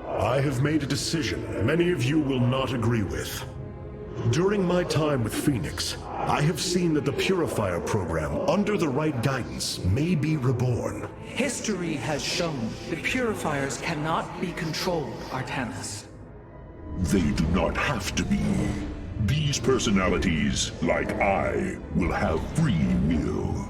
I have made a decision many of you will not agree with. During my time with Phoenix, I have seen that the Purifier program, under the right guidance, may be reborn. History has shown the Purifiers cannot be controlled, Artanis. They do not have to be. These personalities, like I, will have free will.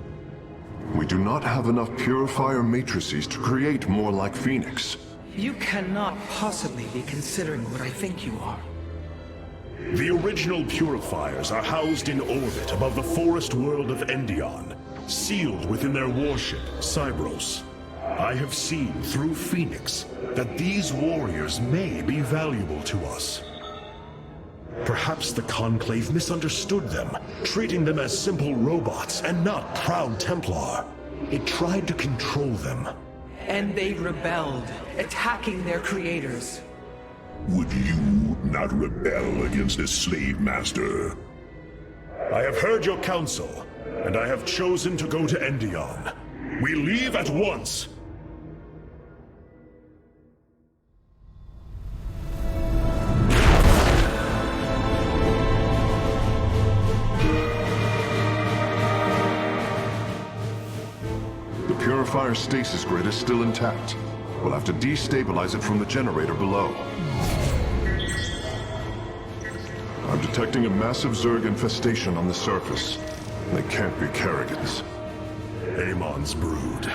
We do not have enough Purifier matrices to create more like Phoenix. You cannot possibly be considering what I think you are. The original Purifiers are housed in orbit above the forest world of Endion, sealed within their warship, Cybros. I have seen through Phoenix that these warriors may be valuable to us. Perhaps the Conclave misunderstood them, treating them as simple robots and not proud Templar. It tried to control them. And they rebelled, attacking their creators. Would you not rebel against a slave master? I have heard your counsel, and I have chosen to go to Endion. We leave at once! The Purifier stasis grid is still intact. We'll have to destabilize it from the generator below. I'm detecting a massive Zerg infestation on the surface. They can't be Kerrigans. Amon's brood.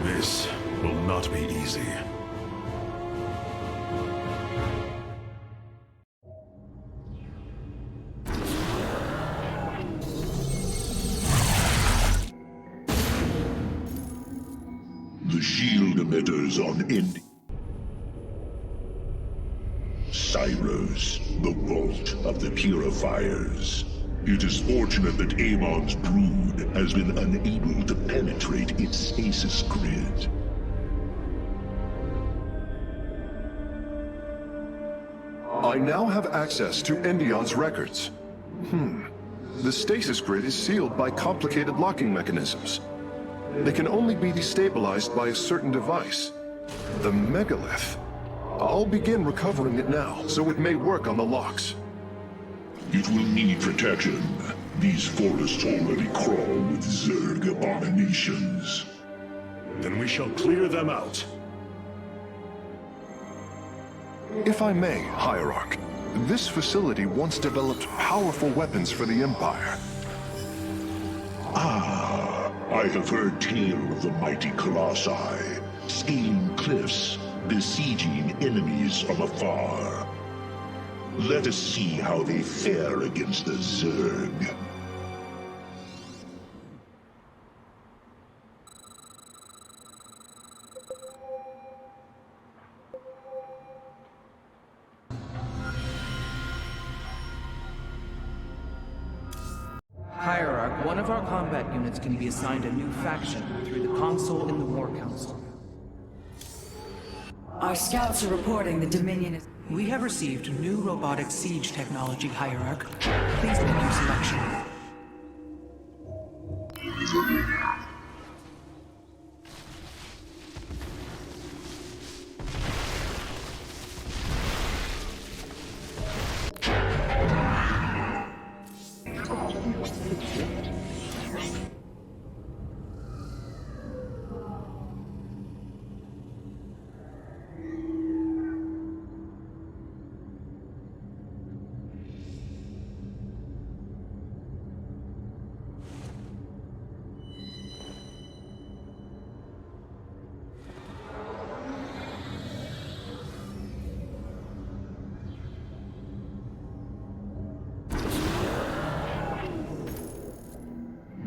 This will not be easy. The shield emitters on Indy. Cyrus, the vault of the Purifiers. It is fortunate that Amon's brood has been unable to penetrate its stasis grid. I now have access to Endion's records. The stasis grid is sealed by complicated locking mechanisms. They can only be destabilized by a certain device. The megalith. I'll begin recovering it now, so it may work on the locks. It will need protection. These forests already crawl with Zerg abominations. Then we shall clear them out. If I may, Hierarch, this facility once developed powerful weapons for the Empire. I have heard tale of the mighty Colossi, scaling cliffs, besieging enemies from afar. Let us see how they fare against the Zerg. Hierarch, one of our combat units can be assigned a new faction through the console in the War Council. Our scouts are reporting the Dominion is... We have received new robotic siege technology, Hierarch. Please make your selection.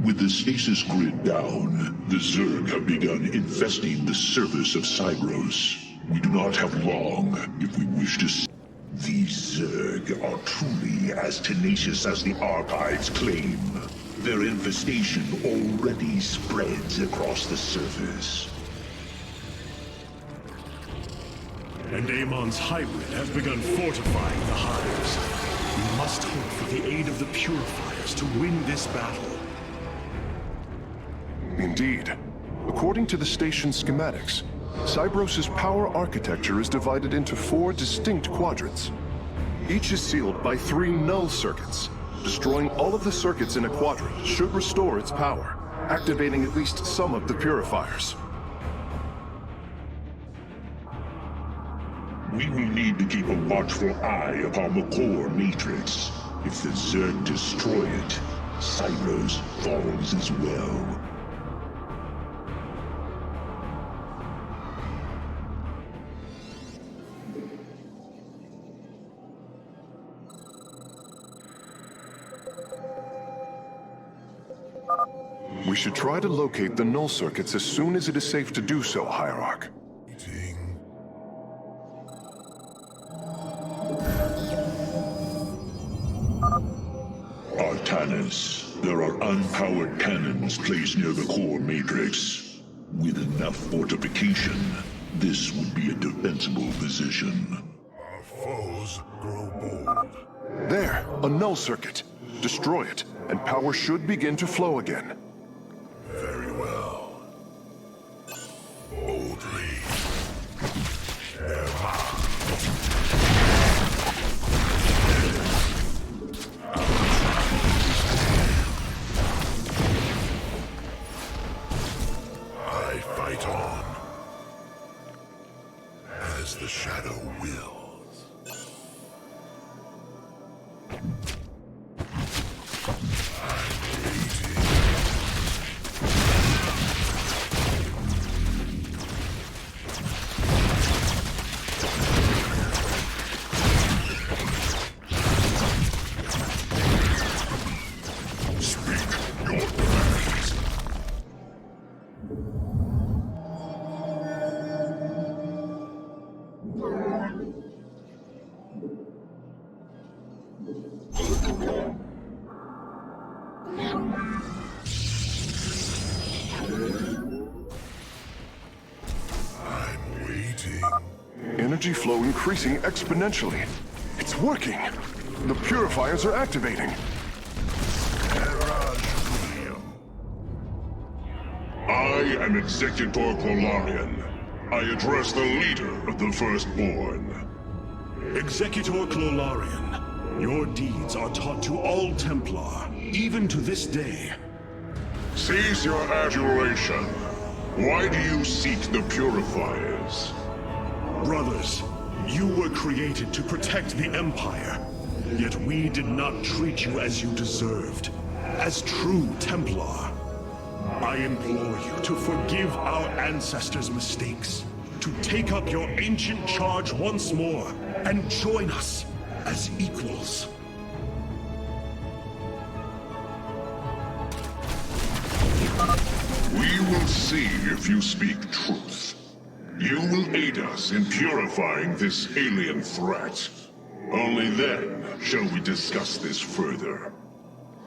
With the stasis grid down, the Zerg have begun infesting the surface of Cybros. We do not have long if we wish to see. These Zerg are truly as tenacious as the archives claim. Their infestation already spreads across the surface. And Amon's hybrid has begun fortifying the hives. We must hope for the aid of the Purifiers to win this battle. Indeed. According to the station's schematics, Cybros' power architecture is divided into 4 distinct quadrants. Each is sealed by 3 null circuits. Destroying all of the circuits in a quadrant should restore its power, activating at least some of the purifiers. We will need to keep a watchful eye upon the core matrix. If the Zerg destroy it, Cybros falls as well. We should try to locate the null circuits as soon as it is safe to do so, Hierarch. Artanis, there are unpowered cannons placed near the core matrix. With enough fortification, this would be a defensible position. Our foes grow bold. There, a null circuit. Destroy it, and power should begin to flow again. Very well. Boldly. I fight on. As the shadow wills. energy flow increasing exponentially. It's working. The purifiers are activating. I am Executor Clolarian. I address the leader of the Firstborn. Executor Clolarian, your deeds are taught to all Templar, even to this day. Cease your adulation. Why do you seek the Purifiers? Brothers, you were created to protect the Empire. Yet we did not treat you as you deserved, as true Templar. I implore you to forgive our ancestors' mistakes, to take up your ancient charge once more, and join us as equals. We will see if you speak truth. You will aid us in purifying this alien threat. Only then shall we discuss this further.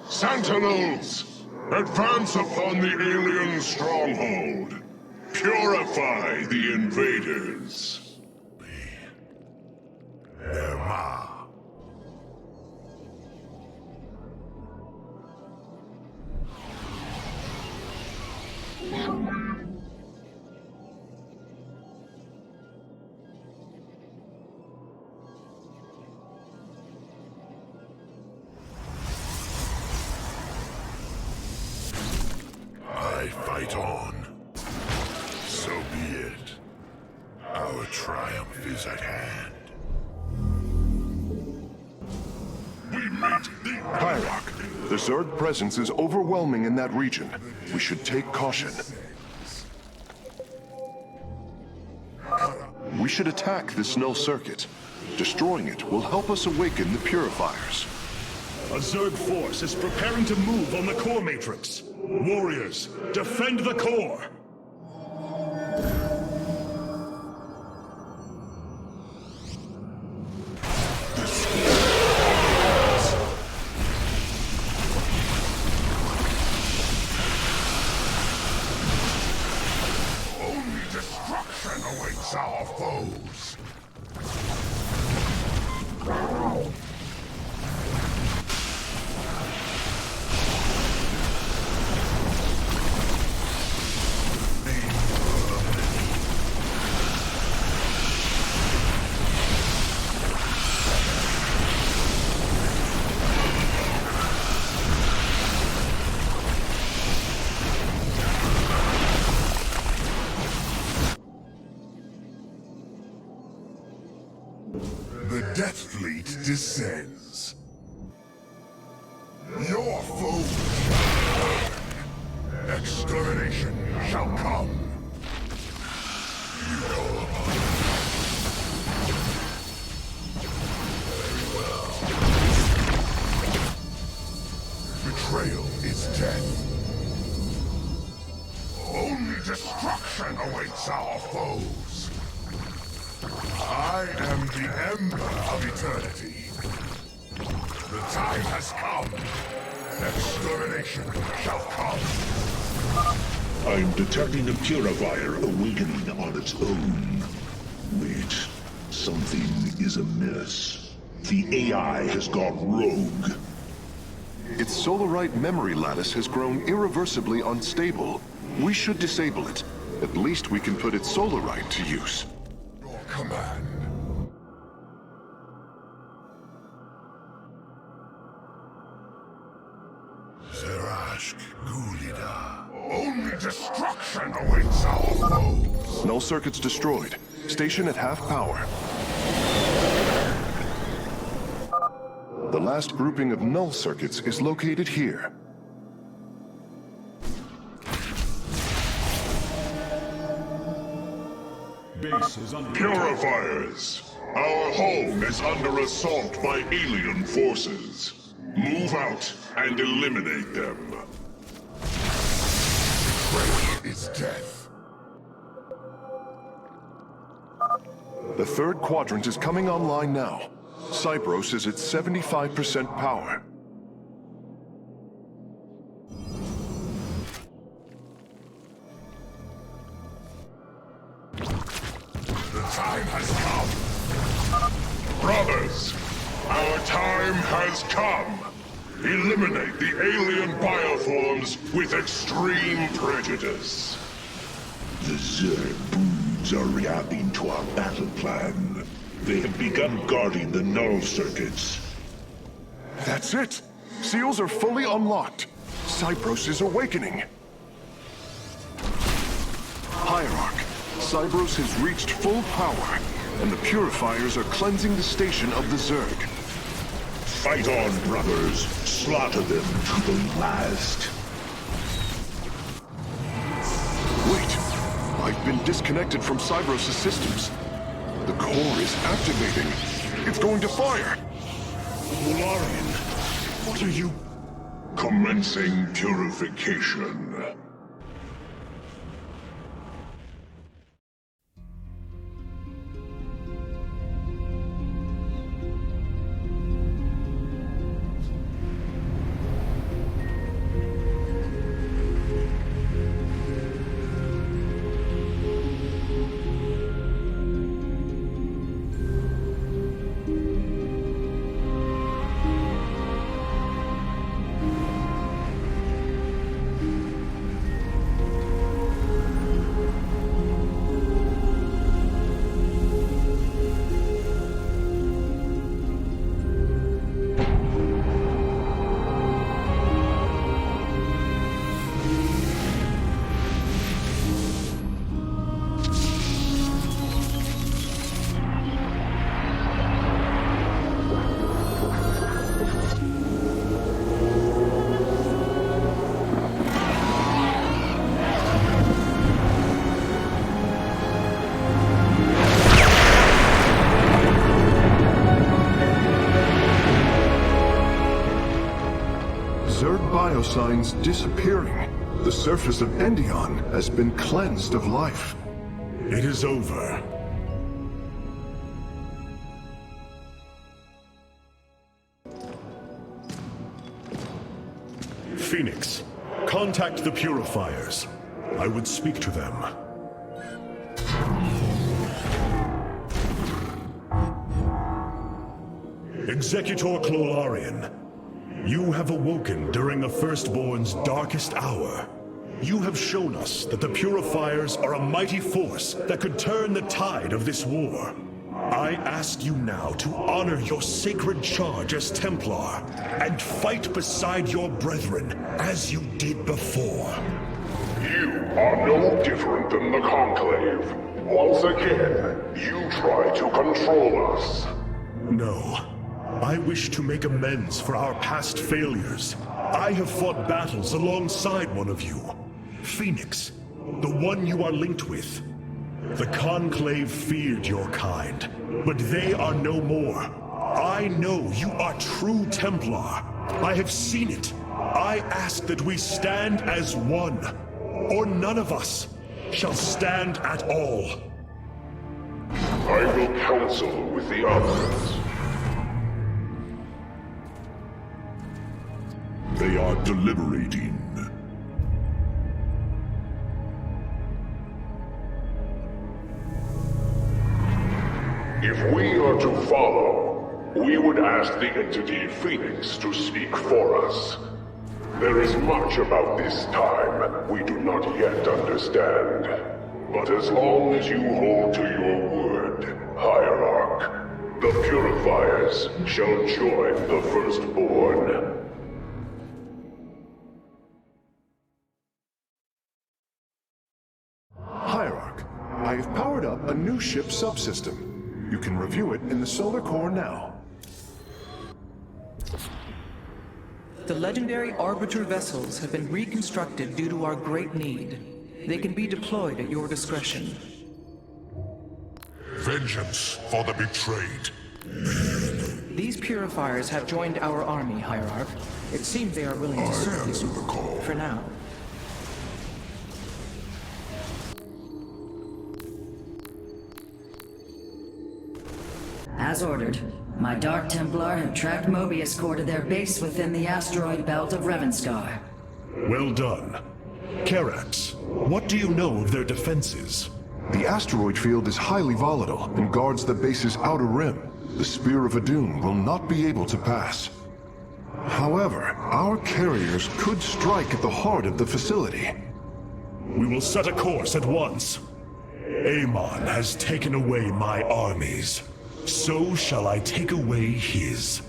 Sentinels! Advance upon the alien stronghold. Purify the invaders. Emma. I fight on. So be it. Our triumph is at hand. We meet the Hierarch, the Zerg presence is overwhelming in that region. We should take caution. We should attack this null circuit. Destroying it will help us awaken the purifiers. A Zerg force is preparing to move on the core matrix. Warriors, defend the core! Only destruction awaits our foes. The Death Fleet descends. Your foes shall burn. Extermination shall come. You know very well. Betrayal is death. Only destruction awaits our foes. I am the Ember of Eternity. The time has come. Extermination shall come. I'm detecting a purifier awakening on its own. Wait, something is amiss. The AI has gone rogue. Its Solarite memory lattice has grown irreversibly unstable. We should disable it. At least we can put its Solarite to use. Your command. Zerashk Gulida. Only destruction awaits our foes. Null circuits destroyed. Station at half power. The last grouping of null circuits is located here. Base is under Purifiers! Our home is under assault by alien forces. Move out and eliminate them. Betrayal is death. The third quadrant is coming online now. Cybros is at 75% power. The time has come. Our time has come. Eliminate the alien bioforms with extreme prejudice. The Zerg broods are reacting to our battle plan. They have begun guarding the null circuits. That's it! Seals are fully unlocked. Cybros is awakening. Hierarch, Cybros has reached full power, and the Purifiers are cleansing the station of the Zerg. Fight on, brothers. Slaughter them to the last. Wait! I've been disconnected from Cybros' systems. The core is activating. It's going to fire! Solarian, what are you... Commencing purification. Signs disappearing. The surface of Endion has been cleansed of life. It is over. Phoenix, contact the Purifiers. I would speak to them. Executor Clolarian. You have awoken during the Firstborn's darkest hour. You have shown us that the Purifiers are a mighty force that could turn the tide of this war. I ask you now to honor your sacred charge as Templar and fight beside your brethren as you did before. You are no different than the Conclave. Once again, you try to control us. No. I wish to make amends for our past failures. I have fought battles alongside one of you. Phoenix, the one you are linked with. The Conclave feared your kind, but they are no more. I know you are true Templar. I have seen it. I ask that we stand as one, or none of us shall stand at all. I will counsel with the others. They are deliberating. If we are to follow, we would ask the entity Phoenix to speak for us. There is much about this time we do not yet understand. But as long as you hold to your word, Hierarch, the Purifiers shall join the Firstborn. Hierarch, I have powered up a new ship subsystem. You can review it in the solar core now. The legendary Arbiter vessels have been reconstructed due to our great need. They can be deployed at your discretion. Vengeance for the betrayed. These Purifiers have joined our army, Hierarch. It seems they are willing to serve you. For now. As ordered, my Dark Templar have tracked Mobius Core to their base within the asteroid belt of Revenskar. Well done. Karax, what do you know of their defenses? The asteroid field is highly volatile and guards the base's outer rim. the Spear of Adun will not be able to pass. However, our carriers could strike at the heart of the facility. We will set a course at once. Amon has taken away my armies. So shall I take away his.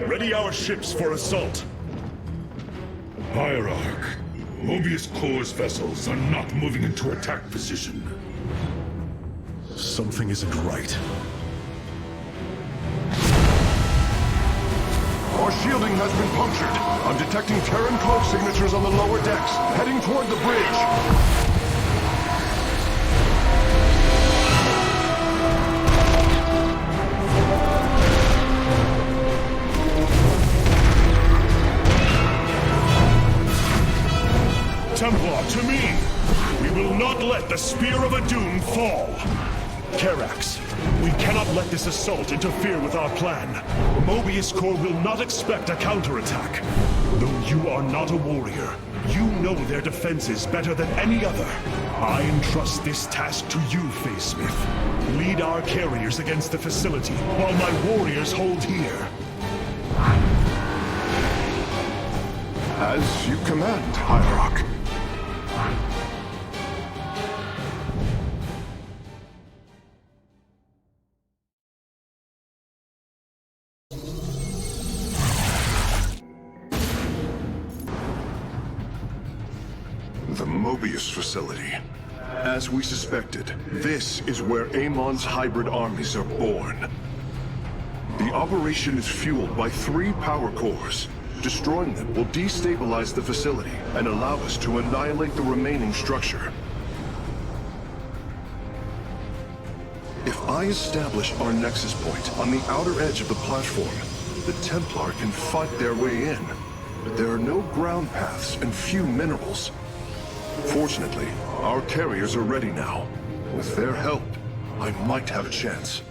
Ready our ships for assault. Hierarch, Mobius Core's vessels are not moving into attack position. Something isn't right. Our shielding has been punctured. I'm detecting Terran cloak signatures on the lower decks, heading toward the bridge. Templar, to me! We will not let the Spear of Adun fall! Karax, we cannot let this assault interfere with our plan. Mobius Core will not expect a counterattack. Though you are not a warrior, you know their defenses better than any other. I entrust this task to you, Facesmith. Lead our carriers against the facility, while my warriors hold here. As you command, Hierarch. The Mobius facility. As we suspected, this is where Amon's hybrid armies are born. The operation is fueled by 3 power cores. Destroying them will destabilize the facility and allow us to annihilate the remaining structure. If I establish our nexus point on the outer edge of the platform, the Templar can fight their way in. There are no ground paths and few minerals. Fortunately, our carriers are ready now. With their help, I might have a chance.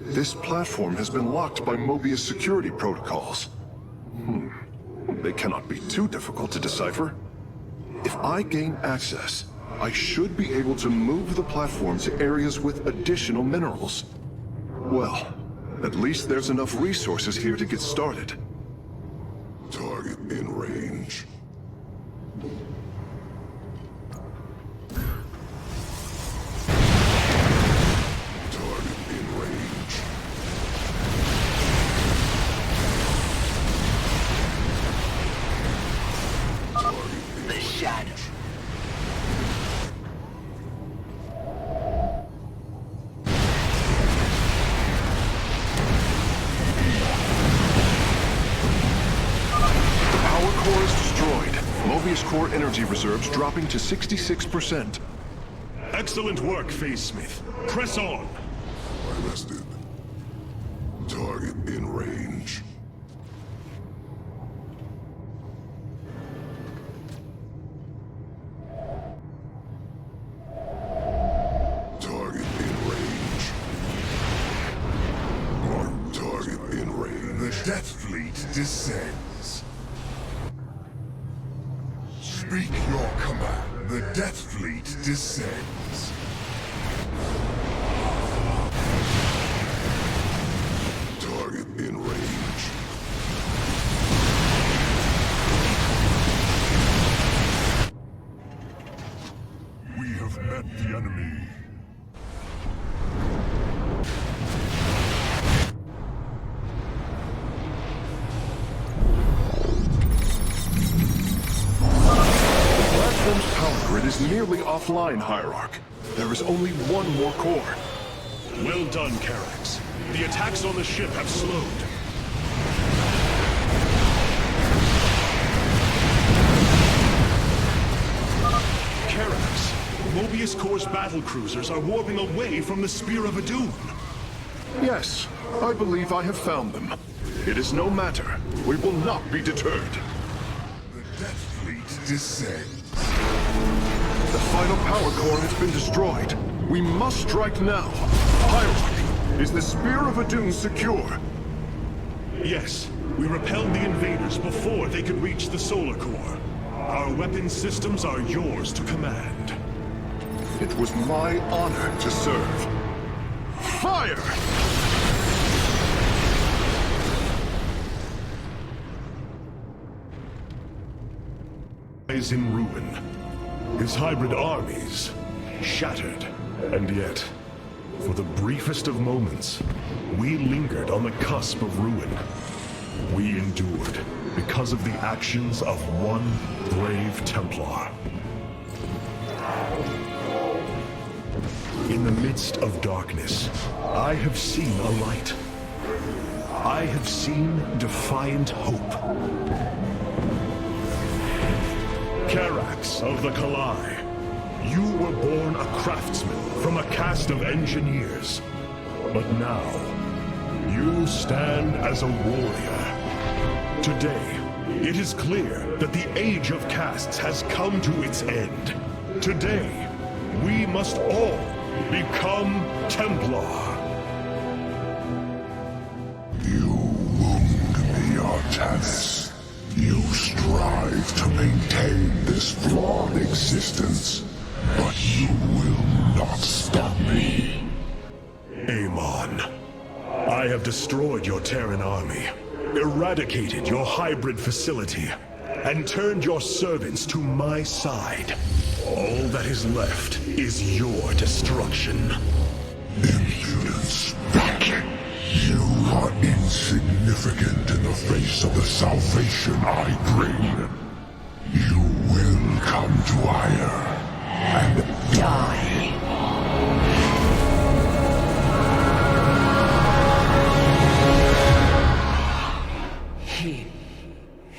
This platform has been locked by Mobius security protocols. They cannot be too difficult to decipher. If I gain access, I should be able to move the platform to areas with additional minerals. Well, at least there's enough resources here to get started. Target in range. Core energy reserves dropping to 66%. Excellent work, Facesmith. Press on! Arrested. Target in range. Target in range. Mark target in range. The Death Fleet descends. Speak your command. The Death Fleet descends. Target in range. We have met the enemy. Is nearly offline, Hierarch. There is only one more core. Well done, Karax. The attacks on the ship have slowed. Karax, Mobius Core's battle cruisers are warping away from the Spear of Adun. Yes, I believe I have found them. It is no matter. We will not be deterred. The Death Fleet descends. The final power core has been destroyed. We must strike now. Hierarch, is the Spear of Adun secure? Yes, we repelled the invaders before they could reach the solar core. Our weapon systems are yours to command. It was my honor to serve. Fire! Lies in ruin. His hybrid armies shattered. And yet, for the briefest of moments, we lingered on the cusp of ruin. We endured because of the actions of one brave Templar. In the midst of darkness, I have seen a light. I have seen defiant hope. Karax of the Kalai, you were born a craftsman from a caste of engineers. But now, you stand as a warrior. Today, it is clear that the age of castes has come to its end. Today, we must all become Templar. You wound me, Artanis. You strive to maintain this flawed existence, but you will not stop me. Amon, I have destroyed your Terran army, eradicated your hybrid facility, and turned your servants to my side. All that is left is your destruction. Impudence. You are insignificant in the face of the salvation I bring. You will come to Ire and die.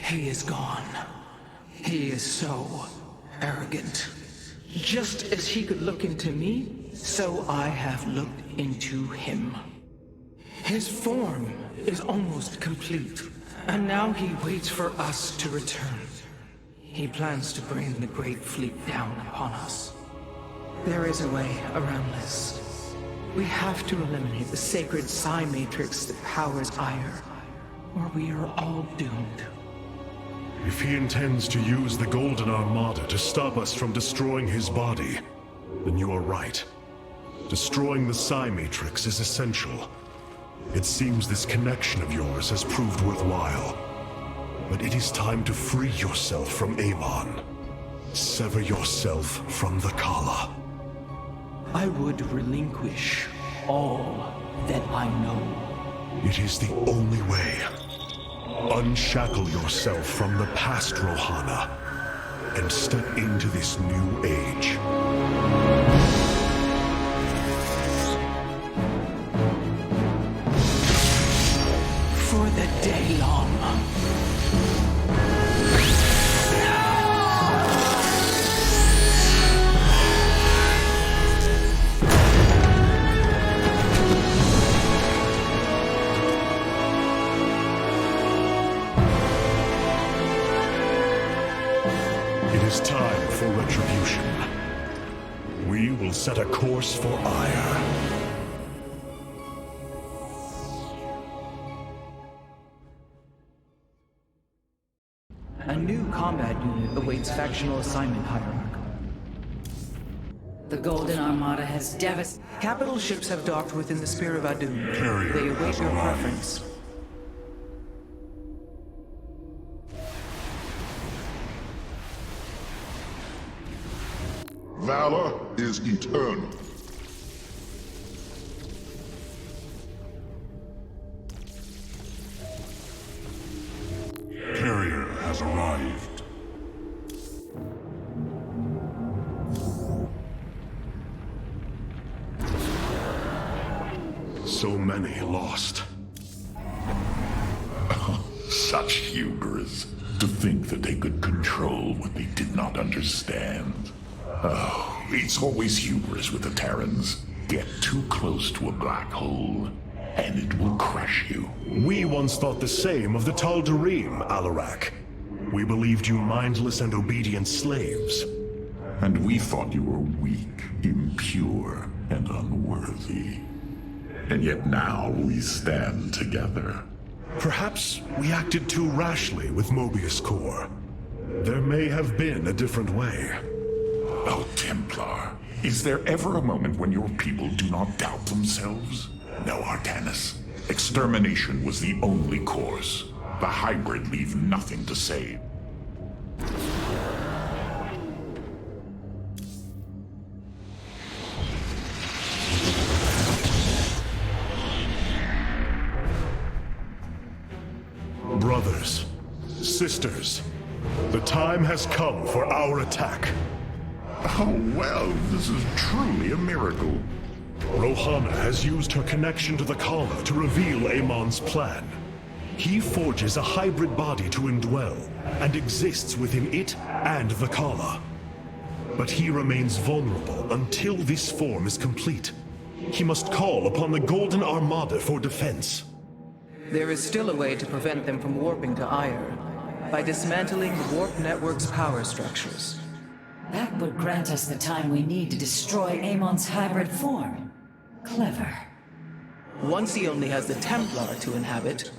He is gone. He is so arrogant. Just as he could look into me, so I have looked into him. His form is almost complete, and now he waits for us to return. He plans to bring the Great Fleet down upon us. There is a way around this. We have to eliminate the sacred psi matrix that powers Ire, or we are all doomed. If he intends to use the Golden Armada to stop us from destroying his body, then you are right. Destroying the psi matrix is essential. It seems this connection of yours has proved worthwhile. But it is time to free yourself from Amon. Sever yourself from the Kala. I would relinquish all that I know. It is the only way. Unshackle yourself from the past, Rohana, and step into this new age. For the Daylon. It is time for retribution. We will set a course for Ire. A new combat unit awaits factional assignment, Hierarch. The Golden Armada has devastated. Capital ships have docked within the Spear of Adun. Carrier They await has your arrived. preference. Valor is eternal. Carrier has arrived. So many lost. Such hubris. To think that they could control what they did not understand. Oh, it's always hubris with the Terrans. Get too close to a black hole, and it will crush you. We once thought the same of the Tal'Darim, Alarak. We believed you mindless and obedient slaves. And we thought you were weak, impure, and unworthy. And yet now we stand together. Perhaps we acted too rashly with Mobius Core. There may have been a different way. Oh, Templar, is there ever a moment when your people do not doubt themselves? No, Artanis. Extermination was the only course. The hybrid leave nothing to save. Brothers, sisters, the time has come for our attack. Oh, well, this is truly a miracle. Rohana has used her connection to the Kala to reveal Amon's plan. He forges a hybrid body to indwell, and exists within it and the Kala. But he remains vulnerable until this form is complete. He must call upon the Golden Armada for defense. There is still a way to prevent them from warping to Ire, by dismantling the warp network's power structures. That would grant us the time we need to destroy Amon's hybrid form. Clever. Once he only has the Templar to inhabit,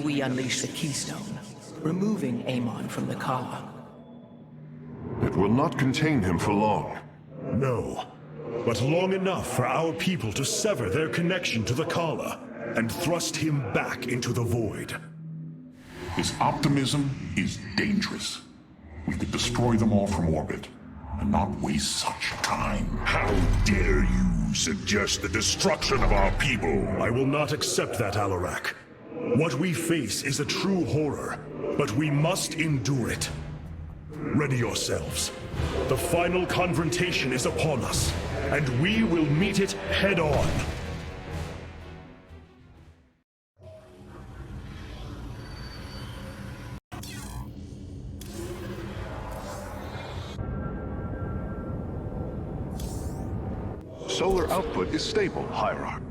we unleash the Keystone, removing Amon from the Kala. It will not contain him for long. No, but long enough for our people to sever their connection to the Kala and thrust him back into the void. His optimism is dangerous. We could destroy them all from orbit, and not waste such time. How dare you suggest the destruction of our people? I will not accept that, Alarak. What we face is a true horror, but we must endure it. Ready yourselves. The final confrontation is upon us, and we will meet it head-on. Solar output is stable, Hierarch.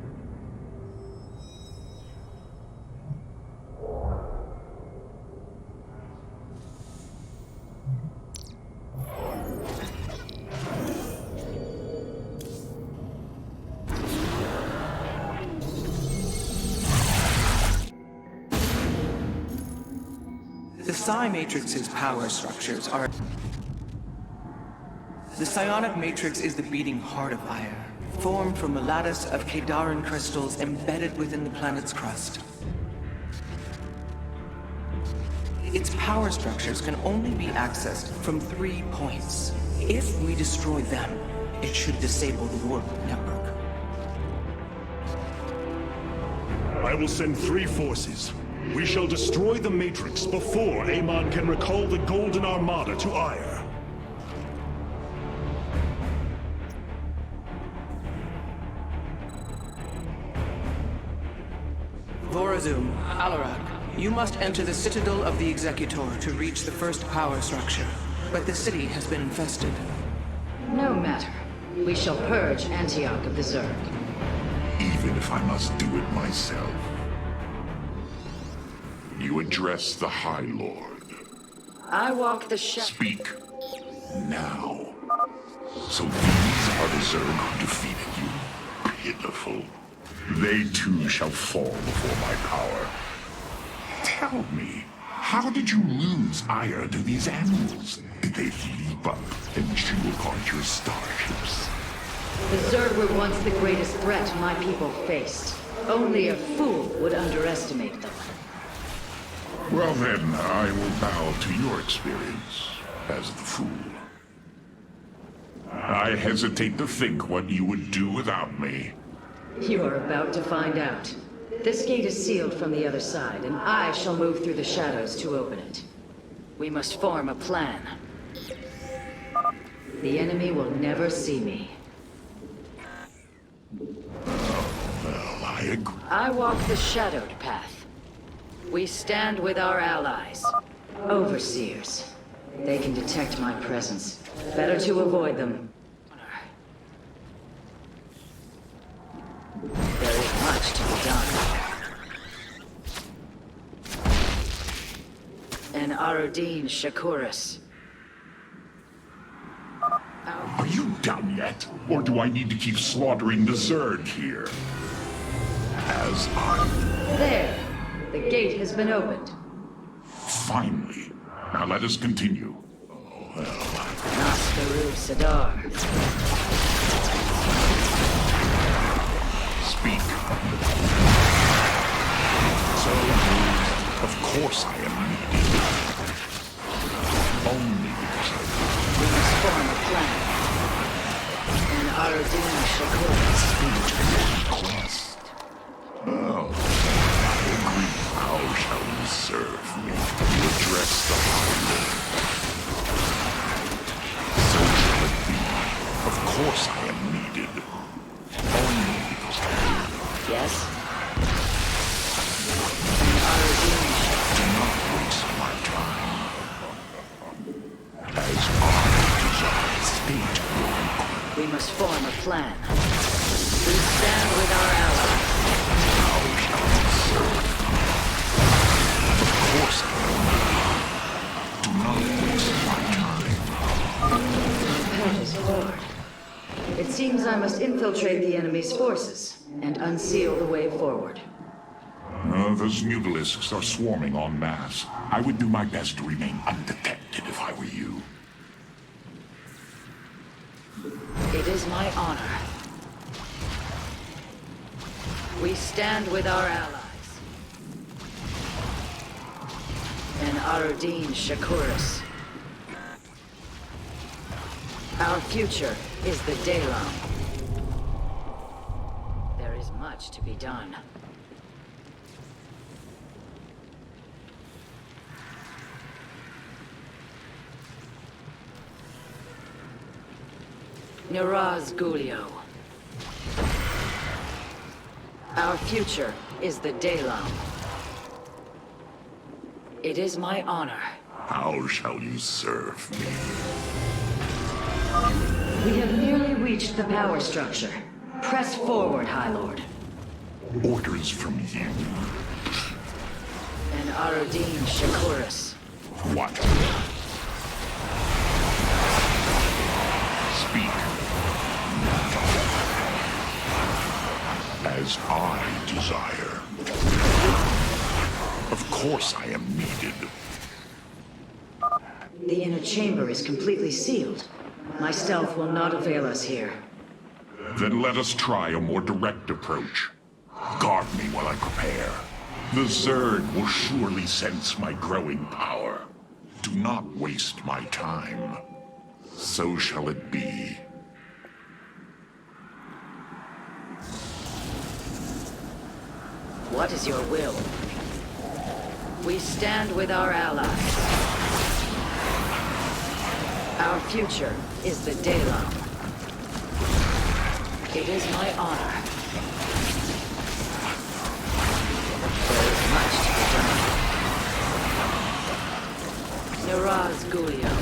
The Psi Matrix's power structures are... The Psionic Matrix is the beating heart of Ire, formed from a lattice of Kadaran crystals embedded within the planet's crust. Its power structures can only be accessed from 3 points. If we destroy them, it should disable the warp network. I will send 3 forces. We shall destroy the Matrix before Amon can recall the Golden Armada to Ire. Vorazum, Alarak, you must enter the Citadel of the Executor to reach the first power structure. But the city has been infested. No matter. We shall purge Antioch of the Zerg. Even if I must do it myself. You address the High Lord. I walk the Speak now. So these are the Zerg who defeated you. Pitiful. They too shall fall before my power. Tell me, how did you lose ire to these animals? Did they leap up and chew apart your starships? The Zerg were once the greatest threat my people faced. Only a fool would underestimate them. Well then, I will bow to your experience as the fool. I hesitate to think what you would do without me. You are about to find out. This gate is sealed from the other side, and I shall move through the shadows to open it. We must form a plan. The enemy will never see me. Well, I agree. I walk the shadowed path. We stand with our allies. Overseers. They can detect my presence. Better to avoid them. There is much to be done. Arodin Shakuris. Are you done yet? Or do I need to keep slaughtering the Zerg here? As I... There! The gate has been opened. Finally. Now let us continue. Oh, well... Naskaru Sadar. Speak. So, of course I am needed. Only because I... We must form a plan. And Arodin Shakuris. Quest. Oh, I agree. How shall you serve me? You address the high lord. So shall it be. Of course I am needed. Only because I am. Yes? And Arodin Do not waste my time. As I desire, state your request. We must form a plan. We stand with our allies. How shall we serve? Of course I am. Do not waste my time. The path is forward. It seems I must infiltrate the enemy's forces and unseal the way forward. Those mutalisks are swarming en masse. I would do my best to remain undetected if I were you. It is my honor. We stand with our allies. And Arodin Shakuris. Our future is the Daylon. There is much to be done. Niraz Gulio. Our future is the Daylon. It is my honor. How shall you serve me? We have nearly reached the power structure. Press forward, High Lord. Orders from you. And Arodin Shakuris. What? Speak. As I desire. Of course I am needed. The inner chamber is completely sealed. My stealth will not avail us here. Then let us try a more direct approach. Guard me while I prepare. The Zerg will surely sense my growing power. Do not waste my time. So shall it be. What is your will? We stand with our allies. Our future is the Daylon. It is my honor. There is much to be done. Niraz Gulio.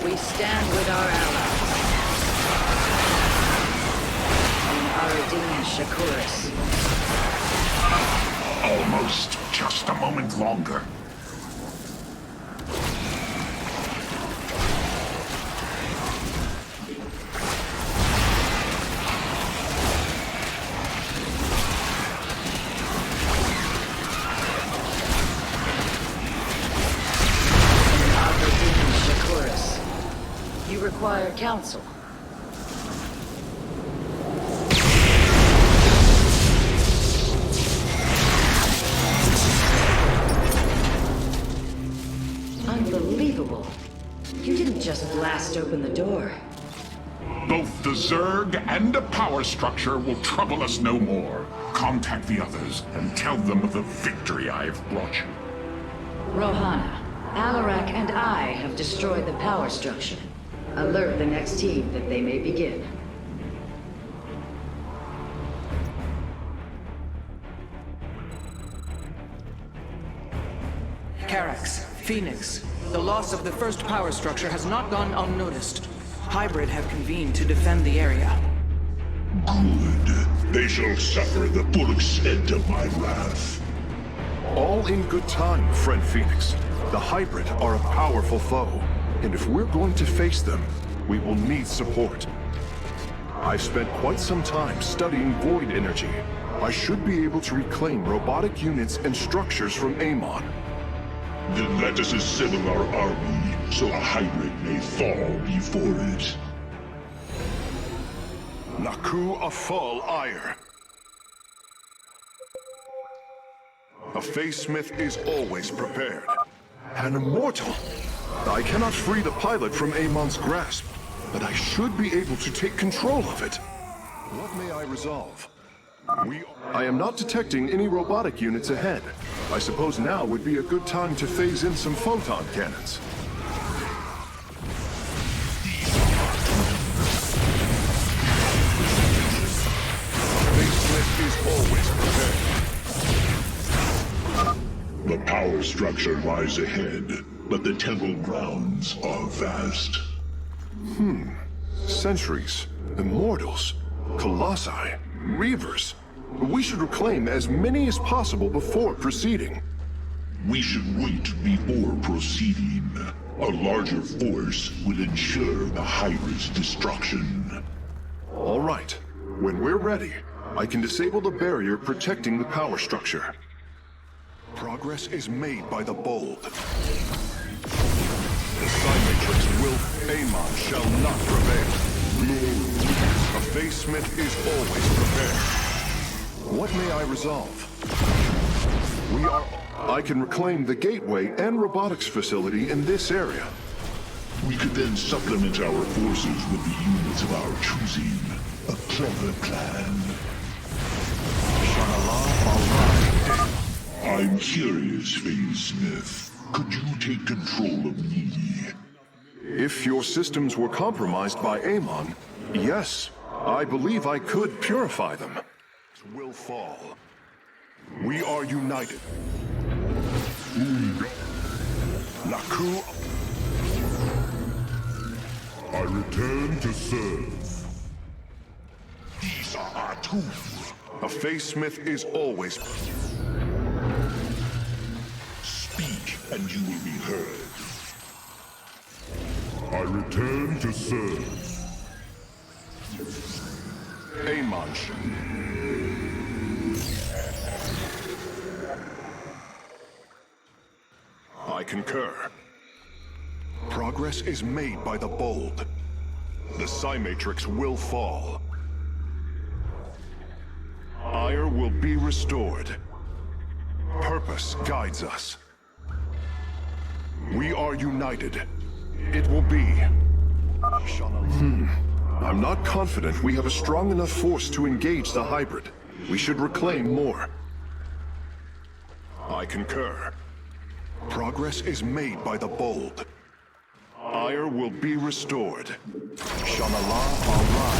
We stand with our allies. And Arodin Shakuris. Almost. Just a moment longer. You require counsel. Unbelievable. You didn't just blast open the door. Both the Zerg and the power structure will trouble us no more. Contact the others and tell them of the victory I have brought you. Rohana, Alarak and I have destroyed the power structure. Alert the next team that they may begin. Carax, Phoenix, the loss of the first power structure has not gone unnoticed. Hybrid have convened to defend the area. They shall suffer the full extent of my wrath. All in good time, friend Phoenix. The Hybrid are a powerful foe, and if we're going to face them, we will need support. I've spent quite some time studying void energy. I should be able to reclaim robotic units and structures from Amon. Then let us assemble our army, so a Hybrid may fall before it. Naku Afal Ire. A Face-Smith is always prepared. An immortal! I cannot free the pilot from Amon's grasp, but I should be able to take control of it. What may I resolve? I am not detecting any robotic units ahead. I suppose now would be a good time to phase in some photon cannons. Face-Smith is always prepared. The power structure lies ahead, but the temple grounds are vast. Sentries, Immortals, Colossi, Reavers. We should reclaim as many as possible before proceeding. We should wait before proceeding. A larger force will ensure the Hybrid's destruction. All right. When we're ready, I can disable the barrier protecting the power structure. Progress is made by the bold. The Cymatrix will... Amon shall not prevail. A Face-Smith is always prepared. What may I resolve? I can reclaim the gateway and robotics facility in this area. We could then supplement our forces with the units of our choosing. A clever plan. I'm curious, Face-Smith. Could you take control of me? If your systems were compromised by Amon, yes, I believe I could purify them. Will fall. We are united. Naku. I return to serve. These are our tools. A Face-Smith is always... Speak, and you will be heard. I return to serve. Amon. I concur. Progress is made by the bold. The Cymatrix will fall. Ire will be restored. Purpose guides us. We are united. It will be. I'm not confident we have a strong enough force to engage the Hybrid. We should reclaim more. I concur. Progress is made by the bold. Ire will be restored. Shanala Arai.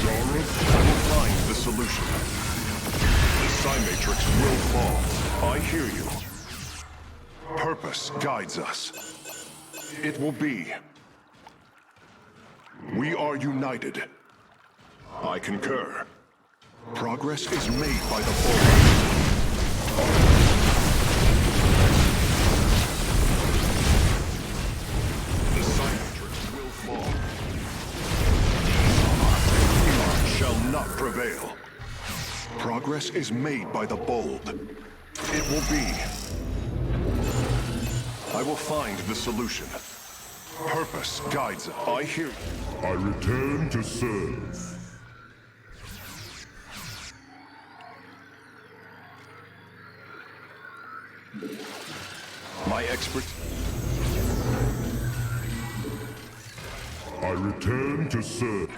I will find the solution. The Cymatrix will fall. I hear you. Purpose guides us. It will be. We are united. I concur. Progress is made by the bold. Not prevail. Progress is made by the bold. It will be. I will find the solution. Purpose guides us. I hear you. I return to serve. My expert. I return to serve.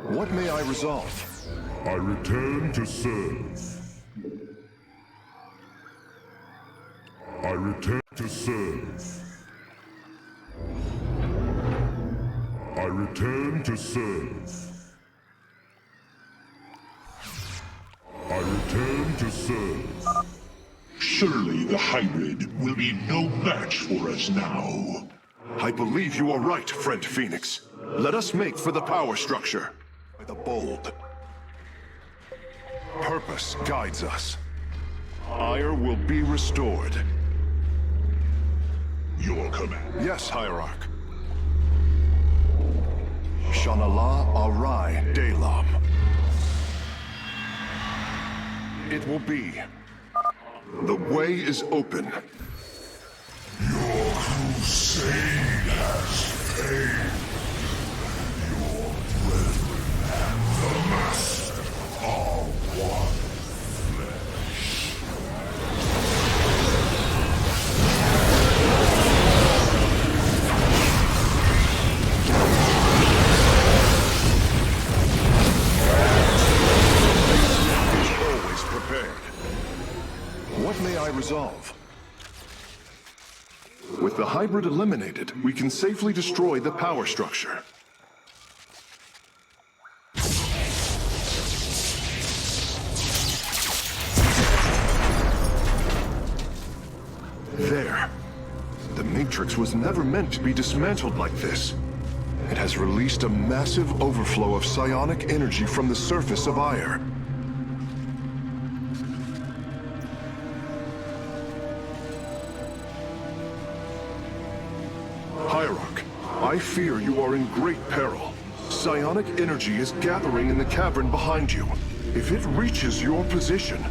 What may I resolve? I return to serve. I return to serve. I return to serve. I return to serve. Surely the Hybrid will be no match for us now. I believe you are right, friend Phoenix. Let us make for the power structure. The bold. Purpose guides us. Ire will be restored. Your command. Yes, Hierarch. Shanala Arai Delam. It will be. The way is open. Your crusade has failed. Your brethren and the Master are one flesh. Always prepared. What may I resolve? With the hybrid eliminated, we can safely destroy the power structure. There. The Matrix was never meant to be dismantled like this. It has released a massive overflow of psionic energy from the surface of Ire. Hierarch, I fear you are in great peril. Psionic energy is gathering in the cavern behind you. If it reaches your position...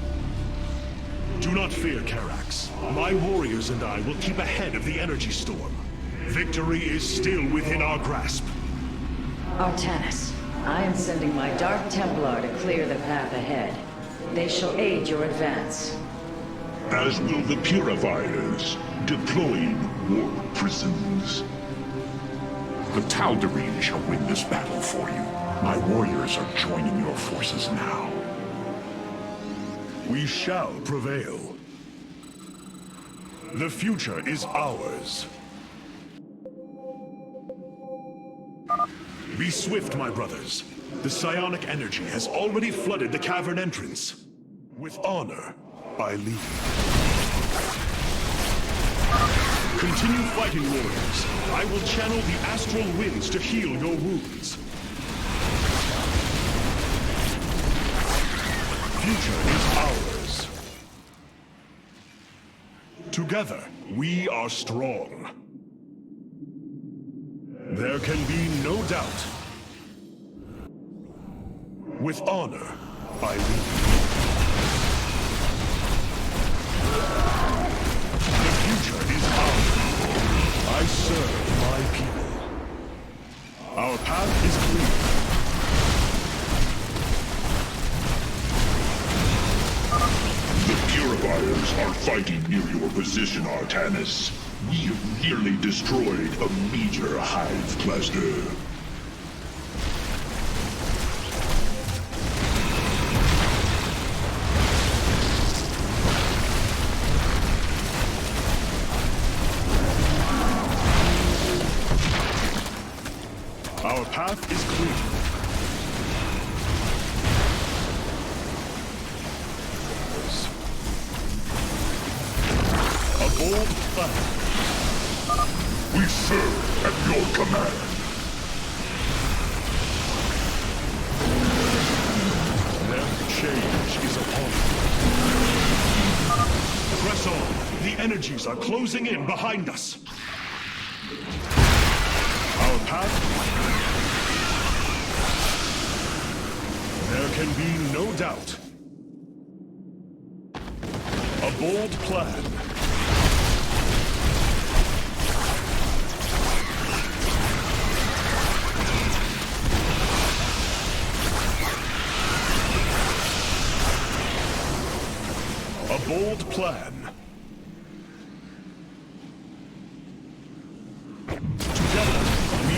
Do not fear, Karax. My warriors and I will keep ahead of the energy storm. Victory is still within our grasp. Artanis, I am sending my Dark Templar to clear the path ahead. They shall aid your advance. As will the Purifiers, deploying warp prisons. The Tal'Darim shall win this battle for you. My warriors are joining your forces now. We shall prevail. The future is ours. Be swift, my brothers. The psionic energy has already flooded the cavern entrance. With honor, I lead. Continue fighting, warriors. I will channel the astral winds to heal your wounds. Future is ours. Together, we are strong. There can be no doubt. With honor, I lead. The future is ours. I serve my people. Our path is clear. The Purifiers are fighting near your position, Artanis. We have nearly destroyed a major hive cluster. Our path is clear. A bold plan. We serve at your command. Their change is upon us. Press on. The energies are closing in behind us. Our path... There can be no doubt. A bold plan. A bold plan. Together, we...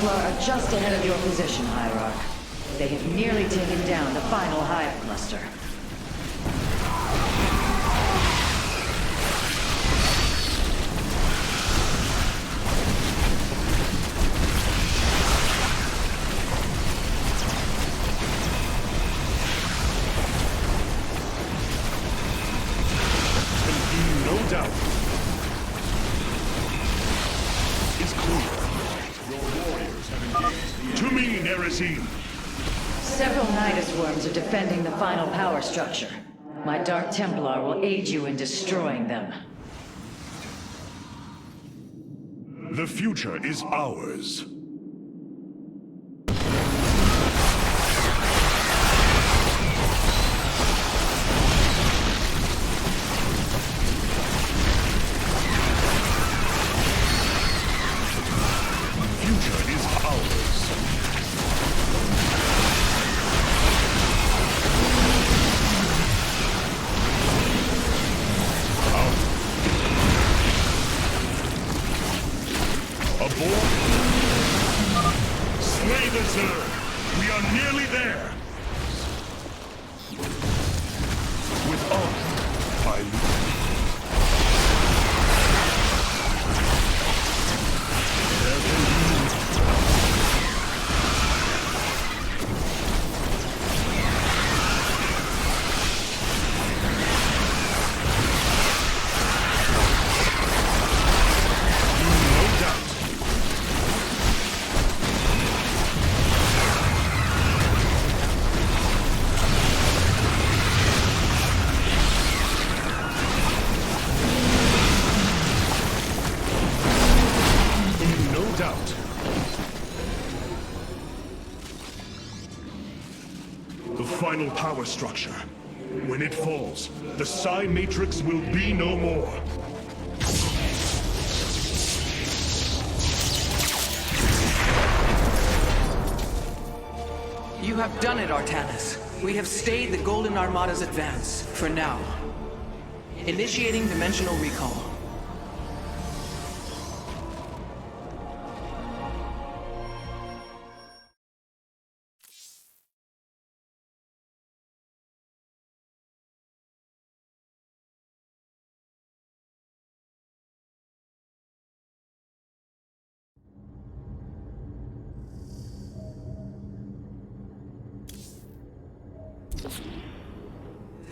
Templar are just ahead of your position, Hierarch. They have nearly taken down the final hive cluster. No doubt. Is clear. Your warriors have engaged the... To me, Nerazine! Several Nidus worms are defending the final power structure. My Dark Templar will aid you in destroying them. The future is ours. Slay the Zerg! We are nearly there! With honor, I lead. There can be no doubt. The final power structure. When it falls, the Psi Matrix will be no more. You have done it, Artanis. We have stayed the Golden Armada's advance, for now. Initiating dimensional recall.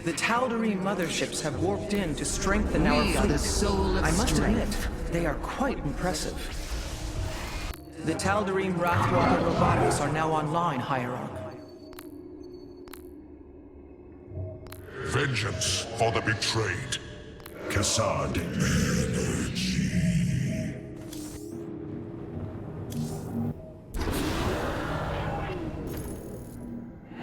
The Tal'Darim motherships have warped in to strengthen our fleet. are the soul of I must strength. admit, they are quite impressive. The Tal'Darim Wrathwalker robotics are now online, Hierarch. Vengeance for the betrayed. Cassad energy.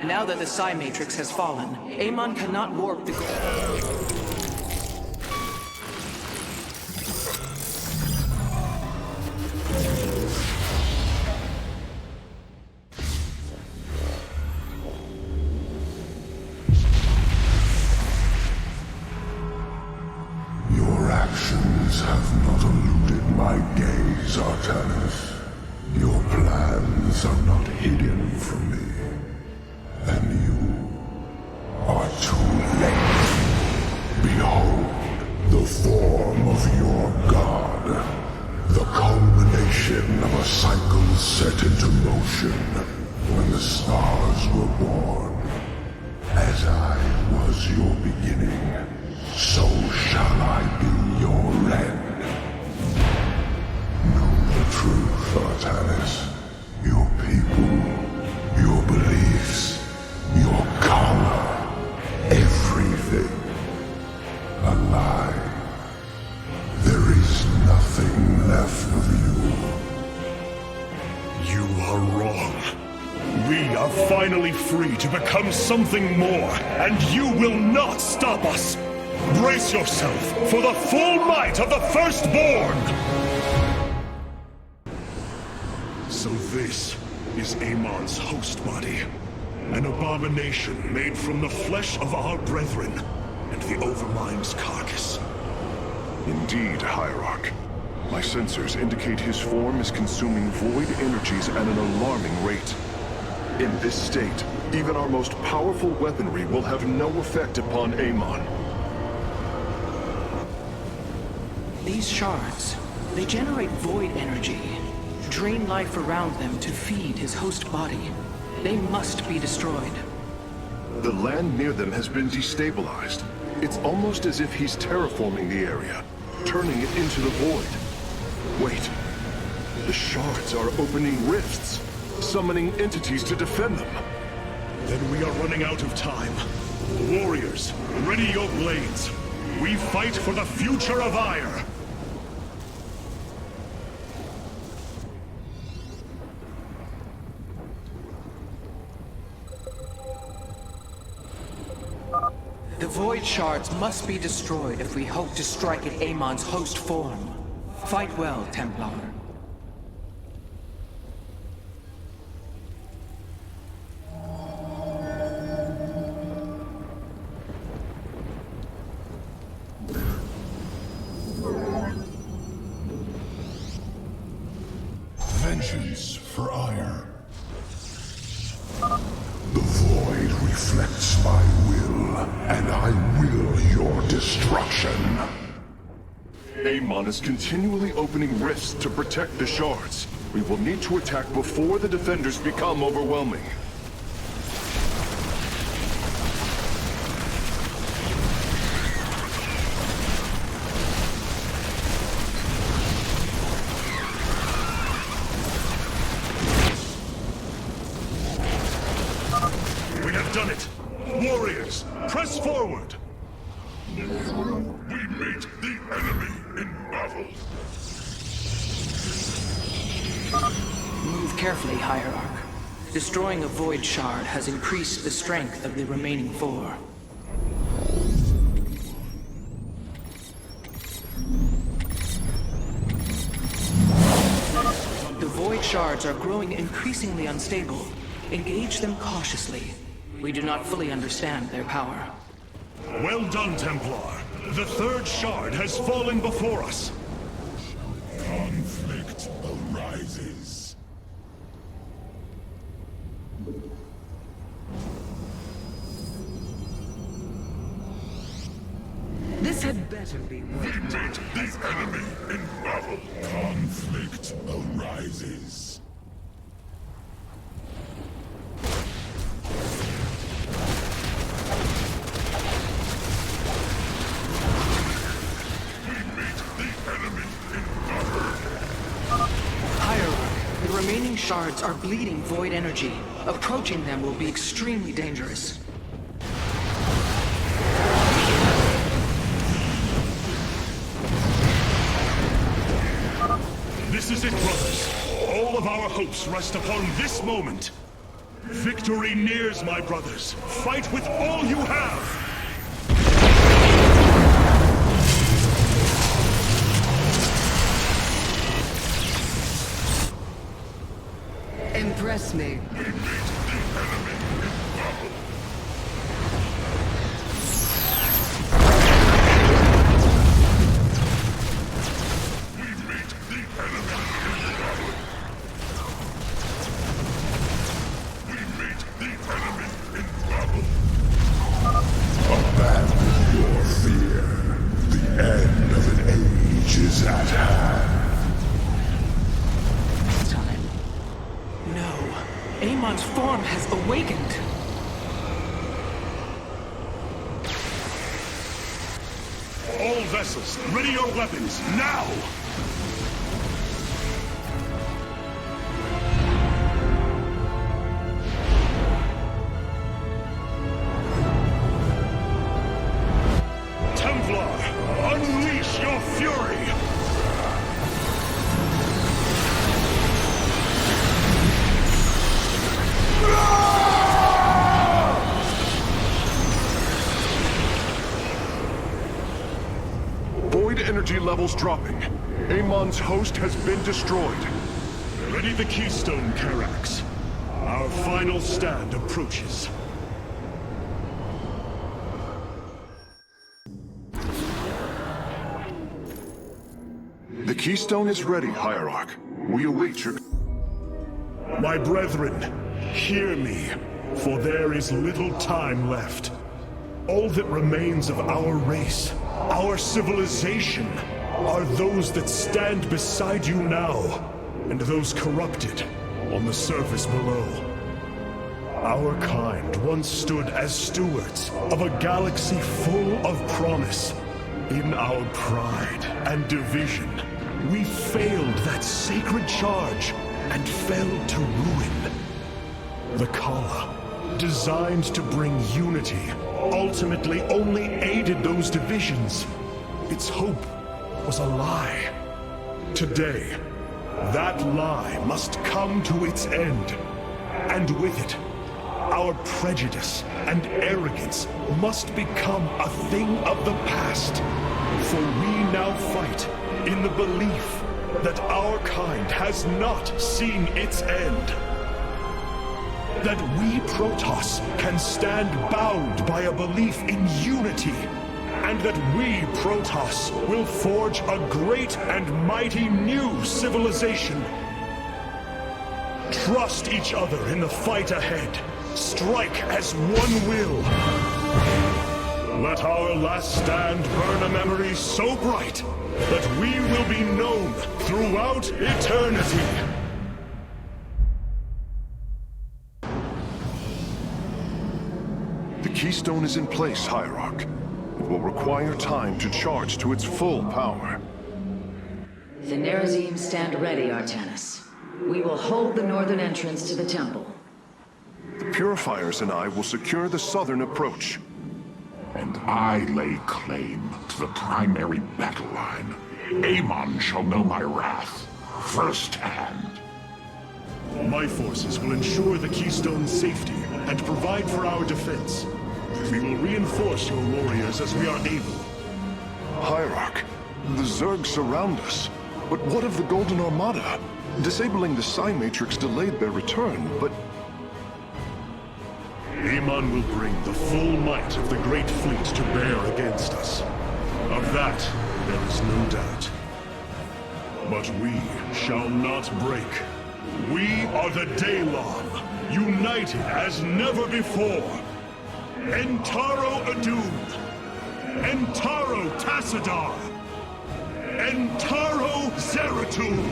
Now that the Psi Matrix has fallen, Amon cannot warp the... Your actions have not eluded my gaze, Artanis. Your plans are not hidden from me. And you are too late. Behold, the form of your god. The culmination of a cycle set into motion when the stars were born. As I was your beginning, so shall I be your end. Know the truth, Artanis. Your people, your beliefs, your color, everything. A lie. There is nothing left of you. You are wrong. We are finally free to become something more, and you will not stop us. Brace yourself for the full might of the Firstborn! So this is Amon's host body. An abomination made from the flesh of our brethren and the Overmind's carcass. Indeed, Hierarch. My sensors indicate his form is consuming void energies at an alarming rate. In this state, even our most powerful weaponry will have no effect upon Amon. These shards, they generate void energy, drain life around them to feed his host body. They must be destroyed. The land near them has been destabilized. It's almost as if he's terraforming the area, turning it into the void. Wait. The shards are opening rifts, summoning entities to defend them. Then we are running out of time. Warriors, ready your blades. We fight for the future of Ire. The void shards must be destroyed if we hope to strike at Amon's host form. Fight well, Templar. Vengeance for Ire. The void reflects my will, and I will your destruction. Amon is continually opening rifts to protect the shards. We will need to attack before the defenders become overwhelming. We have done it! Warriors, press forward! We meet the enemy in battle. Move carefully, Hierarch. Destroying a void shard has increased the strength of the remaining four. The void shards are growing increasingly unstable. Engage them cautiously. We do not fully understand their power. Well done, Templar. The third shard has fallen before us. Conflict arises. This had better be We meet the enemy in battle. Conflict arises. Hierarch, the remaining shards are bleeding void energy. Approaching them will be extremely dangerous. This is it, brothers. All of our hopes rest upon this moment. Victory nears, my brothers. Fight with all you have! Impress me. Abandon your fear. The end of an age is at hand. No. Amon's form has awakened. All vessels, ready your weapons, now! Templar, unleash your fury! Void energy levels dropping. Amon's host has been destroyed. Ready the keystone, Karax. Our final stand approaches. The Keystone is ready, Hierarch. We await your... My brethren, hear me, for there is little time left. All that remains of our race, our civilization, are those that stand beside you now, and those corrupted on the surface below. Our kind once stood as stewards of a galaxy full of promise. In our pride and division, we failed that sacred charge and fell to ruin. The Kala, designed to bring unity, ultimately only aided those divisions. Its hope was a lie. Today, that lie must come to its end. And with it, our prejudice and arrogance must become a thing of the past. For we now fight in the belief that our kind has not seen its end. That we Protoss can stand bound by a belief in unity, and that we Protoss will forge a great and mighty new civilization. Trust each other in the fight ahead. Strike as one will. Let our last stand burn a memory so bright that we will be known throughout eternity. The Keystone is in place, Hierarch. It will require time to charge to its full power. The Nerazim stand ready, Artanis. We will hold the northern entrance to the temple. The Purifiers and I will secure the southern approach. And I lay claim to the primary battle line. Amon shall know my wrath firsthand. My forces will ensure the Keystone's safety and provide for our defense. We will reinforce your warriors as we are able. Hierarch, the Zerg surround us. But what of the Golden Armada? Disabling the Psi Matrix delayed their return, but... Amon will bring the full might of the Great Fleet to bear against us. Of that, there is no doubt. But we shall not break. We are the Daylon, united as never before. Entaro Adum, Entaro Tassadar, Entaro Zeratul.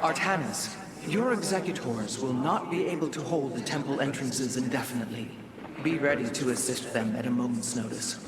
Artanis, your executors will not be able to hold the temple entrances indefinitely. Be ready to assist them at a moment's notice.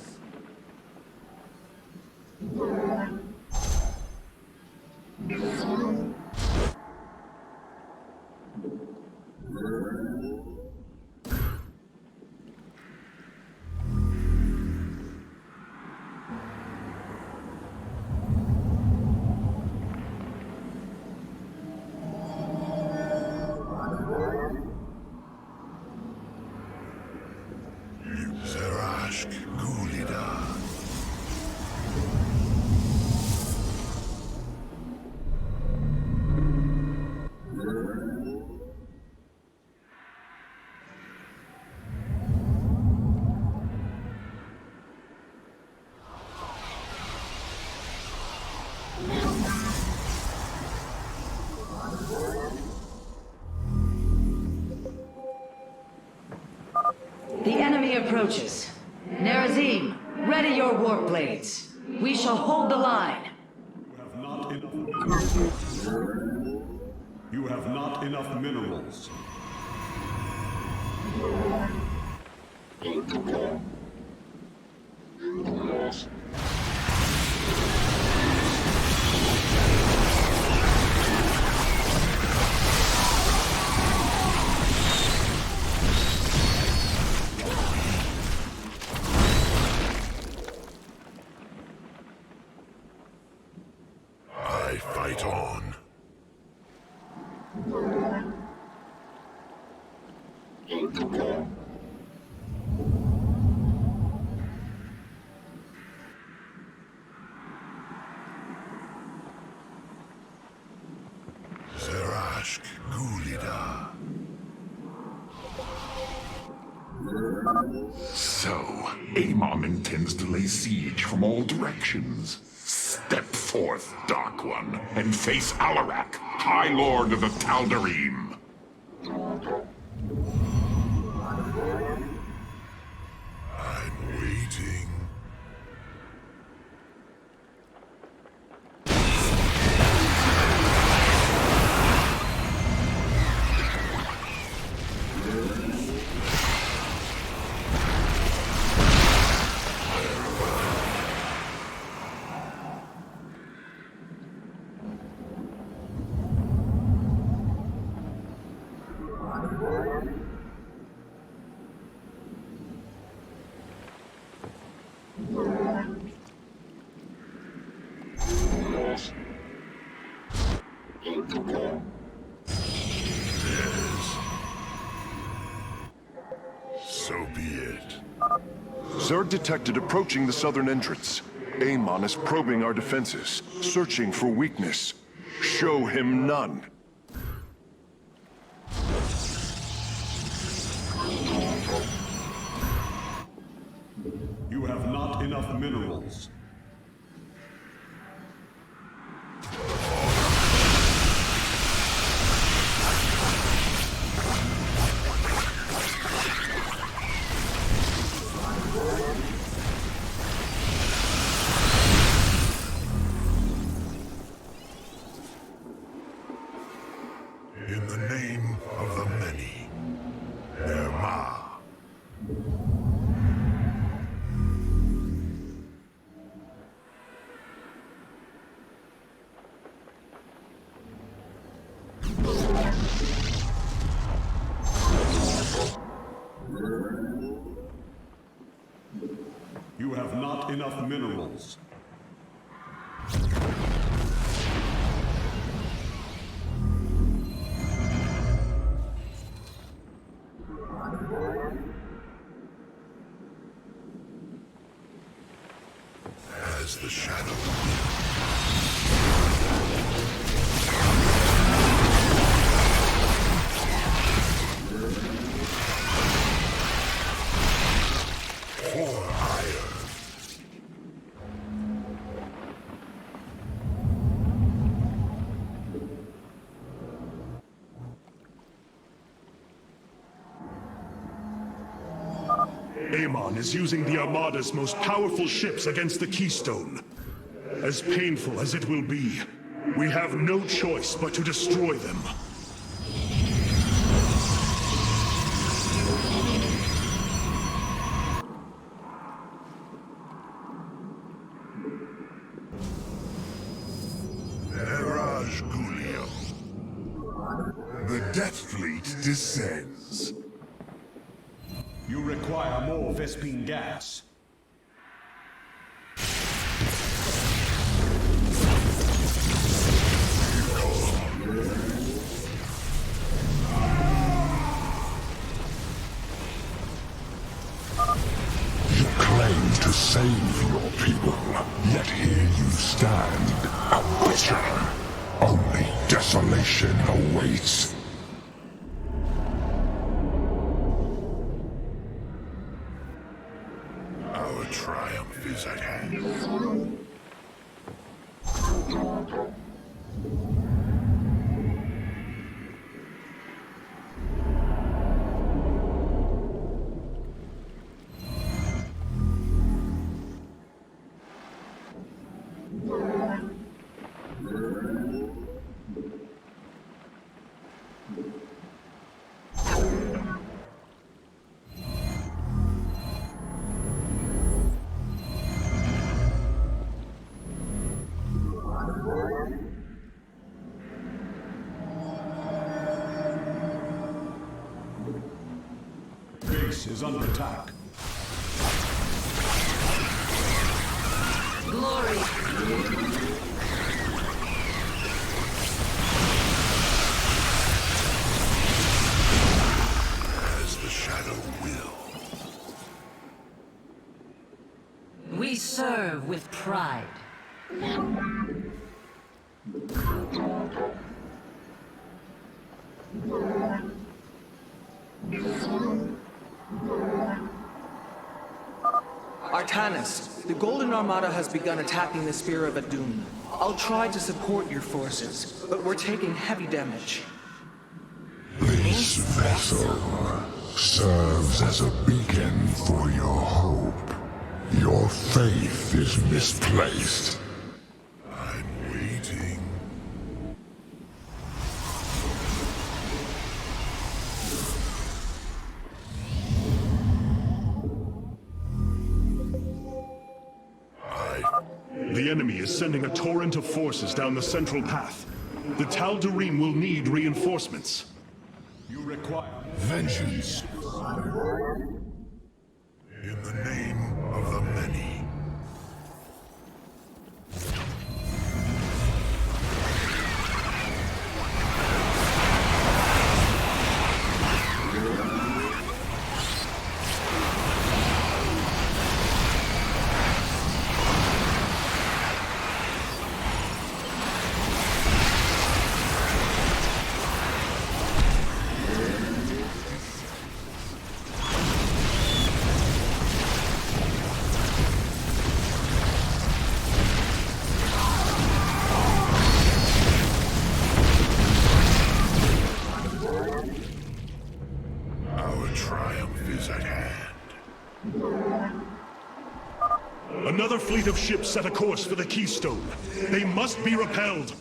The enemy approaches. Nerazim, ready your warp blades. We shall hold the line. You have not enough minerals. I fight on. Zerashk Gulida. So, Amon intends to lay siege from all directions. Step forth, Dark One, and face Alarak, High Lord of the Tal'Darim. I'm waiting. So be it. Zerg detected approaching the southern entrance. Amon is probing our defenses, searching for weakness. Show him none. You have not enough minerals. In the name of the many, their Ma. You have not enough minerals. As the shadow. For hire. Amon is using the Armada's most powerful ships against the Keystone. As painful as it will be, we have no choice but to destroy them. Eraj Gulio. The Death Fleet descends. You require more Vespine gas. You claim to save your people, yet here you stand, a butcher. Only desolation awaits. Our triumph is at hand. Base is under attack. Glory! As the shadow will. We serve with pride. Artanis, the Golden Armada has begun attacking the Spear of Adun. I'll try to support your forces, but we're taking heavy damage. This vessel serves as a beacon for your hope. Your faith is misplaced. I'm waiting. The enemy is sending a torrent of forces down the central path. The Tal'Darim will need reinforcements. You require Vengeance. In the name of the many. Another fleet of ships set a course for the Keystone. They must be repelled.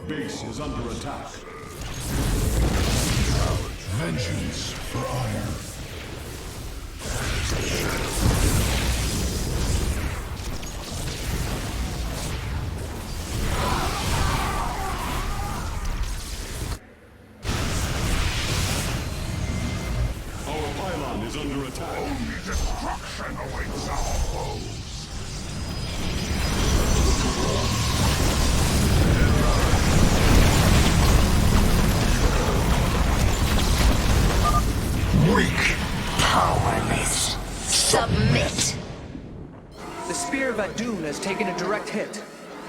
Base is under attack. Vengeance for Iron. Our pylon is under attack. Only destruction awaits our foes. Weak, powerless, submit. The Spear of Adun has taken a direct hit.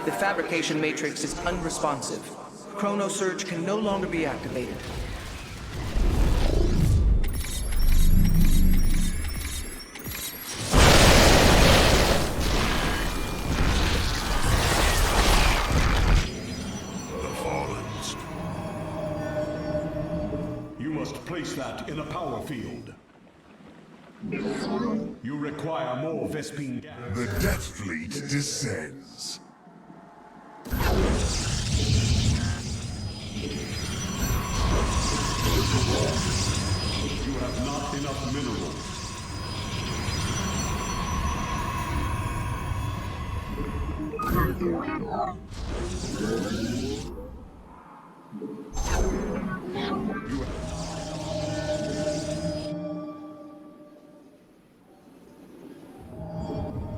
The fabrication matrix is unresponsive. Chrono Surge can no longer be activated. Place that in a power field. You require more Vespene gas. The Death Fleet descends. You have not enough minerals.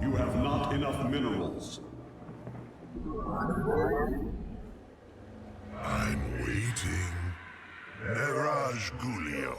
You have not enough minerals. I'm waiting. Mirage Gulio.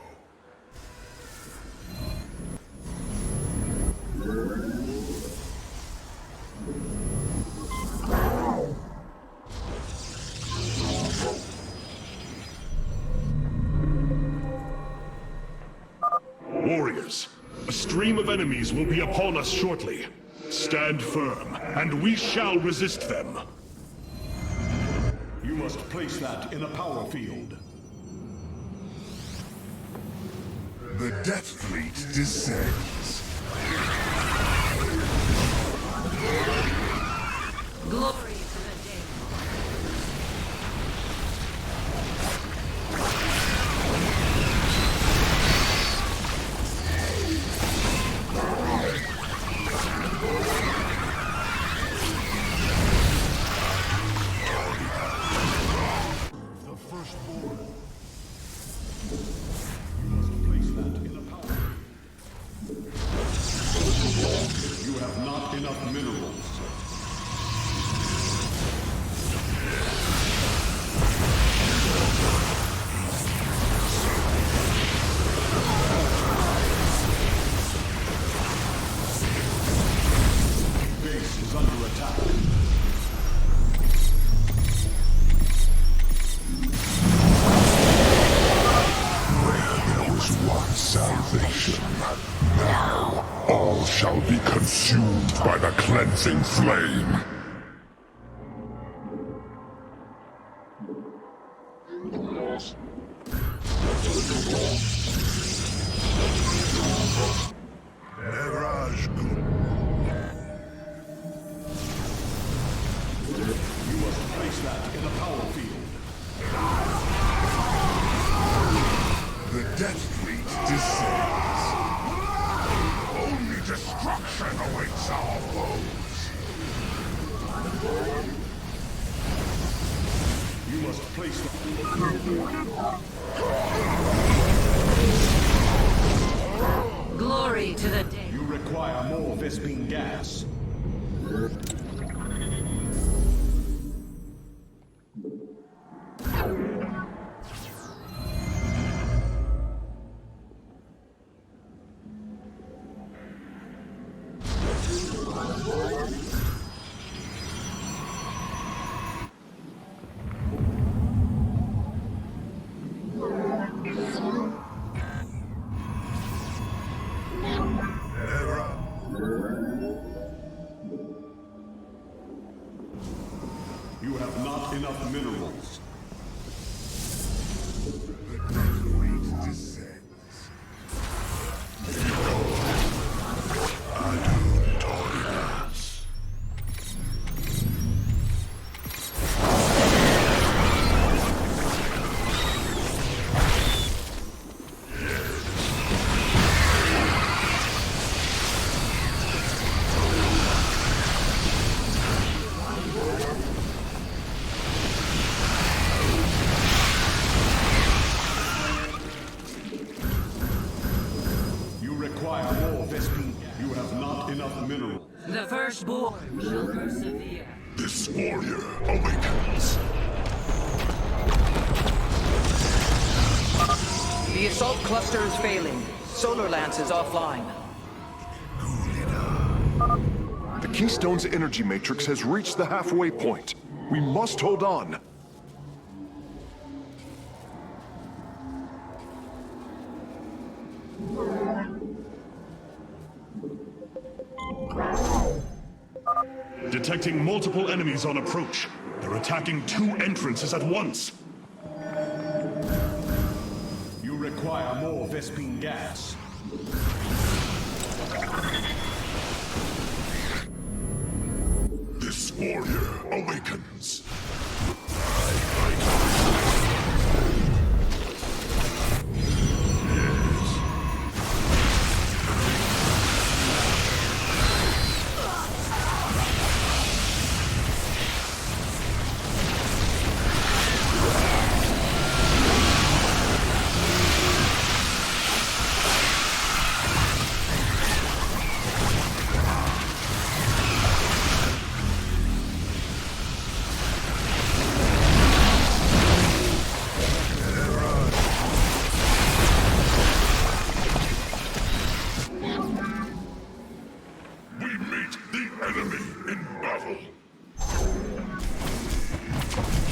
Warriors, a stream of enemies will be upon us shortly. Stand firm, and we shall resist them. You must place that in a power field. The Death Fleet descends. Glory to the day. The firstborn. You must place that in a power. You have not enough minerals. Base is under attack. There was once salvation. Now, all shall be consumed by the cleansing flame. You must place that in a power field. The Death Fleet descends. Only destruction awaits our foes. You must place the... Glory to the day. You require more Vespene gas. You have not enough minerals. You require more Vespene. You have not enough minerals. The firstborn shall persevere. This warrior awakens. The assault cluster is failing. Solar Lance is offline. The Keystone's energy matrix has reached the halfway point. We must hold on. Detecting multiple enemies on approach. They're attacking 2 entrances at once. You require more Vespene gas. This warrior awakens.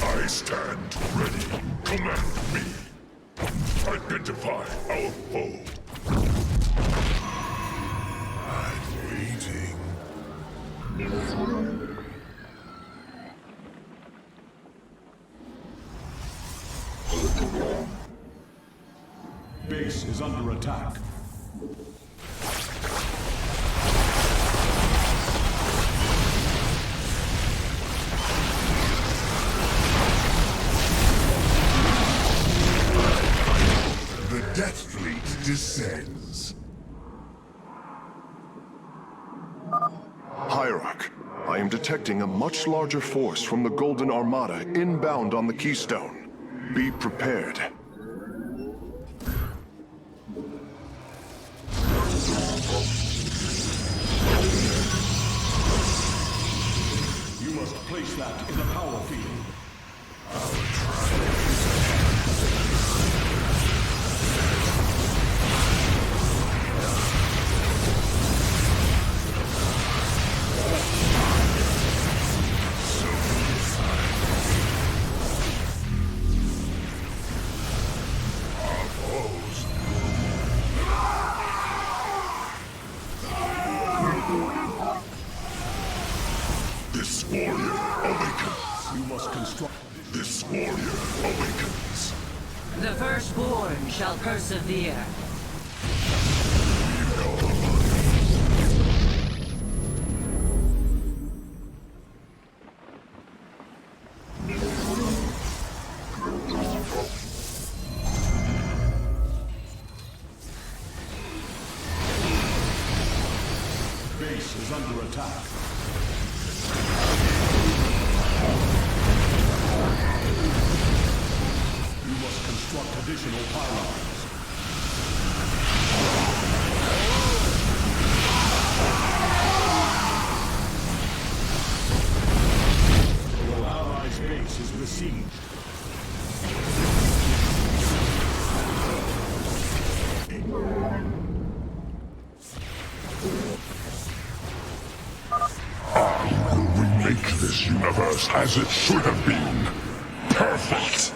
I stand ready. Command me. Identify our foe. I'm waiting. Base is under attack. descends. Hierarch, I am detecting a much larger force from the Golden Armada inbound on the Keystone. Be prepared. You must place that in a power field. This warrior awakens. You must construct. This warrior awakens. The firstborn shall persevere. Base is under attack. You must construct additional pylons. Your allies' base is besieged. Make this universe as it should have been. Perfect!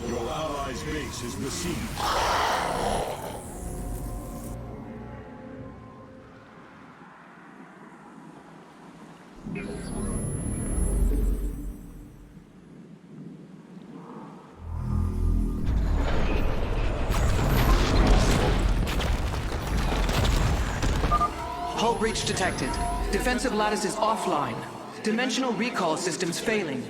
Your allies' base is besieged. Hull breach detected. Defensive lattice is offline. Dimensional recall systems failing.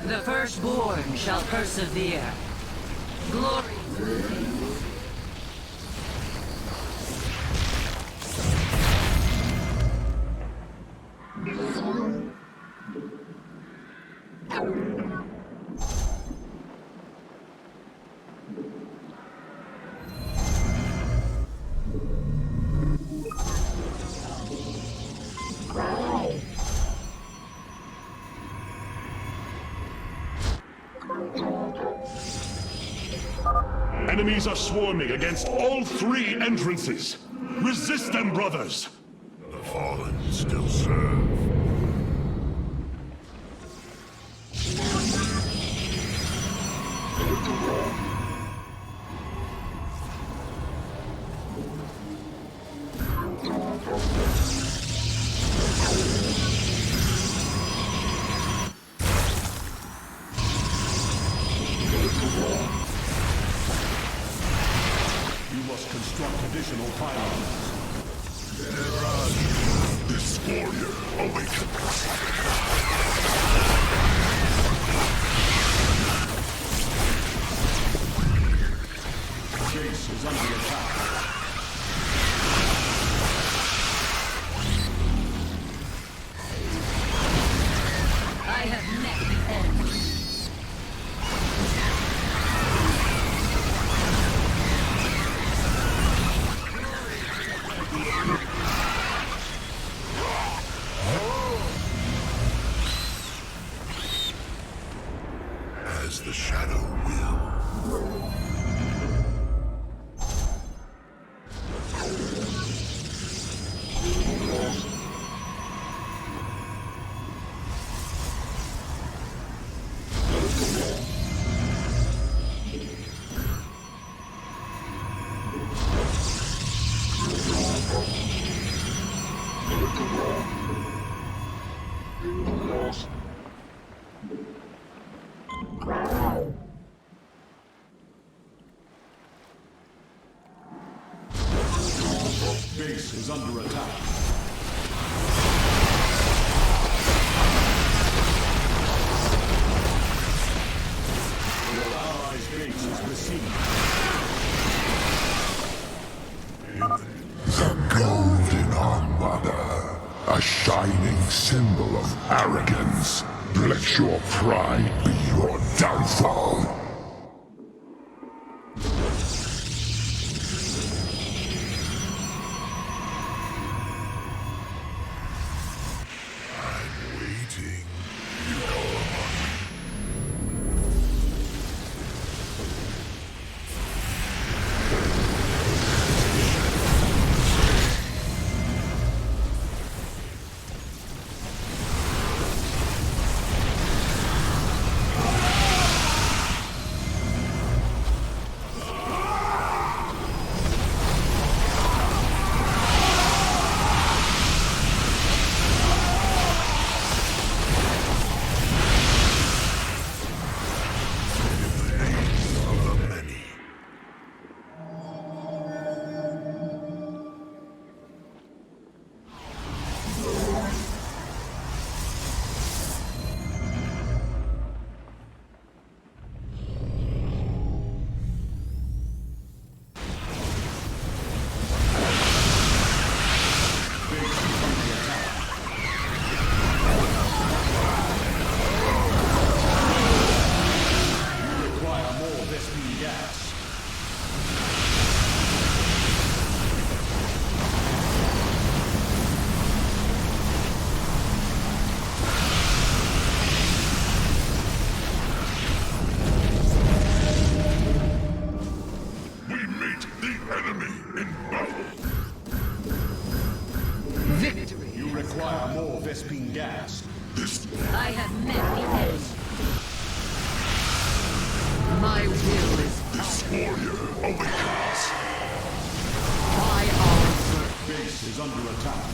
The firstborn shall persevere. Glory. Enemies are swarming against all three entrances. Resist them, brothers! The fallen still serve. You must construct additional pylons. This warrior awakens. Base is under attack. I have met the end. Base is under attack. Your allies' base is besieged. The Golden Armada, a shining symbol of arrogance. Let your pride be your downfall. I have met the end. My will is This warrior awakens. by our Base is under attack.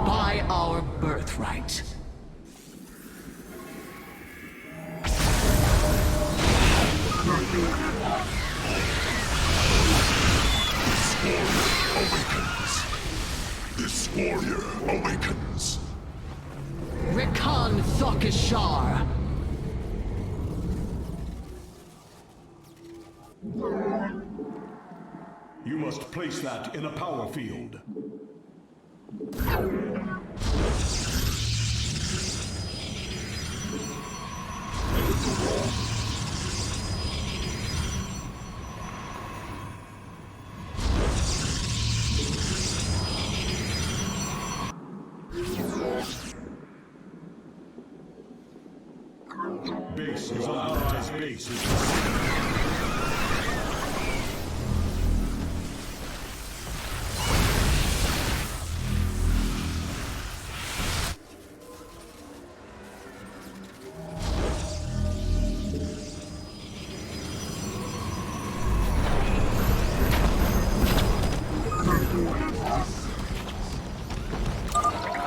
by our birthright. This warrior awakens. Rakan Thokishar. You must place that in a power field. Base is under attack. Base is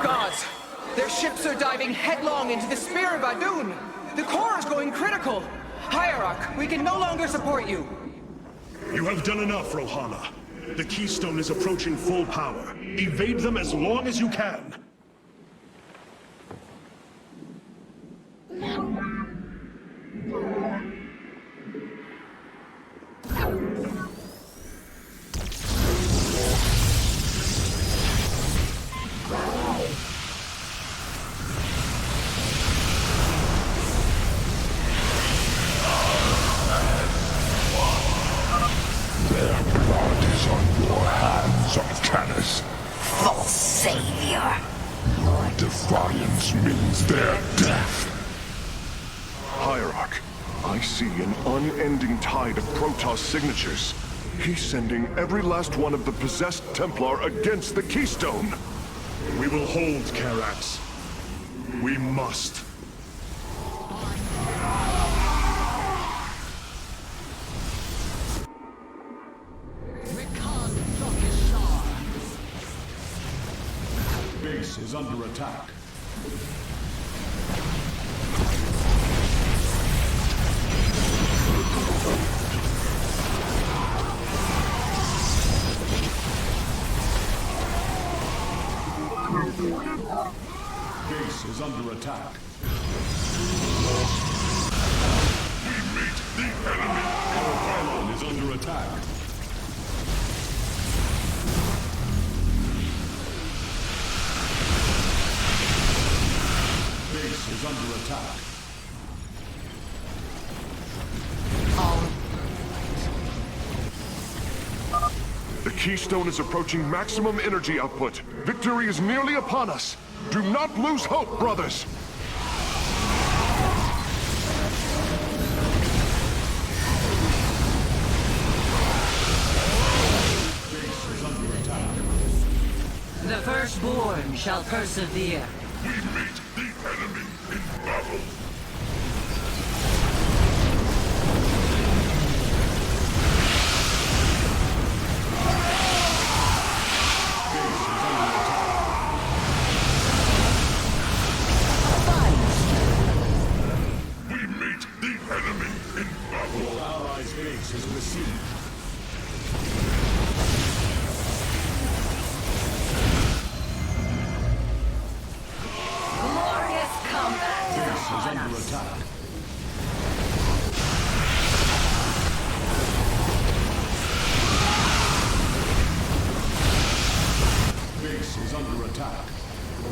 Gods! Their ships are diving headlong into the Spear of Adun! The core is going critical! Hierarch, we can no longer support you! You have done enough, Rohana. The Keystone is approaching full power. Evade them as long as you can. Their blood is on your hands, Arcanus. False savior. Your defiance means their death. Hierarch, I see an unending tide of Protoss signatures. He's sending every last one of the possessed Templar against the Keystone! We will hold Karax. We must. Base is under attack. Base is under attack. We meet the enemy. Our pylon is under attack. Base is under attack. The Keystone is approaching maximum energy output. Victory is nearly upon us. Do not lose hope, brothers! Base is under attack. The firstborn shall persevere. We meet the enemy in battle. We meet the enemy in battle. Your allies' base is besieged. Glorious combat is Base is upon under us. attack. Base is under attack.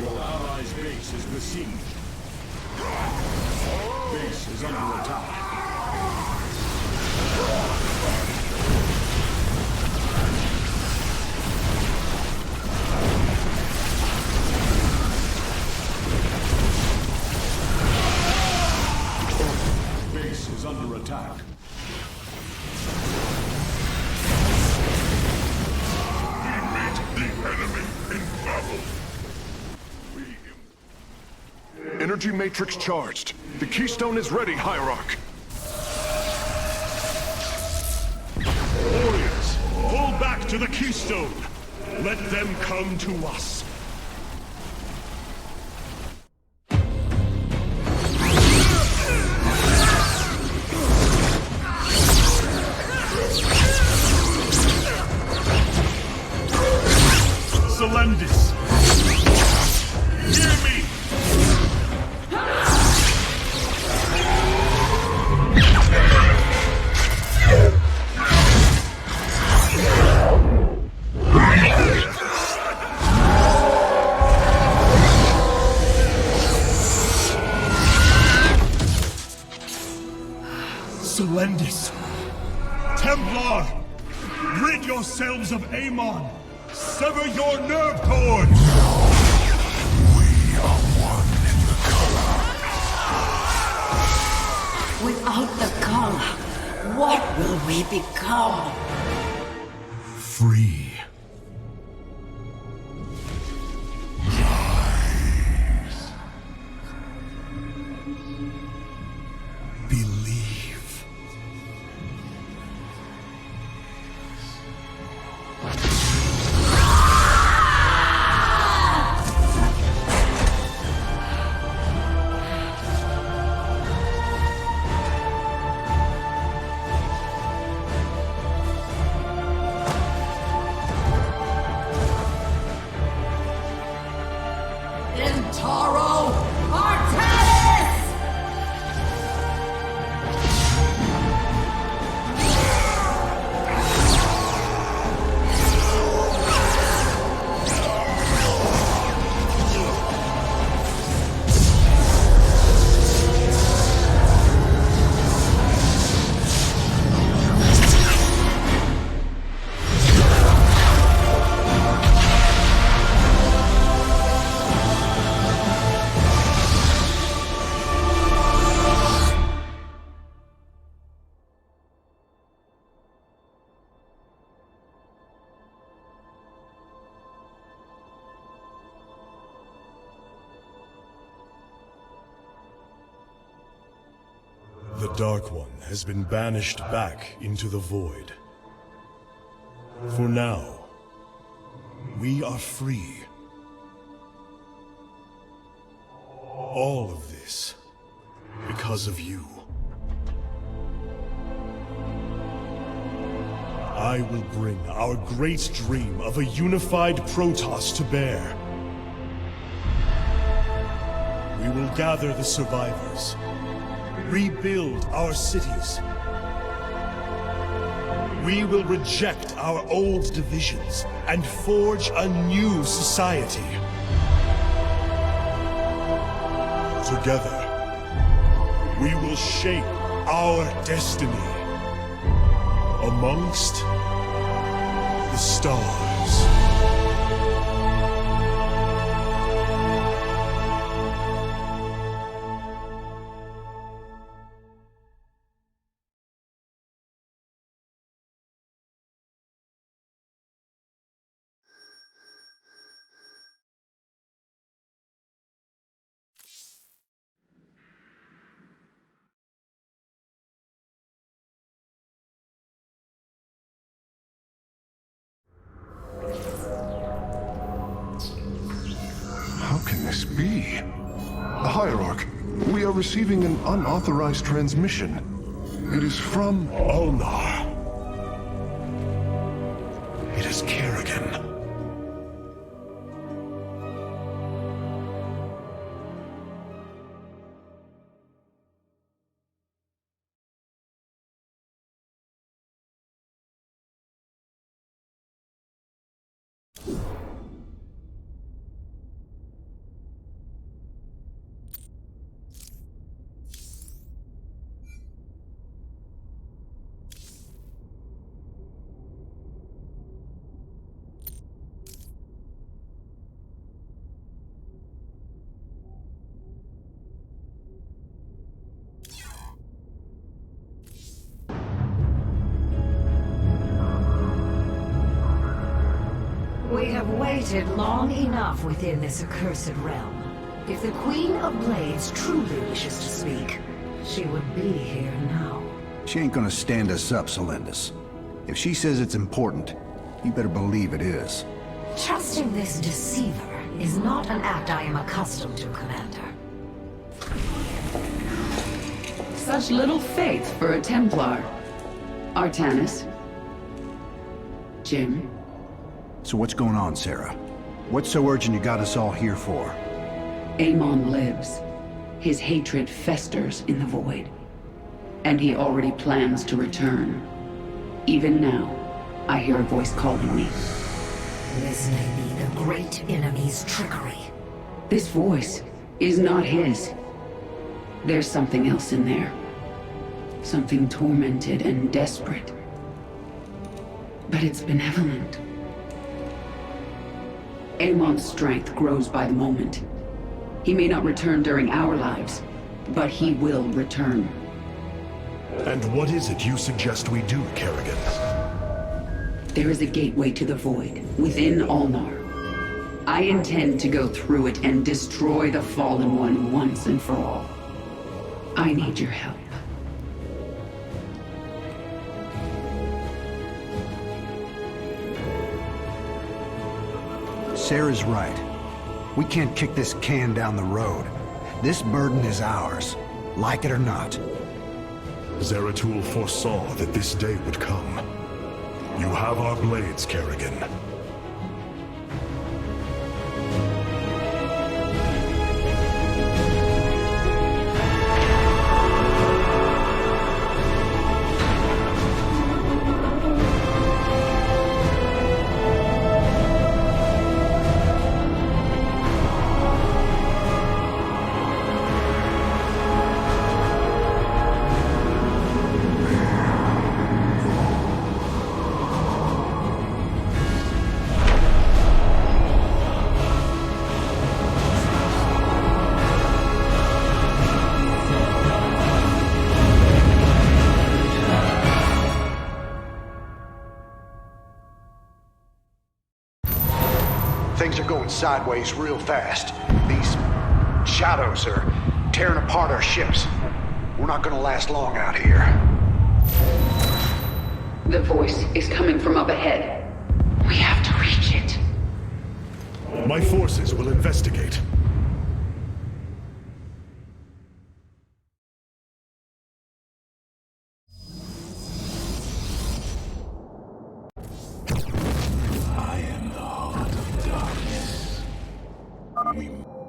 Your allies' base is besieged. Base is under attack. Base is under attack. We meet the enemy in battle. Energy matrix charged. The Keystone is ready, Hierarch. Warriors, pull back to the Keystone. Let them come to us. Selendis! Hear me! Selendis! Templar! Rid yourselves of Amon! Sever your nerve cords! We are one in the color. Without the color, what will we become? Free. Believe. The Dark One has been banished back into the void. For now, we are free. All of this because of you. I will bring our great dream of a unified Protoss to bear. We will gather the survivors, rebuild our cities. We will reject our old divisions and forge a new society. Together, we will shape our destiny amongst the stars. How can this be? Hierarch, we are receiving an unauthorized transmission. It is from Ulnar. It is Kerrigan. We have waited long enough within this accursed realm. If the Queen of Blades truly wishes to speak, she would be here now. She ain't gonna stand us up, Celendis. If she says it's important, you better believe it is. Trusting this deceiver is not an act I am accustomed to, Commander. Such little faith for a Templar. Artanis. Jim. So what's going on, Sarah? What's so urgent you got us all here for? Amon lives. His hatred festers in the void. And he already plans to return. Even now, I hear a voice calling me. This may be the great enemy's trickery. This voice is not his. There's something else in there. Something tormented and desperate. But it's benevolent. Amon's strength grows by the moment. He may not return during our lives, but he will return. And what is it you suggest we do, Kerrigan? There is a gateway to the void, within Ulnar. I intend to go through it and destroy the Fallen One once and for all. I need your help. Sarah's right. We can't kick this can down the road. This burden is ours, like it or not. Zeratul foresaw that this day would come. You have our blades, Kerrigan. Things are going sideways real fast. These shadows are tearing apart our ships. We're not gonna last long out here. The voice is coming from up ahead. We have to reach it. My forces will investigate.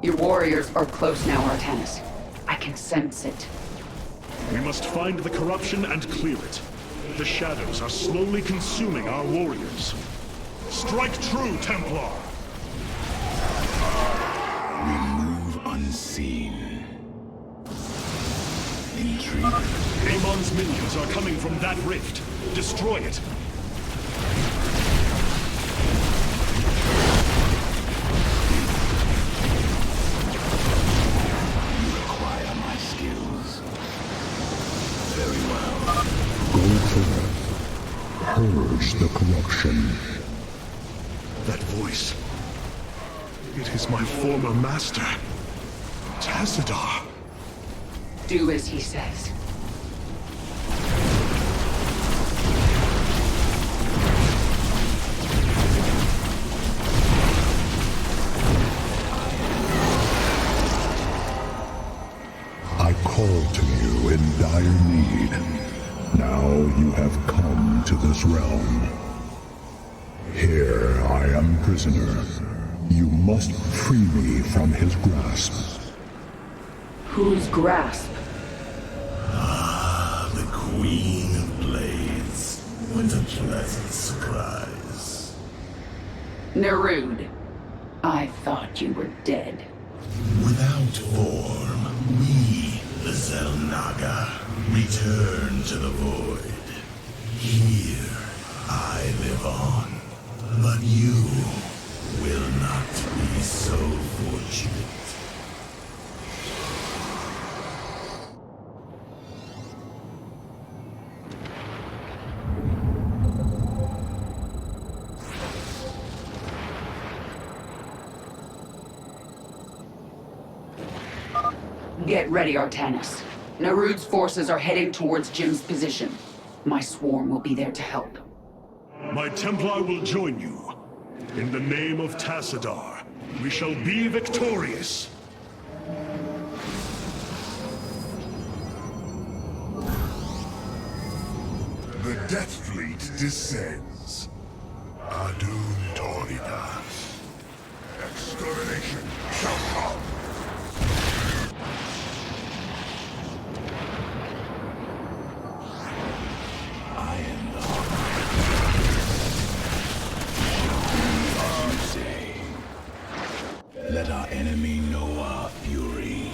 Your warriors are close now, Artanis. I can sense it. We must find the corruption and clear it. The shadows are slowly consuming our warriors. Strike true, Templar! We move unseen. Intrigue. Amon's minions are coming from that rift. Destroy it. Purge the corruption. That voice. It is my former master, Tassadar. Do as he says. I called to you in dire need. Now you have come to this realm. Here I am prisoner. You must free me from his grasp. Whose grasp? Ah, the Queen of Blades. What a pleasant surprise. Nerud. I thought you were dead. Without form, we, the Zelnaga, return to the void. Here, I live on. But you will not be so fortunate. Get ready, Artanis. Nerud's forces are heading towards Jim's position. My swarm will be there to help. My Templar will join you. In the name of Tassadar, we shall be victorious. The Death Fleet descends. Adun Toridas. Extermination shall come. I am the as you say. Let our enemy know our fury.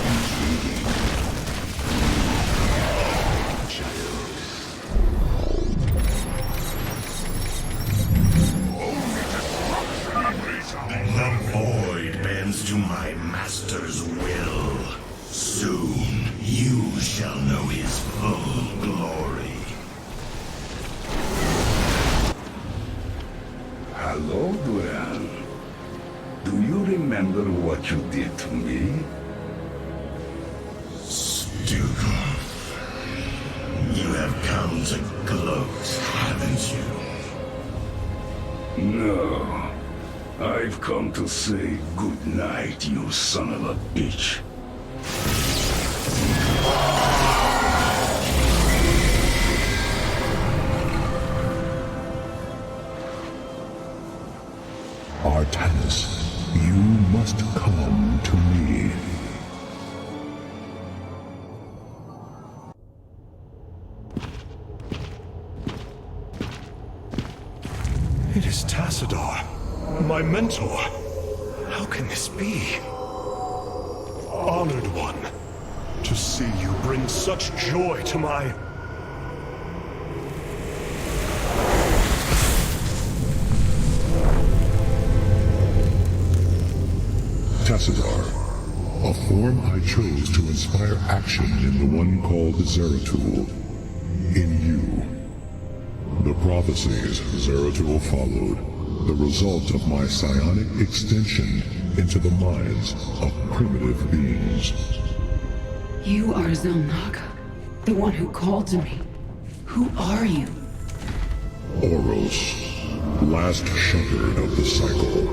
Intriguing. Shadows. The void bends to my master's will. Soon, you shall know his full glory. Hello, Duran. Do you remember what you did to me? Stukov. You have come to gloat, haven't you? No. I've come to say good night, you son of a bitch. Artanis, you must come to me. It is Tassadar, my mentor. How can this be? Honored one, to see you bring such joy to my... Tassadar, a form I chose to inspire action in the one called Zeratul. In you. The prophecies Zeratul followed, the result of my psionic extension into the minds of primitive beings. You are Zelnaga, the one who called to me. Who are you? Oros, last shepherd of the cycle,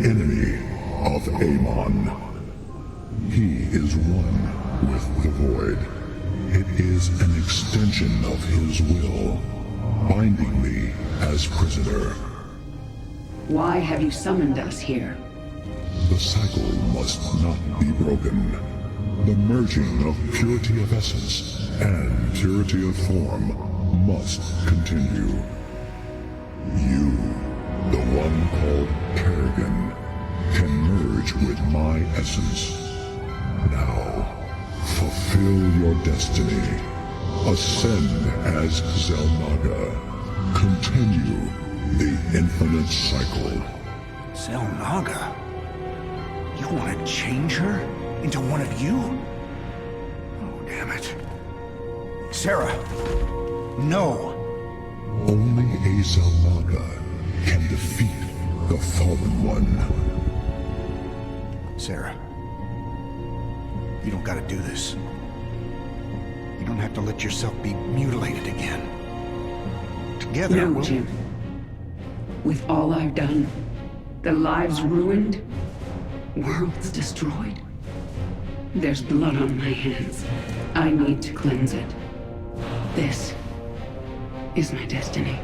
enemy of Amon. He is one with the void. It is an extension of his will, binding me as prisoner. Why have you summoned us here? The cycle must not be broken. The merging of purity of essence and purity of form must continue. You, the one called Kerrigan, can merge with my essence. Now, fulfill your destiny. Ascend as Zelnaga. Continue the infinite cycle. Zelnaga? You want to change her into one of you? Oh, damn it. Sarah, no. Only a Zelnaga can defeat the Fallen One. Sarah, you don't gotta do this. You don't have to let yourself be mutilated again. Together, No, we'll... Jim. With all I've done, the lives ruined, worlds destroyed, there's blood on my hands. I need to cleanse it. This is my destiny.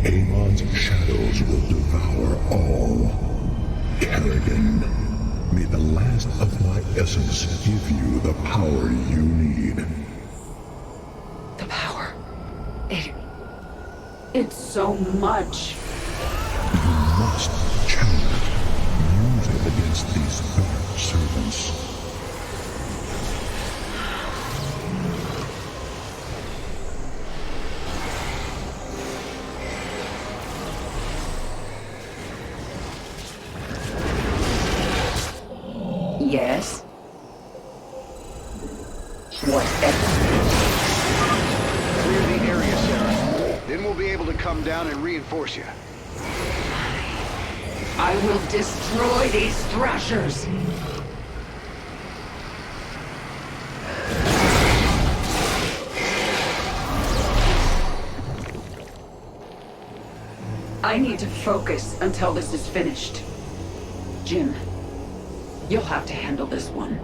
Amon's shadows will devour all. Kerrigan, may the last of my essence give you the power you need. The power. It's so much. You must channel it. Use it against these dark servants. Yes? Whatever. Clear the area, Sarah. Then we'll be able to come down and reinforce you. I will destroy these thrashers. I need to focus until this is finished. Jim, you'll have to handle this one.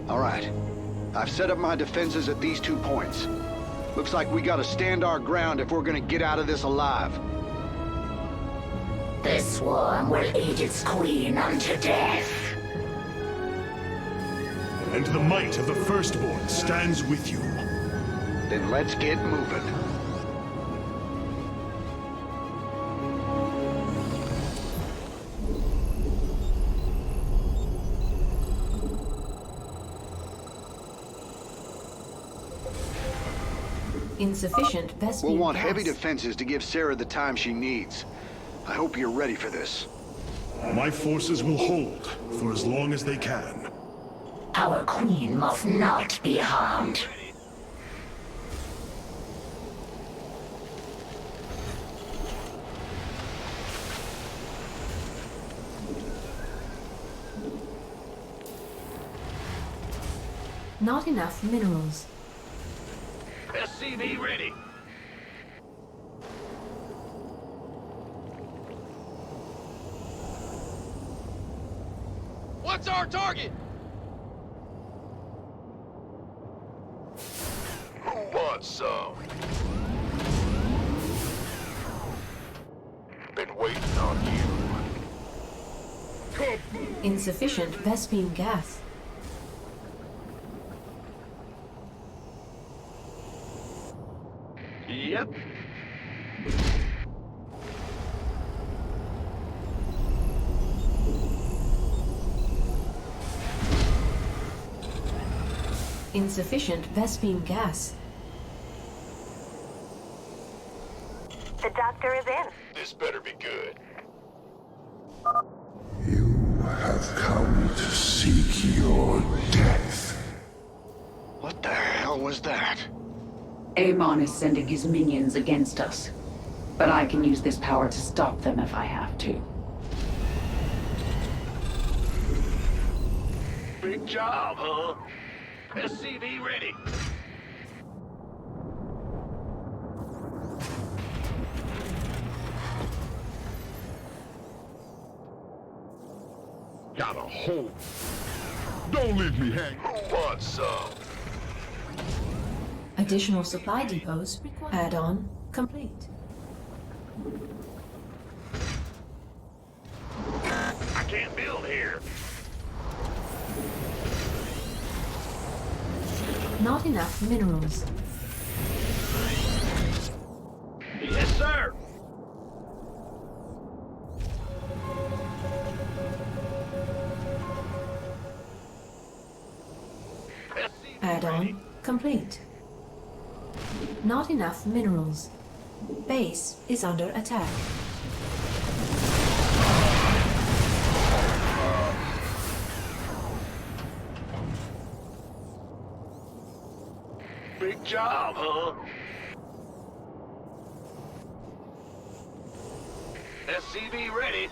All right. I've set up my defenses at these 2 points. Looks like we gotta stand our ground if we're gonna get out of this alive. The swarm will eat its queen unto death. And the might of the Firstborn stands with you. Then let's get moving. Insufficient Vespene We'll want gas. heavy defenses to give Sarah the time she needs. I hope you're ready for this. My forces will hold for as long as they can. Our queen must not be harmed. Not enough minerals. SCV ready. What's our target? Who wants some? Been waiting on you. Insufficient Vespene gas. Yep. Insufficient Vespene gas. The doctor is in. This better be good. You have come to seek your death. hell was that? Amon is sending his minions against us. But I can use this power to stop them if I have to. Big job, huh? SCV ready. Got a hole. Don't leave me hang. Who wants some? Additional supply depots required. Add-on complete. I can't build here. Not enough minerals. Yes, sir. Add-on complete. Not enough minerals. Base is under attack. Big job, huh? SCV ready.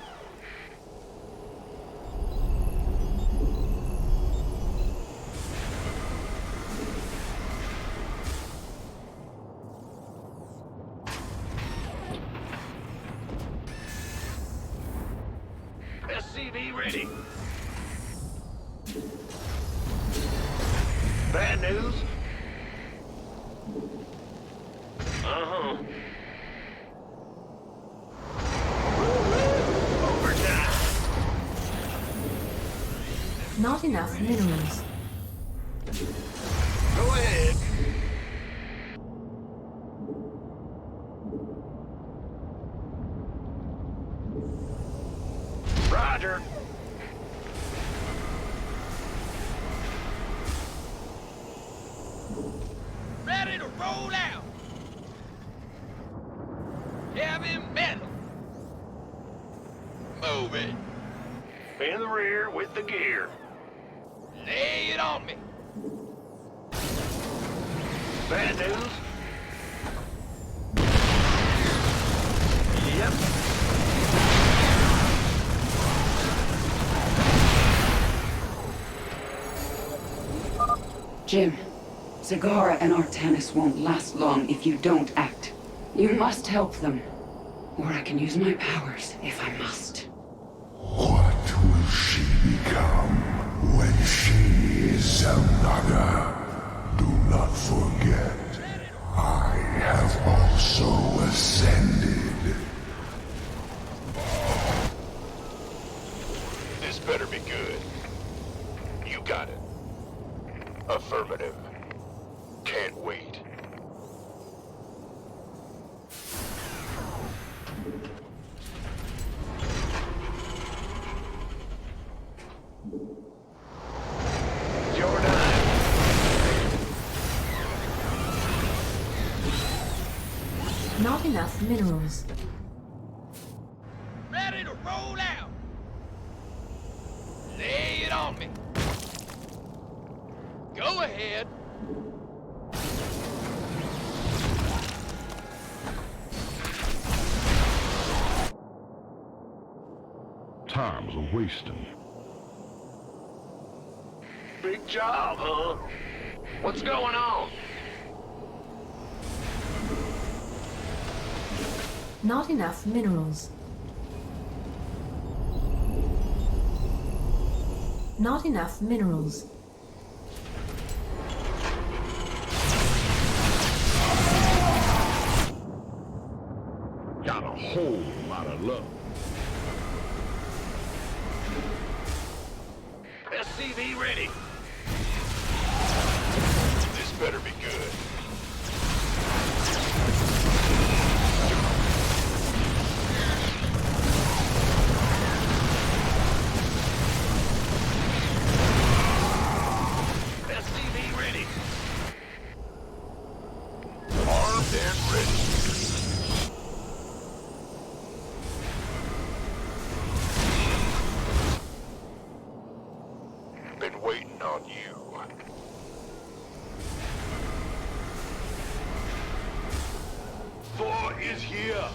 SCV ready. Bad news? Uh-huh. Overtime. Not enough minerals. Go ahead. Roger. Ready to roll out. Heavy metal. Move it. In the rear with the gear. Lay it on me. Bad news? Yep. Jim, Zagara and Artanis won't last long if you don't act. You must help them. Or I can use my powers if I must. What will she become when she is another? Do not forget, I have also ascended. This better be good. You got it. Affirmative. Can't wait. Not enough minerals. Ready to roll out. Lay it on me. Go ahead. Time's a wasting. Big job, huh? What's going on? Not enough minerals. Not enough minerals. Got a whole lot of love. SCV ready. This better be good. SCV ready. Armed and ready. Been waiting on you. here.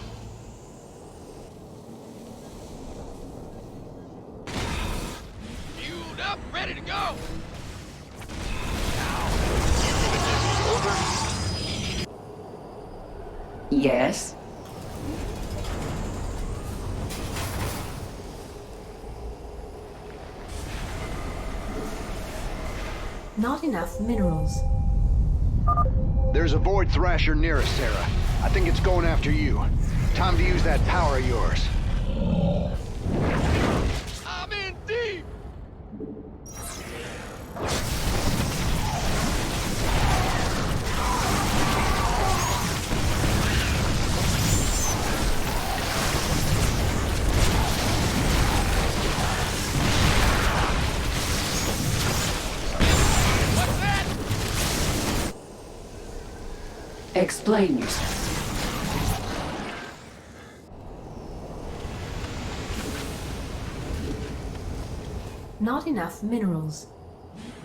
Fueled up, ready to go. Yes? Not enough minerals. There's a Void Thrasher near us, Sarah. I think it's going after you. Time to use that power of yours. I'm in deep. Explain yourself. Not enough minerals.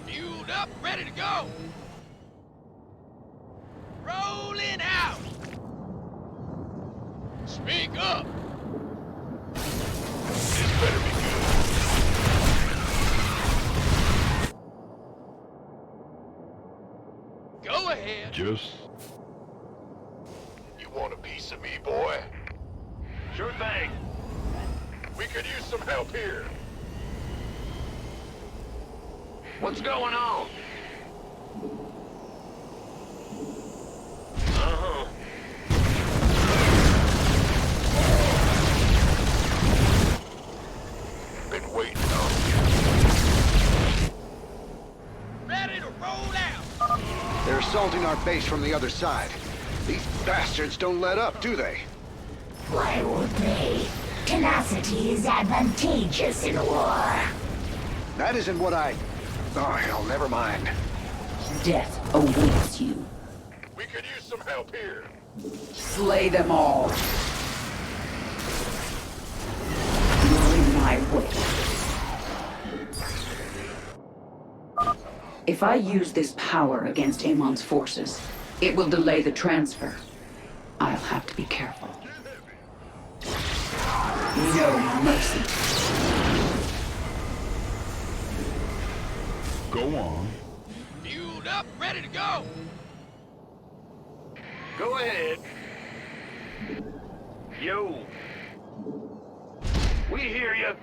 Fueled up, ready to go. Rolling out. Speak up. This better be good. Go ahead. Just... You want a piece of me, boy? Sure thing. We could use some help here. What's going on? Uh-huh. Been waiting on you. Ready to roll out. They're assaulting our base from the other side. These bastards don't let up, do they? Why would they? Tenacity is advantageous in war. That isn't what I... Oh, hell, never mind. Death awaits you. We could use some help here. Slay them all. You're in my way. If I use this power against Amon's forces, it will delay the transfer. I'll have to be careful. No mercy. Go on. Fueled up, ready to go. Go ahead. Yo. We hear you.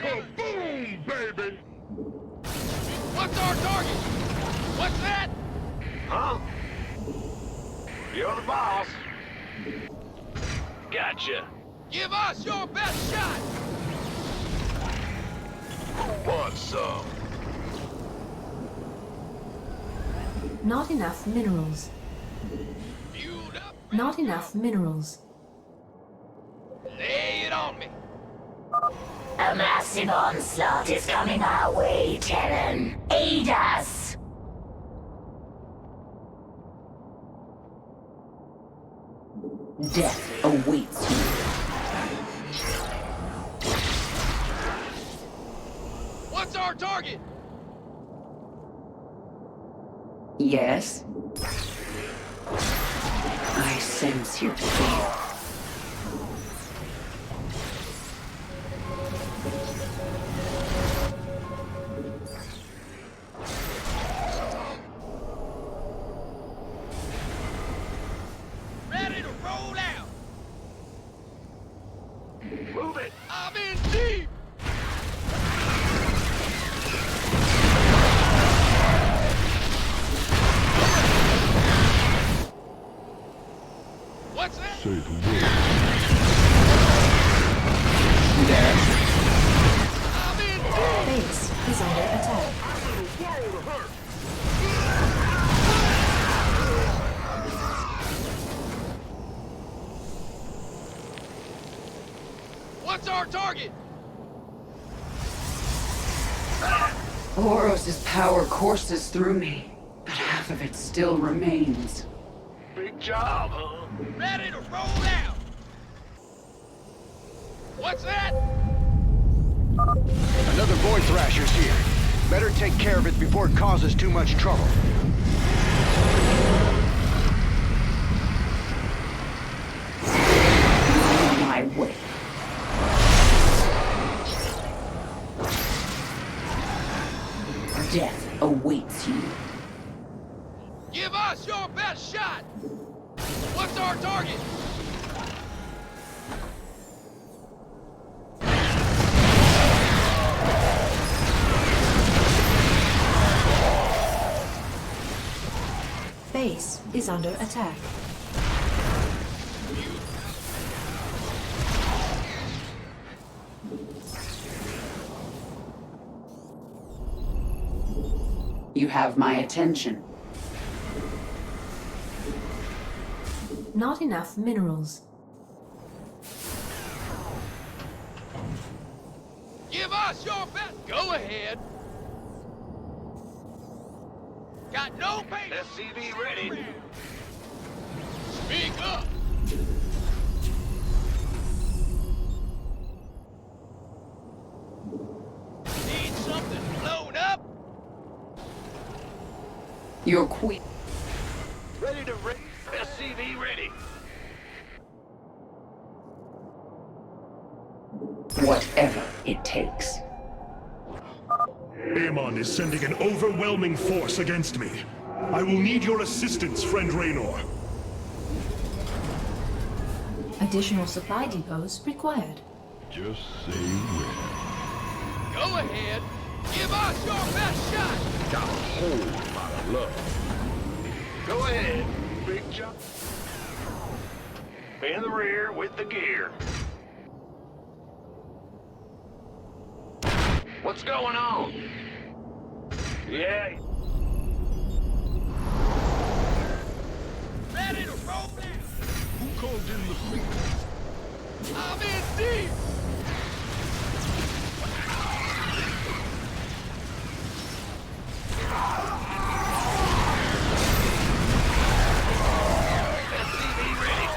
Boom, baby. What's our target? What's that? Huh? You're the boss. Gotcha. Give us your best shot. Who wants some? Not enough minerals. Not enough minerals. Lay it on me. A massive onslaught is coming our way, Terran. Aid us! Death awaits you. What's our target? Yes? I sense your fear. Ready to roll out. Move it. I'm in deep. What's that? Say the word. I'm in deep. Base is under attack. What's our target? Horos's power courses through me, but half of it still remains. Big job, huh? Ready to roll out. What's that? Thrasher's here. Better take care of it before it causes too much trouble. My way. Death awaits you. Give us your best shot! What's our target? Base is under attack. You have my attention. Not enough minerals. Give us your best. Go ahead. Got no patience. SCV ready. Speak up. Need something blown up? Your queen. Ready to race. SCV ready. Whatever it takes. Amon is sending an overwhelming force against me. I will need your assistance, friend Raynor. Additional supply depots required. Just say when. Go ahead. Give us your best shot. Got a whole lot of love. Go ahead, big jump. In the rear with the gear. What's going on? Yeah. Ready to roll down. Who called in the freak? I'm in deep. SCV ready.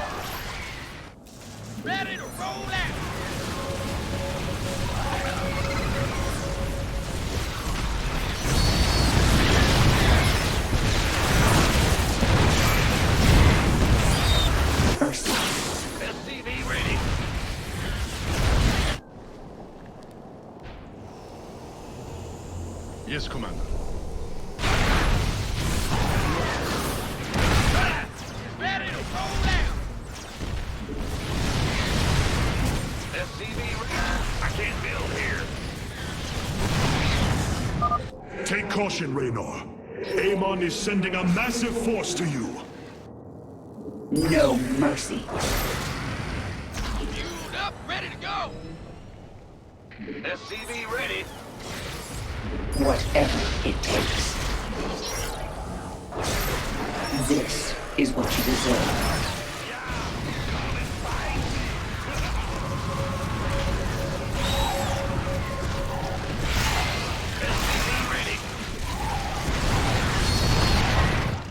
Ready to roll out. SCV ready. Yes, Commander. Ready to roll out. SCV ready. I can't build here. Take caution, Raynor. Amon is sending a massive force to you. No mercy. Fueled up, ready to go. SCV ready. Whatever it takes. This is what you deserve.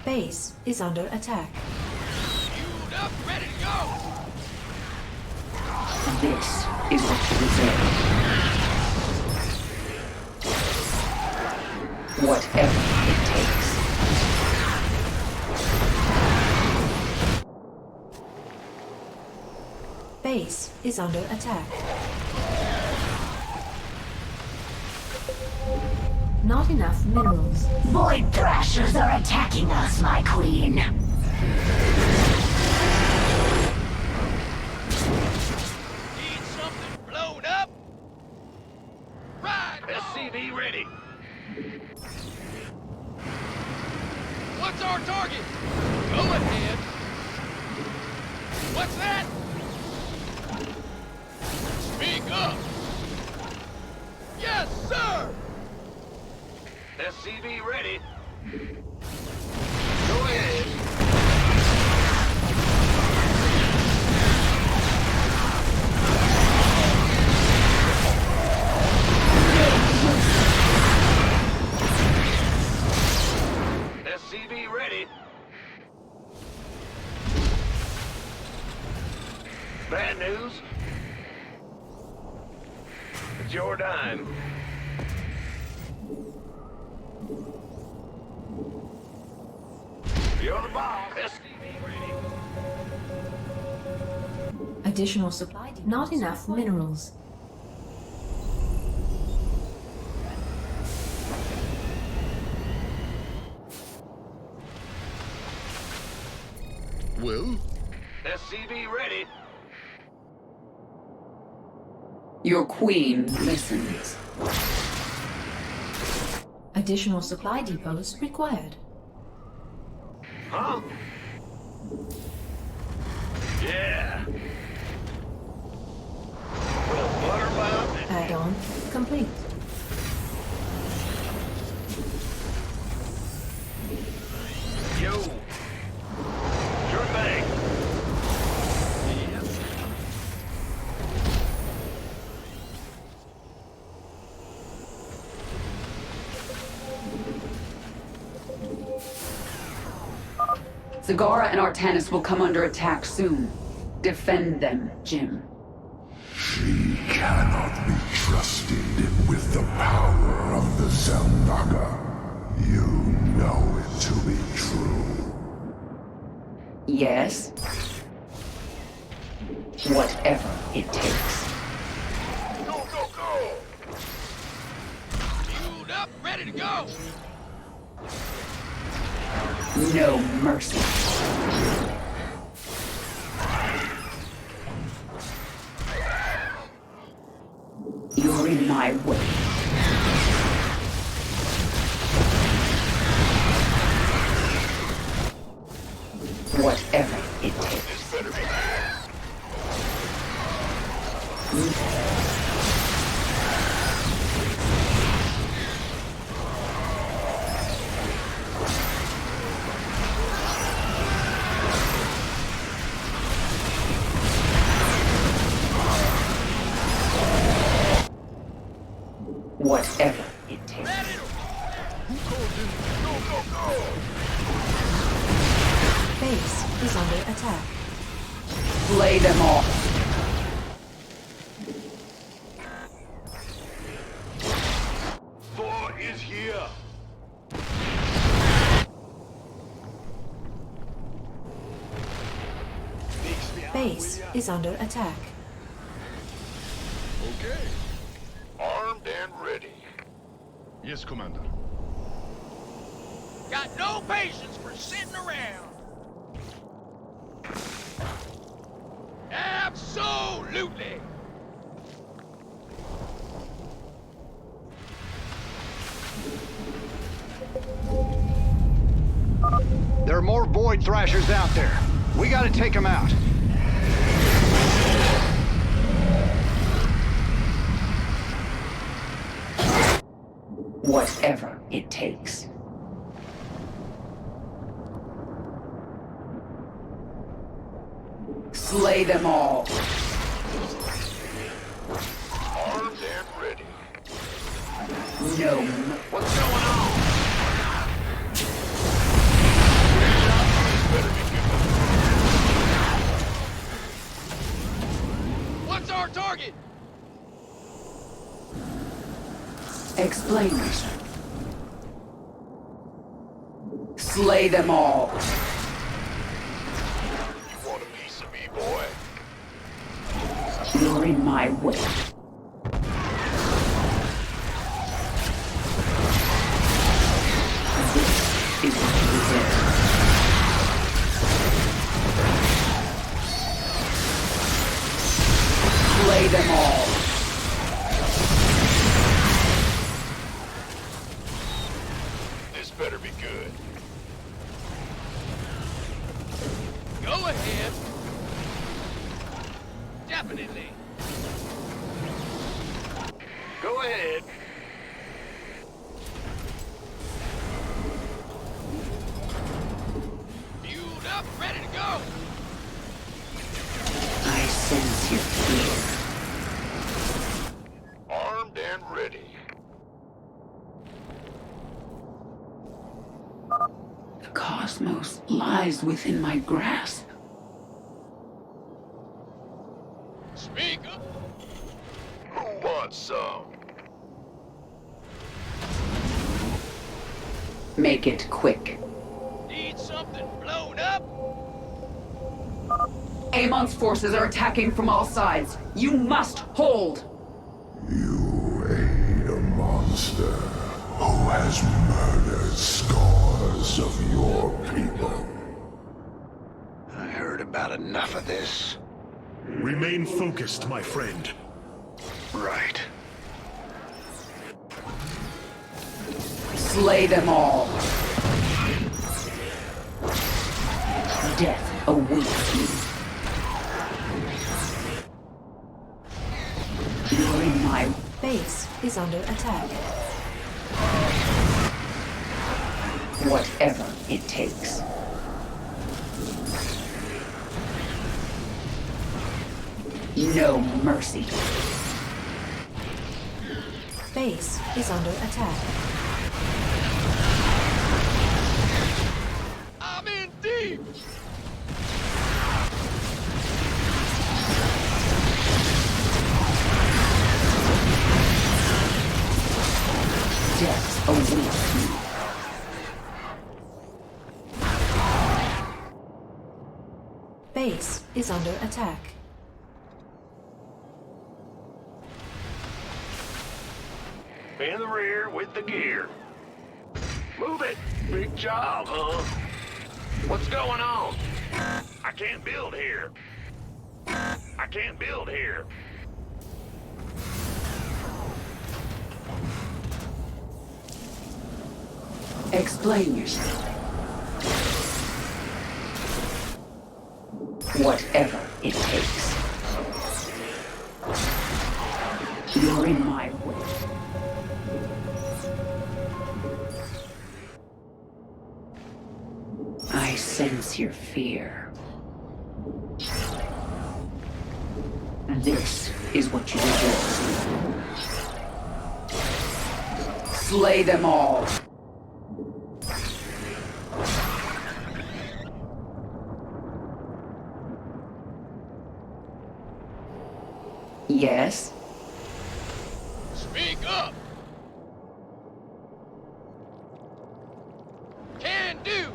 Base is under attack. Fueled up, ready to go. This is what you deserve. Whatever it takes. Base is under attack. Not enough minerals. Void Thrashers are attacking us, my queen. Need something blown up? Right. SCV ready. What's our target? Go ahead. What's that? Speak up. Yes, sir. SCV ready. Go ahead. SCV ready. Bad news. It's your dime. You're the boss. Additional supply. Not enough minerals. Well? SCV ready. Your queen listens. Additional supply depots required. Huh? Yeah. Well, buttermilk. Add-on complete. Yo. Sure thing. Zagara and Artanis will come under attack soon. Defend them, Jim. She cannot be trusted with the power of the Zelnaga. You know it to be true. Yes? Whatever it takes. Go, go, go! Fueled up, ready to go! No mercy. You're in my way. Whatever it takes. This better be Whatever it takes. Base is under attack. Slay them all. Thor is here. Base is under attack. Okay. Armed and ready. Yes, Commander. Got no patience for sitting around. Absolutely. There are more Void Thrashers out there. We gotta take them out. Whatever it takes. Slay them all. Armed and ready. No. What's going on? What's our target? Explain yourself. Slay them all. You want a piece of me, boy? You're in my way. This is what you deserve. Slay them all. This better be good. Go ahead. Definitely. Go ahead. Fueled up, ready to go. I sense your fear. Armed and ready. The cosmos lies within my grasp. Speak up. Who wants some? Make it quick. Need something blown up? Amon's forces are attacking from all sides. You must hold! You aid a monster who has murdered scores of your people. I heard about enough of this. Remain focused, my friend. Right. Slay them all. Death awaits you. You're in my base is under attack. Whatever it takes. No mercy. Base is under attack. I'm in deep! Death awaits you. Base is under attack. In the rear with the gear. Move it! Big job, huh? What's going on? I can't build here. I can't build here. Explain yourself. Whatever it takes. You're in my way. I sense your fear. This is what you deserve. Slay them all. Yes? Speak up! Can do!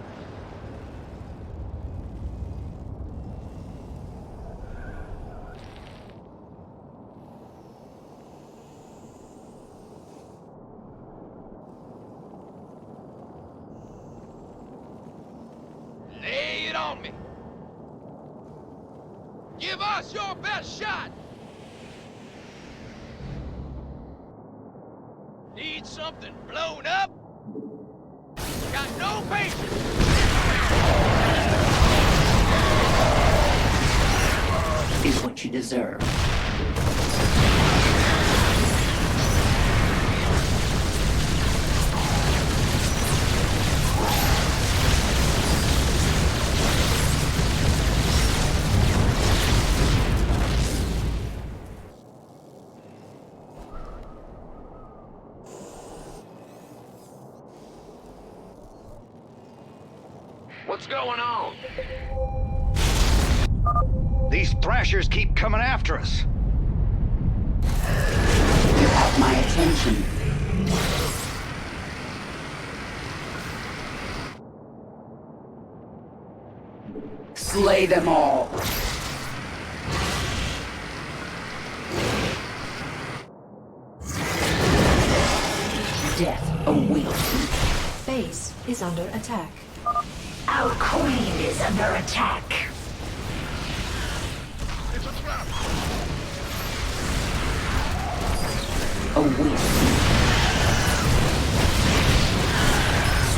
Lay it on me! Give us your best shot! Need something blown up? Got no patience! Is what you deserve. What's going on? These thrashers keep coming after us. You have my attention. Slay them all. Death awaits you. Base is under attack. Our queen is under attack. It's a trap! Awaits you.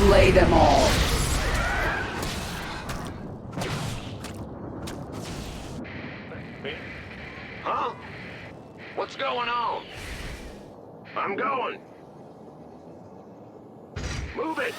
Slay them all. Huh? What's going on? I'm going. Move it!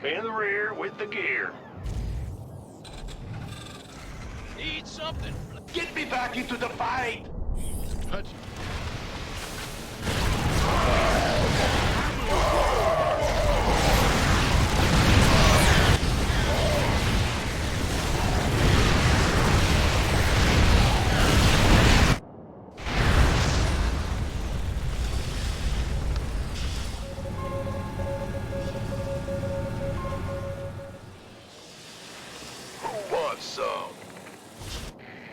In the rear with the gear. Need something. Get me back into the fight! Touch. Some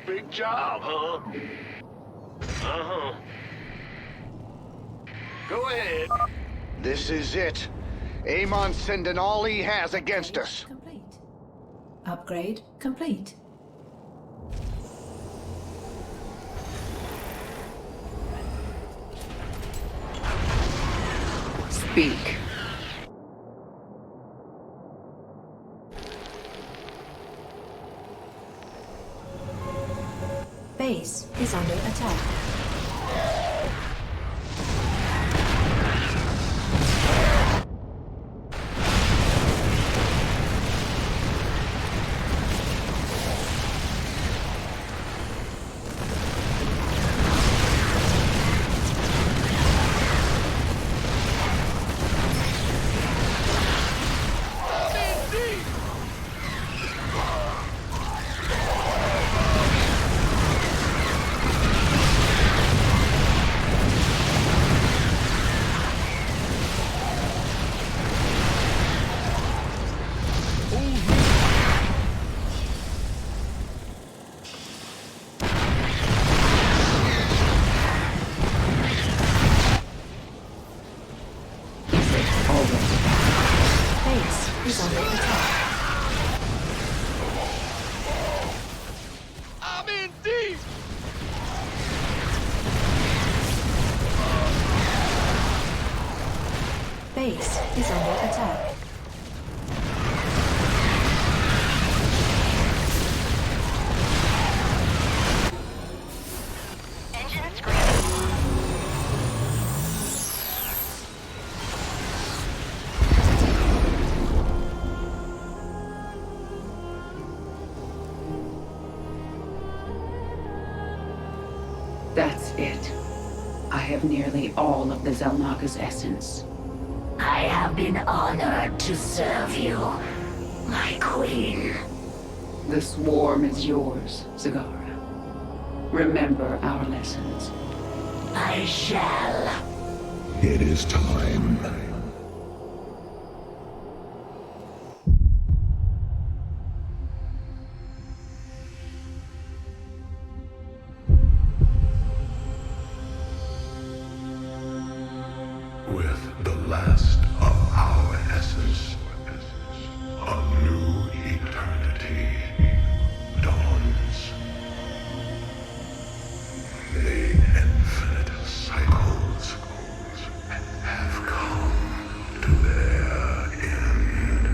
big job, huh? Uh-huh. Go ahead. This is it. Amon's sending all he has against us. Complete. Upgrade complete. Speak. Base is under attack. I'm in deep! Base is under attack. Engine screen. That's it. I have nearly all of the Zelnaga's essence. I have been honored to serve you, my queen. The swarm is yours, Zagara. Remember our lessons. I shall. It is time. With the last of our essence, a new eternity dawns. The infinite cycles have come to their end.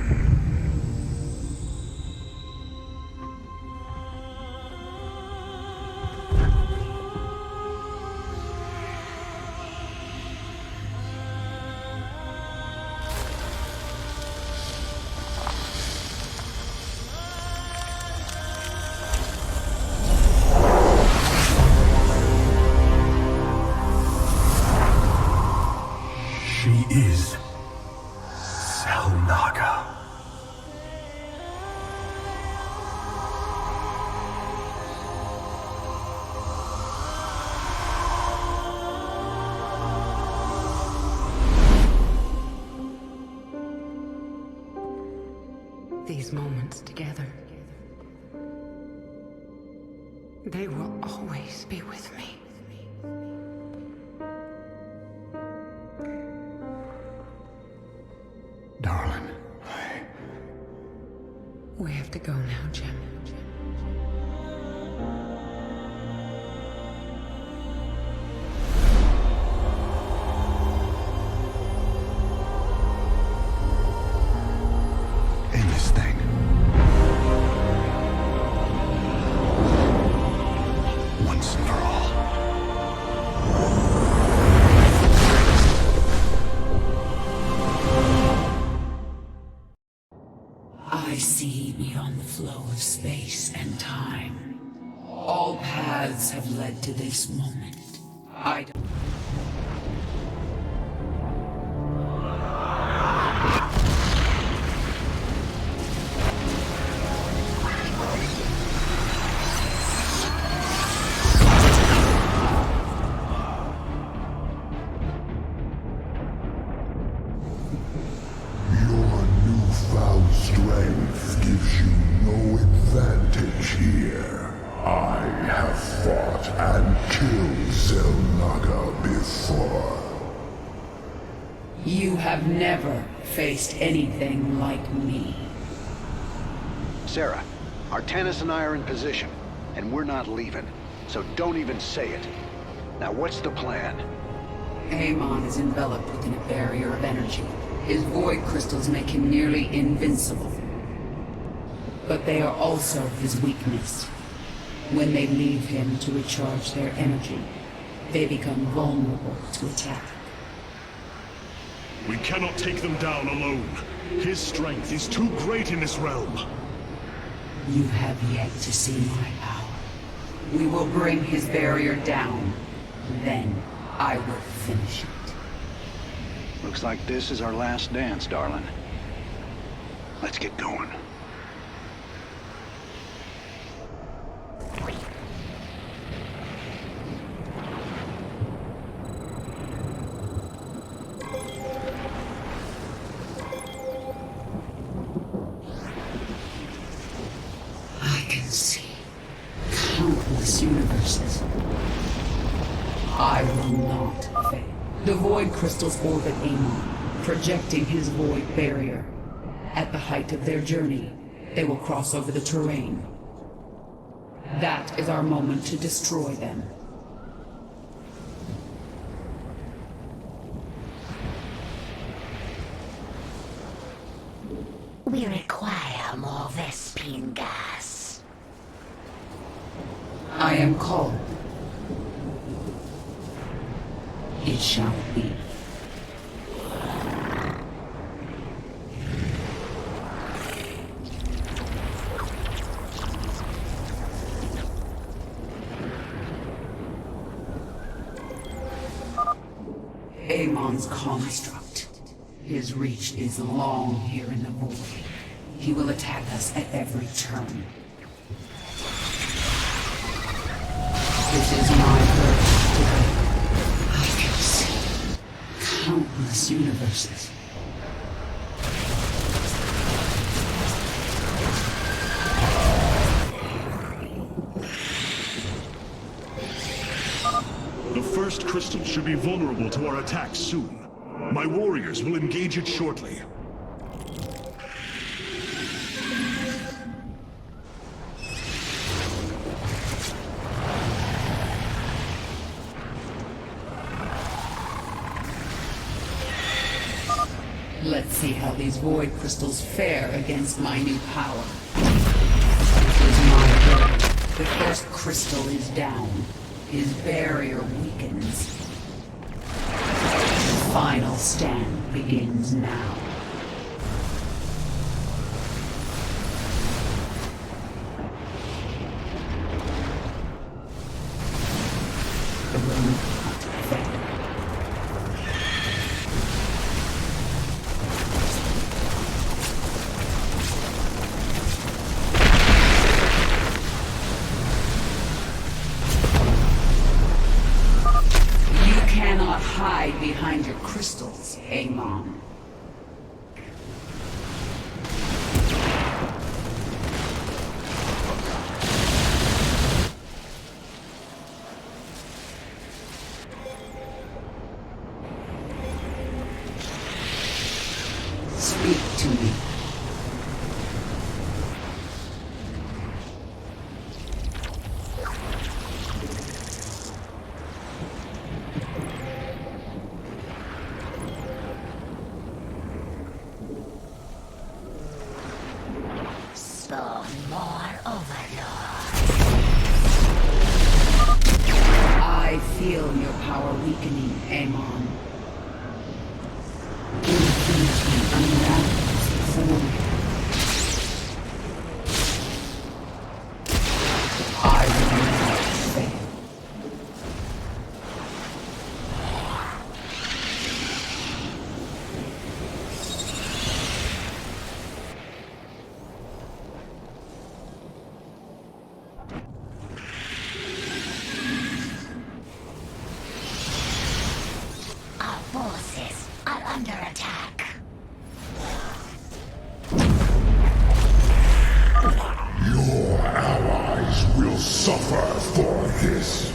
She is Zelnaga. These moments together, they will always be with me. Darling, We have to go now, Jim. End this thing. Once and for all. I see beyond the flow of space and time. All paths have led to this moment. I don't... Your newfound strength gives you no advantage here. I have fought and killed Zelnaga before. You have never faced anything like me. Sarah, Artanis and I are in position, and we're not leaving. So don't even say it. Now what's the plan? Amon is enveloped within a barrier of energy. His void crystals make him nearly invincible. But they are also his weakness. When they leave him to recharge their energy, they become vulnerable to attack. We cannot take them down alone. His strength is too great in this realm. You have yet to see my power. We will bring his barrier down. Then I will finish it. Looks like this is our last dance, darling. Let's get going. I can see countless universes. I will not fail. The void crystals orbit Amon, projecting his void barrier. At the height of their journey, they will cross over the terrain. That is our moment to destroy them. We require more Vespine gas. I am called. It shall be. Amon's construct. His reach is long here in the void. He will attack us at every turn. This is my birth today. I can see countless universes. The first crystal should be vulnerable to our attacks soon. My warriors will engage it shortly. Let's see how these void crystals fare against my new power. This is my bird. The first crystal is down. His barrier weakens. The final stand begins now. The will not fail. Hide behind your crystals, Amon. Speak to me. I feel your power weakening, Amon. Infinity unravels before you. I will will suffer for this.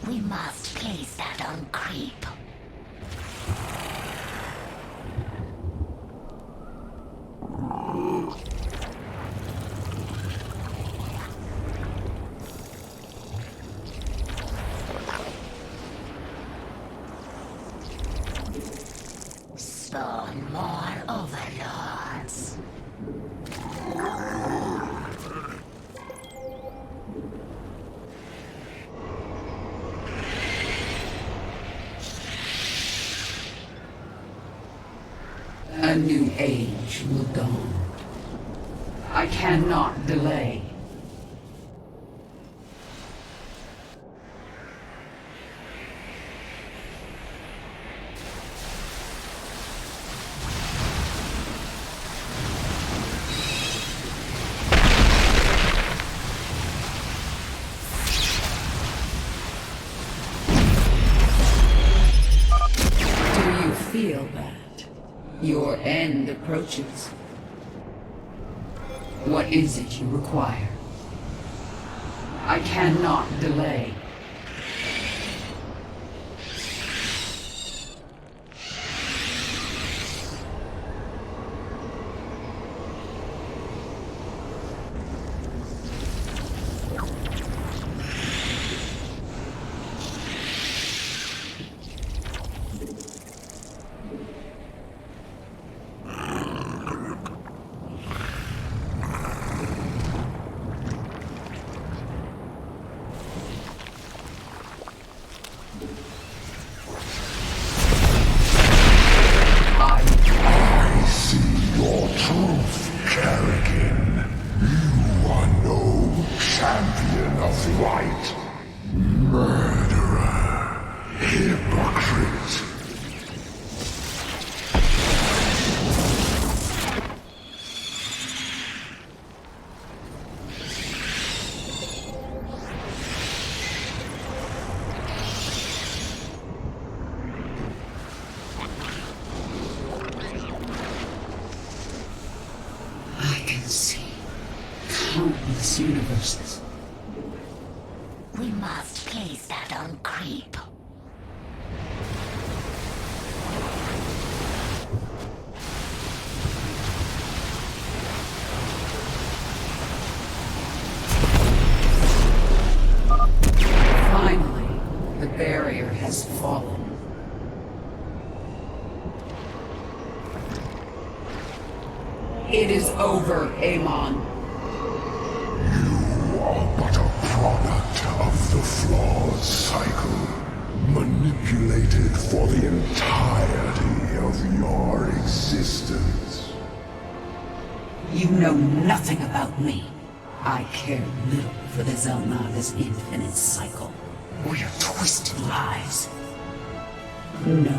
We must place that on creep. Spawn more overlords. A new age will dawn. I cannot delay. Do you feel that? Your end approaches. What is it you require? I cannot delay. I see your truth, Kerrigan. You are no champion of light. Murderer. Hypocrite. I can see countless universes. We must place that on creep. Finally, the barrier has fallen. It is over, Amon. You are but a product of the flawed cycle, manipulated for the entirety of your existence. You know nothing about me. I care little for the Zelnaga's infinite cycle, or your twisted lies. No.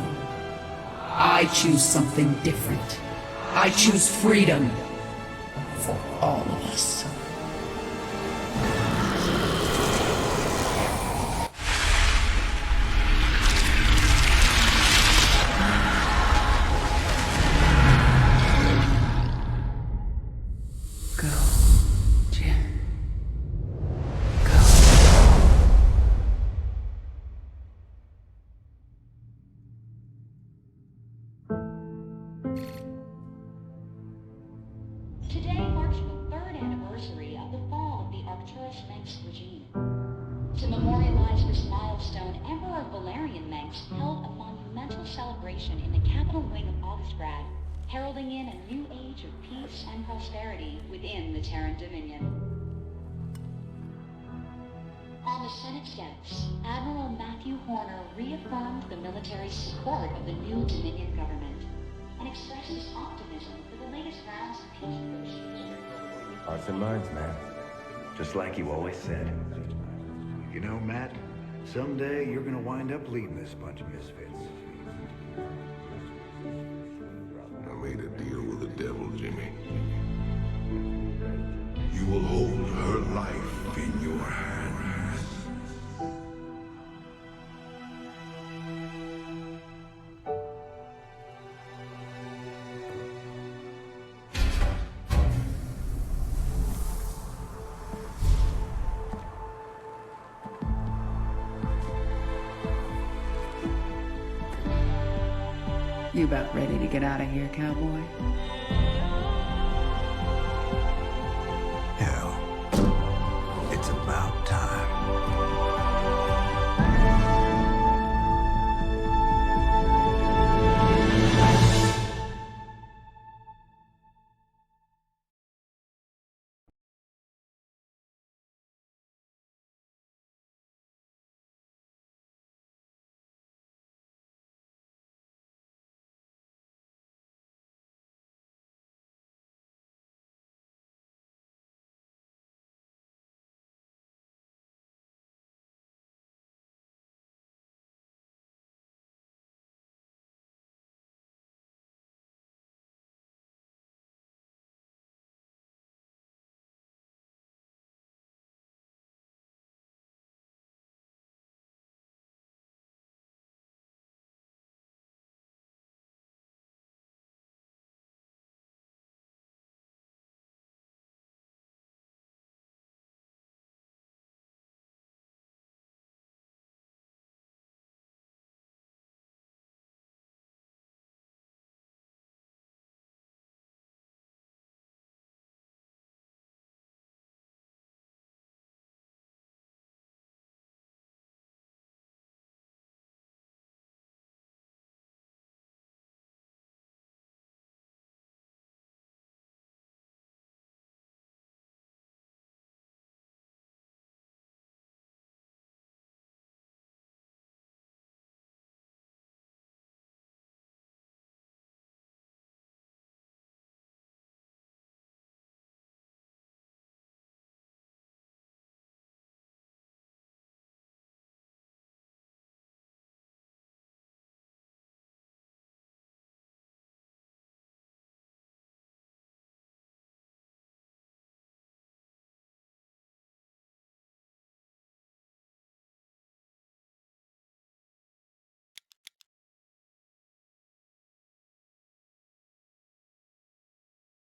I choose something different. I choose freedom. For all of us. Go, Jin. Go. Today marks the third anniversary of the fall of the Arcturus Manx regime. To memorialize this milestone, Emperor Valerian Manx held a monumental celebration in the capital wing of Augustgrad, heralding in a new age of peace and prosperity within the Terran Dominion. On the Senate steps, Admiral Matthew Horner reaffirmed the military support of the new Dominion government and expressed his optimism for the latest rounds of peace negotiations. Hearts and minds, Matt. Just like you always said. You know, Matt, Someday, you're gonna wind up leading this bunch of misfits. I made a deal with the devil, Jimmy. You will hold her life in your hands. You about ready to get out of here, cowboy?